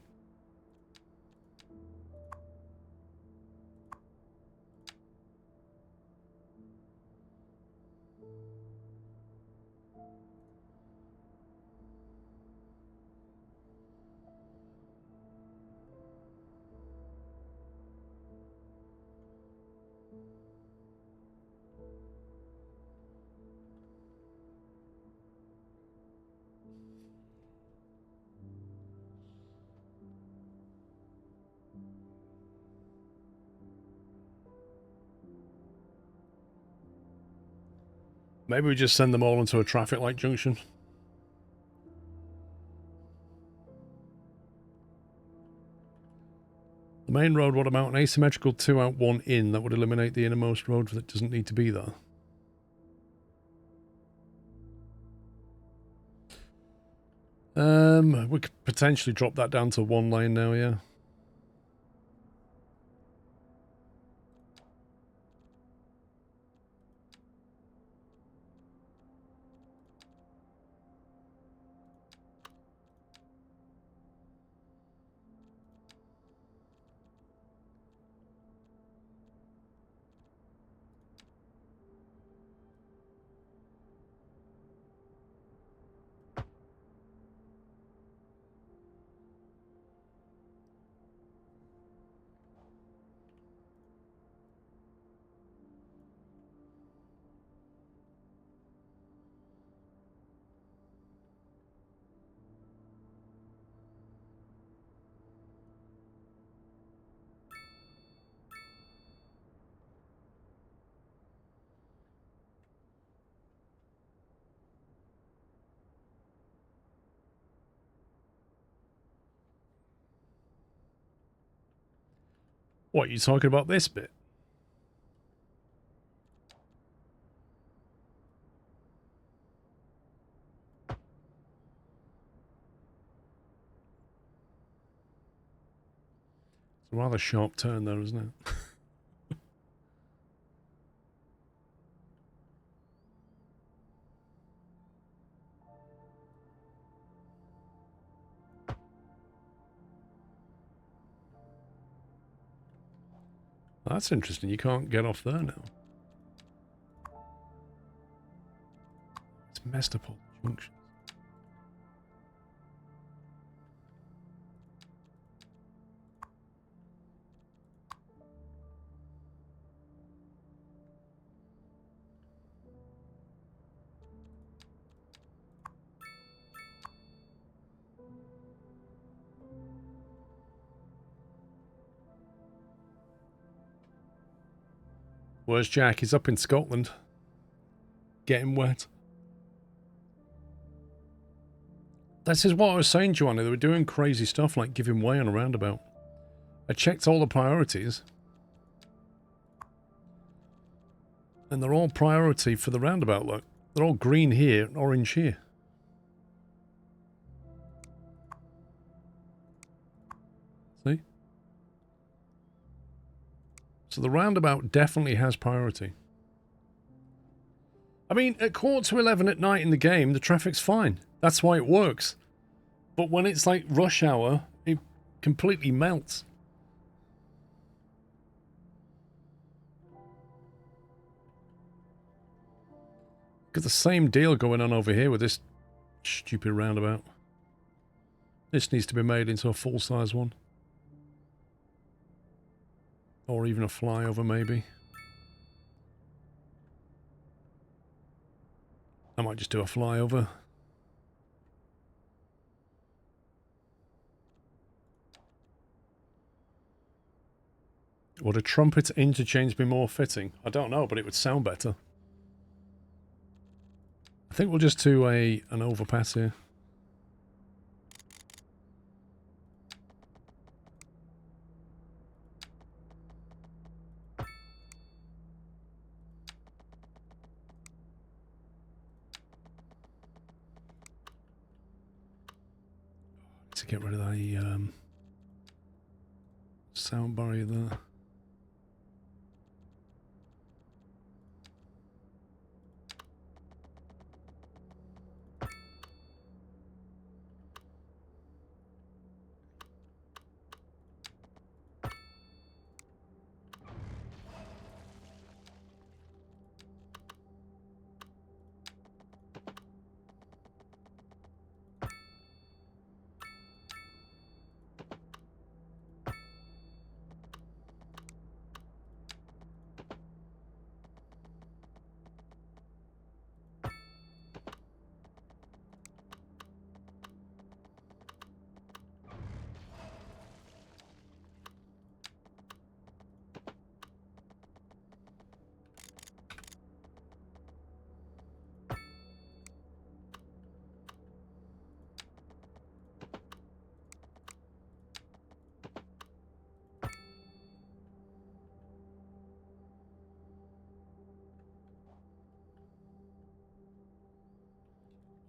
Maybe we just send them all into a traffic light junction. The main road, what about an asymmetrical 2 out 1 in? That would eliminate the innermost road that doesn't need to be there. We could potentially drop that down to 1 lane now, yeah. What, you talking about this bit? It's a rather sharp turn there, isn't it? That's interesting. You can't get off there now. It's messed up all the junctions. Where's Jack? He's up in Scotland. Getting wet. This is what I was saying, Joanna. They were doing crazy stuff like giving way on a roundabout. I checked all the priorities. And they're all priority for the roundabout, look. They're all green here, orange here. See? So the roundabout definitely has priority. I mean, at 11:15 at night in the game, the traffic's fine. That's why it works. But when it's like rush hour, it completely melts. Got the same deal going on over here with this stupid roundabout. This needs to be made into a full-size one. Or even a flyover, maybe. I might just do a flyover. Would a trumpet interchange be more fitting? I don't know, but it would sound better. I think we'll just do an overpass here. To get rid of the sound barrier there.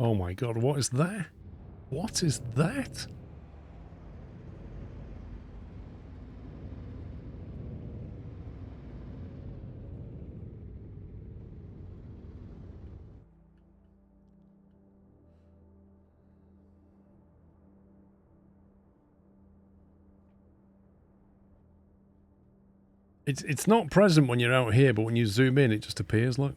Oh my god, what is that? What is that? It's not present when you're out here, but when you zoom in, it just appears, look.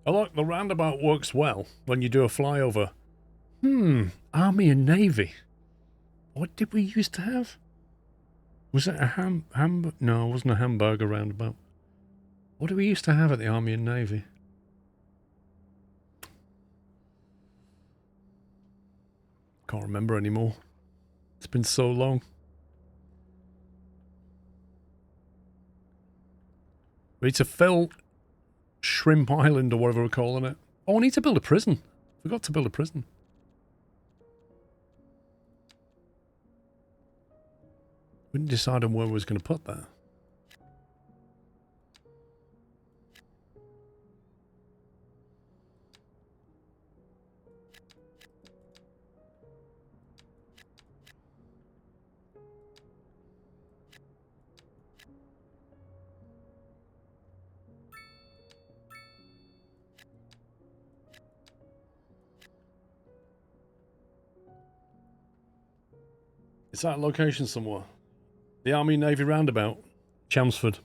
Oh look, the roundabout works well when you do a flyover. Army and Navy. What did we used to have? Was it a no, it wasn't a hamburger roundabout. What did we used to have at the Army and Navy? Can't remember anymore. It's been so long. We need to fill Shrimp Island or whatever we're calling it. Oh, I need to build a prison. Forgot to build a prison. We didn't decide on where we was going to put that. It's at a location somewhere. The Army Navy roundabout. Chelmsford.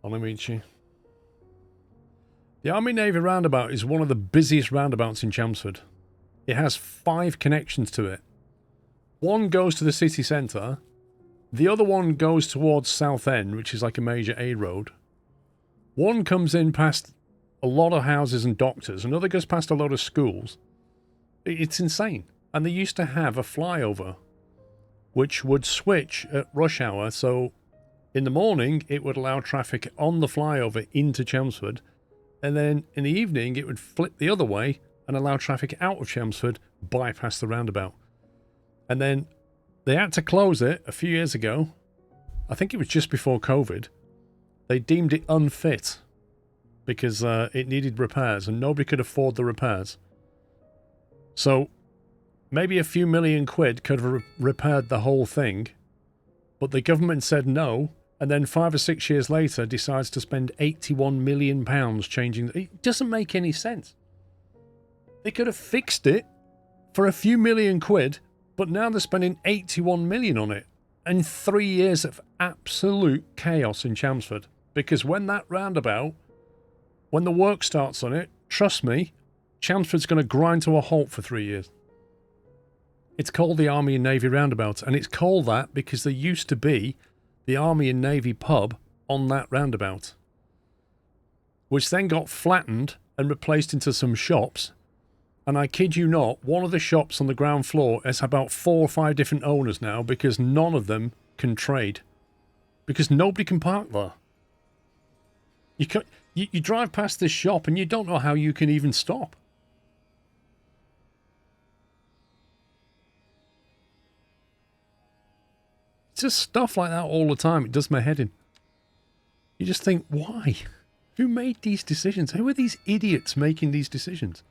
I'll meet you. The Army Navy roundabout is one of the busiest roundabouts in Chelmsford. It has 5 connections to it. One goes to the city centre. The other one goes towards Southend, which is like a major A road. One comes in past a lot of houses and doctors. Another goes past a lot of schools. It's insane. And they used to have a flyover which would switch at rush hour. So in the morning, it would allow traffic on the flyover into Chelmsford. And then in the evening, it would flip the other way and allow traffic out of Chelmsford, bypass the roundabout. And then they had to close it a few years ago. I think it was just before COVID. They deemed it unfit because it needed repairs and nobody could afford the repairs. So maybe a few £1 million could have repaired the whole thing, but the government said no, and then 5 or 6 years later decides to spend £81 million changing. It doesn't make any sense. They could have fixed it for a few £1 million, but now they're spending 81 million on it. And 3 years of absolute chaos in Chelmsford. Because when that roundabout, when the work starts on it, trust me, Chelmsford's going to grind to a halt for 3 years. It's called the Army and Navy roundabout, and it's called that because there used to be the Army and Navy pub on that roundabout, which then got flattened and replaced into some shops. And I kid you not, one of the shops on the ground floor has about 4 or 5 different owners now because none of them can trade. Because nobody can park there. You drive past this shop and you don't know how you can even stop. It's just stuff like that all the time. It does my head in. You just think, why? Who made these decisions? Who are these idiots making these decisions?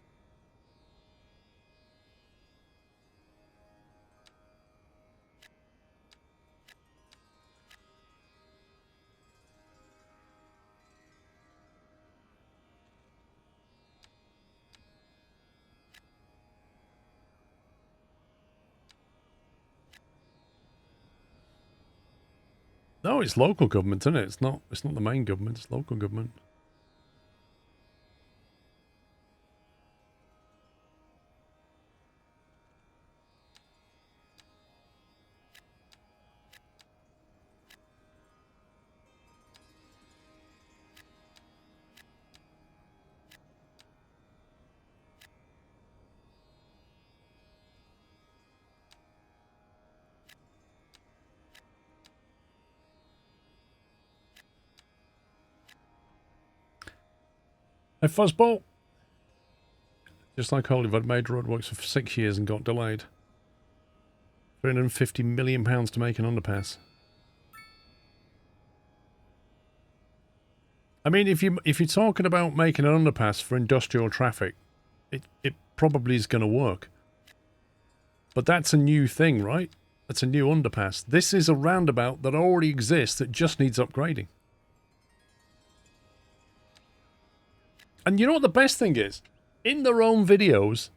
No, it's local government, isn't it? It's not the main government, it's local government. Hey, Fuzzball. Just like Holywood, made roadworks for 6 years and got delayed. £350 million to make an underpass. I mean, if you're talking about making an underpass for industrial traffic, it probably is going to work. But that's a new thing, right? That's a new underpass. This is a roundabout that already exists that just needs upgrading. And you know what the best thing is? In their own videos,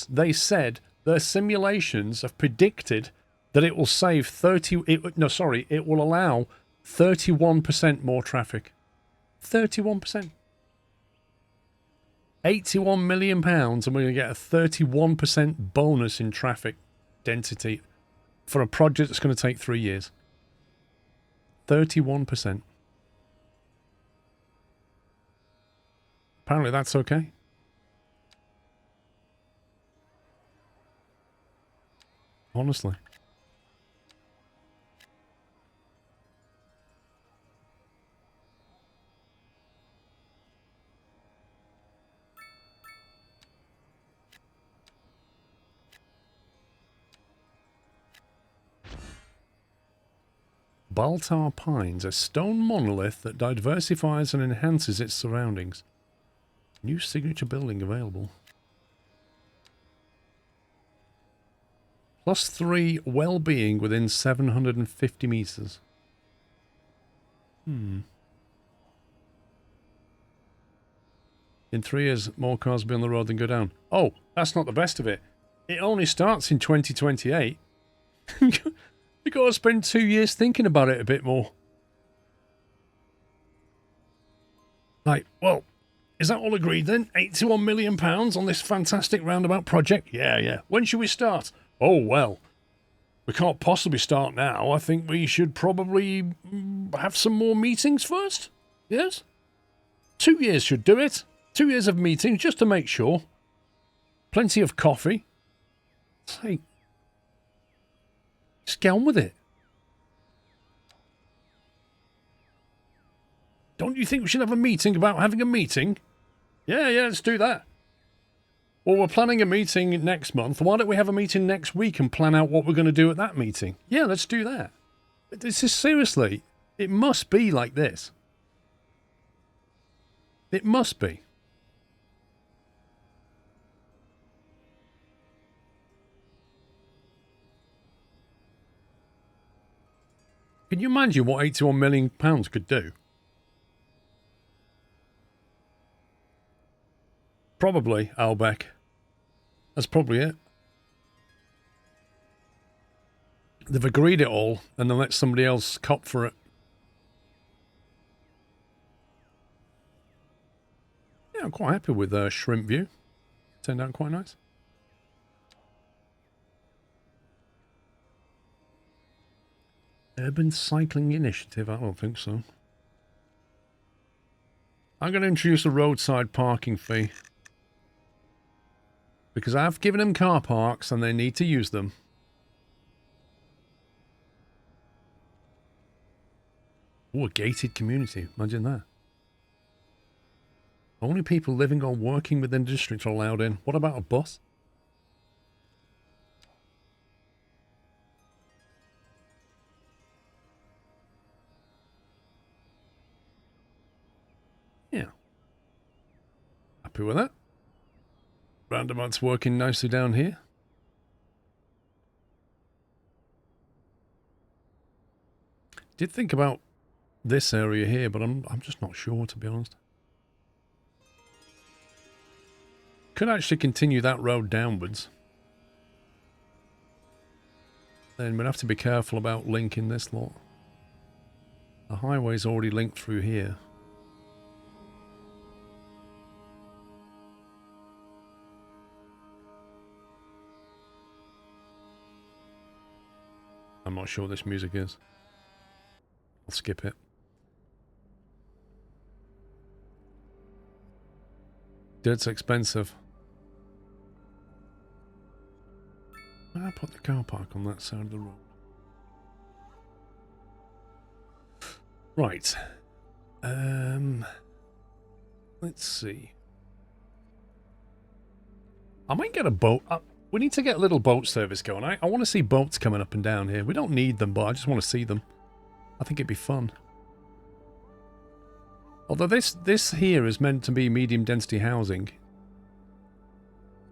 they said their simulations have predicted that it will save it will allow 31% more traffic. 31%. £81 million, and we're going to get a 31% bonus in traffic density for a project that's going to take 3 years. 31%. Apparently that's okay. Honestly. Baltar Pines, a stone monolith that diversifies and enhances its surroundings. New signature building available. +3 well-being within 750 meters. In 3 years, more cars will be on the road than go down. Oh, that's not the best of it. It only starts in 2028. You've got to spend 2 years thinking about it a bit more. Like, well, is that all agreed then? £81 million on this fantastic roundabout project? Yeah. When should we start? Oh, well. We can't possibly start now. I think we should probably have some more meetings first. Yes? 2 years should do it. 2 years of meetings, just to make sure. Plenty of coffee. Say, just get on with it. Don't you think we should have a meeting about having a meeting? Yeah, let's do that. Well, we're planning a meeting next month. Why don't we have a meeting next week and plan out what we're going to do at that meeting? Yeah, let's do that. This is seriously, it must be like this. It must be. Can you imagine what £81 million could do? Probably, Albeck. That's probably it. They've agreed it all, and then let somebody else cop for it. Yeah, I'm quite happy with Shrimp View. Turned out quite nice. Urban Cycling Initiative? I don't think so. I'm going to introduce a roadside parking fee. Because I've given them car parks and they need to use them. Oh, a gated community. Imagine that. Only people living or working within the district are allowed in. What about a bus? Yeah. Happy with that. Roundabout's working nicely down here. Did think about this area here, but I'm just not sure, to be honest. Could actually continue that road downwards. Then we'd have to be careful about linking this lot. The highway's already linked through here. I'm not sure what this music is. I'll skip it. Dirt's expensive. Why did I put the car park on that side of the road? Right. Let's see. I might get a boat. We need to get a little boat service going. I want to see boats coming up and down here. We don't need them, but I just want to see them. I think it'd be fun. Although this here is meant to be medium density housing.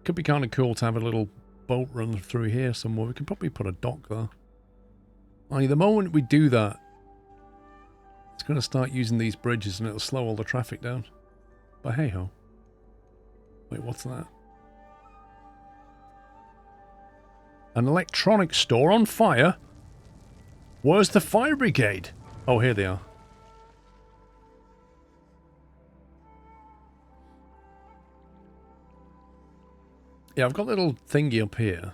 Could be kind of cool to have a little boat run through here somewhere. We could probably put a dock there. Only the moment we do that, it's going to start using these bridges and it'll slow all the traffic down. But hey ho. Wait, what's that? An electronics store on fire? Where's the fire brigade? Oh, here they are. Yeah, I've got a little thingy up here.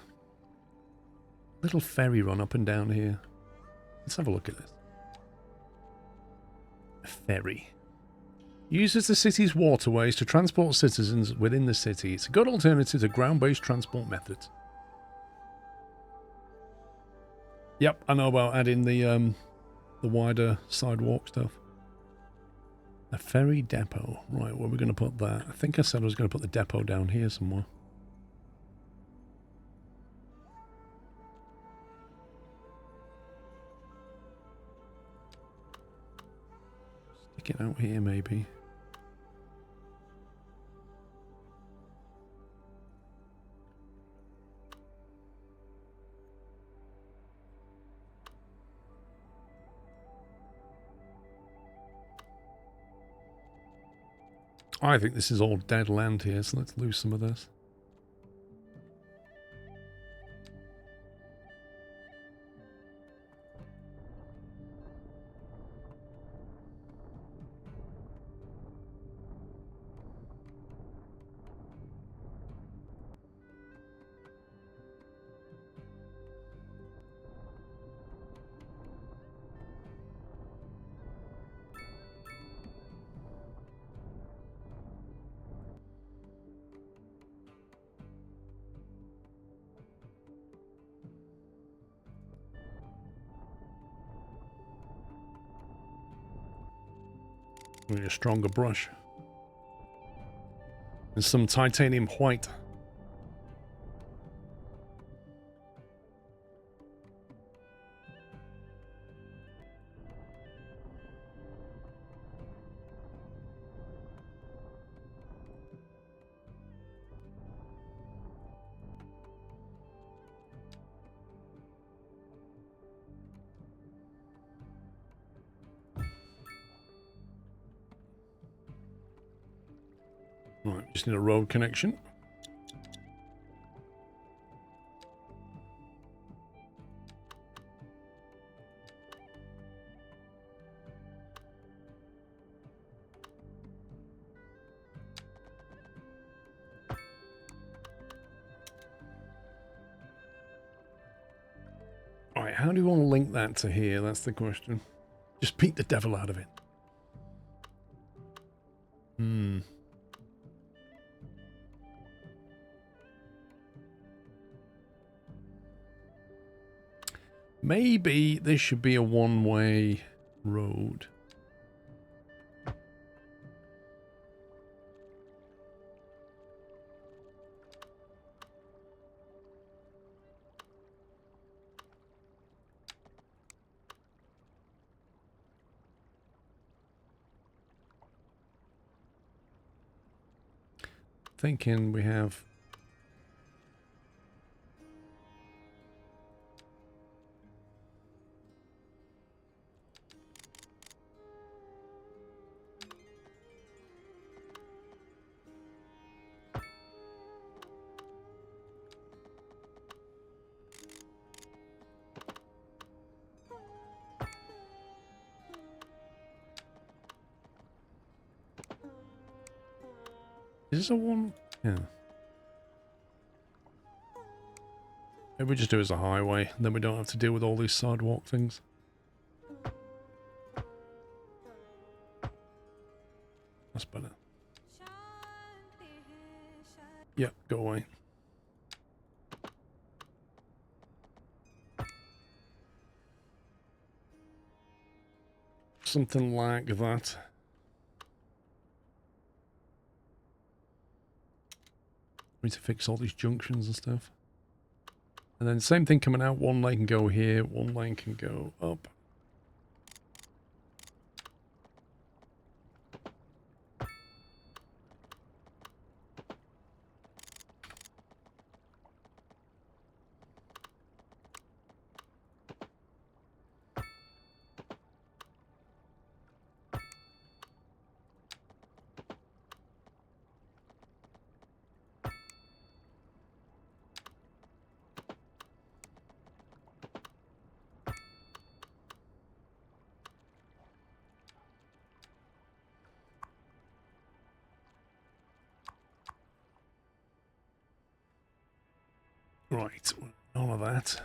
Little ferry run up and down here. Let's have a look at this. A ferry. Uses the city's waterways to transport citizens within the city. It's a good alternative to ground-based transport methods. Yep, I know about adding the wider sidewalk stuff. A ferry depot. Right, where are we going to put that? I think I said I was going to put the depot down here somewhere. Stick it out here, maybe. I think this is all dead land here, so let's lose some of this. We need a stronger brush. And some titanium white. Right, just need a road connection. Right, how do you want to link that to here? That's the question. Just beat the devil out of it. Maybe this should be a one-way road. Thinking we have is this a one? Yeah. Maybe we just do it as a highway, then we don't have to deal with all these sidewalk things. That's better. Yep, go away. Something like that. We need to fix all these junctions and stuff. And then same thing coming out, one lane can go here, one lane can go up. Right, all of that.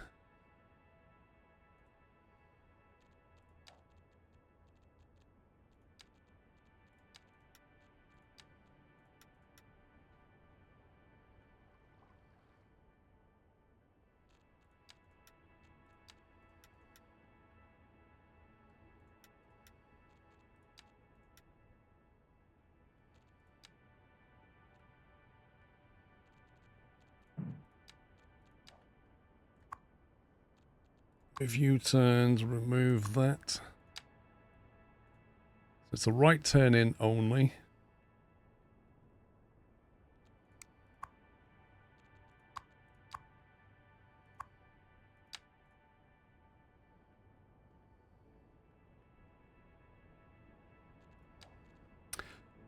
If U-turns, remove that. So it's a right turn in only.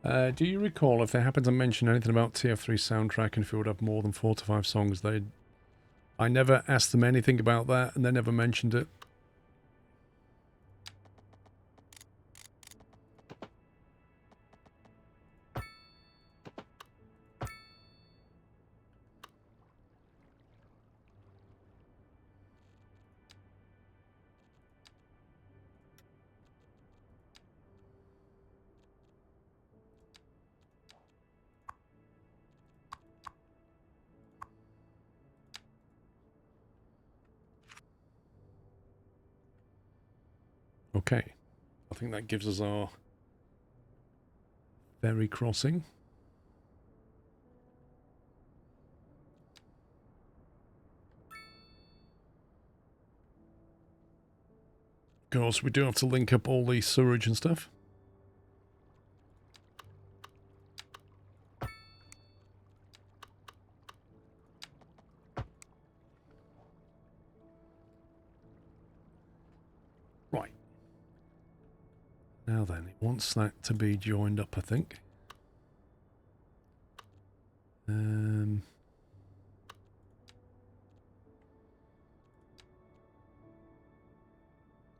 Do you recall if they happen to mention anything about TF3 soundtrack and if it would have more than 4 to 5 songs? I never asked them anything about that and they never mentioned it. Okay, I think that gives us our Ferry crossing. Of course, we do have to link up all the sewerage and stuff. Right. Now then, it wants that to be joined up, I think.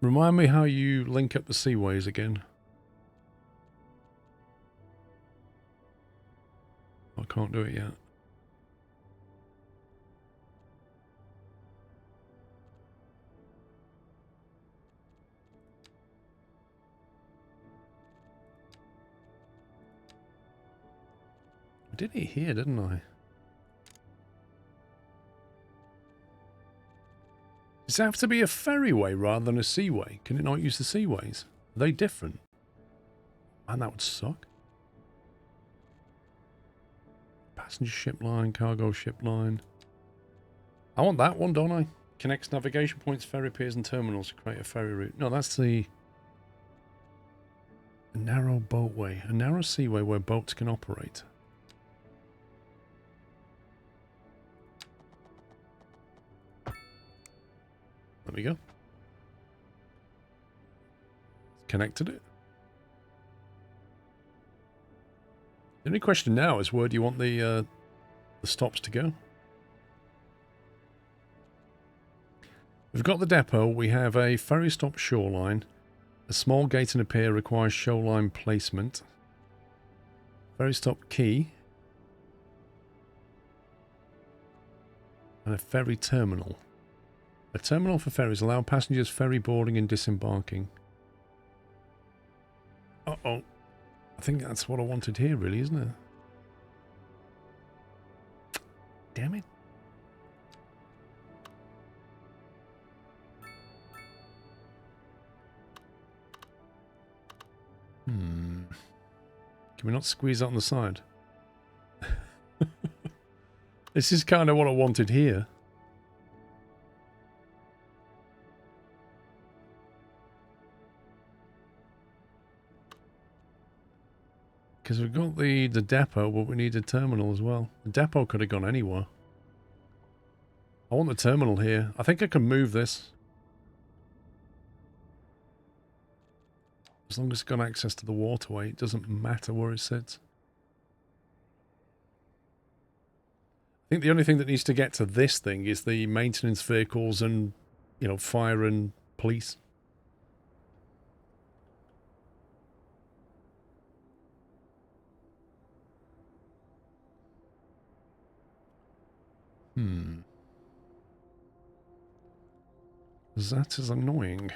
Remind me how you link up the seaways again. I can't do it yet. I did it here, didn't I? Does it have to be a ferryway rather than a seaway? Can it not use the seaways? Are they different? Man, that would suck. Passenger ship line, cargo ship line. I want that one, don't I? Connects navigation points, ferry piers and terminals to create a ferry route. No, that's the narrow boatway. A narrow seaway where boats can operate. There we go. Connected it. The only question now is where do you want the stops to go? We've got the depot. We have a ferry stop shoreline. A small gate and a pier requires shoreline placement. Ferry stop quay. And a ferry terminal. A terminal for ferries allow passengers ferry boarding and disembarking. Uh-oh. I think that's what I wanted here, really, isn't it? Damn it. Can we not squeeze that on the side? This is kind of what I wanted here. Because we've got the depot, but we need a terminal as well. The depot could have gone anywhere. I want the terminal here. I think I can move this. As long as it's got access to the waterway, it doesn't matter where it sits. I think the only thing that needs to get to this thing is the maintenance vehicles and, you know, fire and police. That is annoying.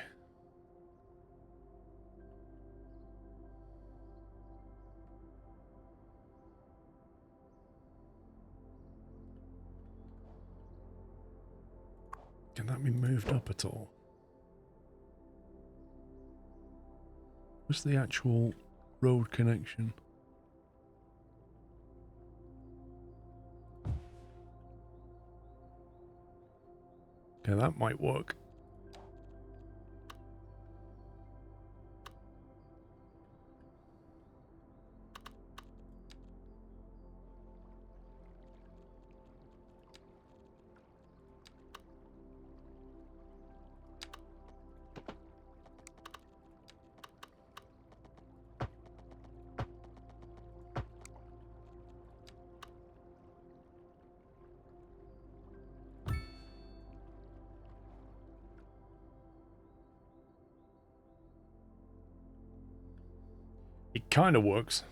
Can that be moved up at all? What's the actual road connection? Okay, that might work. It kind of works.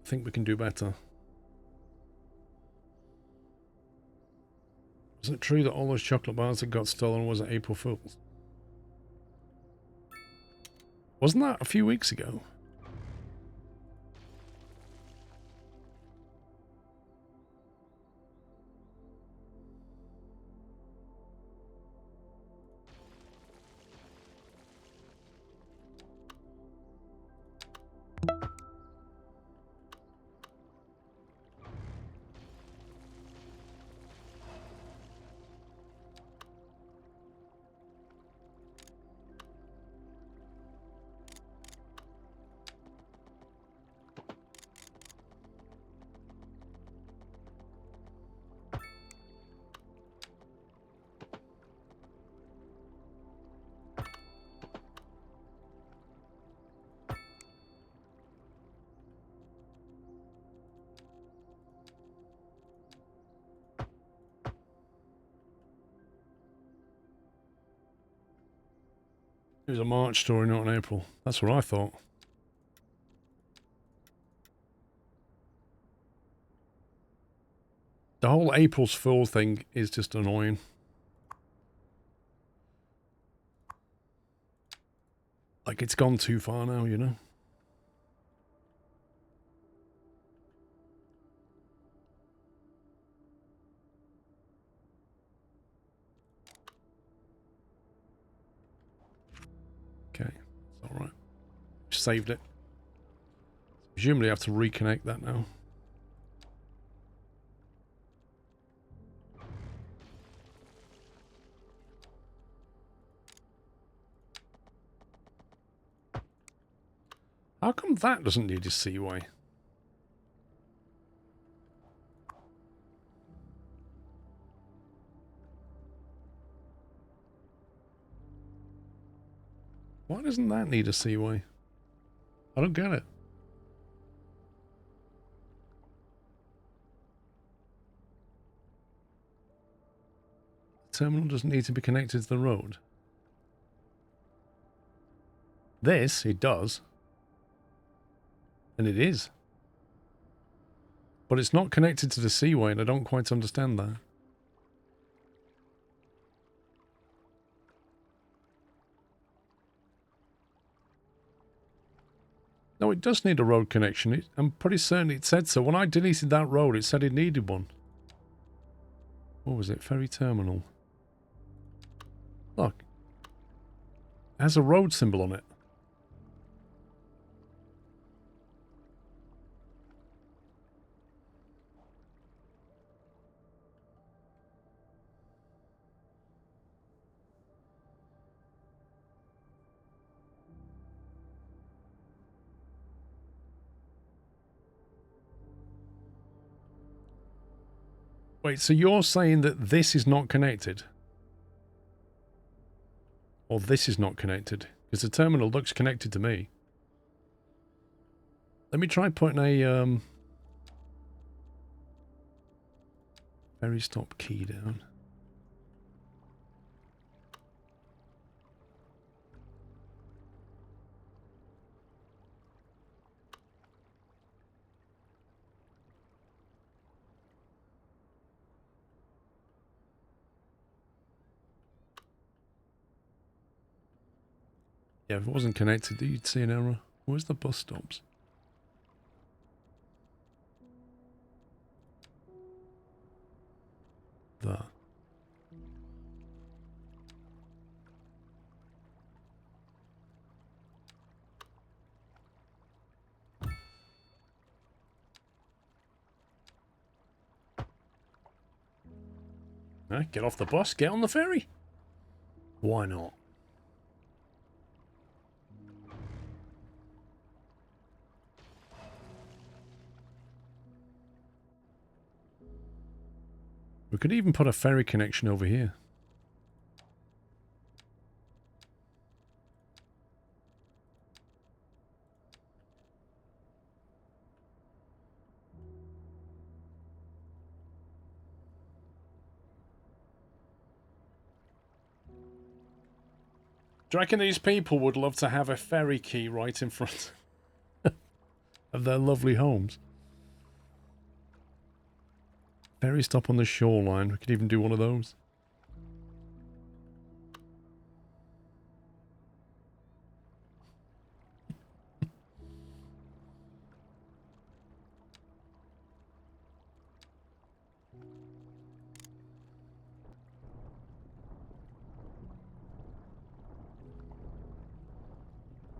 I think we can do better. Is it true that all those chocolate bars that got stolen was at April Fool's? Wasn't that a few weeks ago? It was a March story, not an April. That's what I thought. The whole April's Fool thing is just annoying. Like, it's gone too far now, you know? Okay, it's alright. Saved it. Presumably I have to reconnect that now. How come that doesn't need a seaway? Why doesn't that need a seaway? I don't get it. The terminal doesn't need to be connected to the road. This, it does. And it is. But it's not connected to the seaway, and I don't quite understand that. No, it does need a road connection. I'm pretty certain it said so. When I deleted that road, it said it needed one. What was it? Ferry terminal. Look. It has a road symbol on it. Wait, so you're saying that this is not connected? Or this is not connected? Because the terminal looks connected to me. Let me try putting a ferry stop key down. Yeah, if it wasn't connected, you'd see an error. Where's the bus stops? There. Get off the bus, get on the ferry. Why not? We could even put a ferry connection over here. Do you reckon these people would love to have a ferry key right in front of their lovely homes? Ferry stop on the shoreline. We could even do one of those.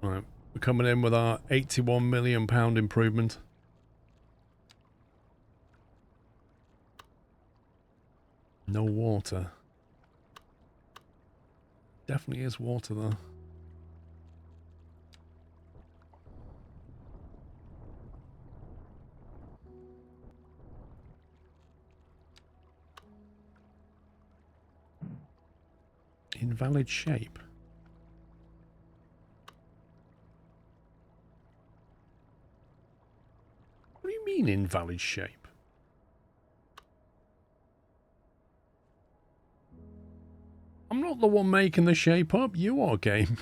Right, we're coming in with our £81 million improvement. No water. Definitely is water though. Invalid shape. What do you mean invalid shape? I'm not the one making the shape up, you are, game.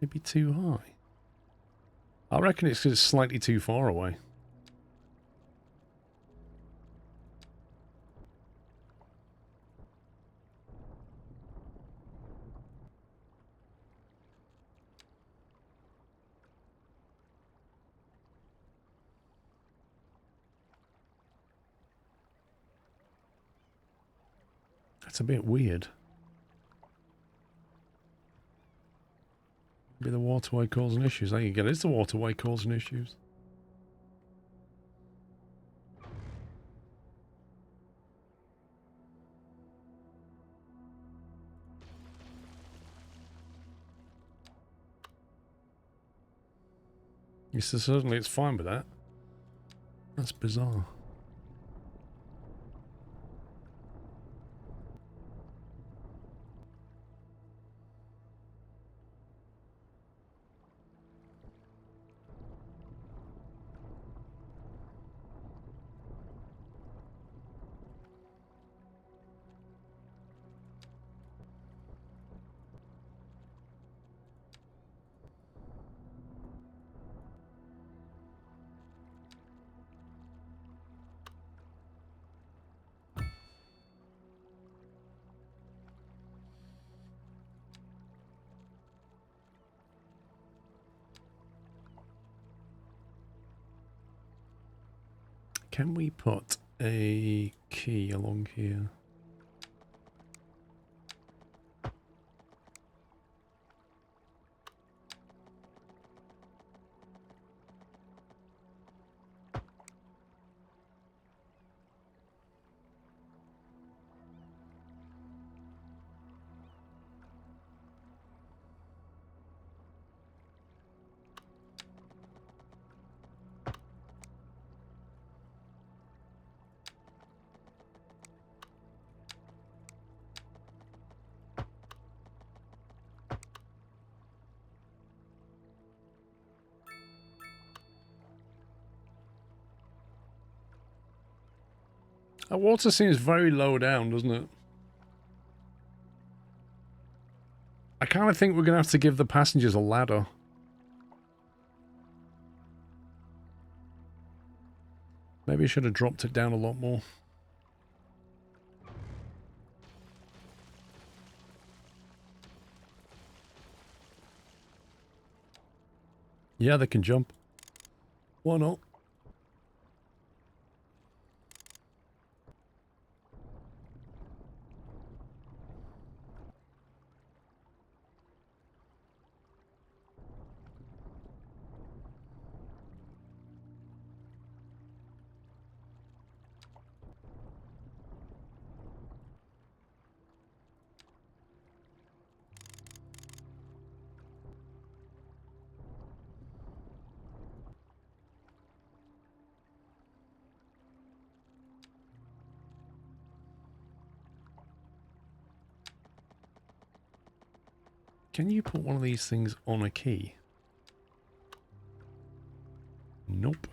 Maybe too high. I reckon it's because it's slightly too far away. That's a bit weird. Maybe the waterway causing issues. There you go. It's the waterway causing issues. Yes, so certainly it's fine with that. That's bizarre. Can we put a key along here? That water seems very low down, doesn't it? I kind of think we're going to have to give the passengers a ladder. Maybe I should have dropped it down a lot more. Yeah, they can jump. Why not? Can you put one of these things on a key? Nope.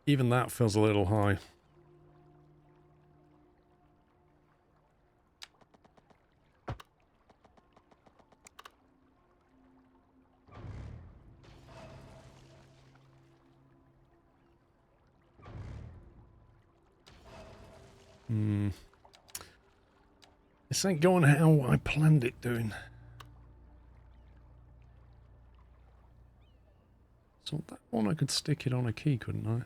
Even that feels a little high. This ain't going how I planned it doing. So that one I could stick it on a key, couldn't I?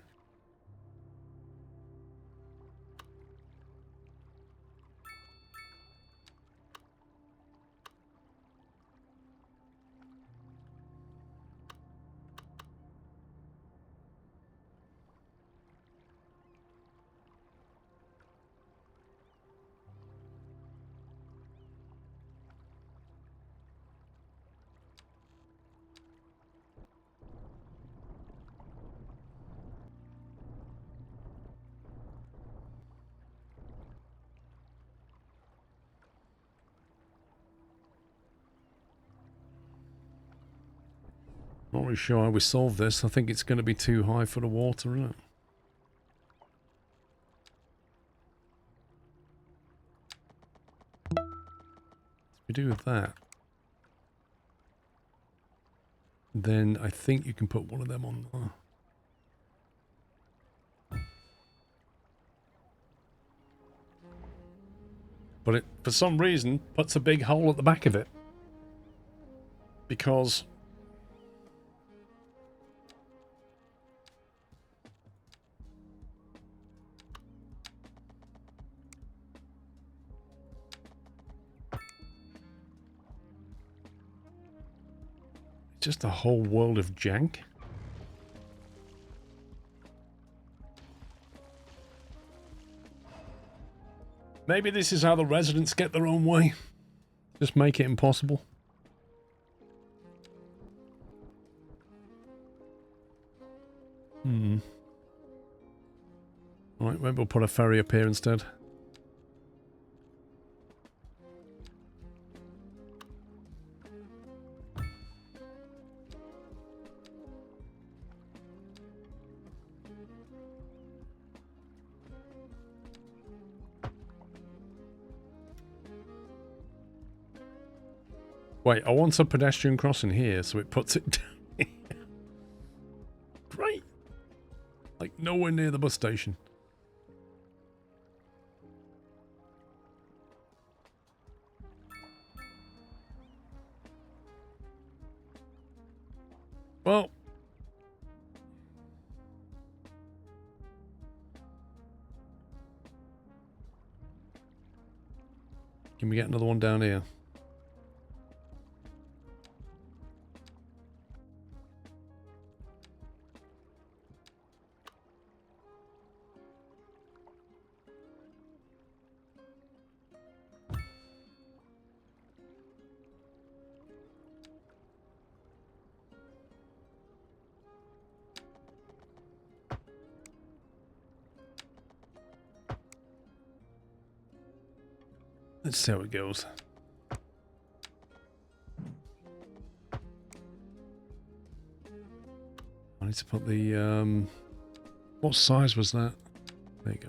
Not really sure how we solve this. I think it's going to be too high for the water, isn't it? If we do that, then I think you can put one of them on there. But it, for some reason, puts a big hole at the back of it. Because... just a whole world of jank. Maybe this is how the residents get their own way. Just make it impossible. Right, maybe we'll put a ferry up here instead. Wait, I want a pedestrian crossing here, so it puts it down. Great. Like nowhere near the bus station. Well. Can we get another one down here? Let's see how it goes. I need to put the, what size was that? There you go.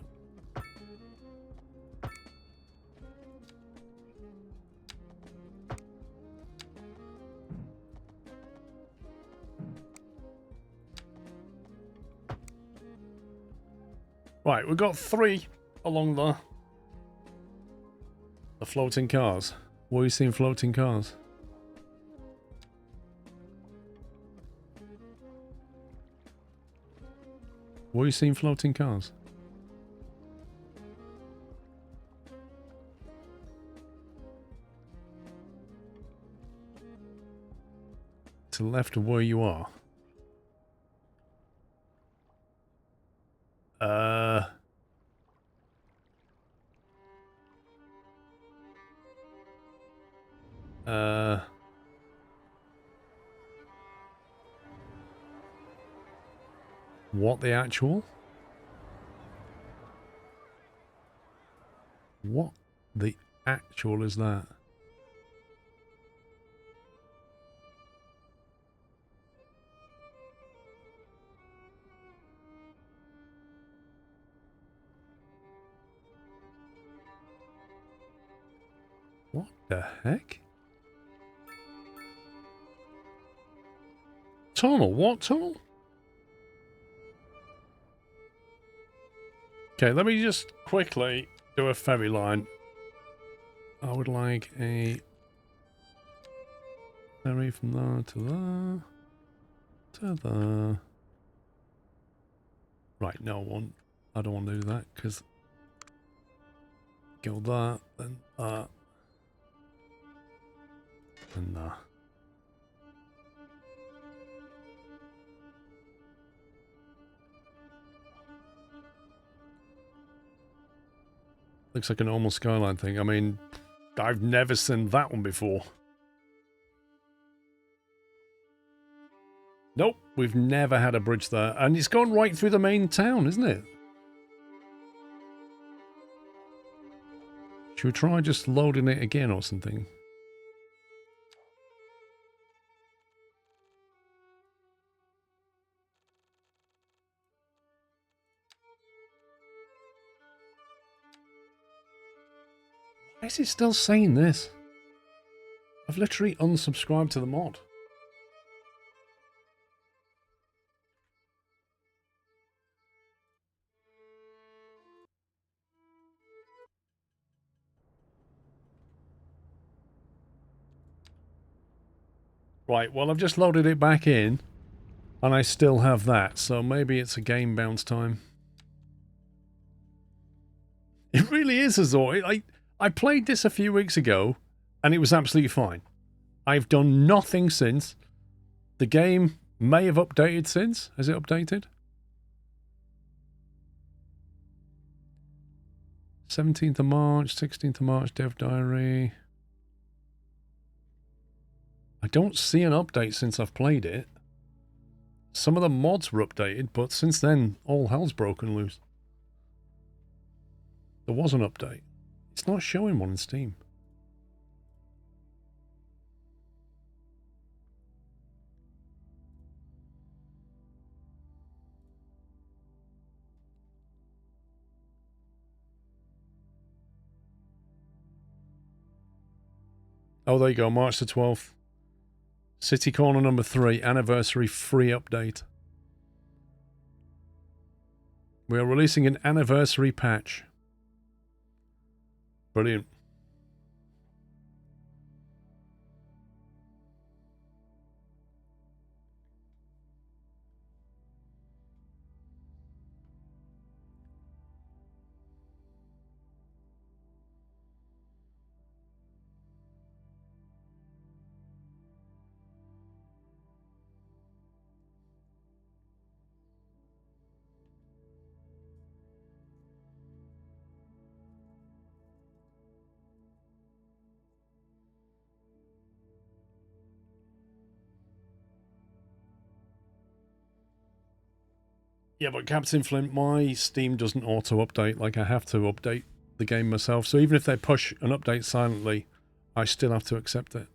Right, we've got 3 along the floating cars. Where are you seeing floating cars? Where are you seeing floating cars? To the left of where you are. What the actual? What the actual is that? What the heck? Tunnel? What tunnel? Okay, let me just quickly do a ferry line. I would like a ferry from there to there. To there. Right, no, I don't want to do that because go that, then that, and that. Looks like a normal Skyline thing. I mean, I've never seen that one before. Nope, we've never had a bridge there. And it's gone right through the main town, isn't it? Should we try just loading it again or something? Why is it still saying this? I've literally unsubscribed to the mod. Right, well, I've just loaded it back in, and I still have that, so maybe it's a game bounce time. It really is, Azor. I played this a few weeks ago, and it was absolutely fine. I've done nothing since. The game may have updated since. Has it updated? 17th of March, 16th of March, Dev Diary. I don't see an update since I've played it. Some of the mods were updated, but since then, all hell's broken loose. There was an update. It's not showing one in Steam. Oh, there you go, March the 12th. City Corner number 3, anniversary free update. We are releasing an anniversary patch. Brilliant. Yeah, but Captain Flint, my Steam doesn't auto-update. Like, I have to update the game myself. So even if they push an update silently, I still have to accept it.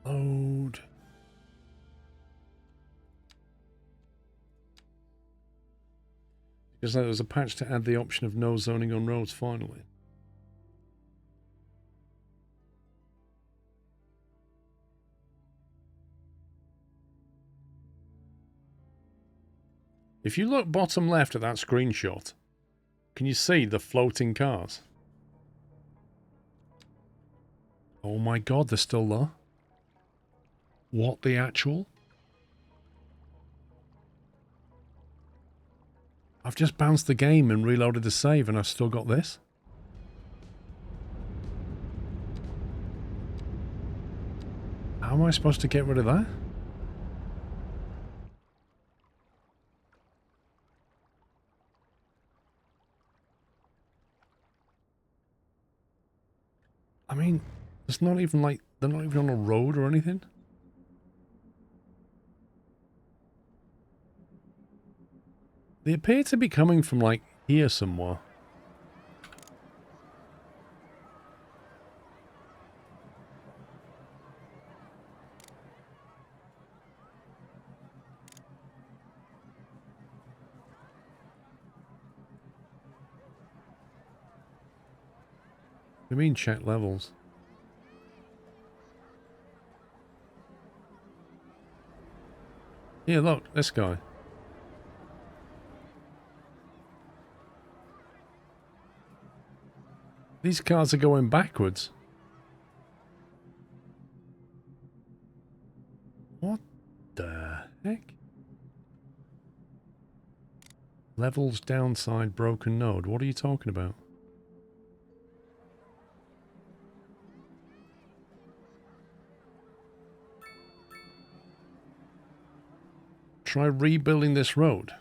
Load. Because there was a patch to add the option of no zoning on roads finally. If you look bottom left at that screenshot, can you see the floating cars? Oh my god, they're still there. What the actual? I've just bounced the game and reloaded the save and I've still got this. How am I supposed to get rid of that? I mean, it's not even like, they're not even on a road or anything. They appear to be coming from like here somewhere. What do you mean check levels? Here, look, this guy. These cars are going backwards. What the heck? Levels downside broken node. What are you talking about? Try rebuilding this road.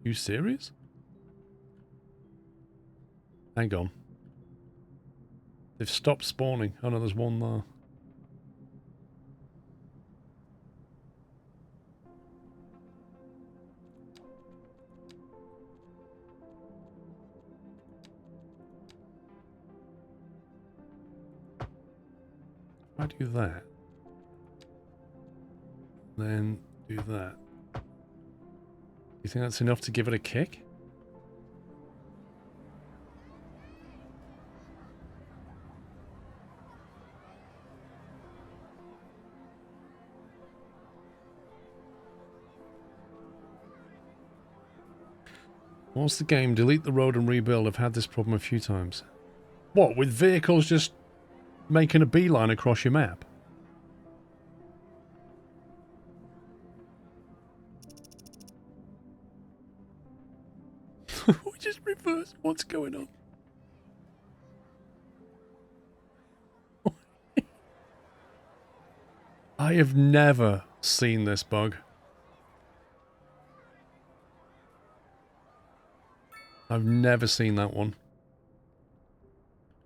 You serious? Hang on. They've stopped spawning. Oh no, there's one there. I do that. Then do that. You think that's enough to give it a kick? What's the game? Delete the road and rebuild. I've had this problem a few times. What, with vehicles just making a beeline across your map? We just reversed. What's going on? I have never seen this bug. I've never seen that one.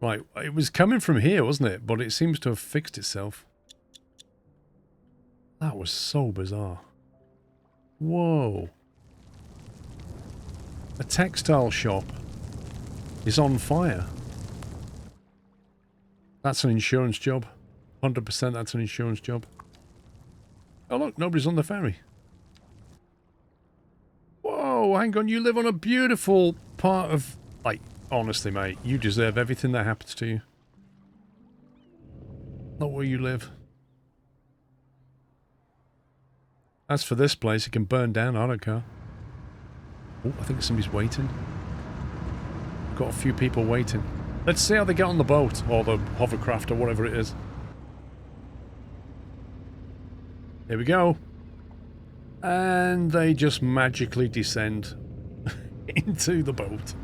Right, it was coming from here, wasn't it? But it seems to have fixed itself. That was so bizarre. Whoa. A textile shop is on fire. That's an insurance job. 100% that's an insurance job. Oh look, nobody's on the ferry. Whoa, hang on, you live on a beautiful part of... Like, honestly, mate, you deserve everything that happens to you. Not where you live. As for this place, it can burn down, I don't care. Oh, I think somebody's waiting. Got a few people waiting. Let's see how they get on the boat, or the hovercraft, or whatever it is. Here we go. And they just magically descend into the boat.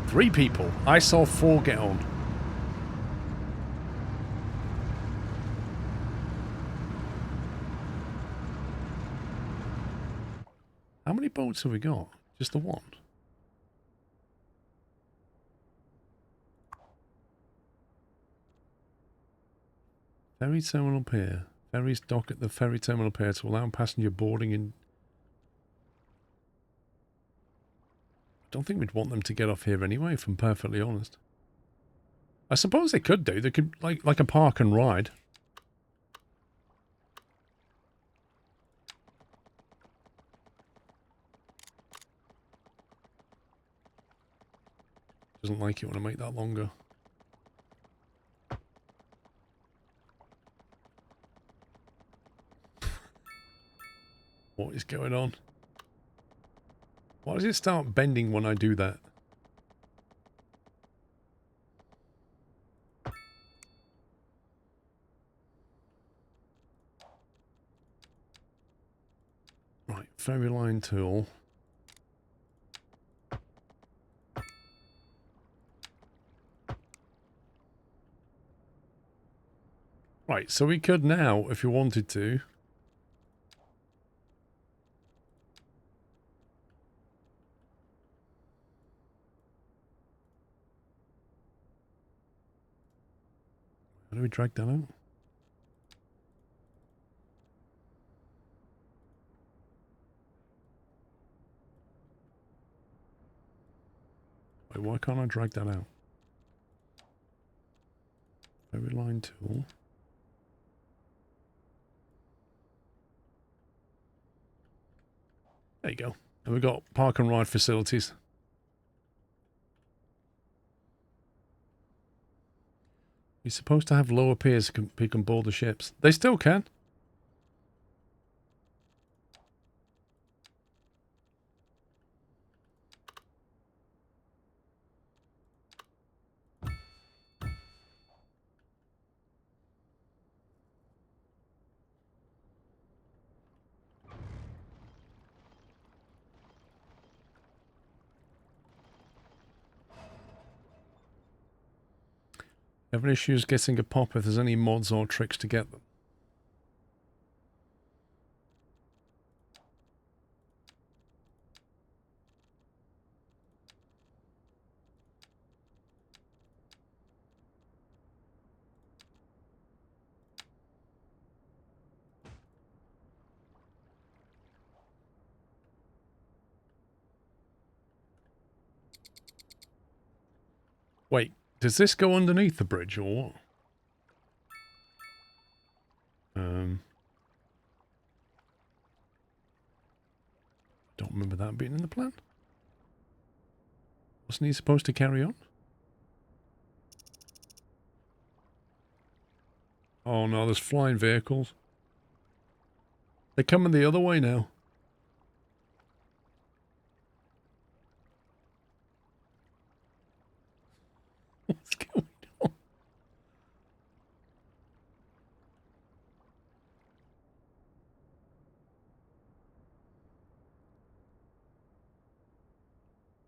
3 people. I saw 4 get on. How many boats have we got? Just the one? Ferry terminal pier. Ferries dock at the ferry terminal pier to allow passenger boarding in... Don't think we'd want them to get off here anyway, if I'm perfectly honest. I suppose they could do. They could, like a park and ride. Doesn't like it when I make that longer. What is going on? Why does it start bending when I do that? Right, ferry line tool. Right, so we could now, if you wanted to... How do we drag that out? Wait, why can't I drag that out? Ferry line tool. There you go. And we've got park and ride facilities. You're supposed to have lower piers so people can board the ships. They still can. Having issues getting a pop if there's any mods or tricks to get them. Wait, does this go underneath the bridge or what? Don't remember that being in the plan. Wasn't he supposed to carry on? Oh no, there's flying vehicles. They're coming the other way now. What's going on?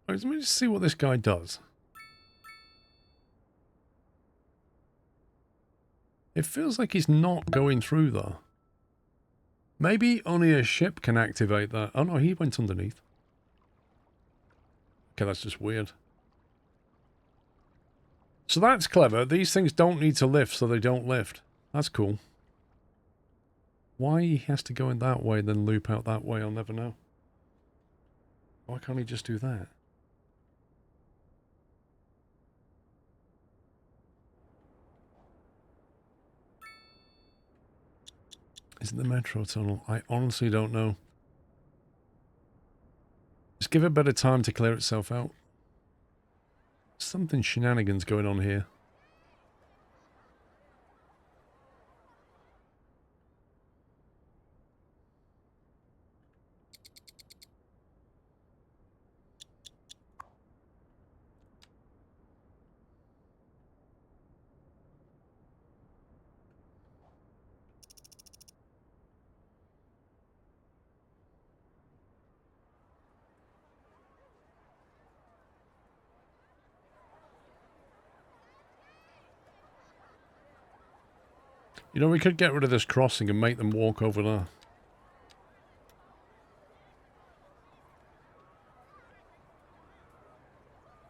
Let me just see what this guy does. It feels like he's not going through though. Maybe only a ship can activate that. Oh no, he went underneath. Okay, that's just weird. So that's clever. These things don't need to lift, so they don't lift. That's cool. Why he has to go in that way, then loop out that way, I'll never know. Why can't he just do that? Is it the metro tunnel? I honestly don't know. Just give it a bit of time to clear itself out. Something shenanigans going on here. You know, we could get rid of this crossing and make them walk over there.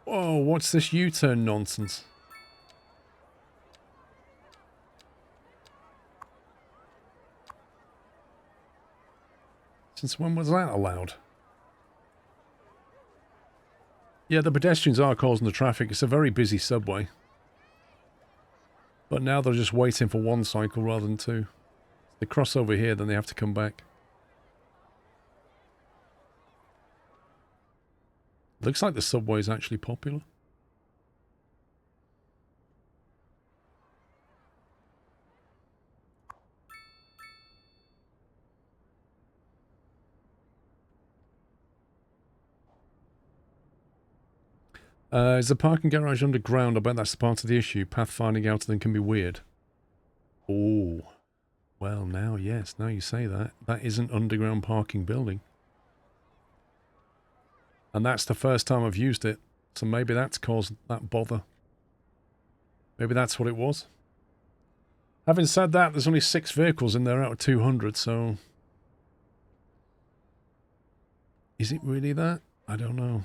Whoa, what's this U-turn nonsense? Since when was that allowed? Yeah, the pedestrians are causing the traffic. It's a very busy subway. But now they're just waiting for one cycle rather than two. They cross over here, then they have to come back. Looks like the subway is actually popular. Is the parking garage underground? I bet that's the part of the issue. Pathfinding out of them can be weird. Oh. Well, now, yes. Now you say that. That is an underground parking building. And that's the first time I've used it. So maybe that's caused that bother. Maybe that's what it was. Having said that, there's only 6 vehicles in there out of 200, so... Is it really that? I don't know.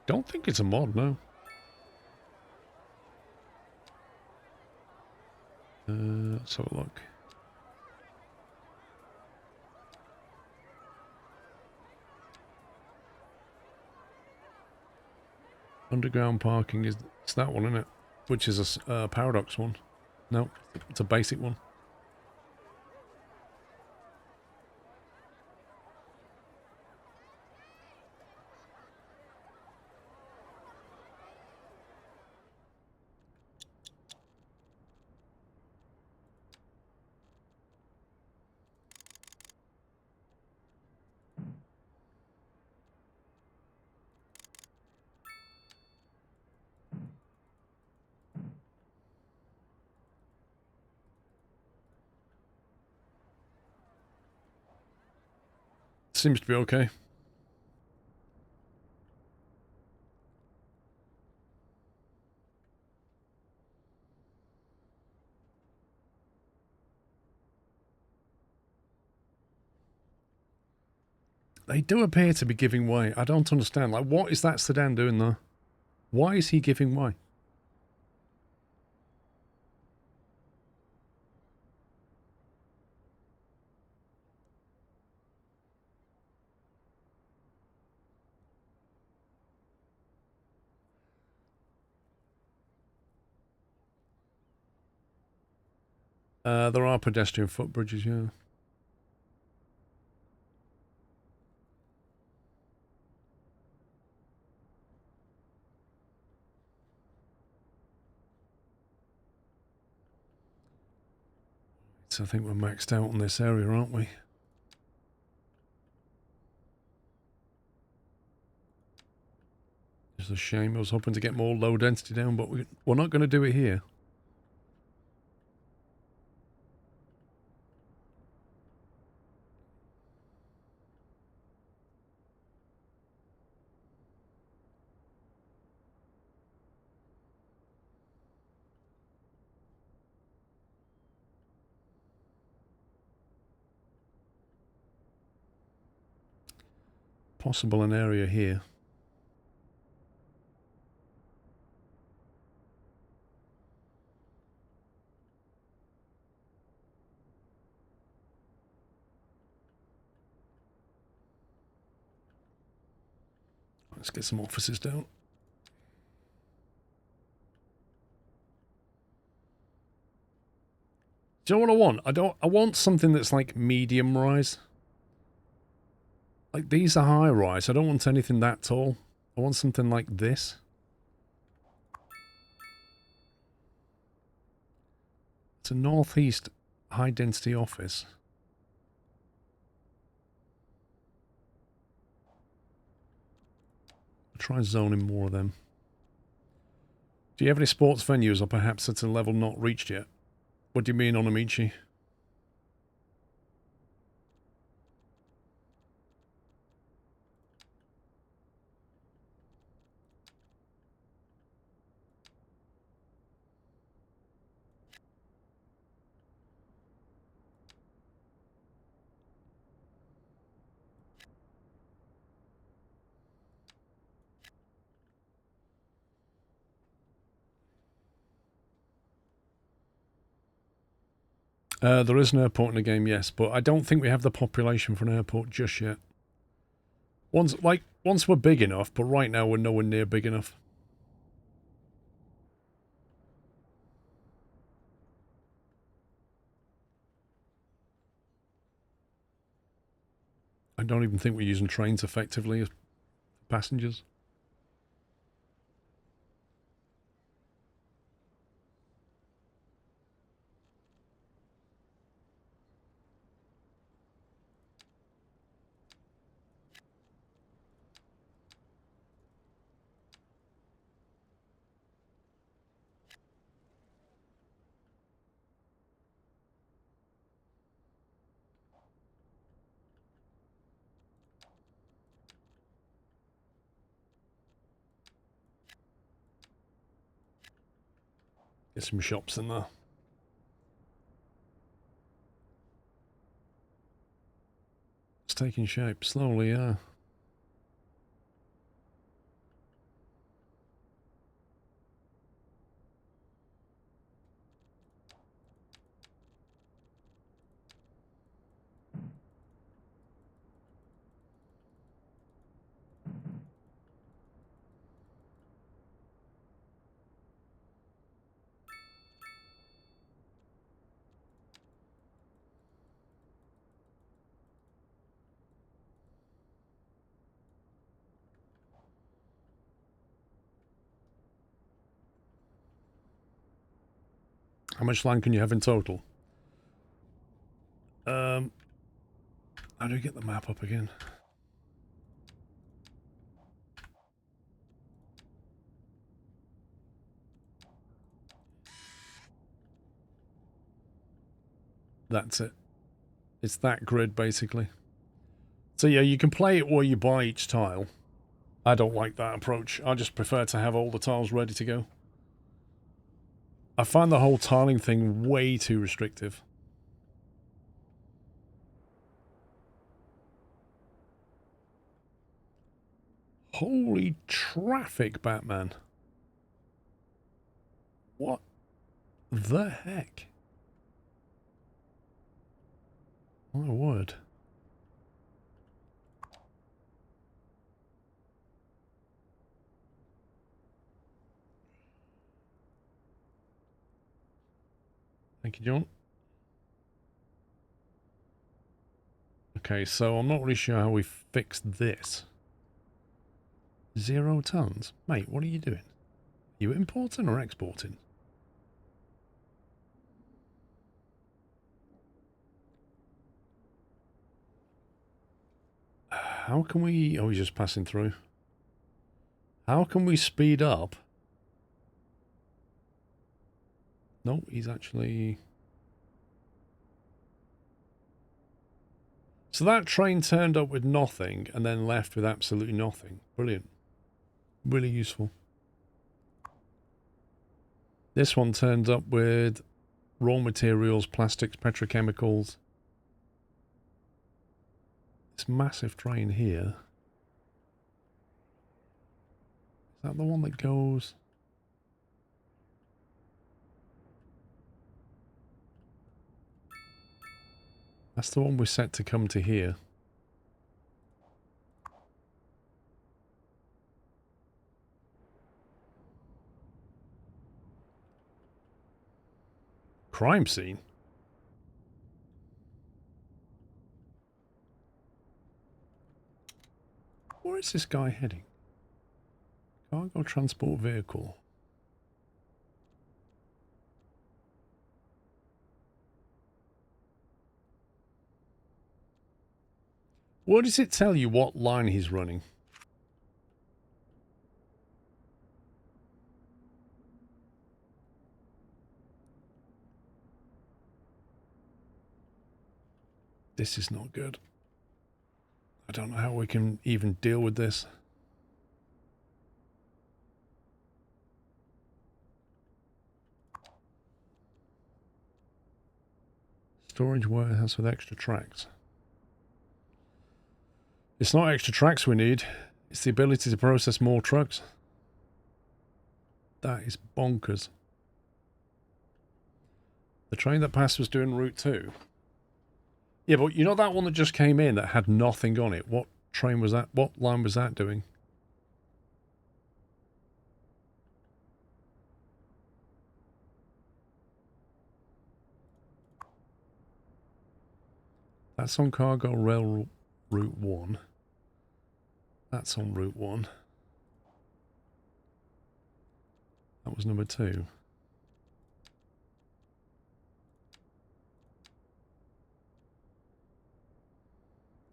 Don't think it's a mod, no. Let's have a look. Underground parking is it's that one, isn't it? Which is a paradox one. No, it's a basic one. Seems to be okay. They do appear to be giving way. I don't understand. Like, what is that sedan doing there? Why is he giving way? There are pedestrian footbridges, yeah. So I think we're maxed out on this area, aren't we? It's a shame. I was hoping to get more low density down, but we're not going to do it here. Possible an area here. Let's get some offices down. Do you know what I want? I want something that's like medium rise. Like these are high rise. I don't want anything that tall. I want something like this. It's a northeast high density office. I'll try zoning more of them. Do you have any sports venues, or perhaps at a level not reached yet? What do you mean, Onamichi? There is an airport in the game, yes, but I don't think we have the population for an airport just yet. Once we're big enough, but right now we're nowhere near big enough. I don't even think we're using trains effectively as passengers. Get some shops in there. It's taking shape slowly, yeah. How much land can you have in total? How do we get the map up again? That's it. It's that grid, basically. So yeah, you can play it where you buy each tile. I don't like that approach. I just prefer to have all the tiles ready to go. I find the whole tiling thing way too restrictive. Holy traffic, Batman. What the heck? My word. Thank you, John. Okay, so I'm not really sure how we fix this. 0 tons? Mate, what are you doing? Are you importing or exporting? How can we... Oh, he's just passing through. How can we speed up? No, he's actually... So that train turned up with nothing and then left with absolutely nothing. Brilliant. Really useful. This one turned up with raw materials, plastics, petrochemicals. This massive train here. Is that the one that goes... That's the one we're set to come to here. Crime scene? Where is this guy heading? Cargo transport vehicle. What does it tell you what line he's running? This is not good. I don't know how we can even deal with this. Storage warehouse with extra tracks. It's not extra tracks we need. It's the ability to process more trucks. That is bonkers. The train that passed was doing route 2. Yeah, but you know that one that just came in that had nothing on it? What train was that? What line was that doing? That's on Cargo Rail Route 1. That's on Route 1. That was number 2.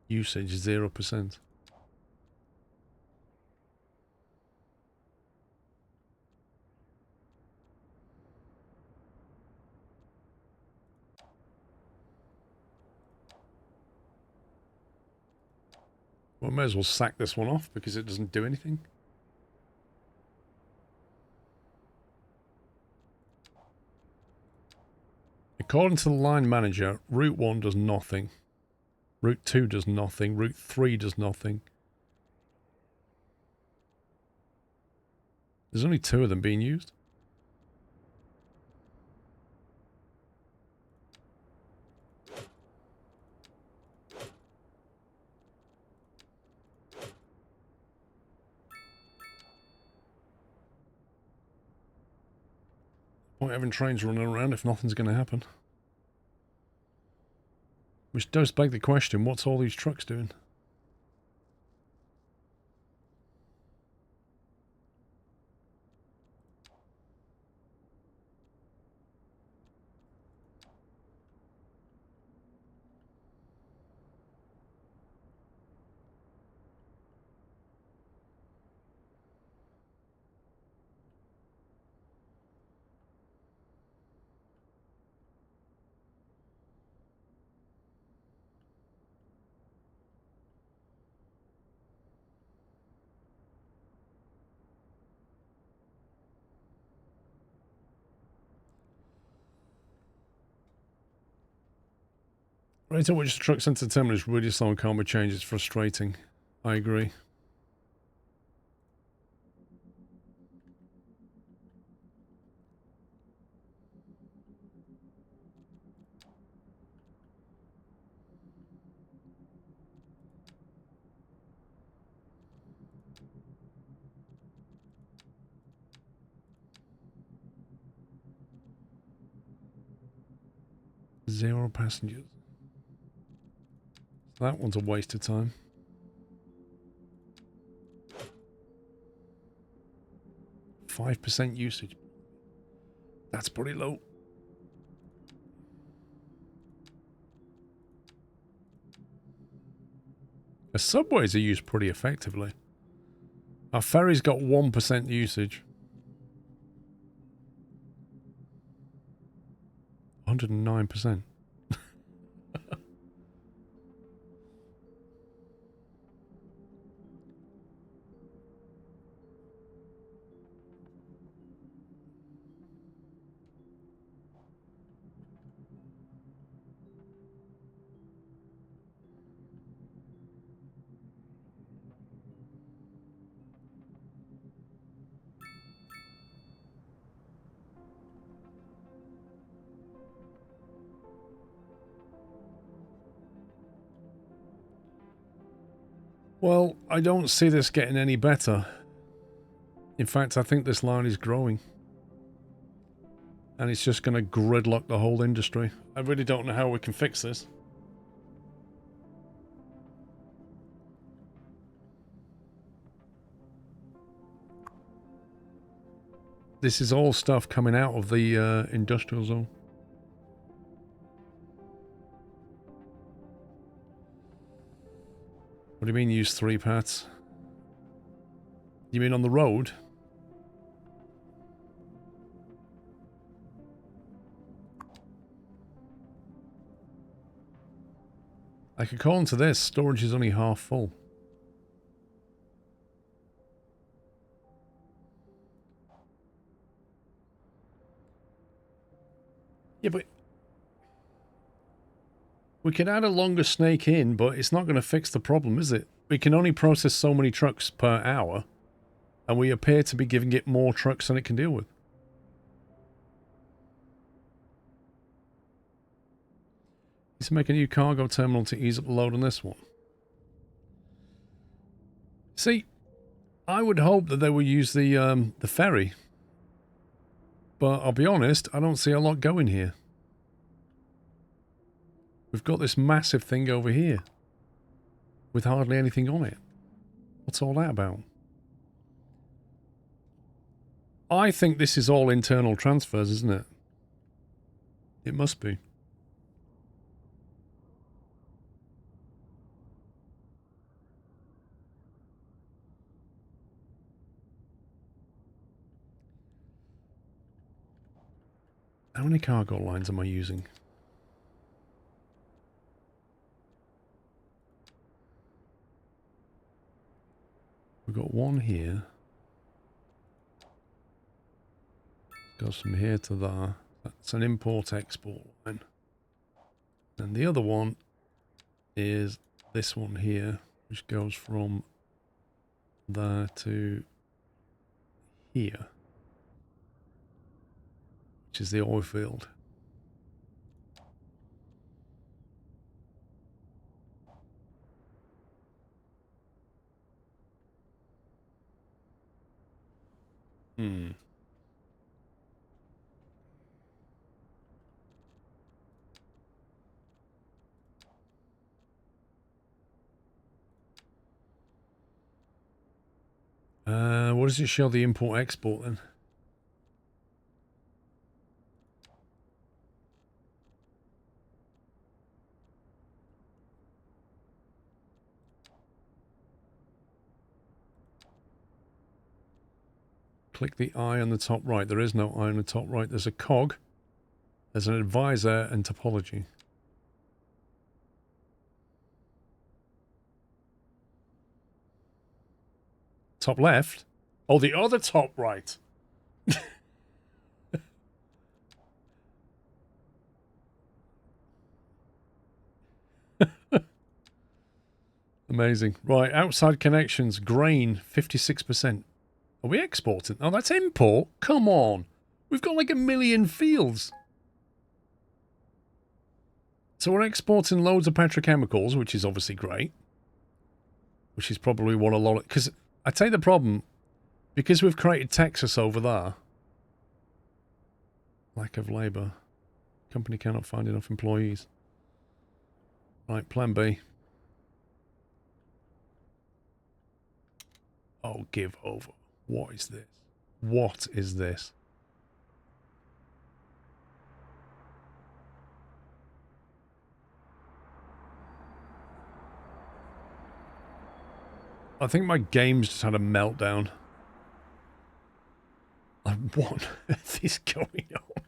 Usage 0%. Well, I may as well sack this one off because it doesn't do anything. According to the line manager, Route 1 does nothing. Route 2 does nothing. Route 3 does nothing. There's only 2 of them being used. Point having trains running around if nothing's going to happen. Which does beg the question, what's all these trucks doing? Rate at which the truck center terminal is really slow and can't be changed. It's frustrating. I agree. Zero passengers. That one's a waste of time. %5 usage. That's pretty low. The subways are used pretty effectively. Our ferry's got 1% usage. 109%. Well, I don't see this getting any better. In fact, I think this line is growing. And it's just going to gridlock the whole industry. I really don't know how we can fix this. This is all stuff coming out of the industrial zone. What do you mean use 3 paths? You mean on the road? Like according to this, storage is only half full. Yeah, but we can add a longer snake in, but it's not going to fix the problem, is it? We can only process so many trucks per hour, and we appear to be giving it more trucks than it can deal with. Let's make a new cargo terminal to ease up the load on this one. See, I would hope that they will use the ferry, but I'll be honest, I don't see a lot going here. We've got this massive thing over here with hardly anything on it. What's all that about? I think this is all internal transfers, isn't it? It must be. How many cargo lines am I using? We've got one here. Goes from here to there. That's an import-export line. And the other one is this one here, which goes from there to here, which is the oil field. What does it show the import-export then? Click the eye on the top right. There is no eye on the top right. There's a cog. There's an advisor and topology. Top left? Oh, the other top right. Amazing. Right, outside connections, grain, 56%. Are we exporting? Oh, that's import? Come on. We've got like 1 million fields. So we're exporting loads of petrochemicals, which is obviously great. Which is probably what a lot of... Because I tell you the problem, because we've created Texas over there. Lack of labour. Company cannot find enough employees. Right, plan B. Oh, give over. What is this? What is this? I think my game's just had a meltdown. What on earth is going on?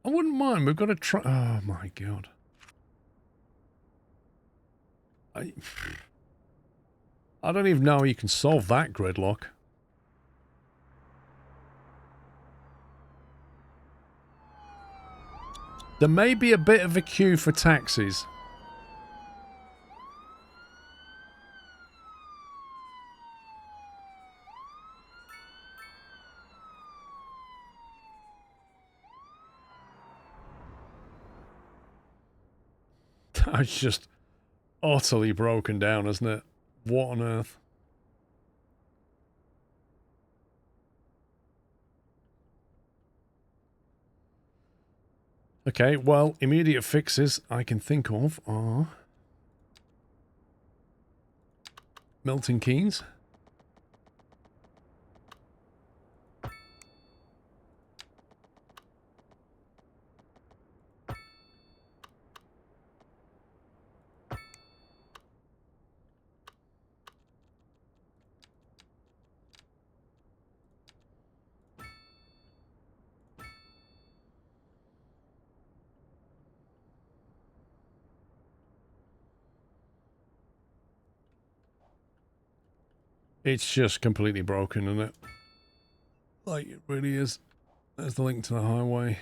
I wouldn't mind. We've got to try. Oh my god. I don't even know how you can solve that gridlock. There may be a bit of a queue for taxis. That's just utterly broken down, isn't it? What on earth? Okay, well, immediate fixes I can think of are Milton Keynes. It's just completely broken, isn't it? Like, it really is. There's the link to the highway.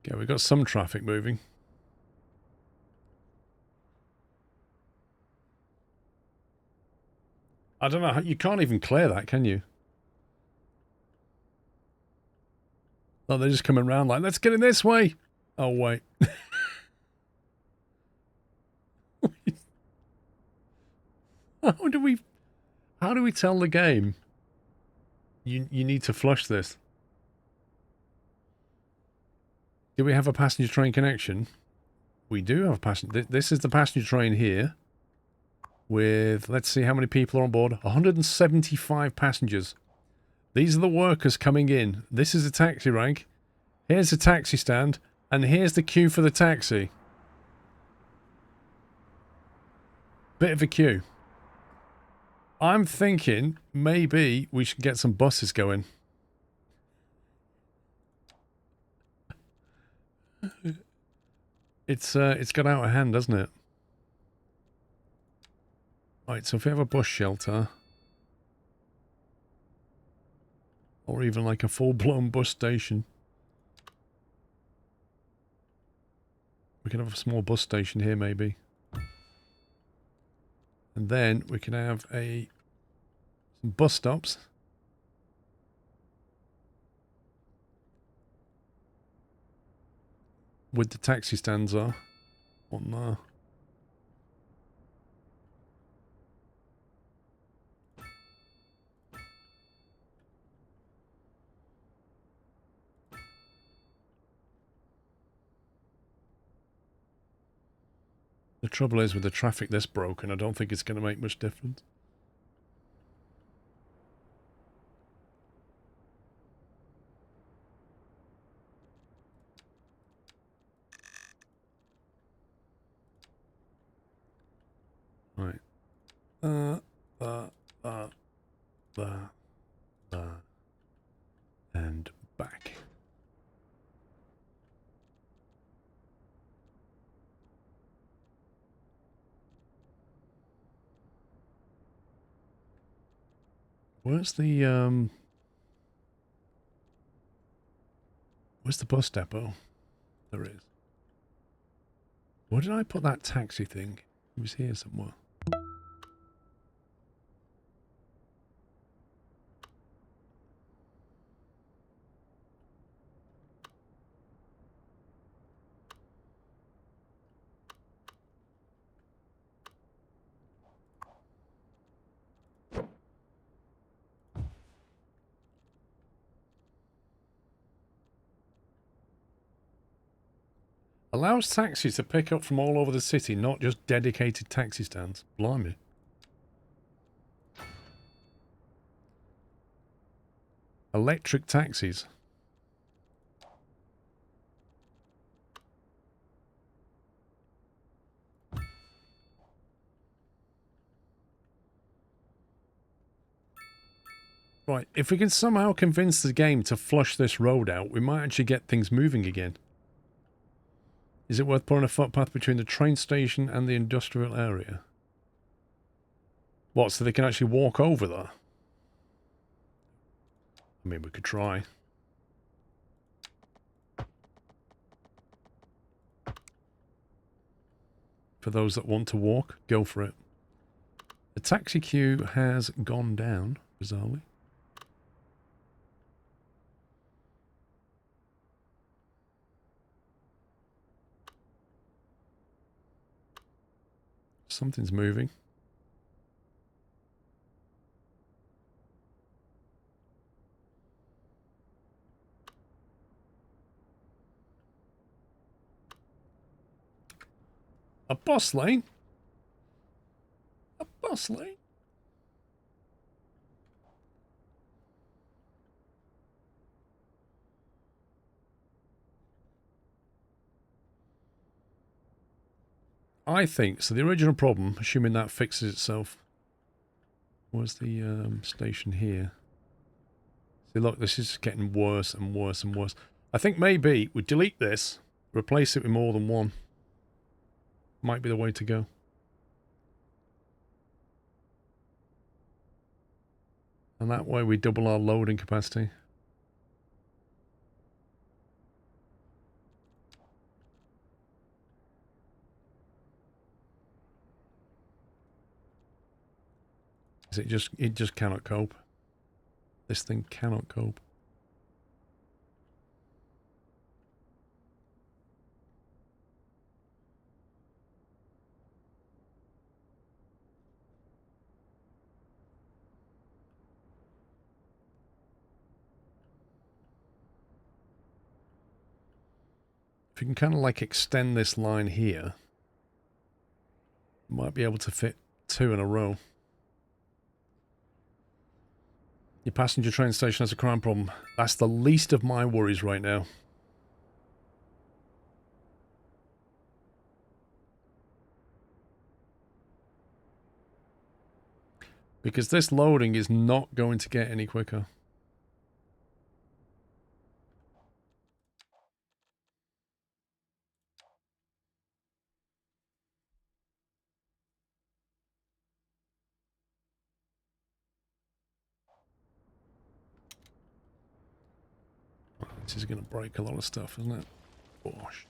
Okay, we've got some traffic moving. I don't know, how, you can't even clear that, can you? Oh, they're just coming around like, let's get in this way. Oh, wait. How do we tell the game? You need to flush this. Do we have a passenger train connection? We do have a passenger. This is the passenger train here. With, let's see how many people are on board. 175 passengers. These are the workers coming in. This is a taxi rank. Here's the taxi stand. And here's the queue for the taxi. Bit of a queue. I'm thinking maybe we should get some buses going. It's got out of hand, doesn't it? Right, so if we have a bus shelter, or even like a full-blown bus station, we can have a small bus station here maybe. And then we can have some bus stops. With the taxi stands are on there. The trouble is with the traffic this broken, I don't think it's going to make much difference. Right. And back. Where's the bus depot? There is. Where did I put that taxi thing? It was here somewhere. Allows taxis to pick up from all over the city, not just dedicated taxi stands. Blimey. Electric taxis. Right, if we can somehow convince the game to flush this road out, we might actually get things moving again. Is it worth putting a footpath between the train station and the industrial area? What, so they can actually walk over there? I mean, we could try. For those that want to walk, go for it. The taxi queue has gone down, bizarrely. Something's moving. A bus lane? A bus lane? I think, so the original problem, assuming that fixes itself, was the station here. See, look, this is getting worse and worse and worse. I think maybe we delete this, replace it with more than one. Might be the way to go. And that way we double our loading capacity. It just cannot cope. This thing cannot cope. If you can kind of like extend this line here, might be able to fit 2 in a row. Your passenger train station has a crime problem. That's the least of my worries right now. Because this loading is not going to get any quicker. This is going to break a lot of stuff, isn't it? Gosh.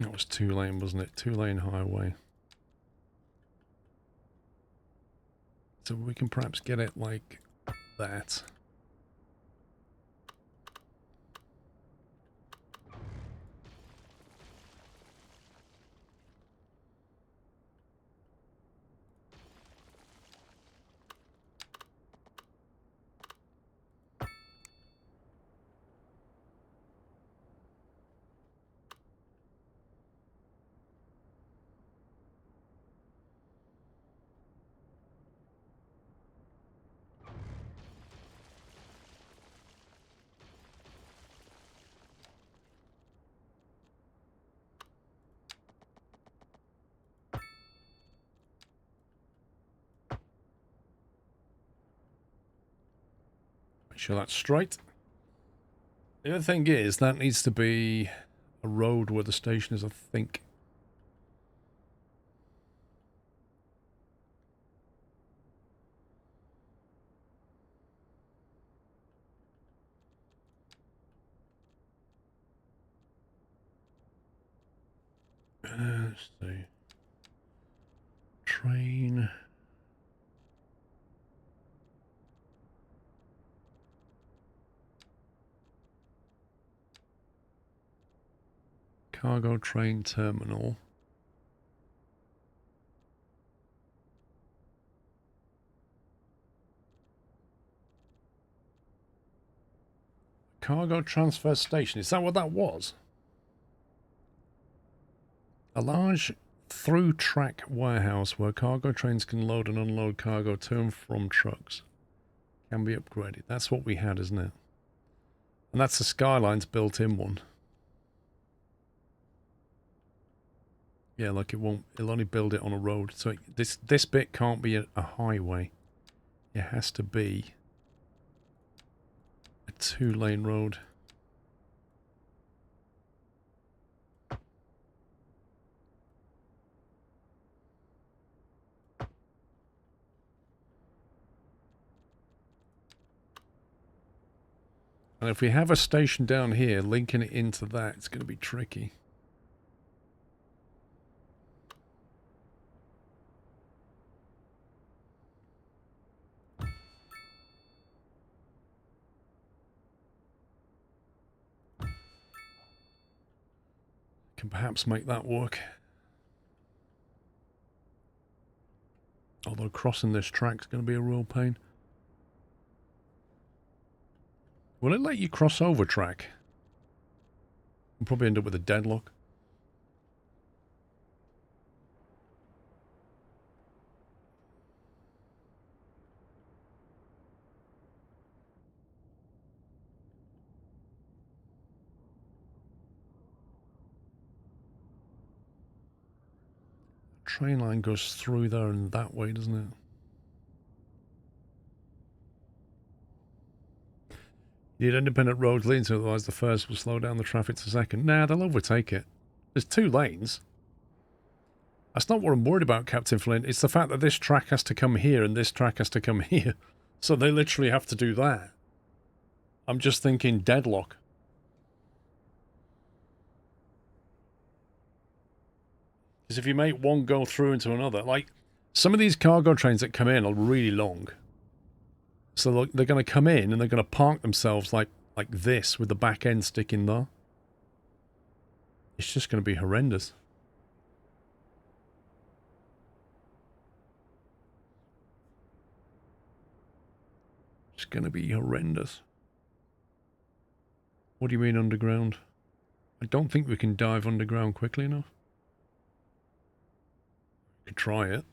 That was 2-lane, wasn't it? 2-lane highway. So we can perhaps get it like that. Make sure that's straight. The other thing is, that needs to be a road where the station is, I think. Let's see. Train. Cargo train terminal. Cargo transfer station. Is that what that was? A large through-track warehouse where cargo trains can load and unload cargo to and from trucks. Can be upgraded. That's what we had, isn't it? And that's the Skylines built-in one. Yeah, look, it'll only build it on a road. So this bit can't be a highway. It has to be a 2-lane road. And if we have a station down here, linking it into that, it's going to be tricky. Can perhaps make that work. Although crossing this track's going to be a real pain. Will it let you cross over track? We'll probably end up with a deadlock. Train line goes through there and that way, doesn't it? You need independent roads leading to, otherwise the first will slow down the traffic to second. Nah, they'll overtake it. There's 2 lanes. That's not what I'm worried about, Captain Flint. It's the fact that this track has to come here and this track has to come here. So they literally have to do that. I'm just thinking deadlock. Because if you make one go through into another, like some of these cargo trains that come in are really long. So they're going to come in and they're going to park themselves like this with the back end sticking there. It's just going to be horrendous. It's going to be horrendous. What do you mean underground? I don't think we can dive underground quickly enough. We could try it.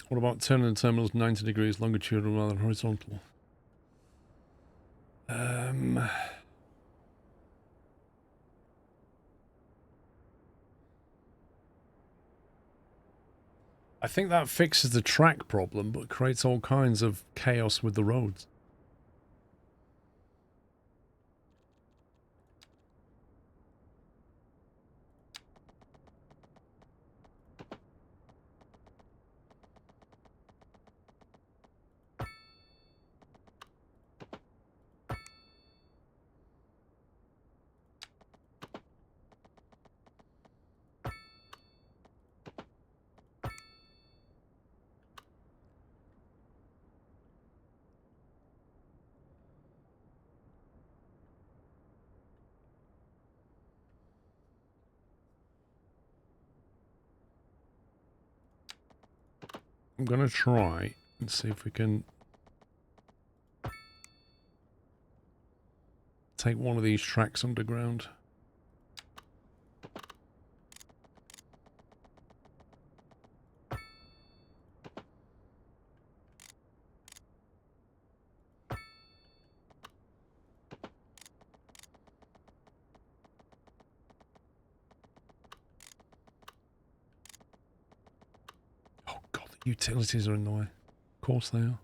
What about turning the terminals 90 degrees longitudinal rather than horizontal? I think that fixes the track problem, but creates all kinds of chaos with the roads. I'm going to try and see if we can take one of these tracks underground. Utilities are in the way. Of course they are.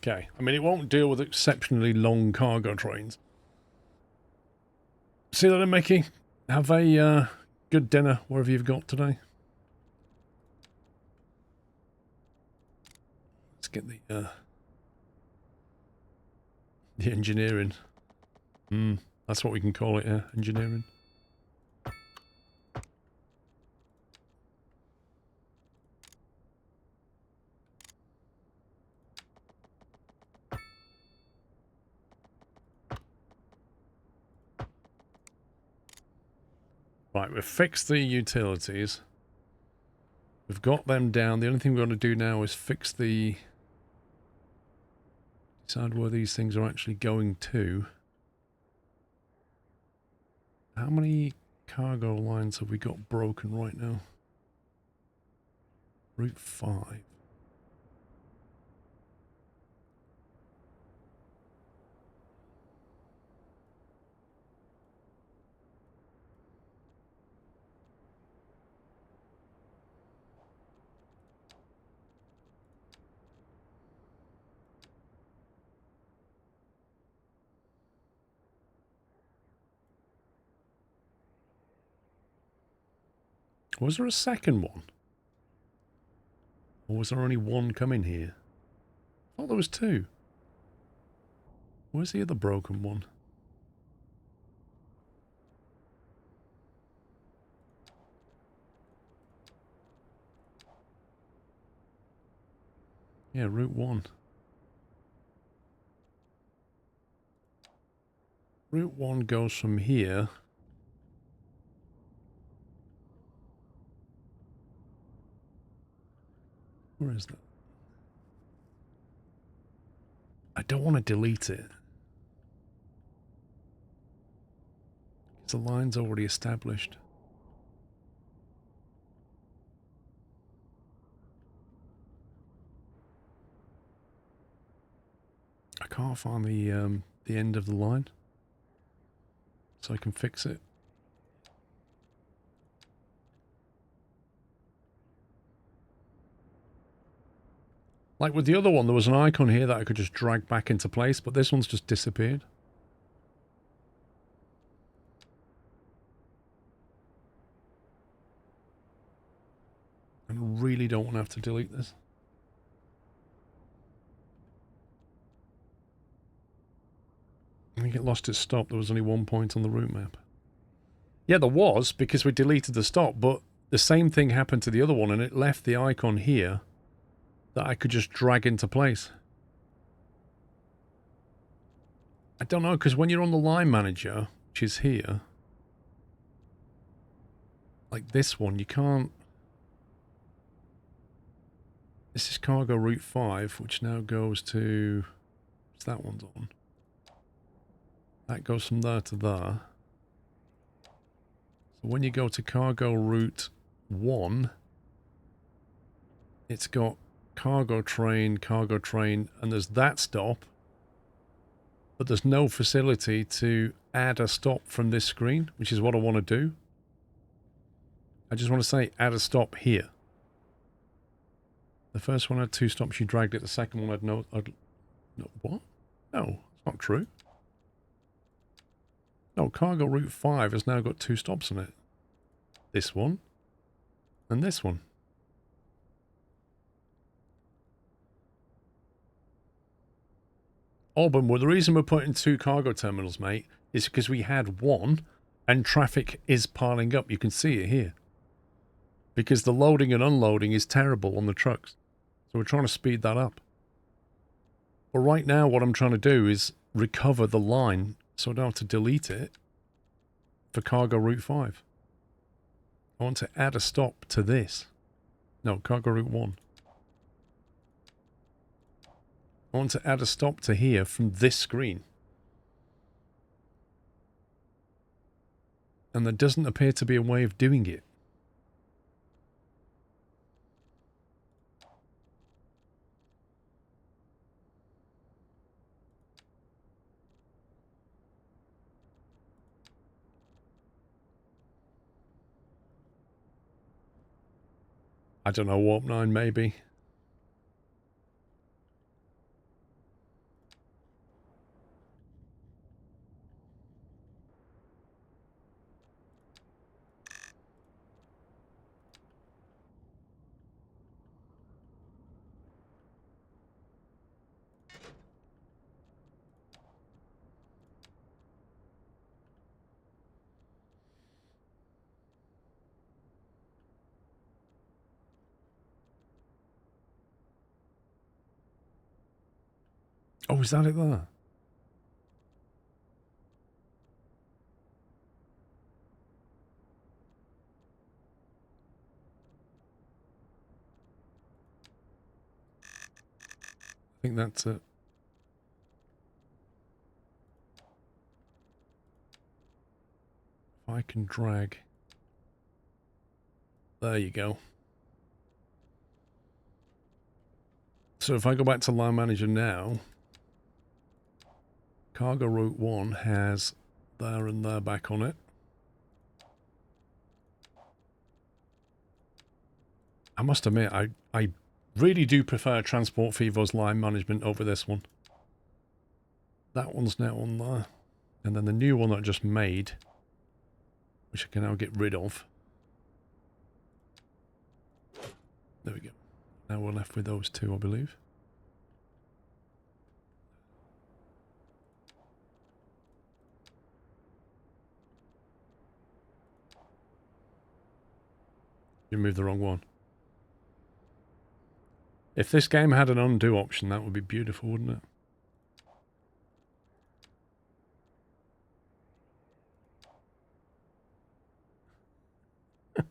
Okay, I mean, it won't deal with exceptionally long cargo trains. See you later, Mickey. Have a good dinner, wherever you've got today. Let's get the engineering. That's what we can call it, yeah, engineering. Right, we've fixed the utilities. We've got them down. The only thing we've got to do now is fix the... decide where these things are actually going to. How many cargo lines have we got broken right now? Route 5. Was there a second one? Or was there only one coming here? I thought there was two. Where's the other broken one? Yeah, Route 1. Route 1 goes from here. Where is that? I don't want to delete it. The line's already established. I can't find the end of the line, so I can fix it. Like with the other one, there was an icon here that I could just drag back into place, but this one's just disappeared. I really don't want to have to delete this. I think it lost its stop. There was only one point on the route map. Yeah, there was, because we deleted the stop, but the same thing happened to the other one, and it left the icon here that I could just drag into place. I don't know, because when you're on the line manager, which is here, like this one, you can't... This is cargo route 5, which now goes to... What's that one's on? That goes from there to there. So when you go to cargo route 1, it's got cargo train, and there's that stop. But there's no facility to add a stop from this screen, which is what I want to do. I just want to say add a stop here. The first one had 2 stops, you dragged it. The second one had no... no, what? No, it's not true. No, cargo route 5 has now got 2 stops on it. This one and this one. Auburn, well, the reason we're putting 2 cargo terminals, mate, is because we had 1 and traffic is piling up. You can see it here. Because the loading and unloading is terrible on the trucks. So we're trying to speed that up. But right now what I'm trying to do is recover the line so I don't have to delete it for cargo route 5. I want to add a stop to this. No, cargo route 1. I want to add a stop to here from this screen. And there doesn't appear to be a way of doing it. I don't know, Warp 9 maybe. Oh, is that it there? I think that's it. If I can drag. There you go. So if I go back to Line Manager now, Cargo Route 1 has there and there back on it. I must admit, I really do prefer Transport Fever's line management over this one. That one's now on there. And then the new one that I just made, which I can now get rid of. There we go. Now we're left with those 2, I believe. You moved the wrong one. If this game had an undo option, that would be beautiful, wouldn't it?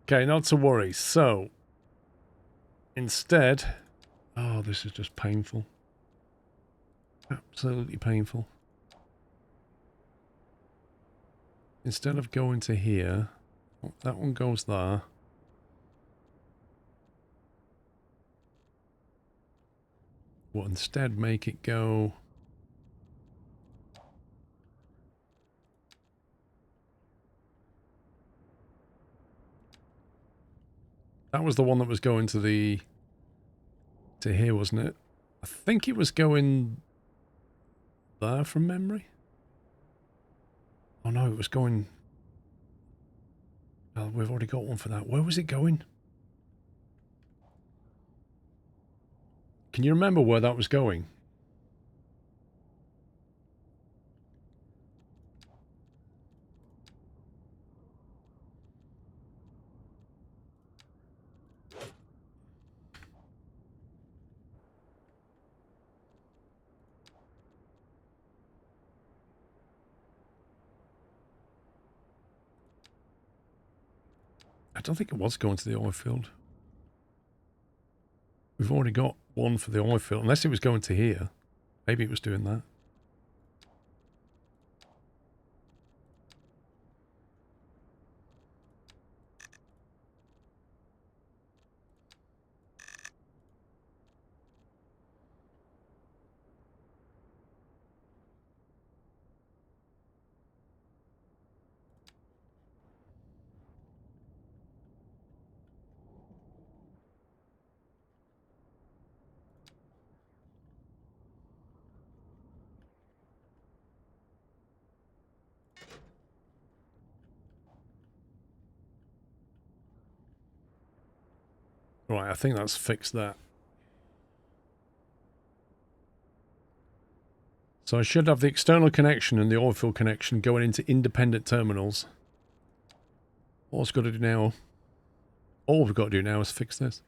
Okay, not to worry. So, instead... Oh, this is just painful. Absolutely painful. Instead of going to here, that one goes there. We'll instead make it go... That was the one that was going to the... to here, wasn't it? I think it was going there from memory. Oh no, it was going... Oh, we've already got one for that. Where was it going? Can you remember where that was going? I don't think it was going to the oil field. We've already got one for the oil field, unless it was going to here. Maybe it was doing that. Right, I think that's fixed that. So I should have the external connection and the oil field connection going into independent terminals. All I've got to do now, all we've got to do now is fix this.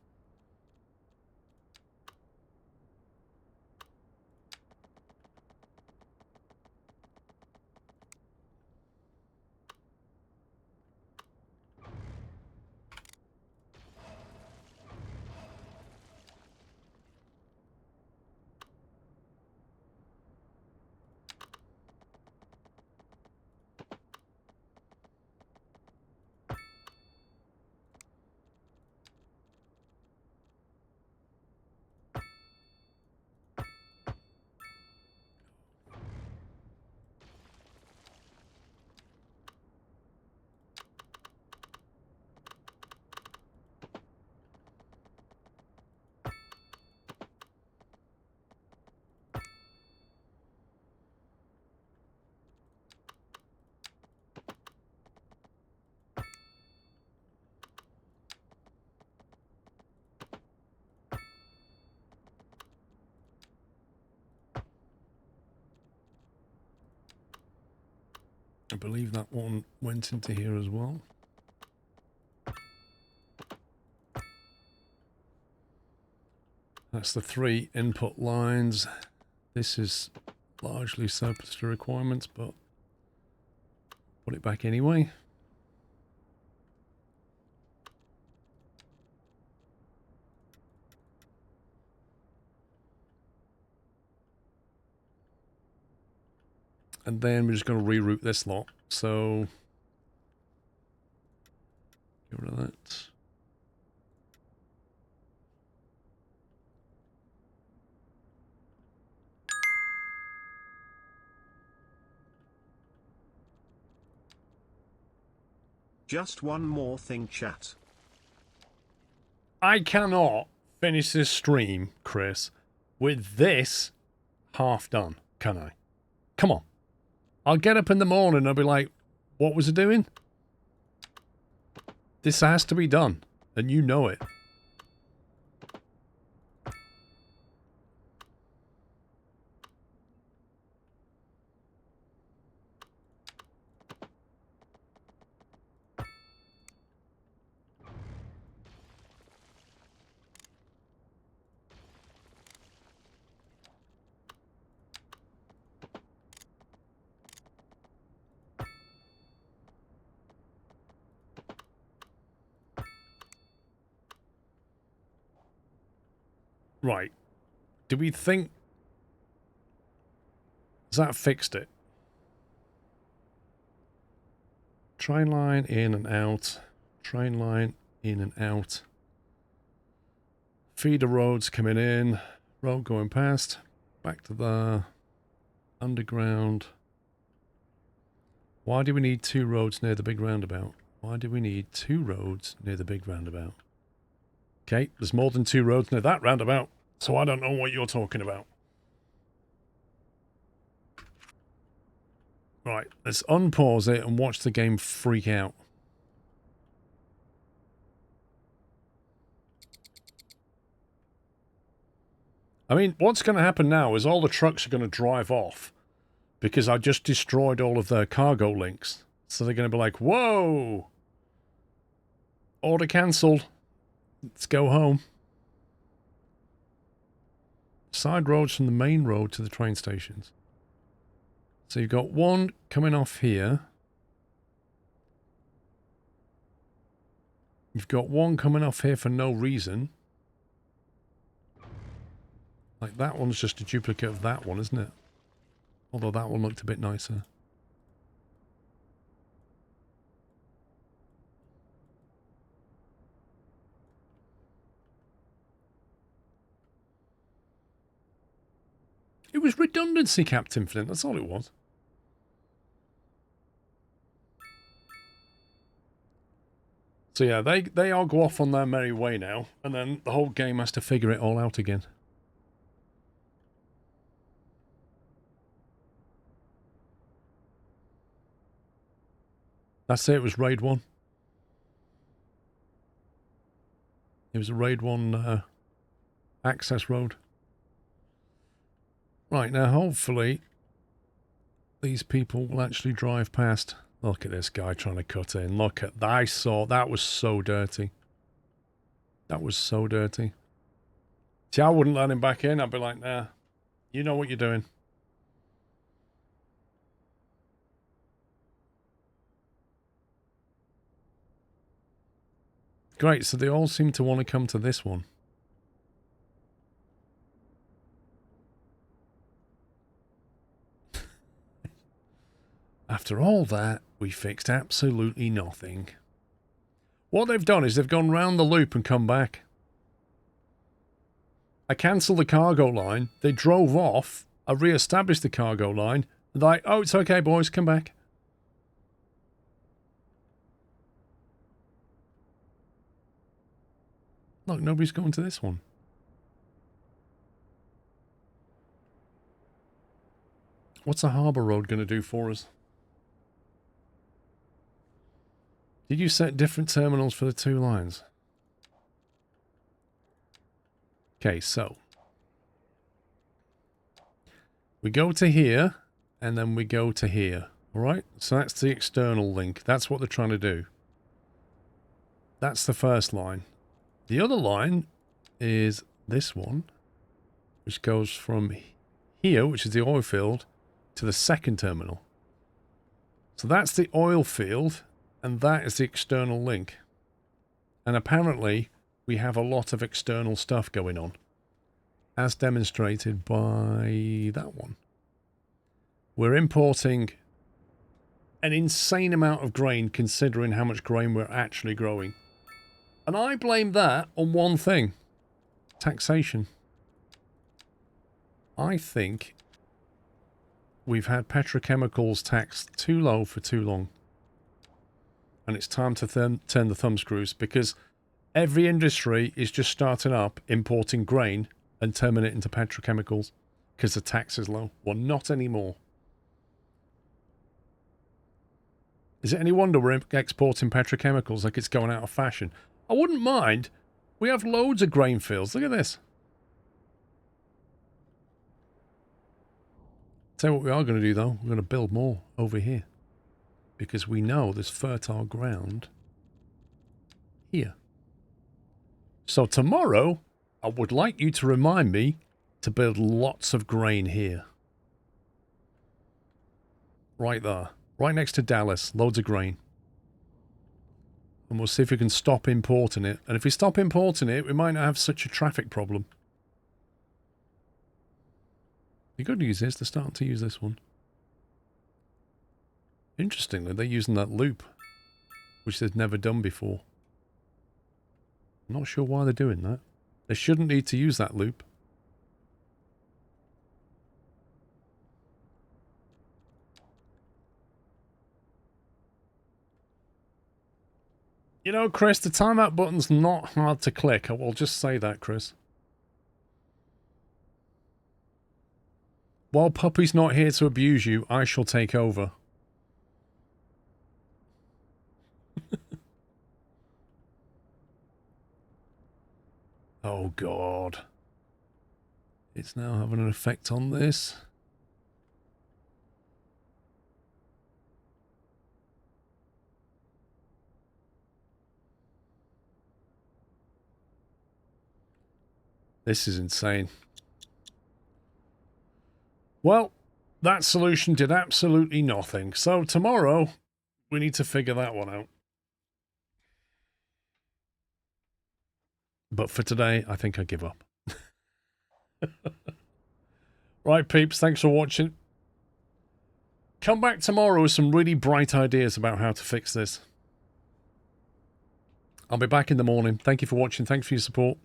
I believe that one went into here as well. That's the 3 input lines. This is largely surplus to requirements, but put it back anyway. And then we're just going to reroute this lot. So, get rid of that. Just one more thing, chat. I cannot finish this stream, Chris, with this half done, can I? Come on. I'll get up in the morning and I'll be like, what was it doing? This has to be done, and you know it. Right. Do we think... Has that fixed it? Train line in and out. Train line in and out. Feeder roads coming in. Road going past. Back to the underground. Why do we need 2 roads near the big roundabout? Why do we need 2 roads near the big roundabout? Okay, there's more than 2 roads near that roundabout, so I don't know what you're talking about. Right, let's unpause it and watch the game freak out. I mean, what's going to happen now is all the trucks are going to drive off because I just destroyed all of their cargo links. So they're going to be like, whoa! Order cancelled. Let's go home. Side roads from the main road to the train stations. So you've got one coming off here. You've got one coming off here for no reason. Like that one's just a duplicate of that one, isn't it? Although that one looked a bit nicer. It was redundancy, Captain Flint. That's all it was. So yeah, they all go off on their merry way now, and then the whole game has to figure it all out again. That's it, it was Raid 1. It was a Raid 1 access road. Right, now hopefully these people will actually drive past. Look at this guy trying to cut in. Look at that. I saw that was so dirty. That was so dirty. See, I wouldn't let him back in. I'd be like, nah, you know what you're doing. Great, so they all seem to want to come to this one. After all that, we fixed absolutely nothing. What they've done is they've gone round the loop and come back. I cancelled the cargo line. They drove off. I re-established the cargo line. They're like, oh, it's okay, boys, come back. Look, nobody's going to this one. What's the harbour road going to do for us? Did you set different terminals for the two lines? Okay, so we go to here and then we go to here. All right, so that's the external link. That's what they're trying to do. That's the first line. The other line is this one, which goes from here, which is the oil field, to the second terminal. So that's the oil field, and that is the external link. And apparently, we have a lot of external stuff going on, as demonstrated by that one. We're importing an insane amount of grain, considering how much grain we're actually growing. And I blame that on one thing. Taxation. I think we've had petrochemicals taxed too low for too long. And it's time to turn the thumb screws, because every industry is just starting up importing grain and turning it into petrochemicals because the tax is low. Well, not anymore. Is it any wonder we're exporting petrochemicals like it's going out of fashion? I wouldn't mind. We have loads of grain fields. Look at this. Tell you what we are going to do, though. We're going to build more over here, because we know there's fertile ground here. So tomorrow, I would like you to remind me to build lots of grain here. Right there. Right next to Dallas. Loads of grain. And we'll see if we can stop importing it. And if we stop importing it, we might not have such a traffic problem. The good news is they're starting to use this one. Interestingly, they're using that loop, which they've never done before. I'm not sure why they're doing that. They shouldn't need to use that loop. You know, Chris, the timeout button's not hard to click. I will just say that, Chris. While Puppy's not here to abuse you, I shall take over. Oh, God. It's now having an effect on this. This is insane. Well, that solution did absolutely nothing. So tomorrow, we need to figure that one out. But for today, I think I give up. Right, peeps, thanks for watching. Come back tomorrow with some really bright ideas about how to fix this. I'll be back in the morning. Thank you for watching. Thanks for your support.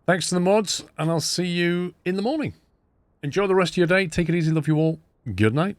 Thanks to the mods, and I'll see you in the morning. Enjoy the rest of your day. Take it easy. Love you all. Good night.